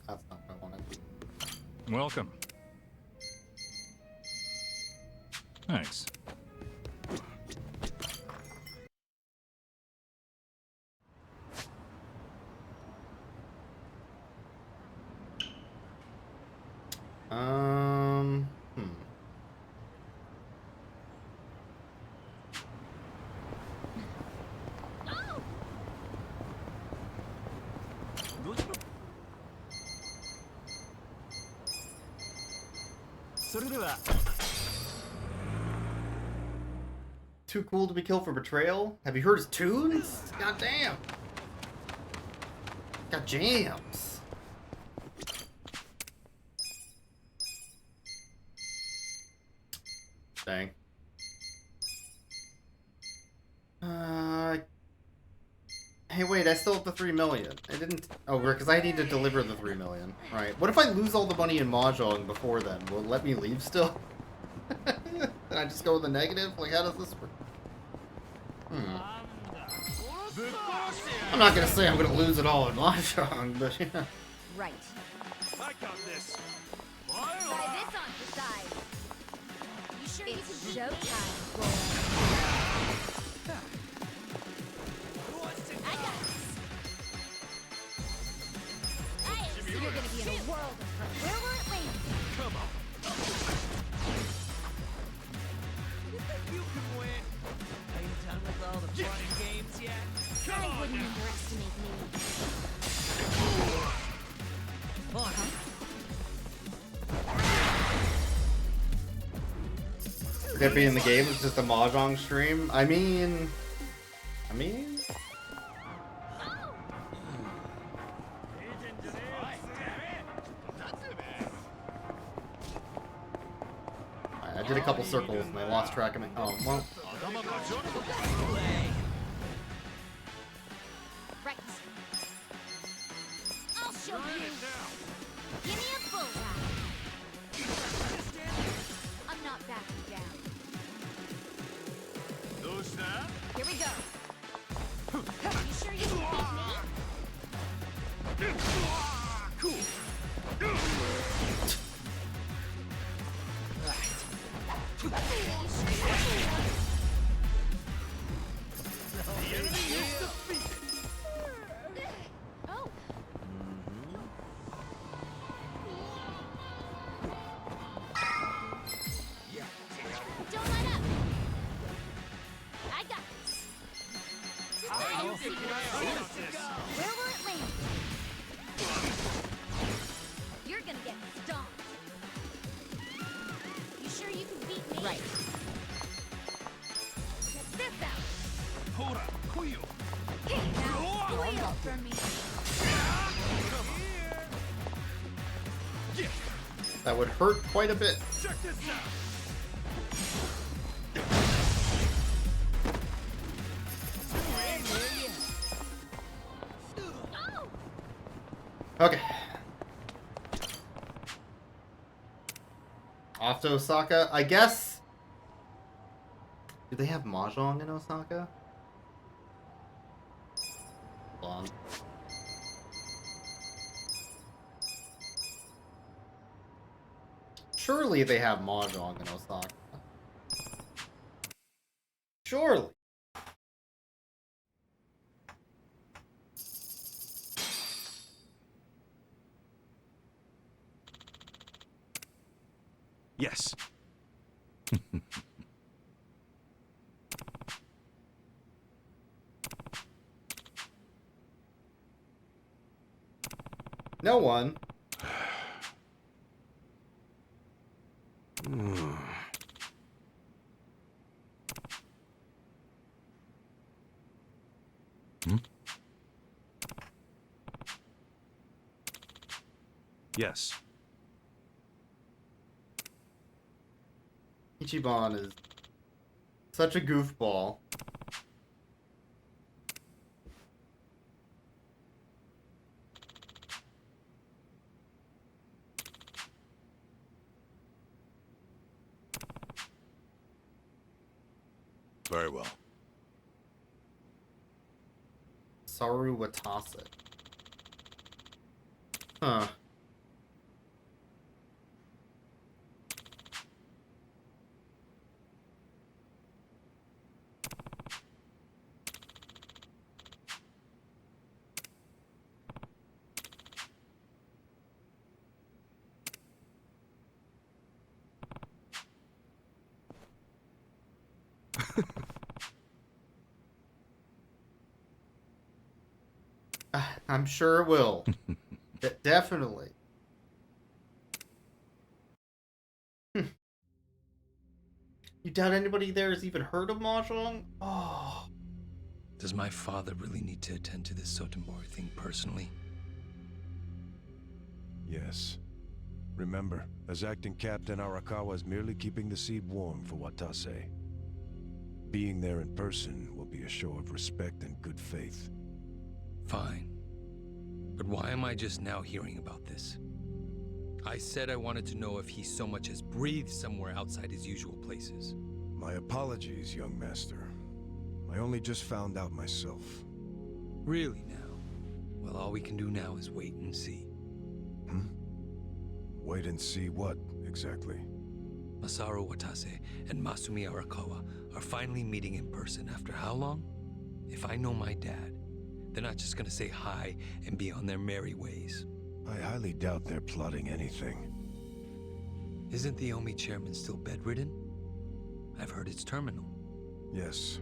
[SPEAKER 1] That's not what I wanted.
[SPEAKER 5] Welcome. Thanks.
[SPEAKER 1] Hmm. Too cool to be killed for betrayal? Have you heard his tunes? God damn. Got jams. Dang. Hey, wait, I still have the 3 million. I didn't... Oh, because I need to deliver the 3 million. Right. What if I lose all the money in Mahjong before then? Will it let me leave still? Then I just go with the negative? Like, how does this work? I'm not gonna say I'm gonna lose it all in Mahjong, but yeah.
[SPEAKER 8] Right.
[SPEAKER 3] I got this.
[SPEAKER 8] Try this on the side. You sure it's showtime, boy. I got this. You're gonna be in a world of hurt. Where will it land?
[SPEAKER 3] Come on.
[SPEAKER 19] You think you can win? Are you done with all the fun and games yet?
[SPEAKER 4] I wouldn't underestimate me.
[SPEAKER 1] Could that be in the game? It's just a Mahjong stream? I mean... I did a couple circles and I lost track of it. Oh, well.
[SPEAKER 4] Right. I'll show you. Give me a bullseye. I'm not backing down. Here we go. You sure you can beat me?
[SPEAKER 3] Cool.
[SPEAKER 4] Oh. Don't let up. I got this. Where will it land? You're gonna get stomped. You sure you can beat me? Right. Check this out. Now, squeal for me.
[SPEAKER 1] That would hurt quite a bit.
[SPEAKER 3] Check this out.
[SPEAKER 1] Okay. Off to Osaka. I guess... Do they have Mahjong in Osaka? Hold on. Surely they have Mahjong in Osaka. surely.
[SPEAKER 3] Yes.
[SPEAKER 1] No one.
[SPEAKER 3] Yes.
[SPEAKER 1] Ichiban is such a goofball.
[SPEAKER 6] Very well.
[SPEAKER 1] Saru Watase. Huh. I'm sure it will. Definitely. You doubt anybody there has even heard of Mahjong? Oh.
[SPEAKER 11] Does my father really need to attend to this Sotenbori thing personally?
[SPEAKER 14] Yes. Remember, as acting captain, Arakawa is merely keeping the seat warm for Watase. Being there in person will be a show of respect and good faith.
[SPEAKER 11] Fine. But why am I just now hearing about this? I said I wanted to know if he so much as breathed somewhere outside his usual places.
[SPEAKER 14] My apologies, young master. I only just found out myself.
[SPEAKER 11] Really now? Well, all we can do now is wait and see.
[SPEAKER 14] Wait and see what, exactly?
[SPEAKER 11] Masaru Watase and Masumi Arakawa are finally meeting in person after how long? If I know my dad, they're not just gonna say hi and be on their merry ways.
[SPEAKER 14] I highly doubt they're plotting anything.
[SPEAKER 11] Isn't the Omi chairman still bedridden? I've heard it's terminal.
[SPEAKER 14] Yes,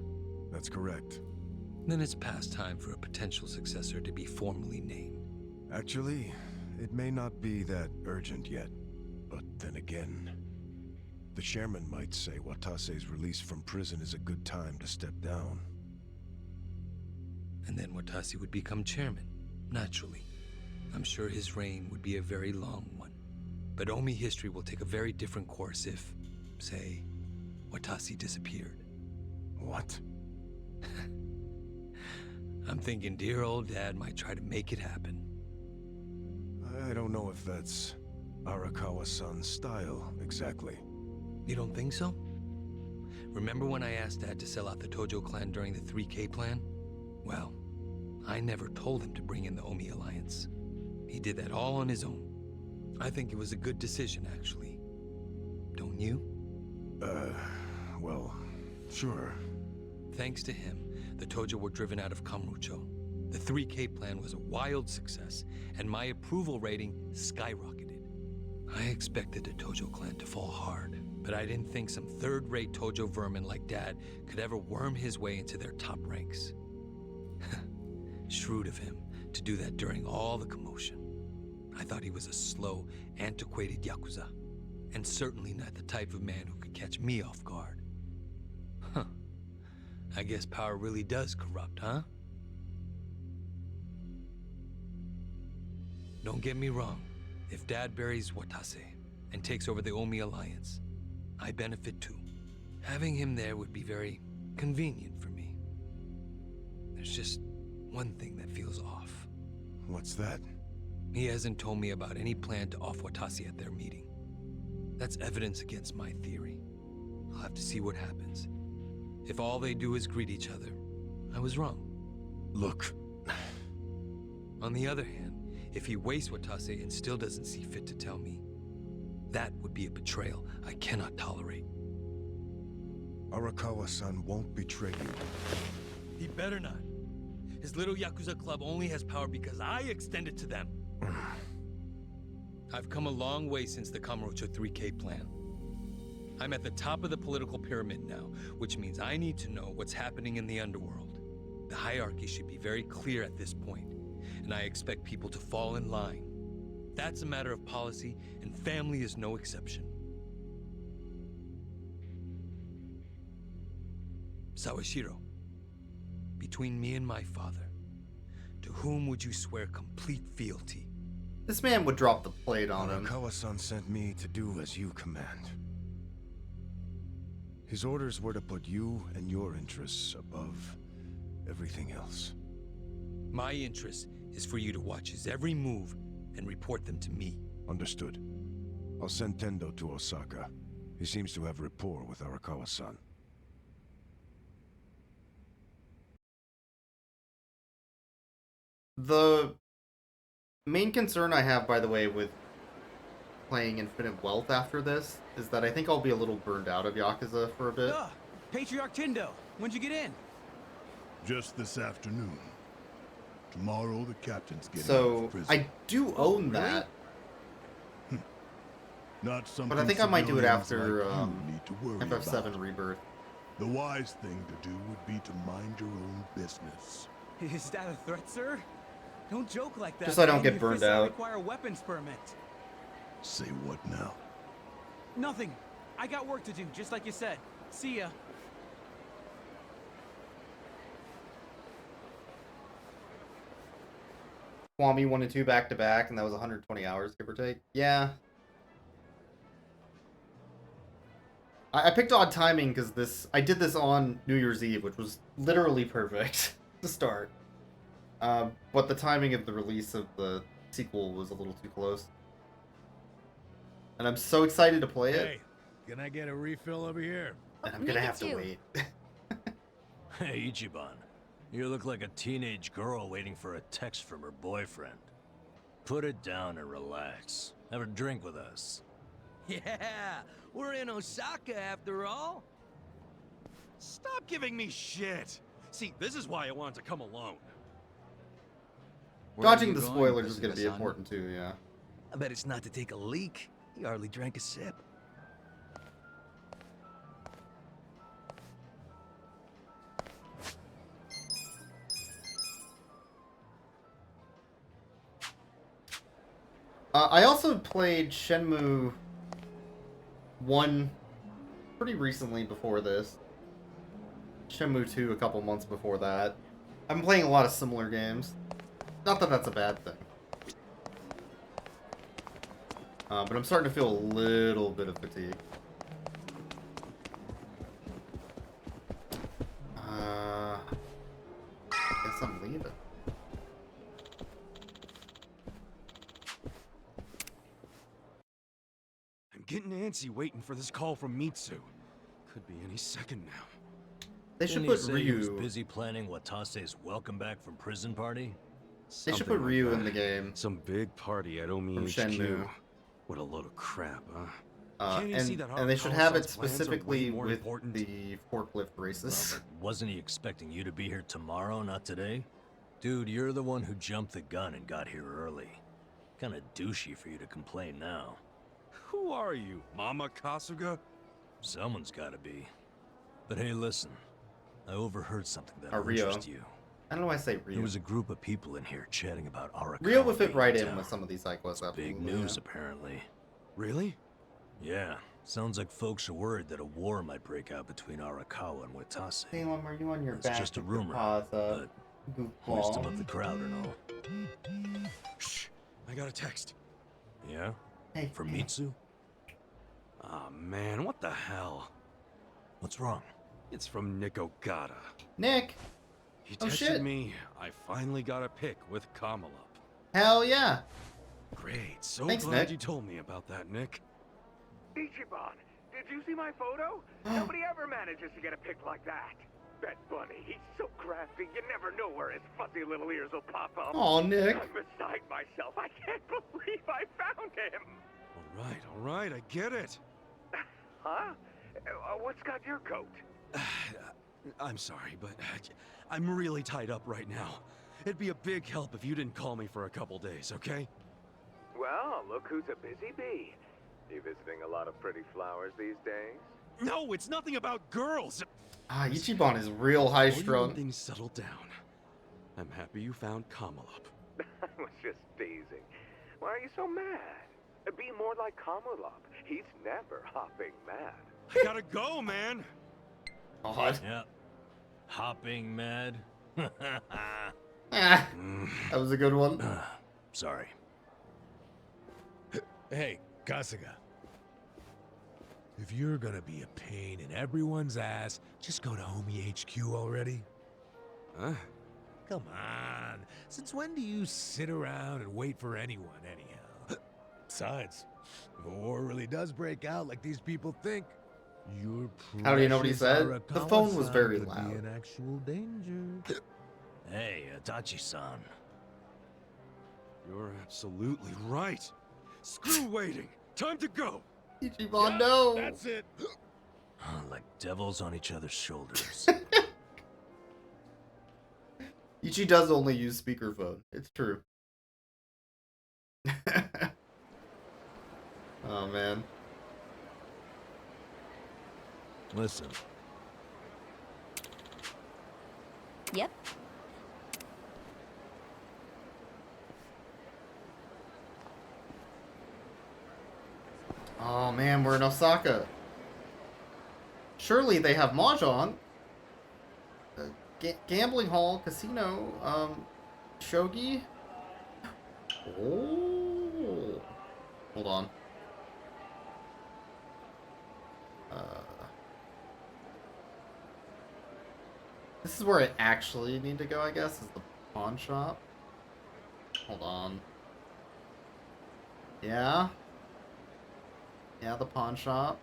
[SPEAKER 14] that's correct.
[SPEAKER 11] Then it's past time for a potential successor to be formally named.
[SPEAKER 14] Actually, it may not be that urgent yet. But then again, the chairman might say Watase's release from prison is a good time to step down.
[SPEAKER 11] And then Watase would become chairman, naturally. I'm sure his reign would be a very long one. But Omi history will take a very different course if, say, Watase disappeared.
[SPEAKER 14] What?
[SPEAKER 11] I'm thinking dear old dad might try to make it happen.
[SPEAKER 14] I don't know if that's Arakawa-san's style, exactly.
[SPEAKER 11] You don't think so? Remember when I asked Dad to sell out the Tojo clan during the 3K plan? Well, I never told him to bring in the Omi Alliance. He did that all on his own. I think it was a good decision, actually. Don't you?
[SPEAKER 14] Well, sure.
[SPEAKER 11] Thanks to him, the Tojo were driven out of Kamurocho. The 3K plan was a wild success, and my approval rating skyrocketed. I expected the Tojo clan to fall hard, but I didn't think some third-rate Tojo vermin like Dad could ever worm his way into their top ranks. Shrewd of him to do that during all the commotion. I thought he was a slow, antiquated Yakuza, and certainly not the type of man who could catch me off guard. Huh. I guess power really does corrupt, huh? Don't get me wrong. If Dad buries Watase and takes over the Omi Alliance, I benefit too. Having him there would be very convenient for me. There's just one thing that feels off.
[SPEAKER 14] What's that?
[SPEAKER 11] He hasn't told me about any plan to off Watase at their meeting. That's evidence against my theory. I'll have to see what happens. If all they do is greet each other, I was wrong.
[SPEAKER 14] Look.
[SPEAKER 11] On the other hand, if he wastes Watase and still doesn't see fit to tell me, that would be a betrayal I cannot tolerate.
[SPEAKER 14] Arakawa-san won't betray you.
[SPEAKER 11] He better not. His little Yakuza club only has power because I extend it to them. I've come a long way since the Kamurocho 3K plan. I'm at the top of the political pyramid now, which means I need to know what's happening in the underworld. The hierarchy should be very clear at this point, and I expect people to fall in line. That's a matter of policy, and family is no exception. Sawashiro, between me and my father, to whom would you swear complete fealty?
[SPEAKER 1] This man would drop the plate on him.
[SPEAKER 14] Arakawa-san sent me to do as you command. His orders were to put you and your interests above everything else.
[SPEAKER 11] My interest is for you to watch his every move and report them to me.
[SPEAKER 14] Understood. I'll send Tendo to Osaka. He seems to have rapport with Arakawa-san.
[SPEAKER 1] The main concern I have, by the way, with playing Infinite Wealth after this is that I think I'll be a little burned out of Yakuza for a bit.
[SPEAKER 21] Patriarch Tendo, when'd you get in?
[SPEAKER 6] Just this afternoon. Tomorrow the captain's getting out
[SPEAKER 1] So
[SPEAKER 6] of prison.
[SPEAKER 1] I do own that,
[SPEAKER 6] Not something
[SPEAKER 1] but I think I might do it
[SPEAKER 6] civilians
[SPEAKER 1] after
[SPEAKER 6] like you need to worry
[SPEAKER 1] FF7
[SPEAKER 6] about.
[SPEAKER 1] Rebirth.
[SPEAKER 6] The wise thing to do would be to mind your own business.
[SPEAKER 21] Is that a threat, sir? Don't joke like that.
[SPEAKER 1] Just so I don't
[SPEAKER 21] man.
[SPEAKER 1] get
[SPEAKER 21] Your
[SPEAKER 1] burned
[SPEAKER 21] fists
[SPEAKER 1] out.
[SPEAKER 21] require a weapons permit.
[SPEAKER 6] Say what now?
[SPEAKER 21] Nothing. I got work to do, just like you said. See ya.
[SPEAKER 1] Kwame 1 and 2 back to back, and that was 120 hours, give or take. Yeah. I picked odd timing because I did this on New Year's Eve, which was literally perfect to start. But the timing of the release of the sequel was a little too close. And I'm so excited to play it.
[SPEAKER 14] Hey, can I get a refill over here?
[SPEAKER 1] And I'm gonna have to wait.
[SPEAKER 18] Hey, Ichiban. You look like a teenage girl waiting for a text from her boyfriend. Put it down and relax. Have a drink with us.
[SPEAKER 3] Yeah, we're in Osaka after all. Stop giving me shit. See, this is why I wanted to come alone.
[SPEAKER 1] Dodging the spoilers is gonna be important too, yeah.
[SPEAKER 12] I bet it's not to take a leak. He hardly drank a sip.
[SPEAKER 1] I also played Shenmue 1 pretty recently before this. Shenmue 2 a couple months before that. I've been playing a lot of similar games. Not that that's a bad thing. But I'm starting to feel a little bit of fatigue. I guess I'm leaving.
[SPEAKER 3] I'm getting antsy waiting for this call from Mitsu. Could be any second now.
[SPEAKER 1] They should
[SPEAKER 18] Didn't
[SPEAKER 1] put
[SPEAKER 18] he say he was
[SPEAKER 1] Ryu.
[SPEAKER 18] busy planning Watase's welcome back from prison party.
[SPEAKER 1] They should put Ryu in the game.
[SPEAKER 3] Some big party at Omi
[SPEAKER 1] From
[SPEAKER 3] HQ.
[SPEAKER 1] Shenmue.
[SPEAKER 3] What a load of crap, huh?
[SPEAKER 1] And they should have it specifically with the forklift races.
[SPEAKER 18] Wasn't he expecting you to be here tomorrow, not today? Dude, you're the one who jumped the gun and got here early. Kinda douchey for you to complain now.
[SPEAKER 3] Who are you, Mama Kasuga?
[SPEAKER 18] Someone's gotta be. But hey, listen. I overheard something that'll
[SPEAKER 1] Rio.
[SPEAKER 18] interest you.
[SPEAKER 1] I don't know why I say Rio.
[SPEAKER 18] There was a group of people in here chatting about Arakawa.
[SPEAKER 1] Rio would fit
[SPEAKER 18] being
[SPEAKER 1] right in
[SPEAKER 18] town.
[SPEAKER 1] with some of these side quests.
[SPEAKER 18] Big
[SPEAKER 1] absolutely,
[SPEAKER 18] news,
[SPEAKER 1] yeah.
[SPEAKER 18] apparently.
[SPEAKER 3] Really?
[SPEAKER 18] Yeah. Sounds like folks are worried that a war might break out between Arakawa and Watase.
[SPEAKER 1] Salem, are you on your
[SPEAKER 18] It's
[SPEAKER 1] back?
[SPEAKER 18] just a
[SPEAKER 1] with your
[SPEAKER 18] rumor,
[SPEAKER 1] paws
[SPEAKER 18] but
[SPEAKER 1] up?
[SPEAKER 18] wisdom
[SPEAKER 1] Goofball.
[SPEAKER 18] of the crowd and all.
[SPEAKER 3] Shh. I got a text.
[SPEAKER 18] Yeah?
[SPEAKER 1] Hey,
[SPEAKER 18] From
[SPEAKER 1] hey.
[SPEAKER 18] Mitsu?
[SPEAKER 3] Aw, man, what the hell?
[SPEAKER 18] What's wrong?
[SPEAKER 3] It's from Nick Ogata.
[SPEAKER 1] Nick!
[SPEAKER 3] He
[SPEAKER 1] Oh,
[SPEAKER 3] texted
[SPEAKER 1] shit.
[SPEAKER 3] me. I finally got a pic with Kamala.
[SPEAKER 1] Hell yeah!
[SPEAKER 3] Great. So
[SPEAKER 1] Thanks,
[SPEAKER 3] glad
[SPEAKER 1] Nick.
[SPEAKER 3] you told me about that, Nick.
[SPEAKER 22] Ichiban, did you see my photo? Nobody ever manages to get a pic like that. That bunny, he's so crafty, you never know where his fuzzy little ears will pop up.
[SPEAKER 1] Aw, Nick.
[SPEAKER 22] I'm beside myself. I can't believe I found him.
[SPEAKER 3] All right, I get it.
[SPEAKER 22] Huh? What's got your coat?
[SPEAKER 3] I'm sorry, but I'm really tied up right now. It'd be a big help if you didn't call me for a couple days, okay?
[SPEAKER 22] Well, look who's a busy bee. You visiting a lot of pretty flowers these days?
[SPEAKER 3] No, it's nothing about girls!
[SPEAKER 1] Ah, Ichiban is real high
[SPEAKER 3] When
[SPEAKER 1] strung.
[SPEAKER 3] things settle down, I'm happy you found Kamala.
[SPEAKER 22] I was just teasing. Why are you so mad? Be more like Kamulop. He's never hopping mad.
[SPEAKER 3] I gotta go, man!
[SPEAKER 1] God.
[SPEAKER 18] Yep. Hopping mad.
[SPEAKER 1] Ah, that was a good one.
[SPEAKER 18] Sorry.
[SPEAKER 16] Hey, Kasuga. If you're gonna be a pain in everyone's ass, just go to Homie HQ already.
[SPEAKER 3] Huh?
[SPEAKER 16] Come on. Since when do you sit around and wait for anyone, anyhow? Besides, if a war really does break out like these people think, your
[SPEAKER 1] How do you know what he
[SPEAKER 16] precious
[SPEAKER 1] said? The phone was
[SPEAKER 16] Arakawa-san
[SPEAKER 1] very
[SPEAKER 16] could
[SPEAKER 1] loud.
[SPEAKER 16] be in actual danger.
[SPEAKER 18] Hey, Itachi-san.
[SPEAKER 3] You're absolutely right. Screw waiting. Time to go.
[SPEAKER 1] Ichiban, no.
[SPEAKER 16] That's it.
[SPEAKER 18] Like devils on each other's shoulders.
[SPEAKER 1] Ichi does only use speakerphone. It's true. Oh, man.
[SPEAKER 14] Listen.
[SPEAKER 8] Yep.
[SPEAKER 1] Oh, man, we're in Osaka. Surely they have mahjong. Gambling hall, casino, shogi. Oh, hold on. This is where I actually need to go, I guess, is the pawn shop. Hold on. Yeah. Yeah, the pawn shop.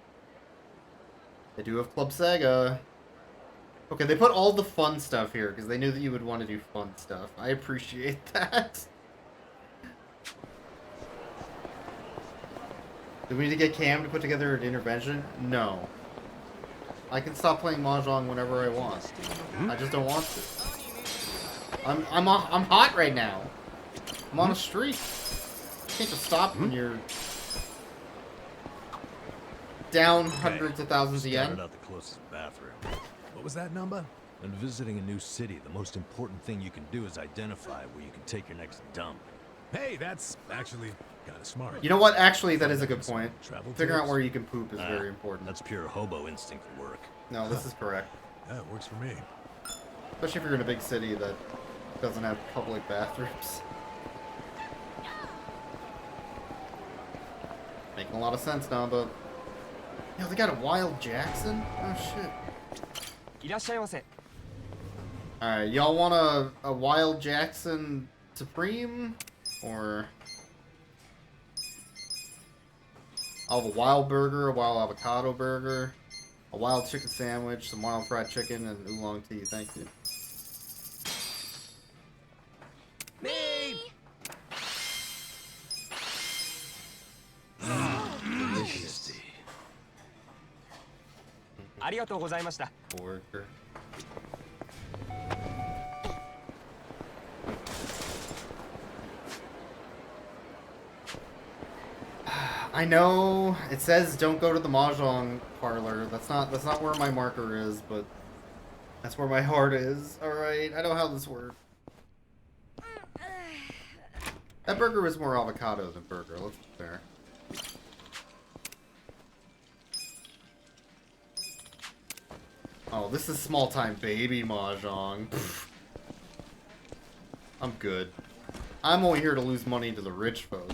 [SPEAKER 1] They do have Club Sega. Okay, they put all the fun stuff here because they knew that you would want to do fun stuff. I appreciate that. Do we need to get Cam to put together an intervention? No. I can stop playing mahjong whenever I want. I just don't want to. I'm hot right now. I'm on a streak. You can't just stop when you're down hundreds of thousands of yen.
[SPEAKER 14] Started out the closest bathroom.
[SPEAKER 16] What was that number?
[SPEAKER 14] When visiting a new city, the most important thing you can do is identify where you can take your next dump.
[SPEAKER 16] Hey, that's actually kind of smart.
[SPEAKER 1] You know what? Actually, that is a good point.
[SPEAKER 16] Travel
[SPEAKER 1] Figuring out
[SPEAKER 16] tips?
[SPEAKER 1] where you can poop is very important.
[SPEAKER 14] That's pure hobo instinct for work.
[SPEAKER 1] No, this is correct.
[SPEAKER 16] That works for me.
[SPEAKER 1] Especially if you're in a big city that doesn't have public bathrooms. Making a lot of sense now, but... Yo, they got a Wild Jackson? Oh, shit. Alright, y'all want a Wild Jackson Supreme? Or... I'll have a wild burger, a wild avocado burger, a wild chicken sandwich, some wild fried chicken, and oolong tea. Thank you.
[SPEAKER 8] Me!
[SPEAKER 11] Delicious.
[SPEAKER 1] Burger. I know it says don't go to the mahjong parlor. That's not where my marker is, but that's where my heart is. All right, I know how this works. That burger was more avocado than burger. Let's be fair. Oh, this is small time baby mahjong. I'm good. I'm only here to lose money to the rich folk.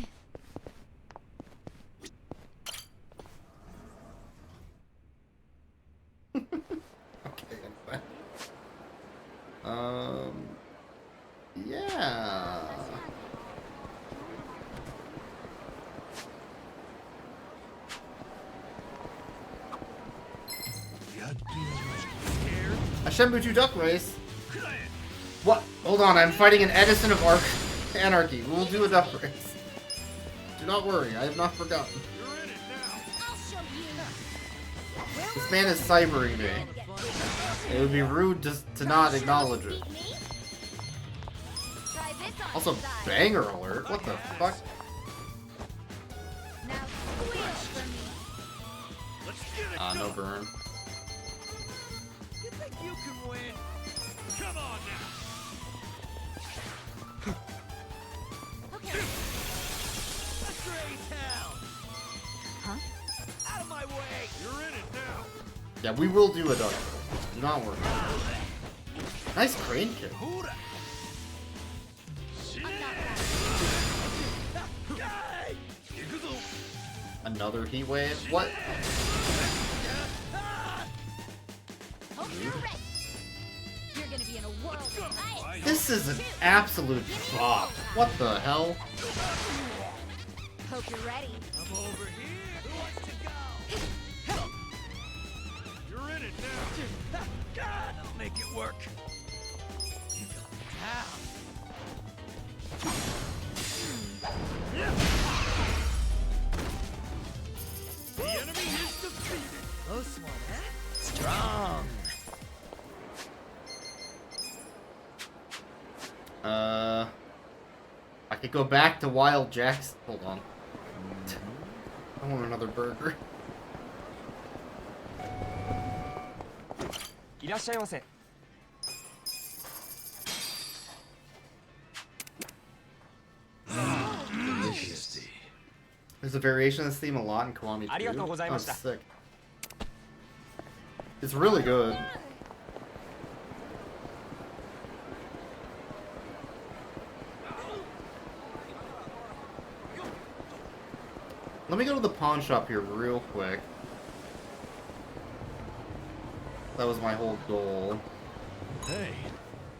[SPEAKER 1] Yeah. A Shenmue Duck Race? What? Hold on, I'm fighting an Edison of Anarchy. We'll do a duck race. Do not worry, I have not forgotten.
[SPEAKER 8] I'll show you. Where
[SPEAKER 1] This man is cybering me. It would be rude to not acknowledge it. Also, banger alert. What the fuck? Ah, no burn.
[SPEAKER 9] You think you can win? Come on now. Okay. Let's raise hell.
[SPEAKER 4] Huh?
[SPEAKER 9] Out of my way. You're in it now.
[SPEAKER 1] Yeah, we will do a duck. Do not worry. Nice crane kick. Another heat wave? What?
[SPEAKER 4] Hope you're ready. You're gonna be in a world of ice.
[SPEAKER 1] This is an absolute bop. What the hell?
[SPEAKER 4] Hope you're ready.
[SPEAKER 9] I'm over here. Who wants to go? You're in it now. I'll make it work. You got me down. The enemy is defeated.
[SPEAKER 12] Close one, eh? Strong.
[SPEAKER 1] I could go back to Wild Jack's. Hold on. I want another burger.
[SPEAKER 2] いらっしゃいませ。
[SPEAKER 3] Delicious.
[SPEAKER 1] There's a variation of this theme a lot in Kiwami 2. Oh, sick. It's really good. Let me go to the pawn shop here real quick. That was my whole goal.
[SPEAKER 14] Hey,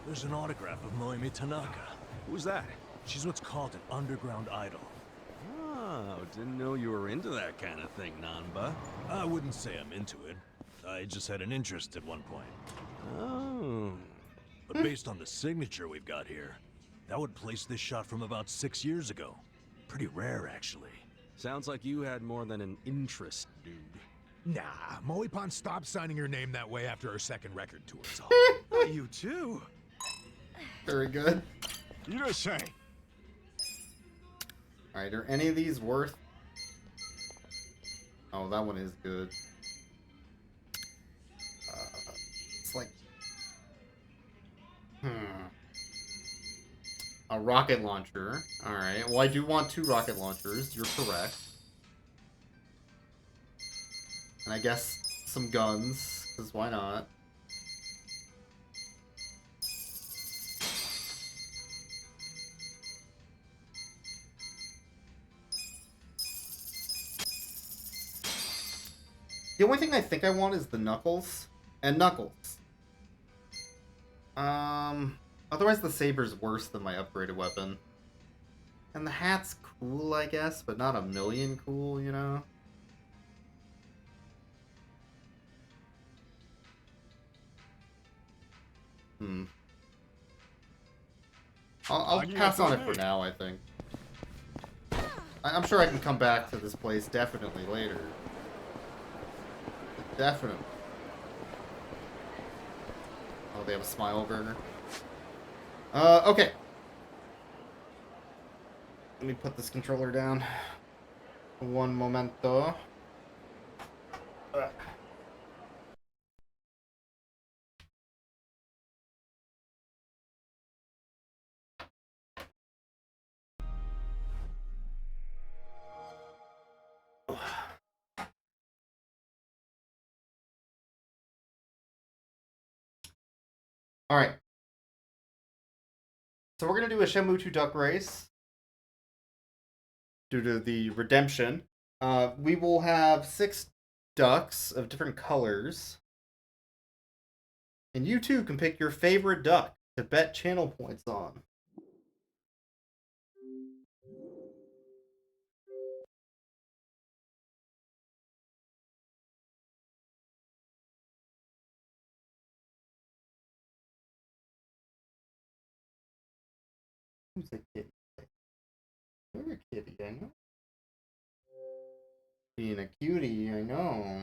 [SPEAKER 14] there's an autograph of Moemi Tanaka.
[SPEAKER 3] Who's that?
[SPEAKER 14] She's what's called an underground idol.
[SPEAKER 3] Oh, didn't know you were into that kind of thing, Nanba.
[SPEAKER 14] I wouldn't say I'm into it. I just had an interest at one point.
[SPEAKER 3] Oh.
[SPEAKER 14] But based on the signature we've got here, that would place this shot from about 6 years ago. Pretty rare, actually.
[SPEAKER 3] Sounds like you had more than an interest, dude.
[SPEAKER 16] Nah, Moipan stopped signing her name that way after her second record tour.
[SPEAKER 3] Not you too.
[SPEAKER 1] Very good.
[SPEAKER 3] You just say.
[SPEAKER 1] Alright, are any of these worth... Oh, that one is good. It's like... A rocket launcher. Alright, well I do want 2 rocket launchers. You're correct. And I guess some guns, because why not? The only thing I think I want is the Knuckles. And Knuckles. Otherwise the Saber's worse than my upgraded weapon. And the hat's cool, I guess, but not a million cool, you know? I'll pass on it for now, I think. I'm sure I can come back to this place definitely later. Definitely. Oh, they have a smile burger. Okay. Let me put this controller down. One momento. Alright. So we're going to do a Shenmue 2 duck race. Due to the redemption. We will have 6 ducks of different colors. And you too can pick your favorite duck to bet channel points on. Who's a kitty? You're a kitty, I know. Being a cutie, I know.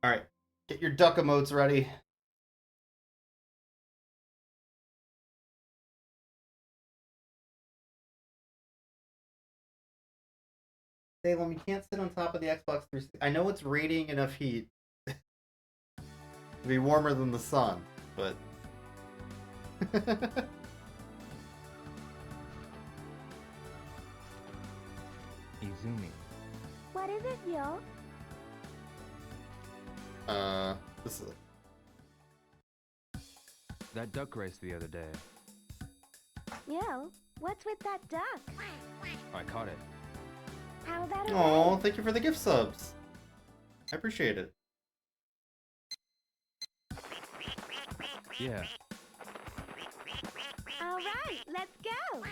[SPEAKER 1] Alright. Get your duck emotes ready. Salem, you can't sit on top of the Xbox 360. I know it's radiating enough heat to be warmer than the sun, but...
[SPEAKER 7] Izumi.
[SPEAKER 8] What is it, yo?
[SPEAKER 1] This is...
[SPEAKER 7] That duck race the other day.
[SPEAKER 8] Yo, what's with that duck?
[SPEAKER 7] I caught it.
[SPEAKER 8] How about a
[SPEAKER 1] Aw,
[SPEAKER 8] race?
[SPEAKER 1] thank you for the gift subs. I appreciate it.
[SPEAKER 7] Yeah.
[SPEAKER 8] All right, let's go.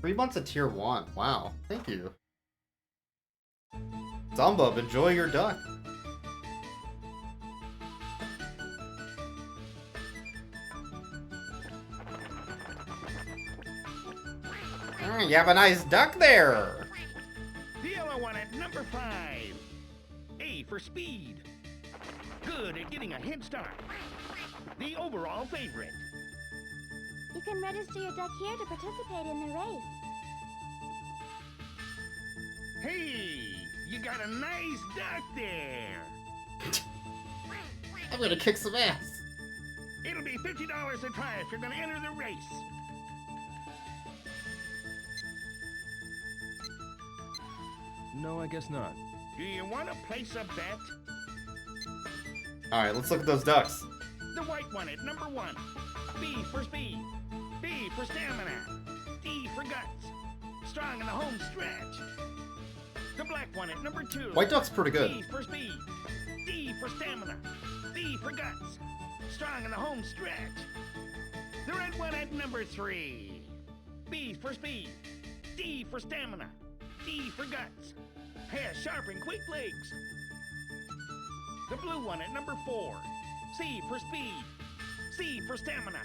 [SPEAKER 1] 3 months of tier 1. Wow. Thank you. Zumbub, enjoy your duck. You have a nice duck there.
[SPEAKER 22] The yellow one at number 5. A for speed. Good at getting a head start. The overall favorite.
[SPEAKER 8] You can register your duck here to participate in the race.
[SPEAKER 22] Hey, you got a nice duck there.
[SPEAKER 1] I'm gonna kick some ass.
[SPEAKER 22] It'll be $50 a try if you're gonna enter the race.
[SPEAKER 7] No, I guess not.
[SPEAKER 22] Do you want to place a bet?
[SPEAKER 1] Alright, let's look at those ducks.
[SPEAKER 22] The white one at number 1. B for speed. B for stamina. D for guts. Strong in the home stretch. The black one at number 2.
[SPEAKER 1] White duck's pretty good.
[SPEAKER 22] B for speed. D for stamina. B for guts. Strong in the home stretch. The red one at number 3. B for speed. D for stamina. D for guts. Has sharp and quick legs. The blue one at number 4. C for speed. C for stamina.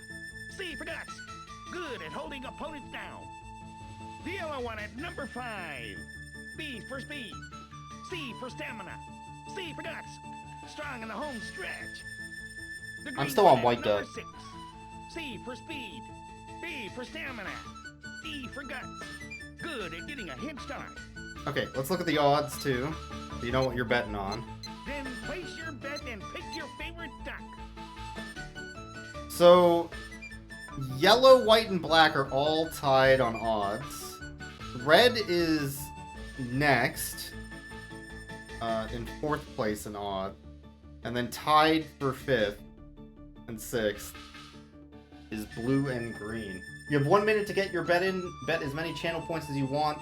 [SPEAKER 22] C for guts. Good at holding opponents down. The yellow one at number 5. B for speed. C for stamina. C for guts. Strong in the home stretch. The
[SPEAKER 1] I'm
[SPEAKER 22] green
[SPEAKER 1] still
[SPEAKER 22] one
[SPEAKER 1] on
[SPEAKER 22] at
[SPEAKER 1] white
[SPEAKER 22] number
[SPEAKER 1] duck.
[SPEAKER 22] 6. C for speed. B for stamina. D for guts. Good at getting a head start.
[SPEAKER 1] Okay, let's look at the odds too. So you know what you're betting on.
[SPEAKER 22] Then place your bet and pick your favorite duck.
[SPEAKER 1] So, yellow, white, and black are all tied on odds. Red is next, in 4th place in odd. And then tied for 5th and 6th is blue and green. You have 1 minute to get your bet in. Bet as many channel points as you want.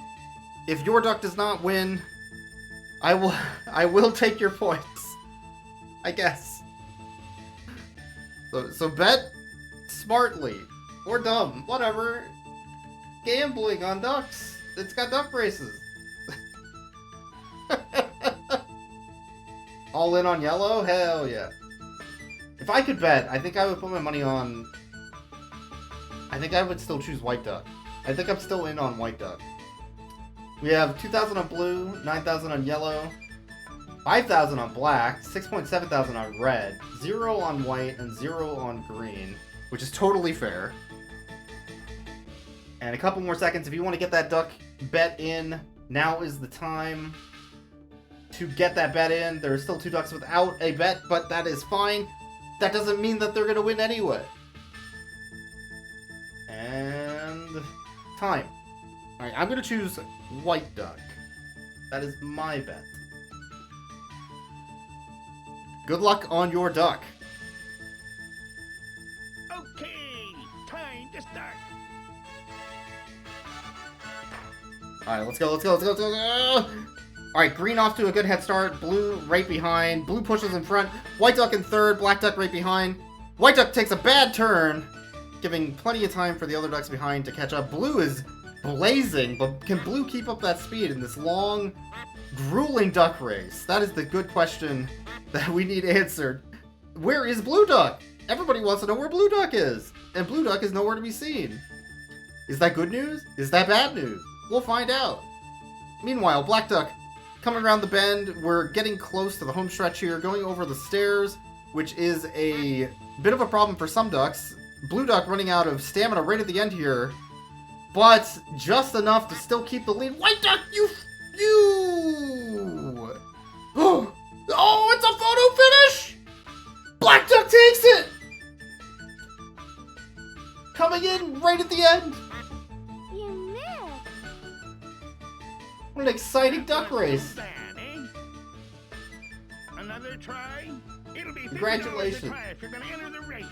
[SPEAKER 1] If your duck does not win, I will take your points. I guess. So bet smartly. Or dumb. Whatever. Gambling on ducks. It's got duck races. All in on yellow? Hell yeah. If I could bet, I think I would put my money on... I think I would still choose white duck. I think I'm still in on white duck. We have 2,000 on blue, 9,000 on yellow, 5,000 on black, 6.7 thousand on red, 0 on white, and 0 on green, which is totally fair. And a couple more seconds. If you want to get that duck bet in, now is the time to get that bet in. There are still 2 ducks without a bet, but that is fine. That doesn't mean that they're going to win anyway. And time. Alright, I'm going to choose white duck. That is my bet. Good luck on your duck.
[SPEAKER 22] Okay, time to start.
[SPEAKER 1] Alright, let's go, let's go, let's go, let's go. Alright, green off to a good head start. Blue right behind. Blue pushes in front. White duck in 3rd. Black duck right behind. White duck takes a bad turn, giving plenty of time for the other ducks behind to catch up. Blue is blazing, but can blue keep up that speed in this long, grueling duck race? That is the good question that we need answered. Where is blue duck? Everybody wants to know where blue duck is, and blue duck is nowhere to be seen. Is that good news? Is that bad news? We'll find out. Meanwhile, Black Duck, coming around the bend, we're getting close to the home stretch here, going over the stairs, which is a bit of a problem for some ducks. Blue Duck running out of stamina right at the end here, but just enough to still keep the lead. White Duck, you! Oh, it's a photo finish! Black Duck takes it! Coming in right at the end.
[SPEAKER 4] You missed.
[SPEAKER 1] What an exciting duck race.
[SPEAKER 22] Another try? It'll be $50
[SPEAKER 1] Congratulations.
[SPEAKER 22] a try if you're gonna enter the race.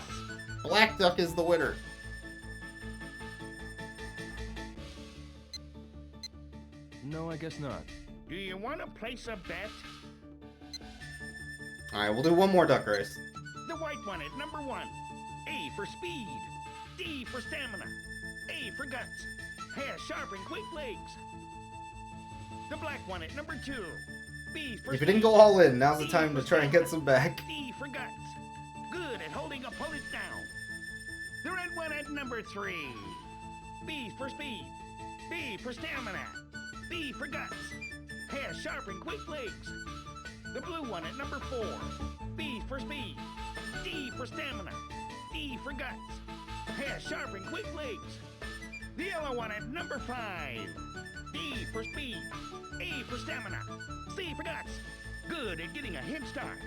[SPEAKER 1] Black Duck is the winner.
[SPEAKER 7] No, I guess not.
[SPEAKER 22] Do you want to place a bet?
[SPEAKER 1] Alright, we'll do one more duck race.
[SPEAKER 22] The white one at number 1. A for speed. D for stamina. A for guts. Has sharp and quick legs. The black one at number 2. B for
[SPEAKER 1] If you didn't go all in, now's the time to try and get some back.
[SPEAKER 22] D for guts. Good at holding opponents down. The red one at number 3. B for speed. B for stamina. B for guts. Has sharp and quick legs. The blue one at number 4. B for speed. D for stamina. D for guts. Has sharp and quick legs. The yellow one at number 5. D for speed. A for stamina. C for guts. Good at getting a head start.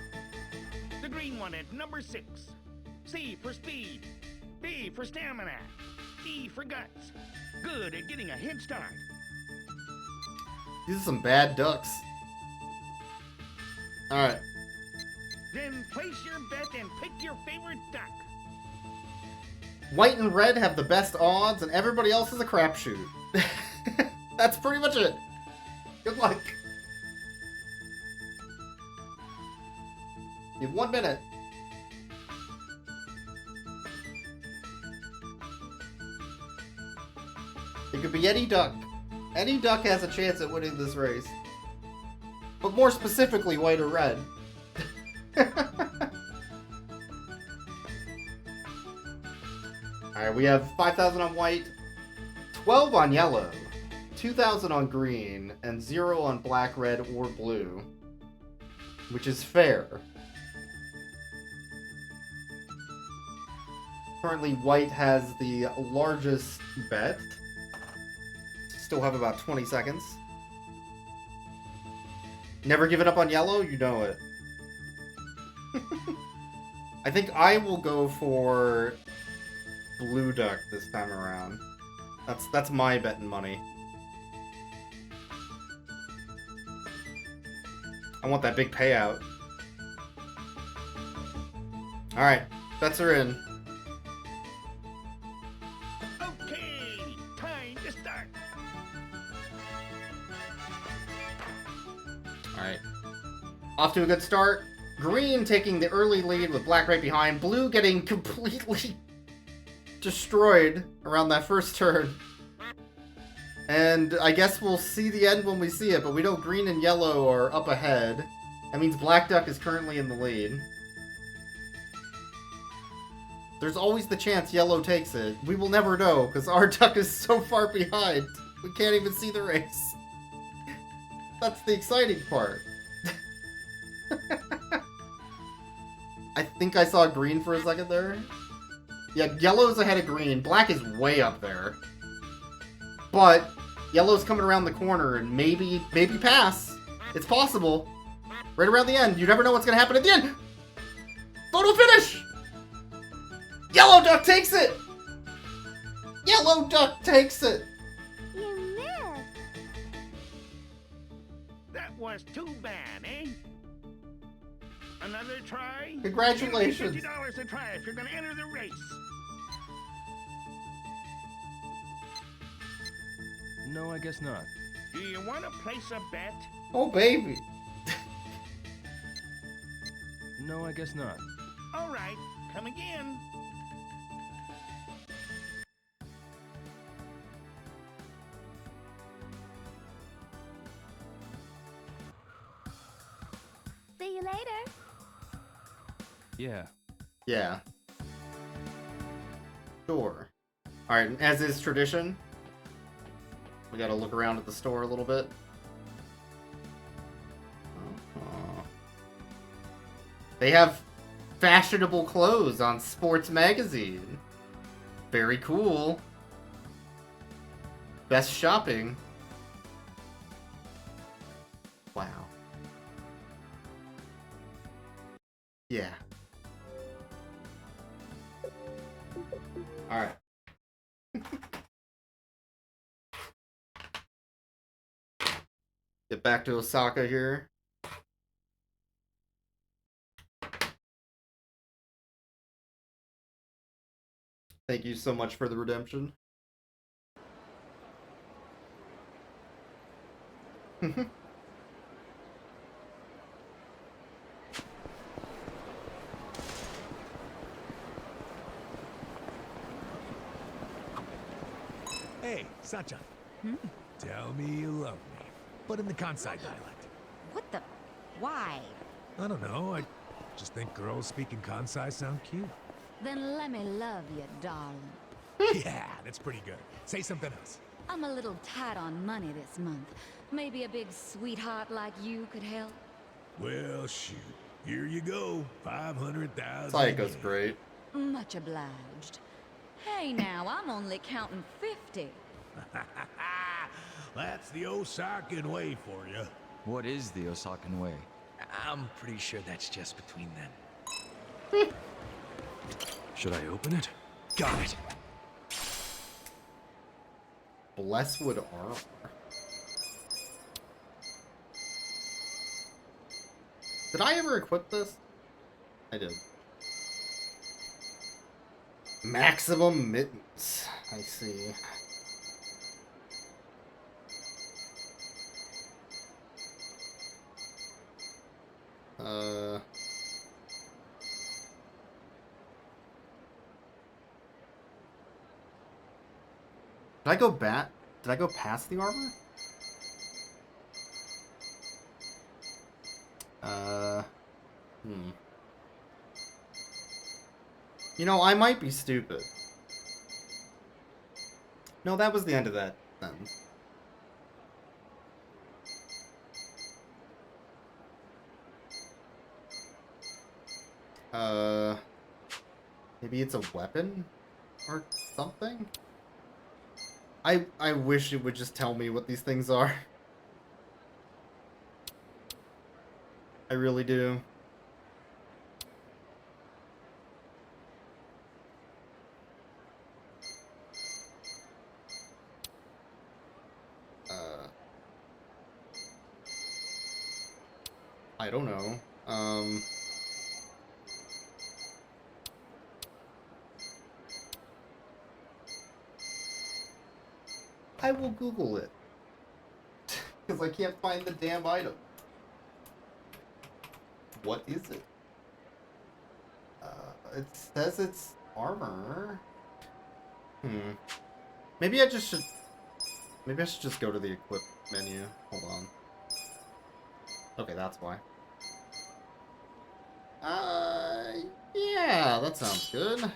[SPEAKER 22] The green one at number 6. C for speed. B for stamina. D for guts. Good at getting a head start.
[SPEAKER 1] These are some bad ducks. Alright.
[SPEAKER 22] Then place your bet and pick your favorite duck.
[SPEAKER 1] White and red have the best odds, and everybody else is a crapshoot. That's pretty much it. Good luck. You have 1 minute. It could be any duck. Any duck has a chance at winning this race. But more specifically, white or red. Alright, we have 5,000 on white, 12 on yellow, 2,000 on green, and 0 on black, red, or blue. Which is fair. Currently, white has the largest bet. Still have about 20 seconds. Never give it up on yellow? You know it. I think I will go for blue duck this time around. That's my betting money. I want that big payout. Alright, bets are in.
[SPEAKER 22] Okay, time to start.
[SPEAKER 1] Alright. Off to a good start. Green taking the early lead with black right behind. Blue getting completely destroyed around that first turn. And I guess we'll see the end when we see it, but we know green and yellow are up ahead. That means black duck is currently in the lead. There's always the chance yellow takes it. We will never know, because our duck is so far behind. We can't even see the race. That's the exciting part. I think I saw green for a second there. Yeah, yellow's ahead of green. Black is way up there. But yellow's coming around the corner and maybe pass. It's possible. Right around the end. You never know what's going to happen at the end. Photo finish! Yellow duck takes it! Yellow duck takes it!
[SPEAKER 4] You missed.
[SPEAKER 22] That was too bad, eh? Another try?
[SPEAKER 1] Congratulations.
[SPEAKER 22] It'll be $50 a try if you're gonna enter the race.
[SPEAKER 7] No, I guess not.
[SPEAKER 22] Do you want to place a bet?
[SPEAKER 1] Oh, baby.
[SPEAKER 7] No, I guess not.
[SPEAKER 22] All right, come again.
[SPEAKER 4] See you later.
[SPEAKER 7] Yeah.
[SPEAKER 1] Yeah. Sure. Alright, as is tradition, we gotta look around at the store a little bit. They have fashionable clothes on Sports Magazine. Very cool. Best shopping. Wow. Yeah. Alright. Get back to Osaka here. Thank you so much for the redemption.
[SPEAKER 16] Hey, Sacha. Tell me you love me, but in the Kansai dialect.
[SPEAKER 8] What the? Why?
[SPEAKER 16] I don't know, I just think girls speaking Kansai sound cute.
[SPEAKER 8] Then let me love you, darling.
[SPEAKER 16] Yeah, that's pretty good. Say something else.
[SPEAKER 8] I'm a little tight on money this month. Maybe a big sweetheart like you could help.
[SPEAKER 16] Well, shoot. Here you go. 500,000.
[SPEAKER 1] Psycho's great.
[SPEAKER 8] Much obliged. Hey now, I'm only counting 50.
[SPEAKER 16] That's the Osakan way for you.
[SPEAKER 17] What is the Osakan way?
[SPEAKER 12] I'm pretty sure that's just between them.
[SPEAKER 3] Should I open it? Got it.
[SPEAKER 1] Blesswood armor. Did I ever equip this? I did. Maximum mittens. I see. Did I go back? Did I go past the armor? You know, I might be stupid. No, that was the end of that sentence. Maybe it's a weapon or something? I wish it would just tell me what these things are. I really do. I don't know. I will Google it. Because I can't find the damn item. What is it? It says it's armor. Maybe I should just go to the equip menu. Hold on. Okay, that's why. Yeah, that sounds good.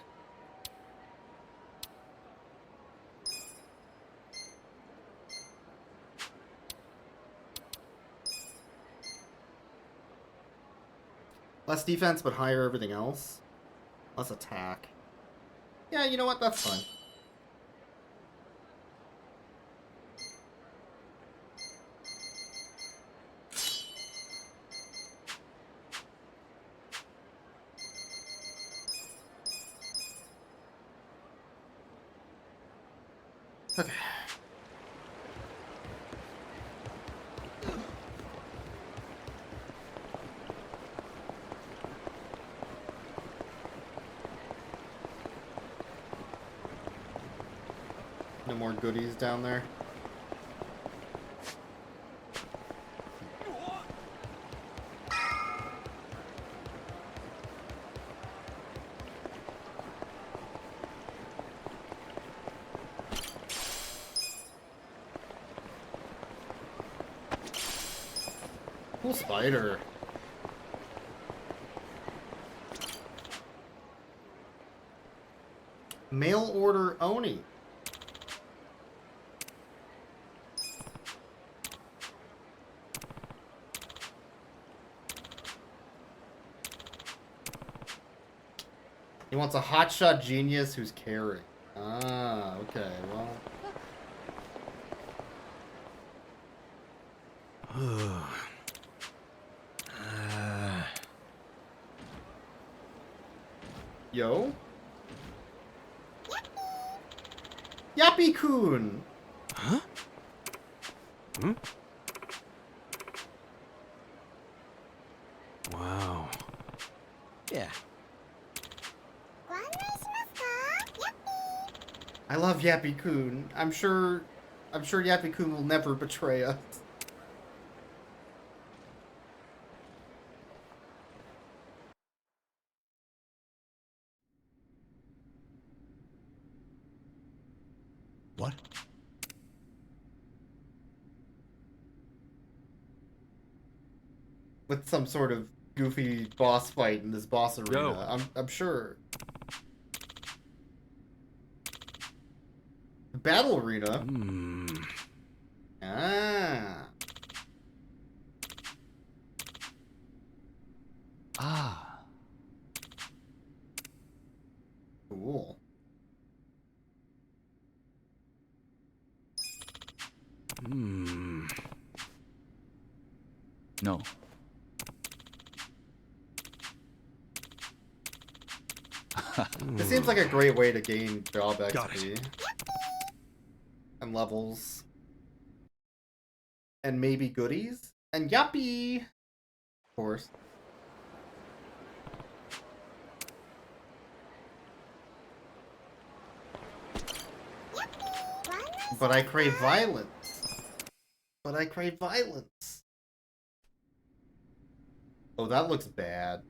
[SPEAKER 1] Less defense, but higher everything else. Less attack. Yeah, you know what? That's fine. Okay. No more goodies down there. Cool spider. Mail order Oni. He wants a hotshot genius who's caring. Ah, okay, well. Yo? Yappy-kun!
[SPEAKER 12] Huh? Hmm? Wow. Yeah.
[SPEAKER 1] I love Yappy-kun. I'm sure Yappy-kun will never betray us.
[SPEAKER 16] What?
[SPEAKER 1] With some sort of goofy boss fight in this boss arena.
[SPEAKER 12] Yo.
[SPEAKER 1] I'm sure. Battle arena? Ah.
[SPEAKER 13] Ah.
[SPEAKER 1] Cool.
[SPEAKER 13] No.
[SPEAKER 1] This seems like a great way to gain job XP. And levels. And maybe goodies. And yuppie! Of course. But I crave violence. But I crave violence. Oh, that looks bad.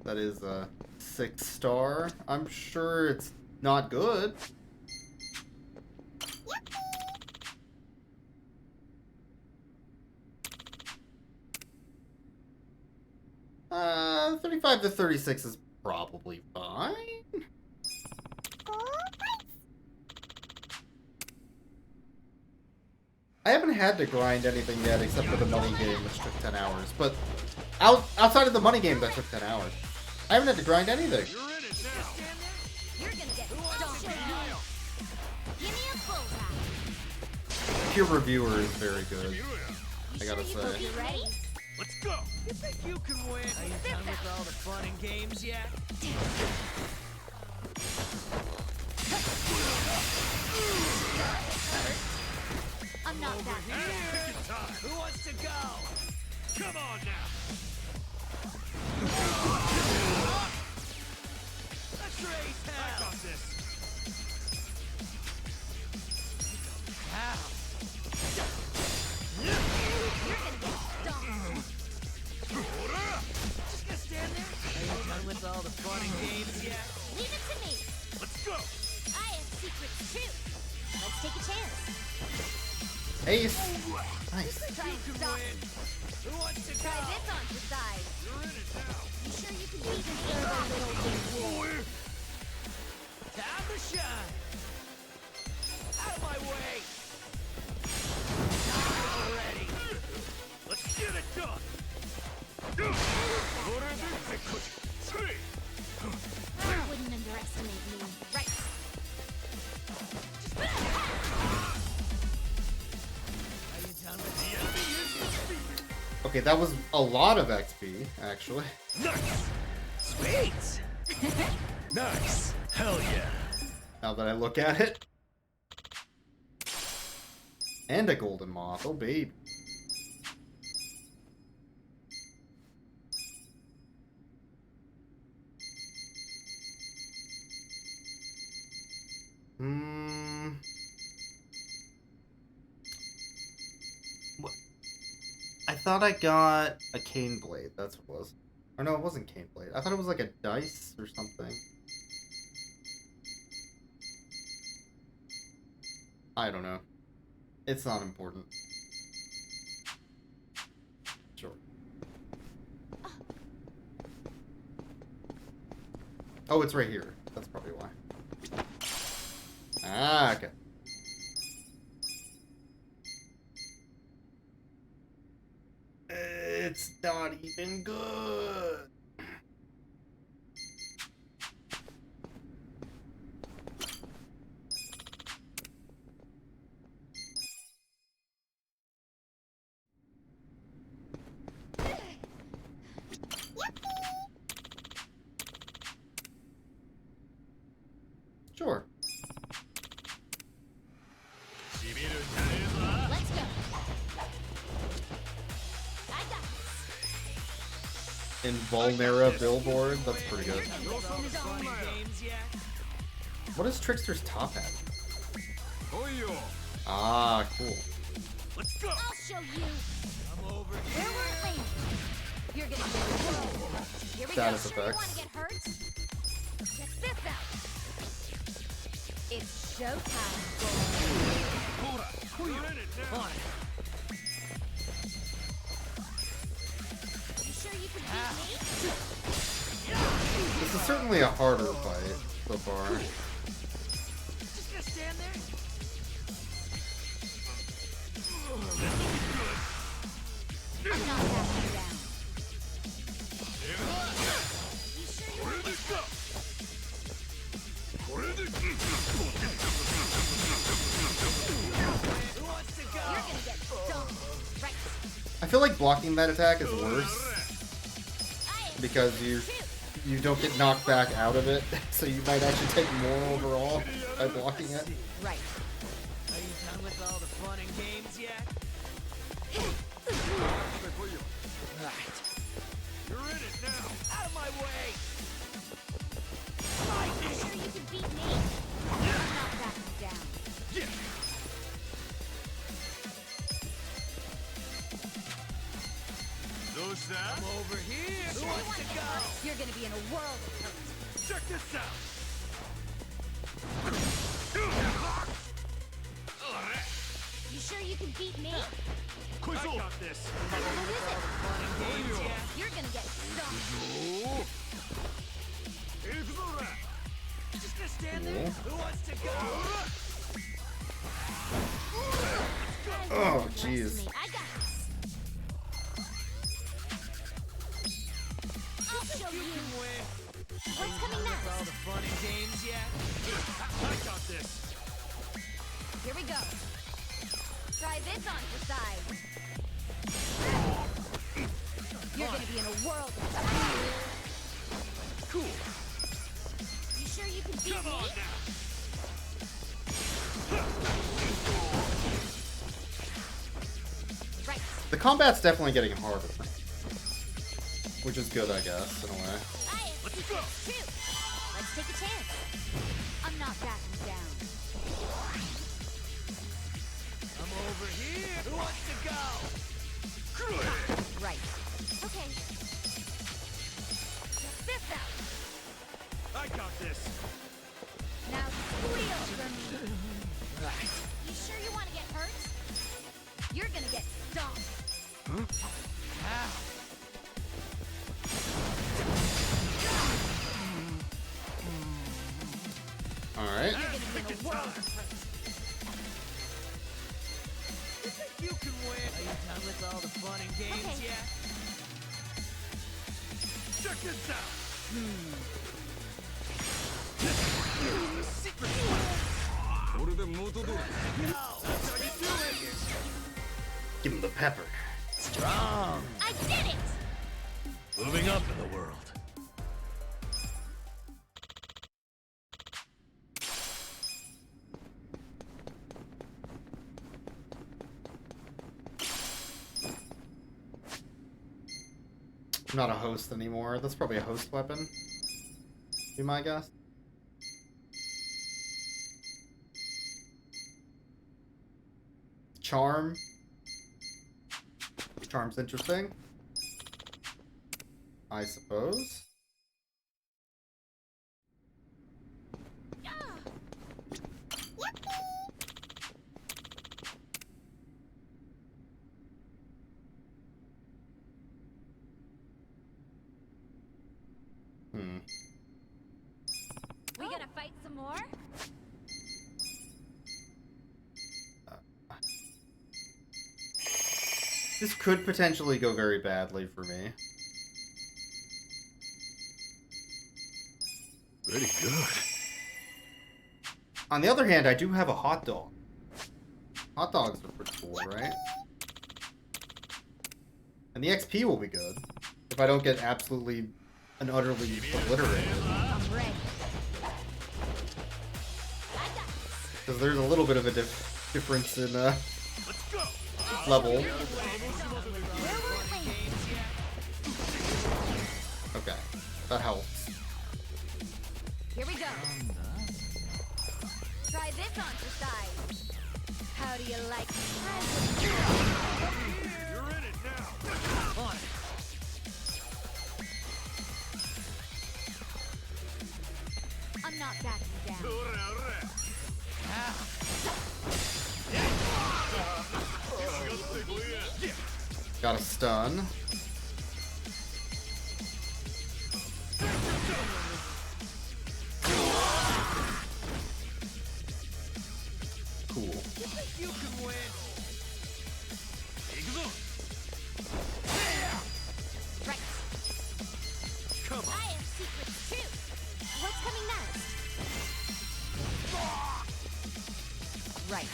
[SPEAKER 1] That is a 6-star. I'm sure it's not good. Uh, 35 to 36 is probably fine. I haven't had to grind anything yet except for the money game, which took 10 hours. But outside of the money game, that took 10 hours. I haven't had to grind anything. Peer reviewer is very good, I gotta say.
[SPEAKER 19] Let's go! You think you can win? Are you done with all the fun and games yet?
[SPEAKER 4] I'm not that bad.
[SPEAKER 19] Who wants to go? Come on now! Let's raise hell! I got this! Ow! You're gonna get stomped! Just gonna stand there? Are you done with all the fun and games yet?
[SPEAKER 4] Leave it to me!
[SPEAKER 19] Let's go!
[SPEAKER 4] I have secrets too! Let's take a chance!
[SPEAKER 1] Ace! Nice.
[SPEAKER 4] Try and stop me!
[SPEAKER 19] Who wants to
[SPEAKER 4] Try
[SPEAKER 19] go?
[SPEAKER 4] this on for size!
[SPEAKER 19] You're in it now!
[SPEAKER 4] You sure you can beat this little
[SPEAKER 19] Time to shine! Out of my way! Die already! Let's get it done!
[SPEAKER 4] I wouldn't underestimate me. Right.
[SPEAKER 1] Okay, that was a lot of XP, actually.
[SPEAKER 19] Nice! Sweet! Nice! Hell yeah!
[SPEAKER 1] Now that I look at it. And a golden moth. Oh, babe. What? I thought I got a cane blade. That's what it was. Or no, it wasn't cane blade. I thought it was like a dice or something. I don't know. It's not important. Sure. Oh, it's right here. That's probably why. Ah, okay. It's not even good. in Vulnera billboard. That's pretty good. What is Trickster's top hat? Ah, cool.
[SPEAKER 4] Let's go. I'll show you. I'm over here. Where will it land? You're gonna get whirled. Here we
[SPEAKER 1] Status
[SPEAKER 4] go. Sure you
[SPEAKER 1] effects.
[SPEAKER 4] wanna get hurt? Check this out. It's showtime.
[SPEAKER 9] You're in it now.
[SPEAKER 4] You sure you can beat me?
[SPEAKER 1] This is certainly a harder fight so far.
[SPEAKER 4] Just gonna stand there? I'm not backing down. You sure you want to get hurt? Who wants to go? You're gonna get stomped. Right.
[SPEAKER 1] I feel like blocking that attack is worse because you don't get knocked back out of it, so you might actually take more overall by blocking it.
[SPEAKER 12] Right. Are you done with all the fun and games yet? Right.
[SPEAKER 9] You're in it now.
[SPEAKER 12] Out of my way!
[SPEAKER 4] You sure you can beat me? I'm not backing down.
[SPEAKER 9] Who's that?
[SPEAKER 12] I'm over here!
[SPEAKER 4] Who wants to go? You're gonna be in a world of hurt.
[SPEAKER 9] Check this out.
[SPEAKER 4] You sure you can beat me?
[SPEAKER 9] I got this.
[SPEAKER 4] Who is it? You're gonna get stomped.
[SPEAKER 12] Just gonna stand there? Who wants to go?
[SPEAKER 1] Oh, jeez.
[SPEAKER 4] I got this. I'll show you. What's coming next?
[SPEAKER 12] All the fun and games yet?
[SPEAKER 9] I got this.
[SPEAKER 4] Here we go. Try this on for size. You're gonna be in a world of hurt.
[SPEAKER 9] Cool.
[SPEAKER 4] You sure you can beat me? Right.
[SPEAKER 1] The combat's definitely getting harder, which is good, I guess, in a way.
[SPEAKER 4] Let's go. Let's take a chance. I'm not backing down.
[SPEAKER 12] I'm over here! Who wants to go?
[SPEAKER 4] Right. Okay. Check this out.
[SPEAKER 9] I got this.
[SPEAKER 4] Now squeal for me.
[SPEAKER 12] Right.
[SPEAKER 4] You sure you want to get hurt? You're gonna get stomped.
[SPEAKER 12] Ow.
[SPEAKER 1] Alright.
[SPEAKER 4] You're gonna be in a world of hurt.
[SPEAKER 12] You think you can win? Are you done with all the fun and games yet?
[SPEAKER 9] Check this out.
[SPEAKER 12] The secret
[SPEAKER 1] Give him the pepper.
[SPEAKER 12] Strong.
[SPEAKER 4] I did it!
[SPEAKER 14] Moving up in the world.
[SPEAKER 1] I'm not a host anymore. That's probably a host weapon. Be my guess. Charm. Charm's interesting, I suppose.
[SPEAKER 4] We gonna fight some more?
[SPEAKER 1] This could potentially go very badly for me.
[SPEAKER 6] Pretty good.
[SPEAKER 1] On the other hand, I do have a hot dog. Hot dogs are pretty cool, right? And the XP will be good if I don't get absolutely and utterly obliterated.
[SPEAKER 4] I'm ready.
[SPEAKER 1] Because there's a little bit of a difference in level. That helps.
[SPEAKER 8] Here we go. Try this on for size. How do you like it?
[SPEAKER 3] You're in it now.
[SPEAKER 8] On. I'm not backing down.
[SPEAKER 1] Got a stun. Cool.
[SPEAKER 3] You can win.
[SPEAKER 8] Right.
[SPEAKER 3] Come on.
[SPEAKER 8] I have secrets too. What's coming next? Right.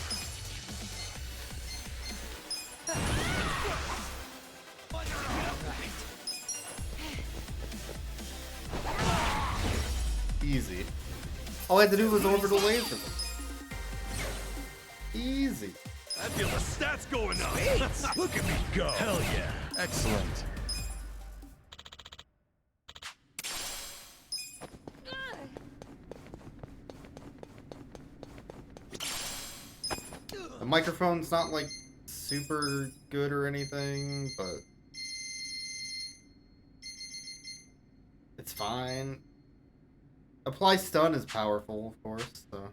[SPEAKER 1] Easy. All I had to do was orbital laser them. Easy.
[SPEAKER 3] I feel the stats going up.
[SPEAKER 14] Look at me go.
[SPEAKER 18] Hell yeah. Excellent.
[SPEAKER 1] The microphone's not like super good or anything, but it's fine. Apply stun is powerful, of course, so.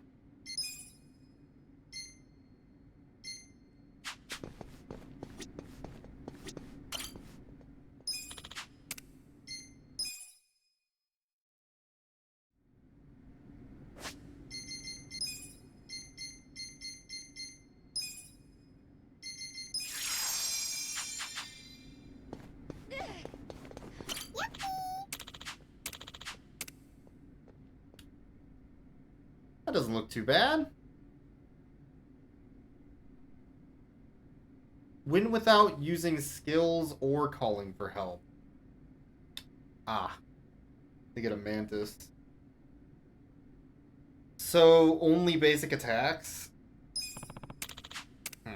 [SPEAKER 1] That doesn't look too bad. Win without using skills or calling for help. Ah. They get a mantis. So, only basic attacks?
[SPEAKER 8] Here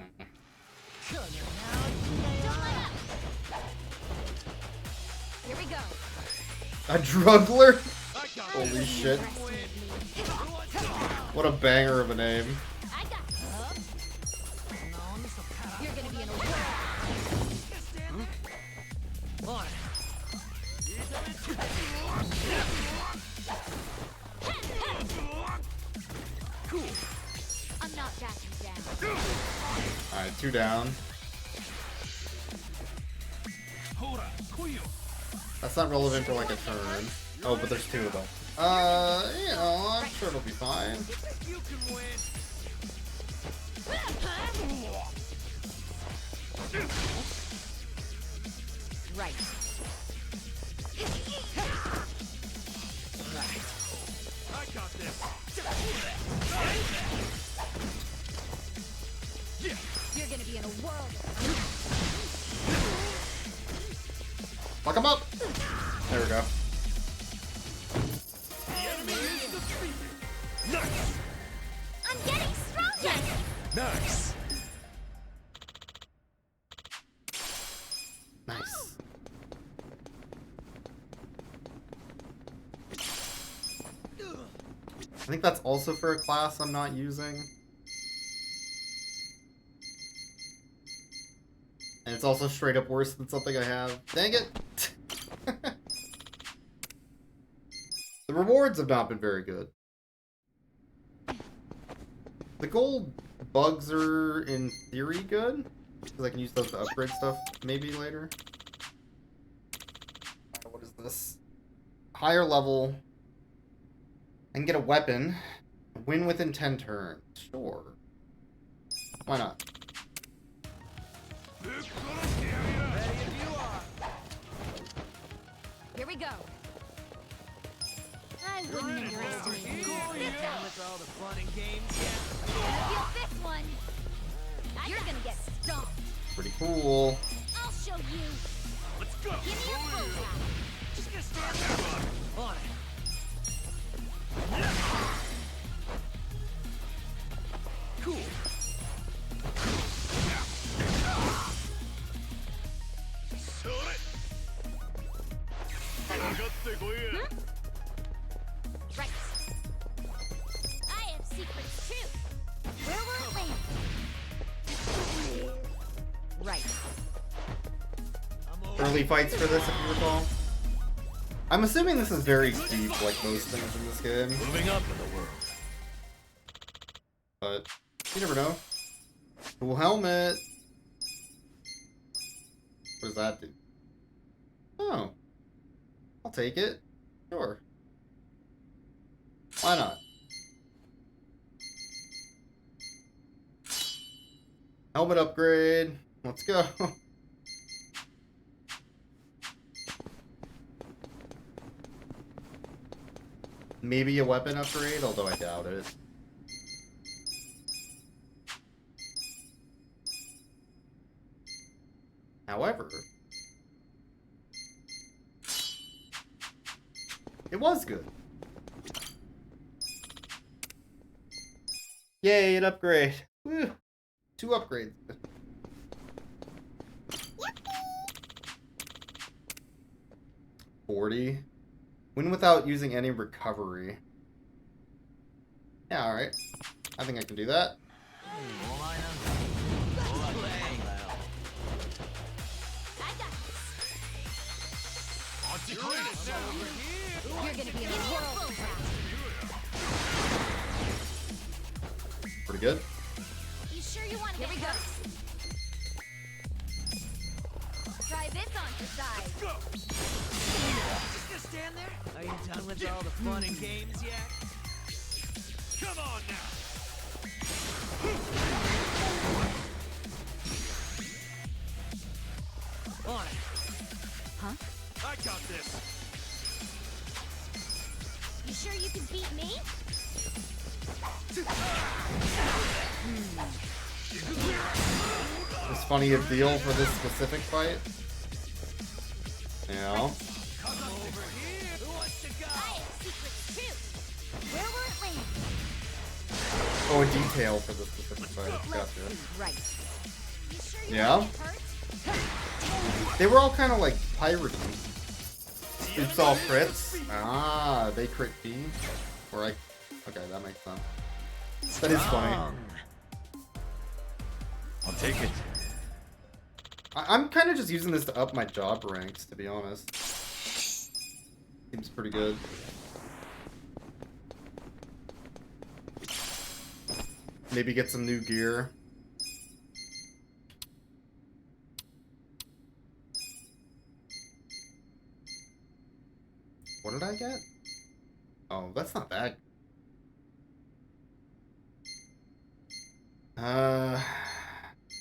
[SPEAKER 8] we go.
[SPEAKER 1] A druggler? Holy shit. What a banger of a name.
[SPEAKER 8] I got You're gonna be in a whirl.
[SPEAKER 3] Cool.
[SPEAKER 8] I'm not backing down.
[SPEAKER 1] Alright, 2 down. That's not relevant for like a turn. Oh, but there's 2 of them. You know, I'm sure it'll be fine.
[SPEAKER 3] You can win.
[SPEAKER 8] Right.
[SPEAKER 3] I got this.
[SPEAKER 8] You're gonna be in a whirl.
[SPEAKER 1] Fuck him up! There we go.
[SPEAKER 3] Nice.
[SPEAKER 8] I'm getting stronger.
[SPEAKER 3] Nice.
[SPEAKER 1] Nice. I think that's also for a class I'm not using. And it's also straight up worse than something I have. Dang it! The rewards have not been very good. The gold bugs are, in theory, good. Because I can use those to upgrade stuff maybe later. What is this? Higher level. I can get a weapon. Win within 10 turns. Sure. Why not?
[SPEAKER 8] Here we go. I wouldn't underestimate you.
[SPEAKER 19] Done with all the fun and games yet?
[SPEAKER 8] Feel this one. You're gonna get stomped.
[SPEAKER 1] Pretty cool.
[SPEAKER 8] I'll show you.
[SPEAKER 3] Let's go.
[SPEAKER 8] Give me your full power.
[SPEAKER 3] Just get started.
[SPEAKER 19] On it.
[SPEAKER 3] Cool.
[SPEAKER 1] early fights for this, if you recall. I'm assuming this is very deep, like most things in this game.
[SPEAKER 18] Moving up in the world.
[SPEAKER 1] But you never know. Cool helmet. What does that do? Oh. I'll take it. Sure. Why not? Helmet upgrade. Let's go. Maybe a weapon upgrade, although I doubt it. However, it was good. Yay, an upgrade. Woo. 2 upgrades. $40. Win without using any recovery. Yeah, alright. I think I can do that.
[SPEAKER 4] You're gonna be in the world.
[SPEAKER 1] Pretty good.
[SPEAKER 4] You sure you want to Here we go. Try this on for size.
[SPEAKER 19] Go. Just gonna stand there? Are you done with all the fun and games yet?
[SPEAKER 3] Come on now.
[SPEAKER 19] On it.
[SPEAKER 4] Huh?
[SPEAKER 3] I got this.
[SPEAKER 4] You sure you can beat me?
[SPEAKER 1] It's funny a deal for this specific fight. Yeah.
[SPEAKER 19] Come over here. Who wants to go?
[SPEAKER 4] I have secrets too. Where will it land?
[SPEAKER 1] Oh, a detail for this specific fight. Gotcha.
[SPEAKER 4] Right. You sure you
[SPEAKER 1] Yeah.
[SPEAKER 4] won't get hurt?
[SPEAKER 1] They were all kind of like piratey. Oops, all crits. Ah, they crit B. Or I. Okay, that makes sense. That is funny.
[SPEAKER 18] I'll take it.
[SPEAKER 1] I'm kind of just using this to up my job ranks, to be honest. Seems pretty good. Maybe get some new gear. What did I get? Oh, that's not bad.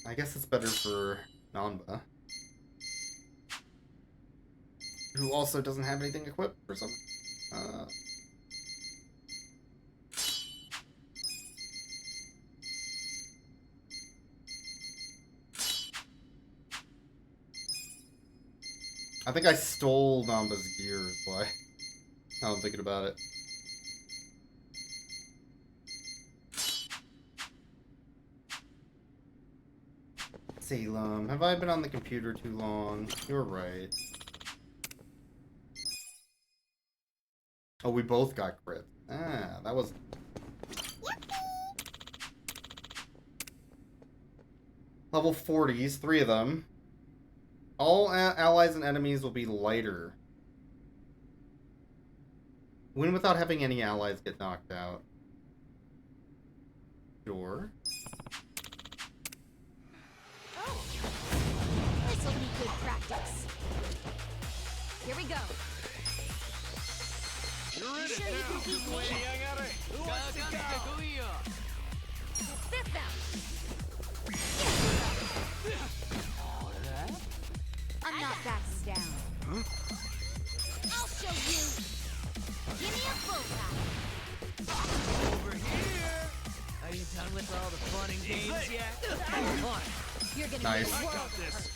[SPEAKER 1] I guess it's better for Nanba, who also doesn't have anything equipped for some. I think I stole Nanba's gear, is why. Now I'm thinking about it. Salem, have I been on the computer too long? You're right. Oh, we both got crit. Ah, that was... Level 40s, 3 of them. All allies and enemies will be lighter. Win without having any allies get knocked out. Sure.
[SPEAKER 4] This'll be good practice. Here we go.
[SPEAKER 3] You're in
[SPEAKER 4] Sure
[SPEAKER 3] it
[SPEAKER 4] you
[SPEAKER 3] now.
[SPEAKER 4] can beat me?
[SPEAKER 3] Who wants to go?
[SPEAKER 4] This out. I'm not backing down.
[SPEAKER 3] Huh?
[SPEAKER 4] I'll show you. Give me a bullseye.
[SPEAKER 19] Over here. Are you done with all the fun and games yet? Come on.
[SPEAKER 4] You're gonna
[SPEAKER 1] Nice.
[SPEAKER 4] be
[SPEAKER 3] I
[SPEAKER 4] world
[SPEAKER 3] got this.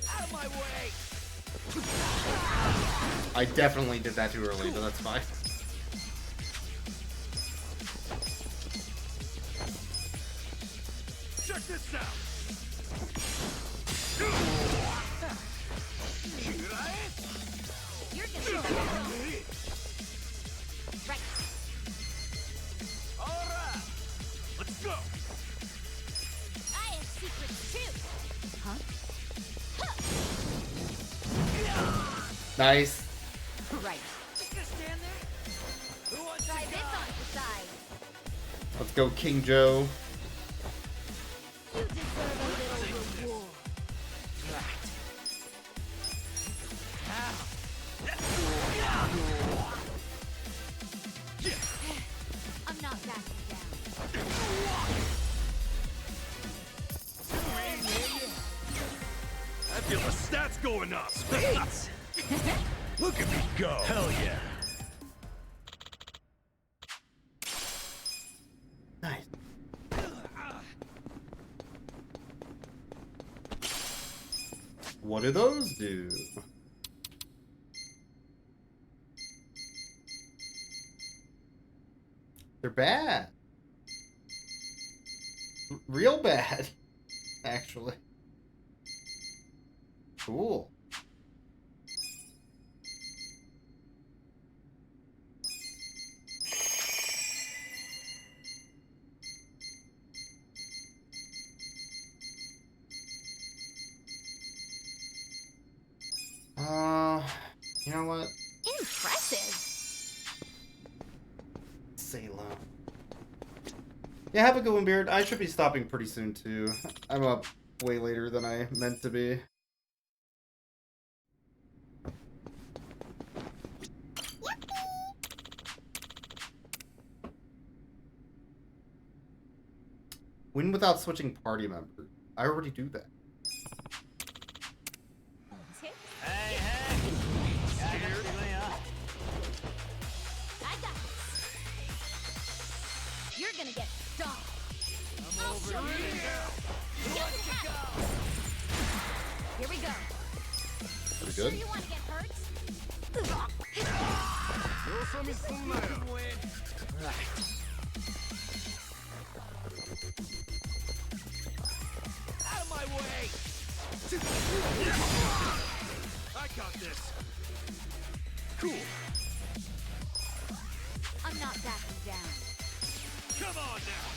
[SPEAKER 19] Out of my way.
[SPEAKER 1] I definitely did that too early, but that's fine.
[SPEAKER 3] Check this out.
[SPEAKER 4] You're gonna be right.
[SPEAKER 3] All right. Let's go.
[SPEAKER 4] I have secrets too.
[SPEAKER 1] Nice.
[SPEAKER 8] Right. Just gonna stand there? Who wants Try this on the side.
[SPEAKER 1] Let's go, King Joe.
[SPEAKER 8] You deserve a little reward.
[SPEAKER 19] Right.
[SPEAKER 8] I'm not backing down.
[SPEAKER 3] I feel the stats going up.
[SPEAKER 19] Sweet.
[SPEAKER 3] Look at me go.
[SPEAKER 19] Hell yeah.
[SPEAKER 1] Nice. What do those do? They're bad. Real bad, actually. Cool. You know what?
[SPEAKER 8] Impressive.
[SPEAKER 1] Salem. Yeah, have a good one, Beard. I should be stopping pretty soon, too. I'm up way later than I meant to be. Win without switching party members. I already do that.
[SPEAKER 19] Hey, hey.
[SPEAKER 8] I got this. You're gonna get stomped. I'll show you. Here we go.
[SPEAKER 1] Pretty
[SPEAKER 8] Sure
[SPEAKER 1] good.
[SPEAKER 8] you want to get hurt?
[SPEAKER 19] Right.
[SPEAKER 3] Out of my way. I got this.
[SPEAKER 19] Cool.
[SPEAKER 8] I'm not backing down.
[SPEAKER 3] Come on now.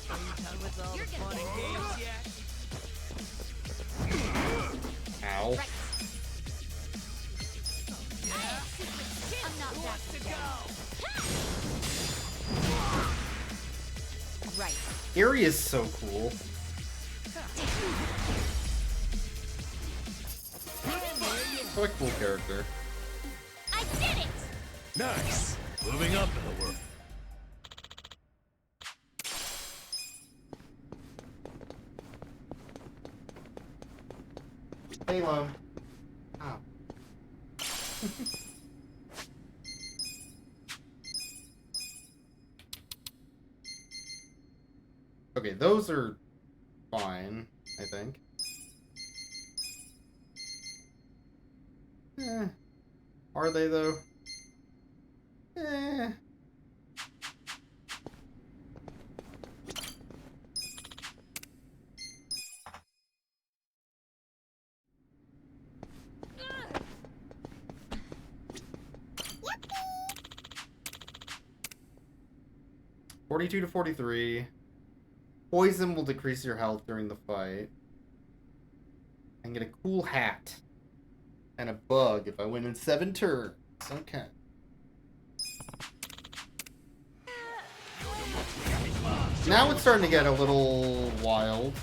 [SPEAKER 19] Are you done with all
[SPEAKER 8] You're
[SPEAKER 19] the
[SPEAKER 8] gonna
[SPEAKER 19] fun and
[SPEAKER 8] get
[SPEAKER 19] games yet?
[SPEAKER 1] Ow.
[SPEAKER 8] Right. I'm not backing down. Right.
[SPEAKER 1] Eri is so cool. What a cool character.
[SPEAKER 8] I did it!
[SPEAKER 3] Nice. Moving up in the world.
[SPEAKER 1] Halo. Oh. Okay, those are fine, I think. Are they though? Eh. $42 to $43. Poison will decrease your health during the fight. And get a cool hat. And a bug if I win in 7 turns. Okay. Now it's starting to get a little wild.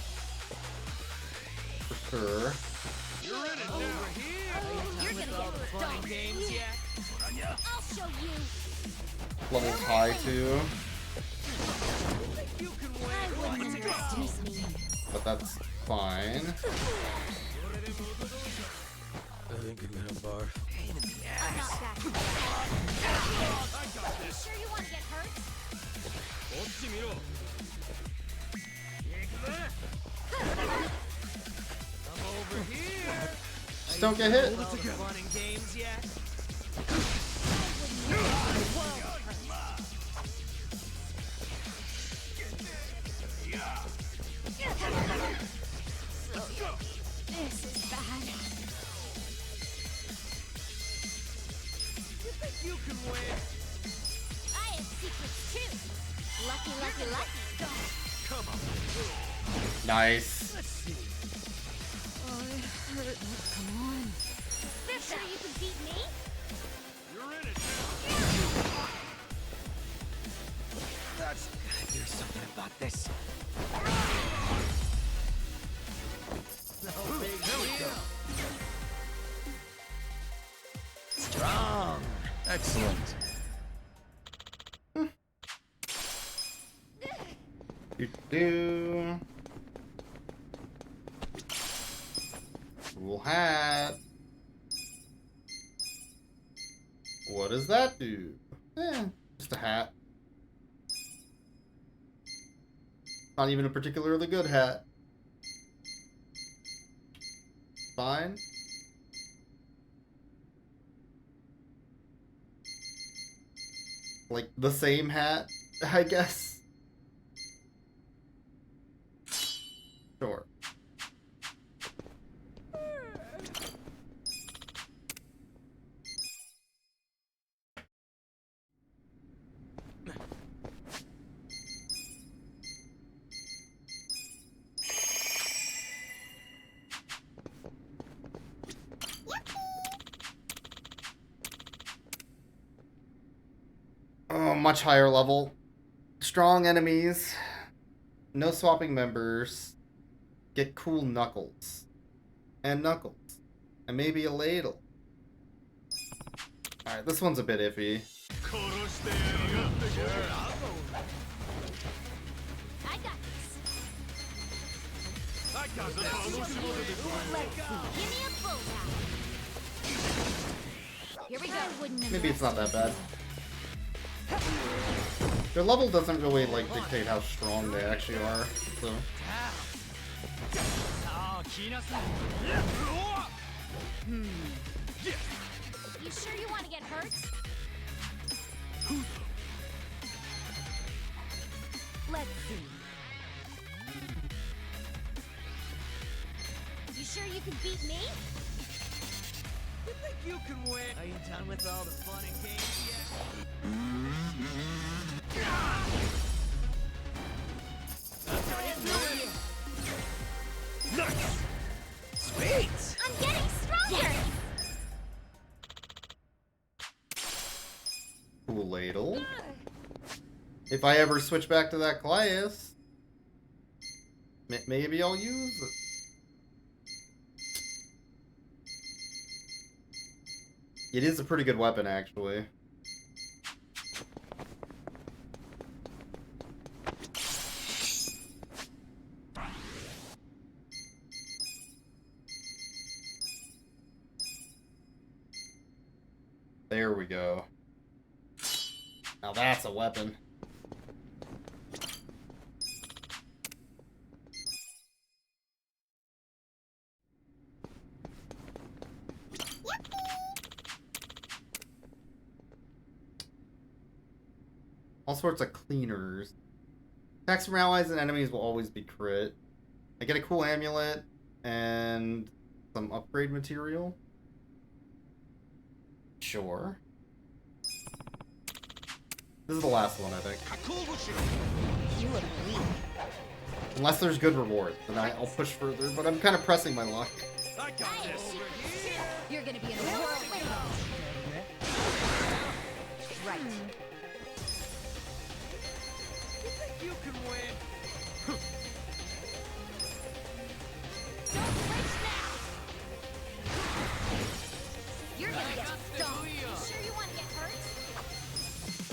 [SPEAKER 1] For sure.
[SPEAKER 19] You're in it now. Over here.
[SPEAKER 8] You're gonna get
[SPEAKER 19] Fun and games yet?
[SPEAKER 8] I'll show you.
[SPEAKER 1] Levels high too.
[SPEAKER 19] You can
[SPEAKER 8] I wouldn't underestimate me.
[SPEAKER 1] But that's fine.
[SPEAKER 12] I think I'm gonna barf.
[SPEAKER 19] Pain in the
[SPEAKER 8] I'm not
[SPEAKER 19] ass.
[SPEAKER 8] backing down.
[SPEAKER 3] I got this.
[SPEAKER 8] Sure you want to get hurt?
[SPEAKER 19] I'm over here.
[SPEAKER 1] Just don't get hit.
[SPEAKER 19] All the fun and games yet?
[SPEAKER 8] This is bad.
[SPEAKER 19] You think you can win?
[SPEAKER 8] I have secrets too. Lucky, lucky, lucky.
[SPEAKER 1] Nice.
[SPEAKER 4] Oh, it hurt. Come on. You sure you can beat me?
[SPEAKER 3] You're in it.
[SPEAKER 12] That's gotta do something about this. No big deal. Strong.
[SPEAKER 17] Excellent.
[SPEAKER 1] Do. Cool hat. What does that do? Just a hat. Not even a particularly good hat. Fine. Like the same hat, I guess. Sure. Oh, much higher level. Strong enemies. No swapping members. Get cool knuckles. And knuckles. And maybe a ladle. Alright, this one's a bit iffy.
[SPEAKER 4] I got this.
[SPEAKER 3] I got this.
[SPEAKER 4] Give me a bullseye. Here we go.
[SPEAKER 1] Maybe it's not that bad. Their level doesn't really, like, dictate how strong they actually are, so...
[SPEAKER 4] You sure you want to get hurt? Let's see. You sure you can beat me?
[SPEAKER 12] You think you can win? Are you done with all the fun and games yet?
[SPEAKER 3] Nice.
[SPEAKER 12] Sweet.
[SPEAKER 4] I'm getting stronger. Yes.
[SPEAKER 1] Cool ladle. If I ever switch back to that class, maybe I'll use it. It is a pretty good weapon, actually. There we go. Now that's a weapon. All sorts of cleaners. Attacks from allies and enemies will always be crit. I get a cool amulet and some upgrade material. Sure. This is the last one, I think.
[SPEAKER 4] You look weak.
[SPEAKER 1] Unless there's good reward, then I'll push further, but I'm kind of pressing my luck.
[SPEAKER 3] I got this.
[SPEAKER 4] You're gonna be in a whirlwind. Right.
[SPEAKER 12] You think you can win?
[SPEAKER 4] Don't flinch now. You're gonna get stung. You sure you want to get hurt?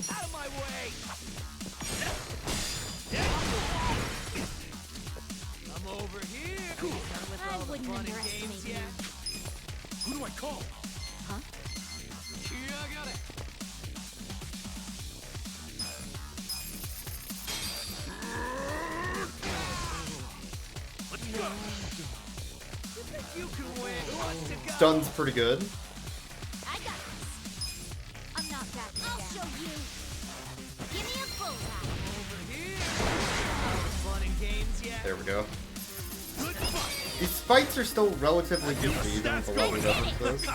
[SPEAKER 12] Out of my way! I'm over here.
[SPEAKER 4] I wouldn't underestimate you.
[SPEAKER 3] Who do I call?
[SPEAKER 4] Huh?
[SPEAKER 12] Yeah, I got it.
[SPEAKER 3] Let's go.
[SPEAKER 12] You think you can win? Who wants to go?
[SPEAKER 1] Stun's pretty good.
[SPEAKER 4] I got this. I'm not that bad. I'll show you. Give me a bullseye.
[SPEAKER 12] Over here. Fun and games yet?
[SPEAKER 1] There we go. These fights are still relatively easy, even with the level differences.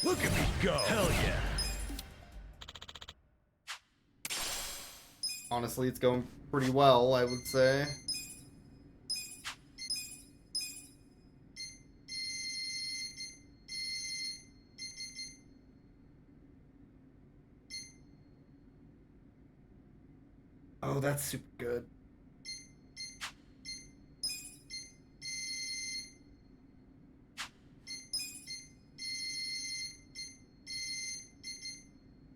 [SPEAKER 3] Look at me go. Hell yeah.
[SPEAKER 1] Honestly, it's going pretty well, I would say. Oh, that's super good.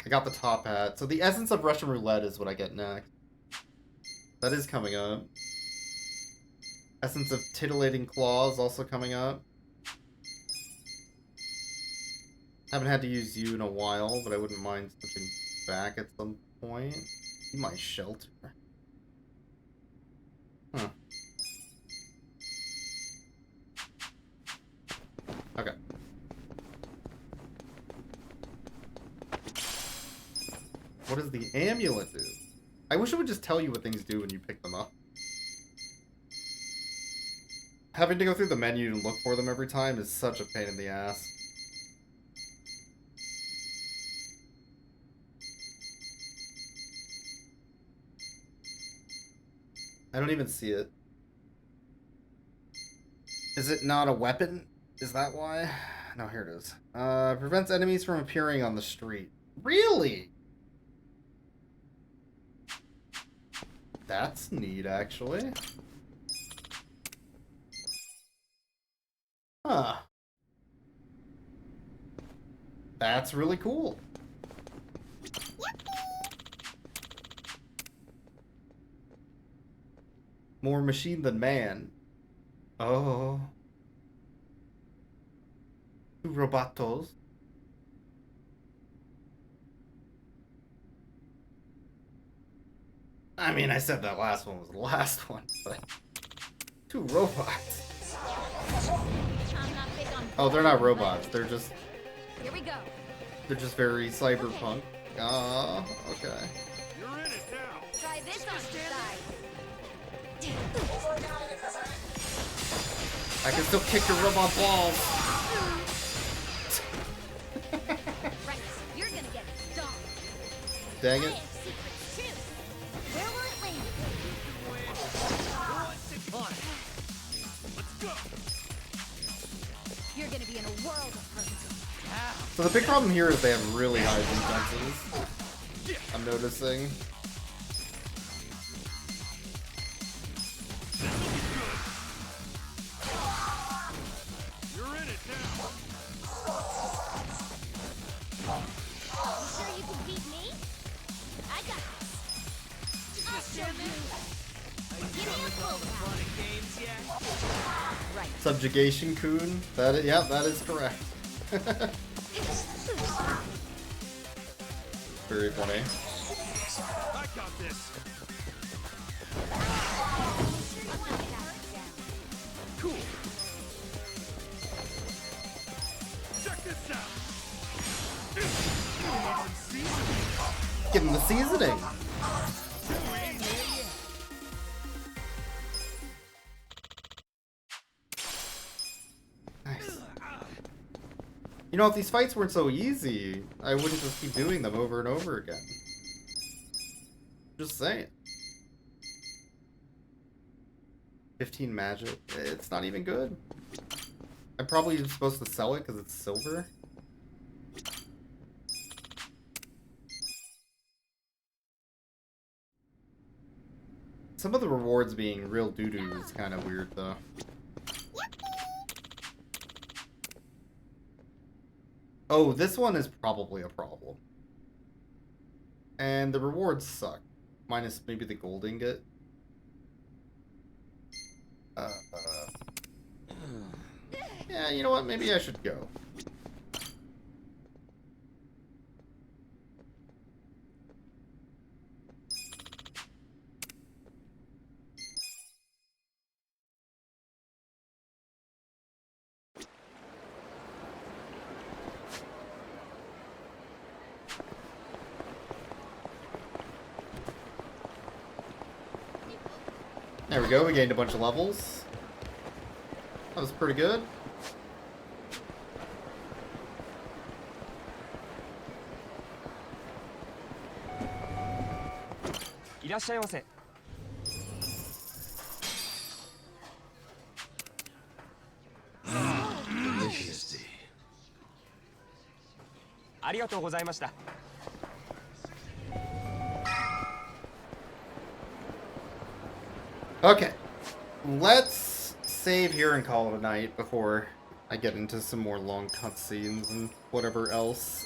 [SPEAKER 1] I got the top hat. So the essence of Russian roulette is what I get next. That is coming up. Essence of titillating claws also coming up. Haven't had to use you in a while, but I wouldn't mind switching back at some point. Be my shelter. Huh. Okay. What does the amulet do? I wish it would just tell you what things do when you pick them up. Having to go through the menu and look for them every time is such a pain in the ass. I don't even see it. Is it not a weapon? Is that why? No, here it is. Prevents enemies from appearing on the street. Really? That's neat, actually. Huh. That's really cool. More machine than man. Oh. Two robotos. I mean, I said that last one was the last one, but... Two robots. Oh, they're not robots. They're just...
[SPEAKER 4] Here we go.
[SPEAKER 1] They're just very cyberpunk. Ah, okay.
[SPEAKER 9] You're in it now.
[SPEAKER 4] Try this on the side.
[SPEAKER 1] I can still kick your robot balls.
[SPEAKER 4] Right, you're gonna get stomped.
[SPEAKER 1] Dang
[SPEAKER 4] I
[SPEAKER 1] it.
[SPEAKER 4] have secrets too. Where will it land?
[SPEAKER 9] Let's go.
[SPEAKER 4] You're gonna be in a world of hurt.
[SPEAKER 1] So the big problem here is they have really high defenses. I'm noticing.
[SPEAKER 9] You're in it now.
[SPEAKER 4] You sure you can beat me? I got this. I'll show you. Give me a full power. Right.
[SPEAKER 1] Subjugation Coon. That is, yeah, that is correct. Very funny.
[SPEAKER 9] I got this. Cool. Check this out.
[SPEAKER 1] Give him the seasoning. Nice. You know, if these fights weren't so easy, I wouldn't just keep doing them over and over again. Just saying. 15 magic. It's not even good. I'm probably supposed to sell it because it's silver. Some of the rewards being real doo-doo is kind of weird, though. Oh, this one is probably a problem. And the rewards suck. Minus maybe the gold ingot. Yeah, you know what? Maybe I should go. There we go, we gained a bunch of levels. That was pretty good.
[SPEAKER 3] Delicious tea.
[SPEAKER 2] ありがとうございました。
[SPEAKER 1] Okay. Let's save here and call it a night before I get into some more long cutscenes and whatever else.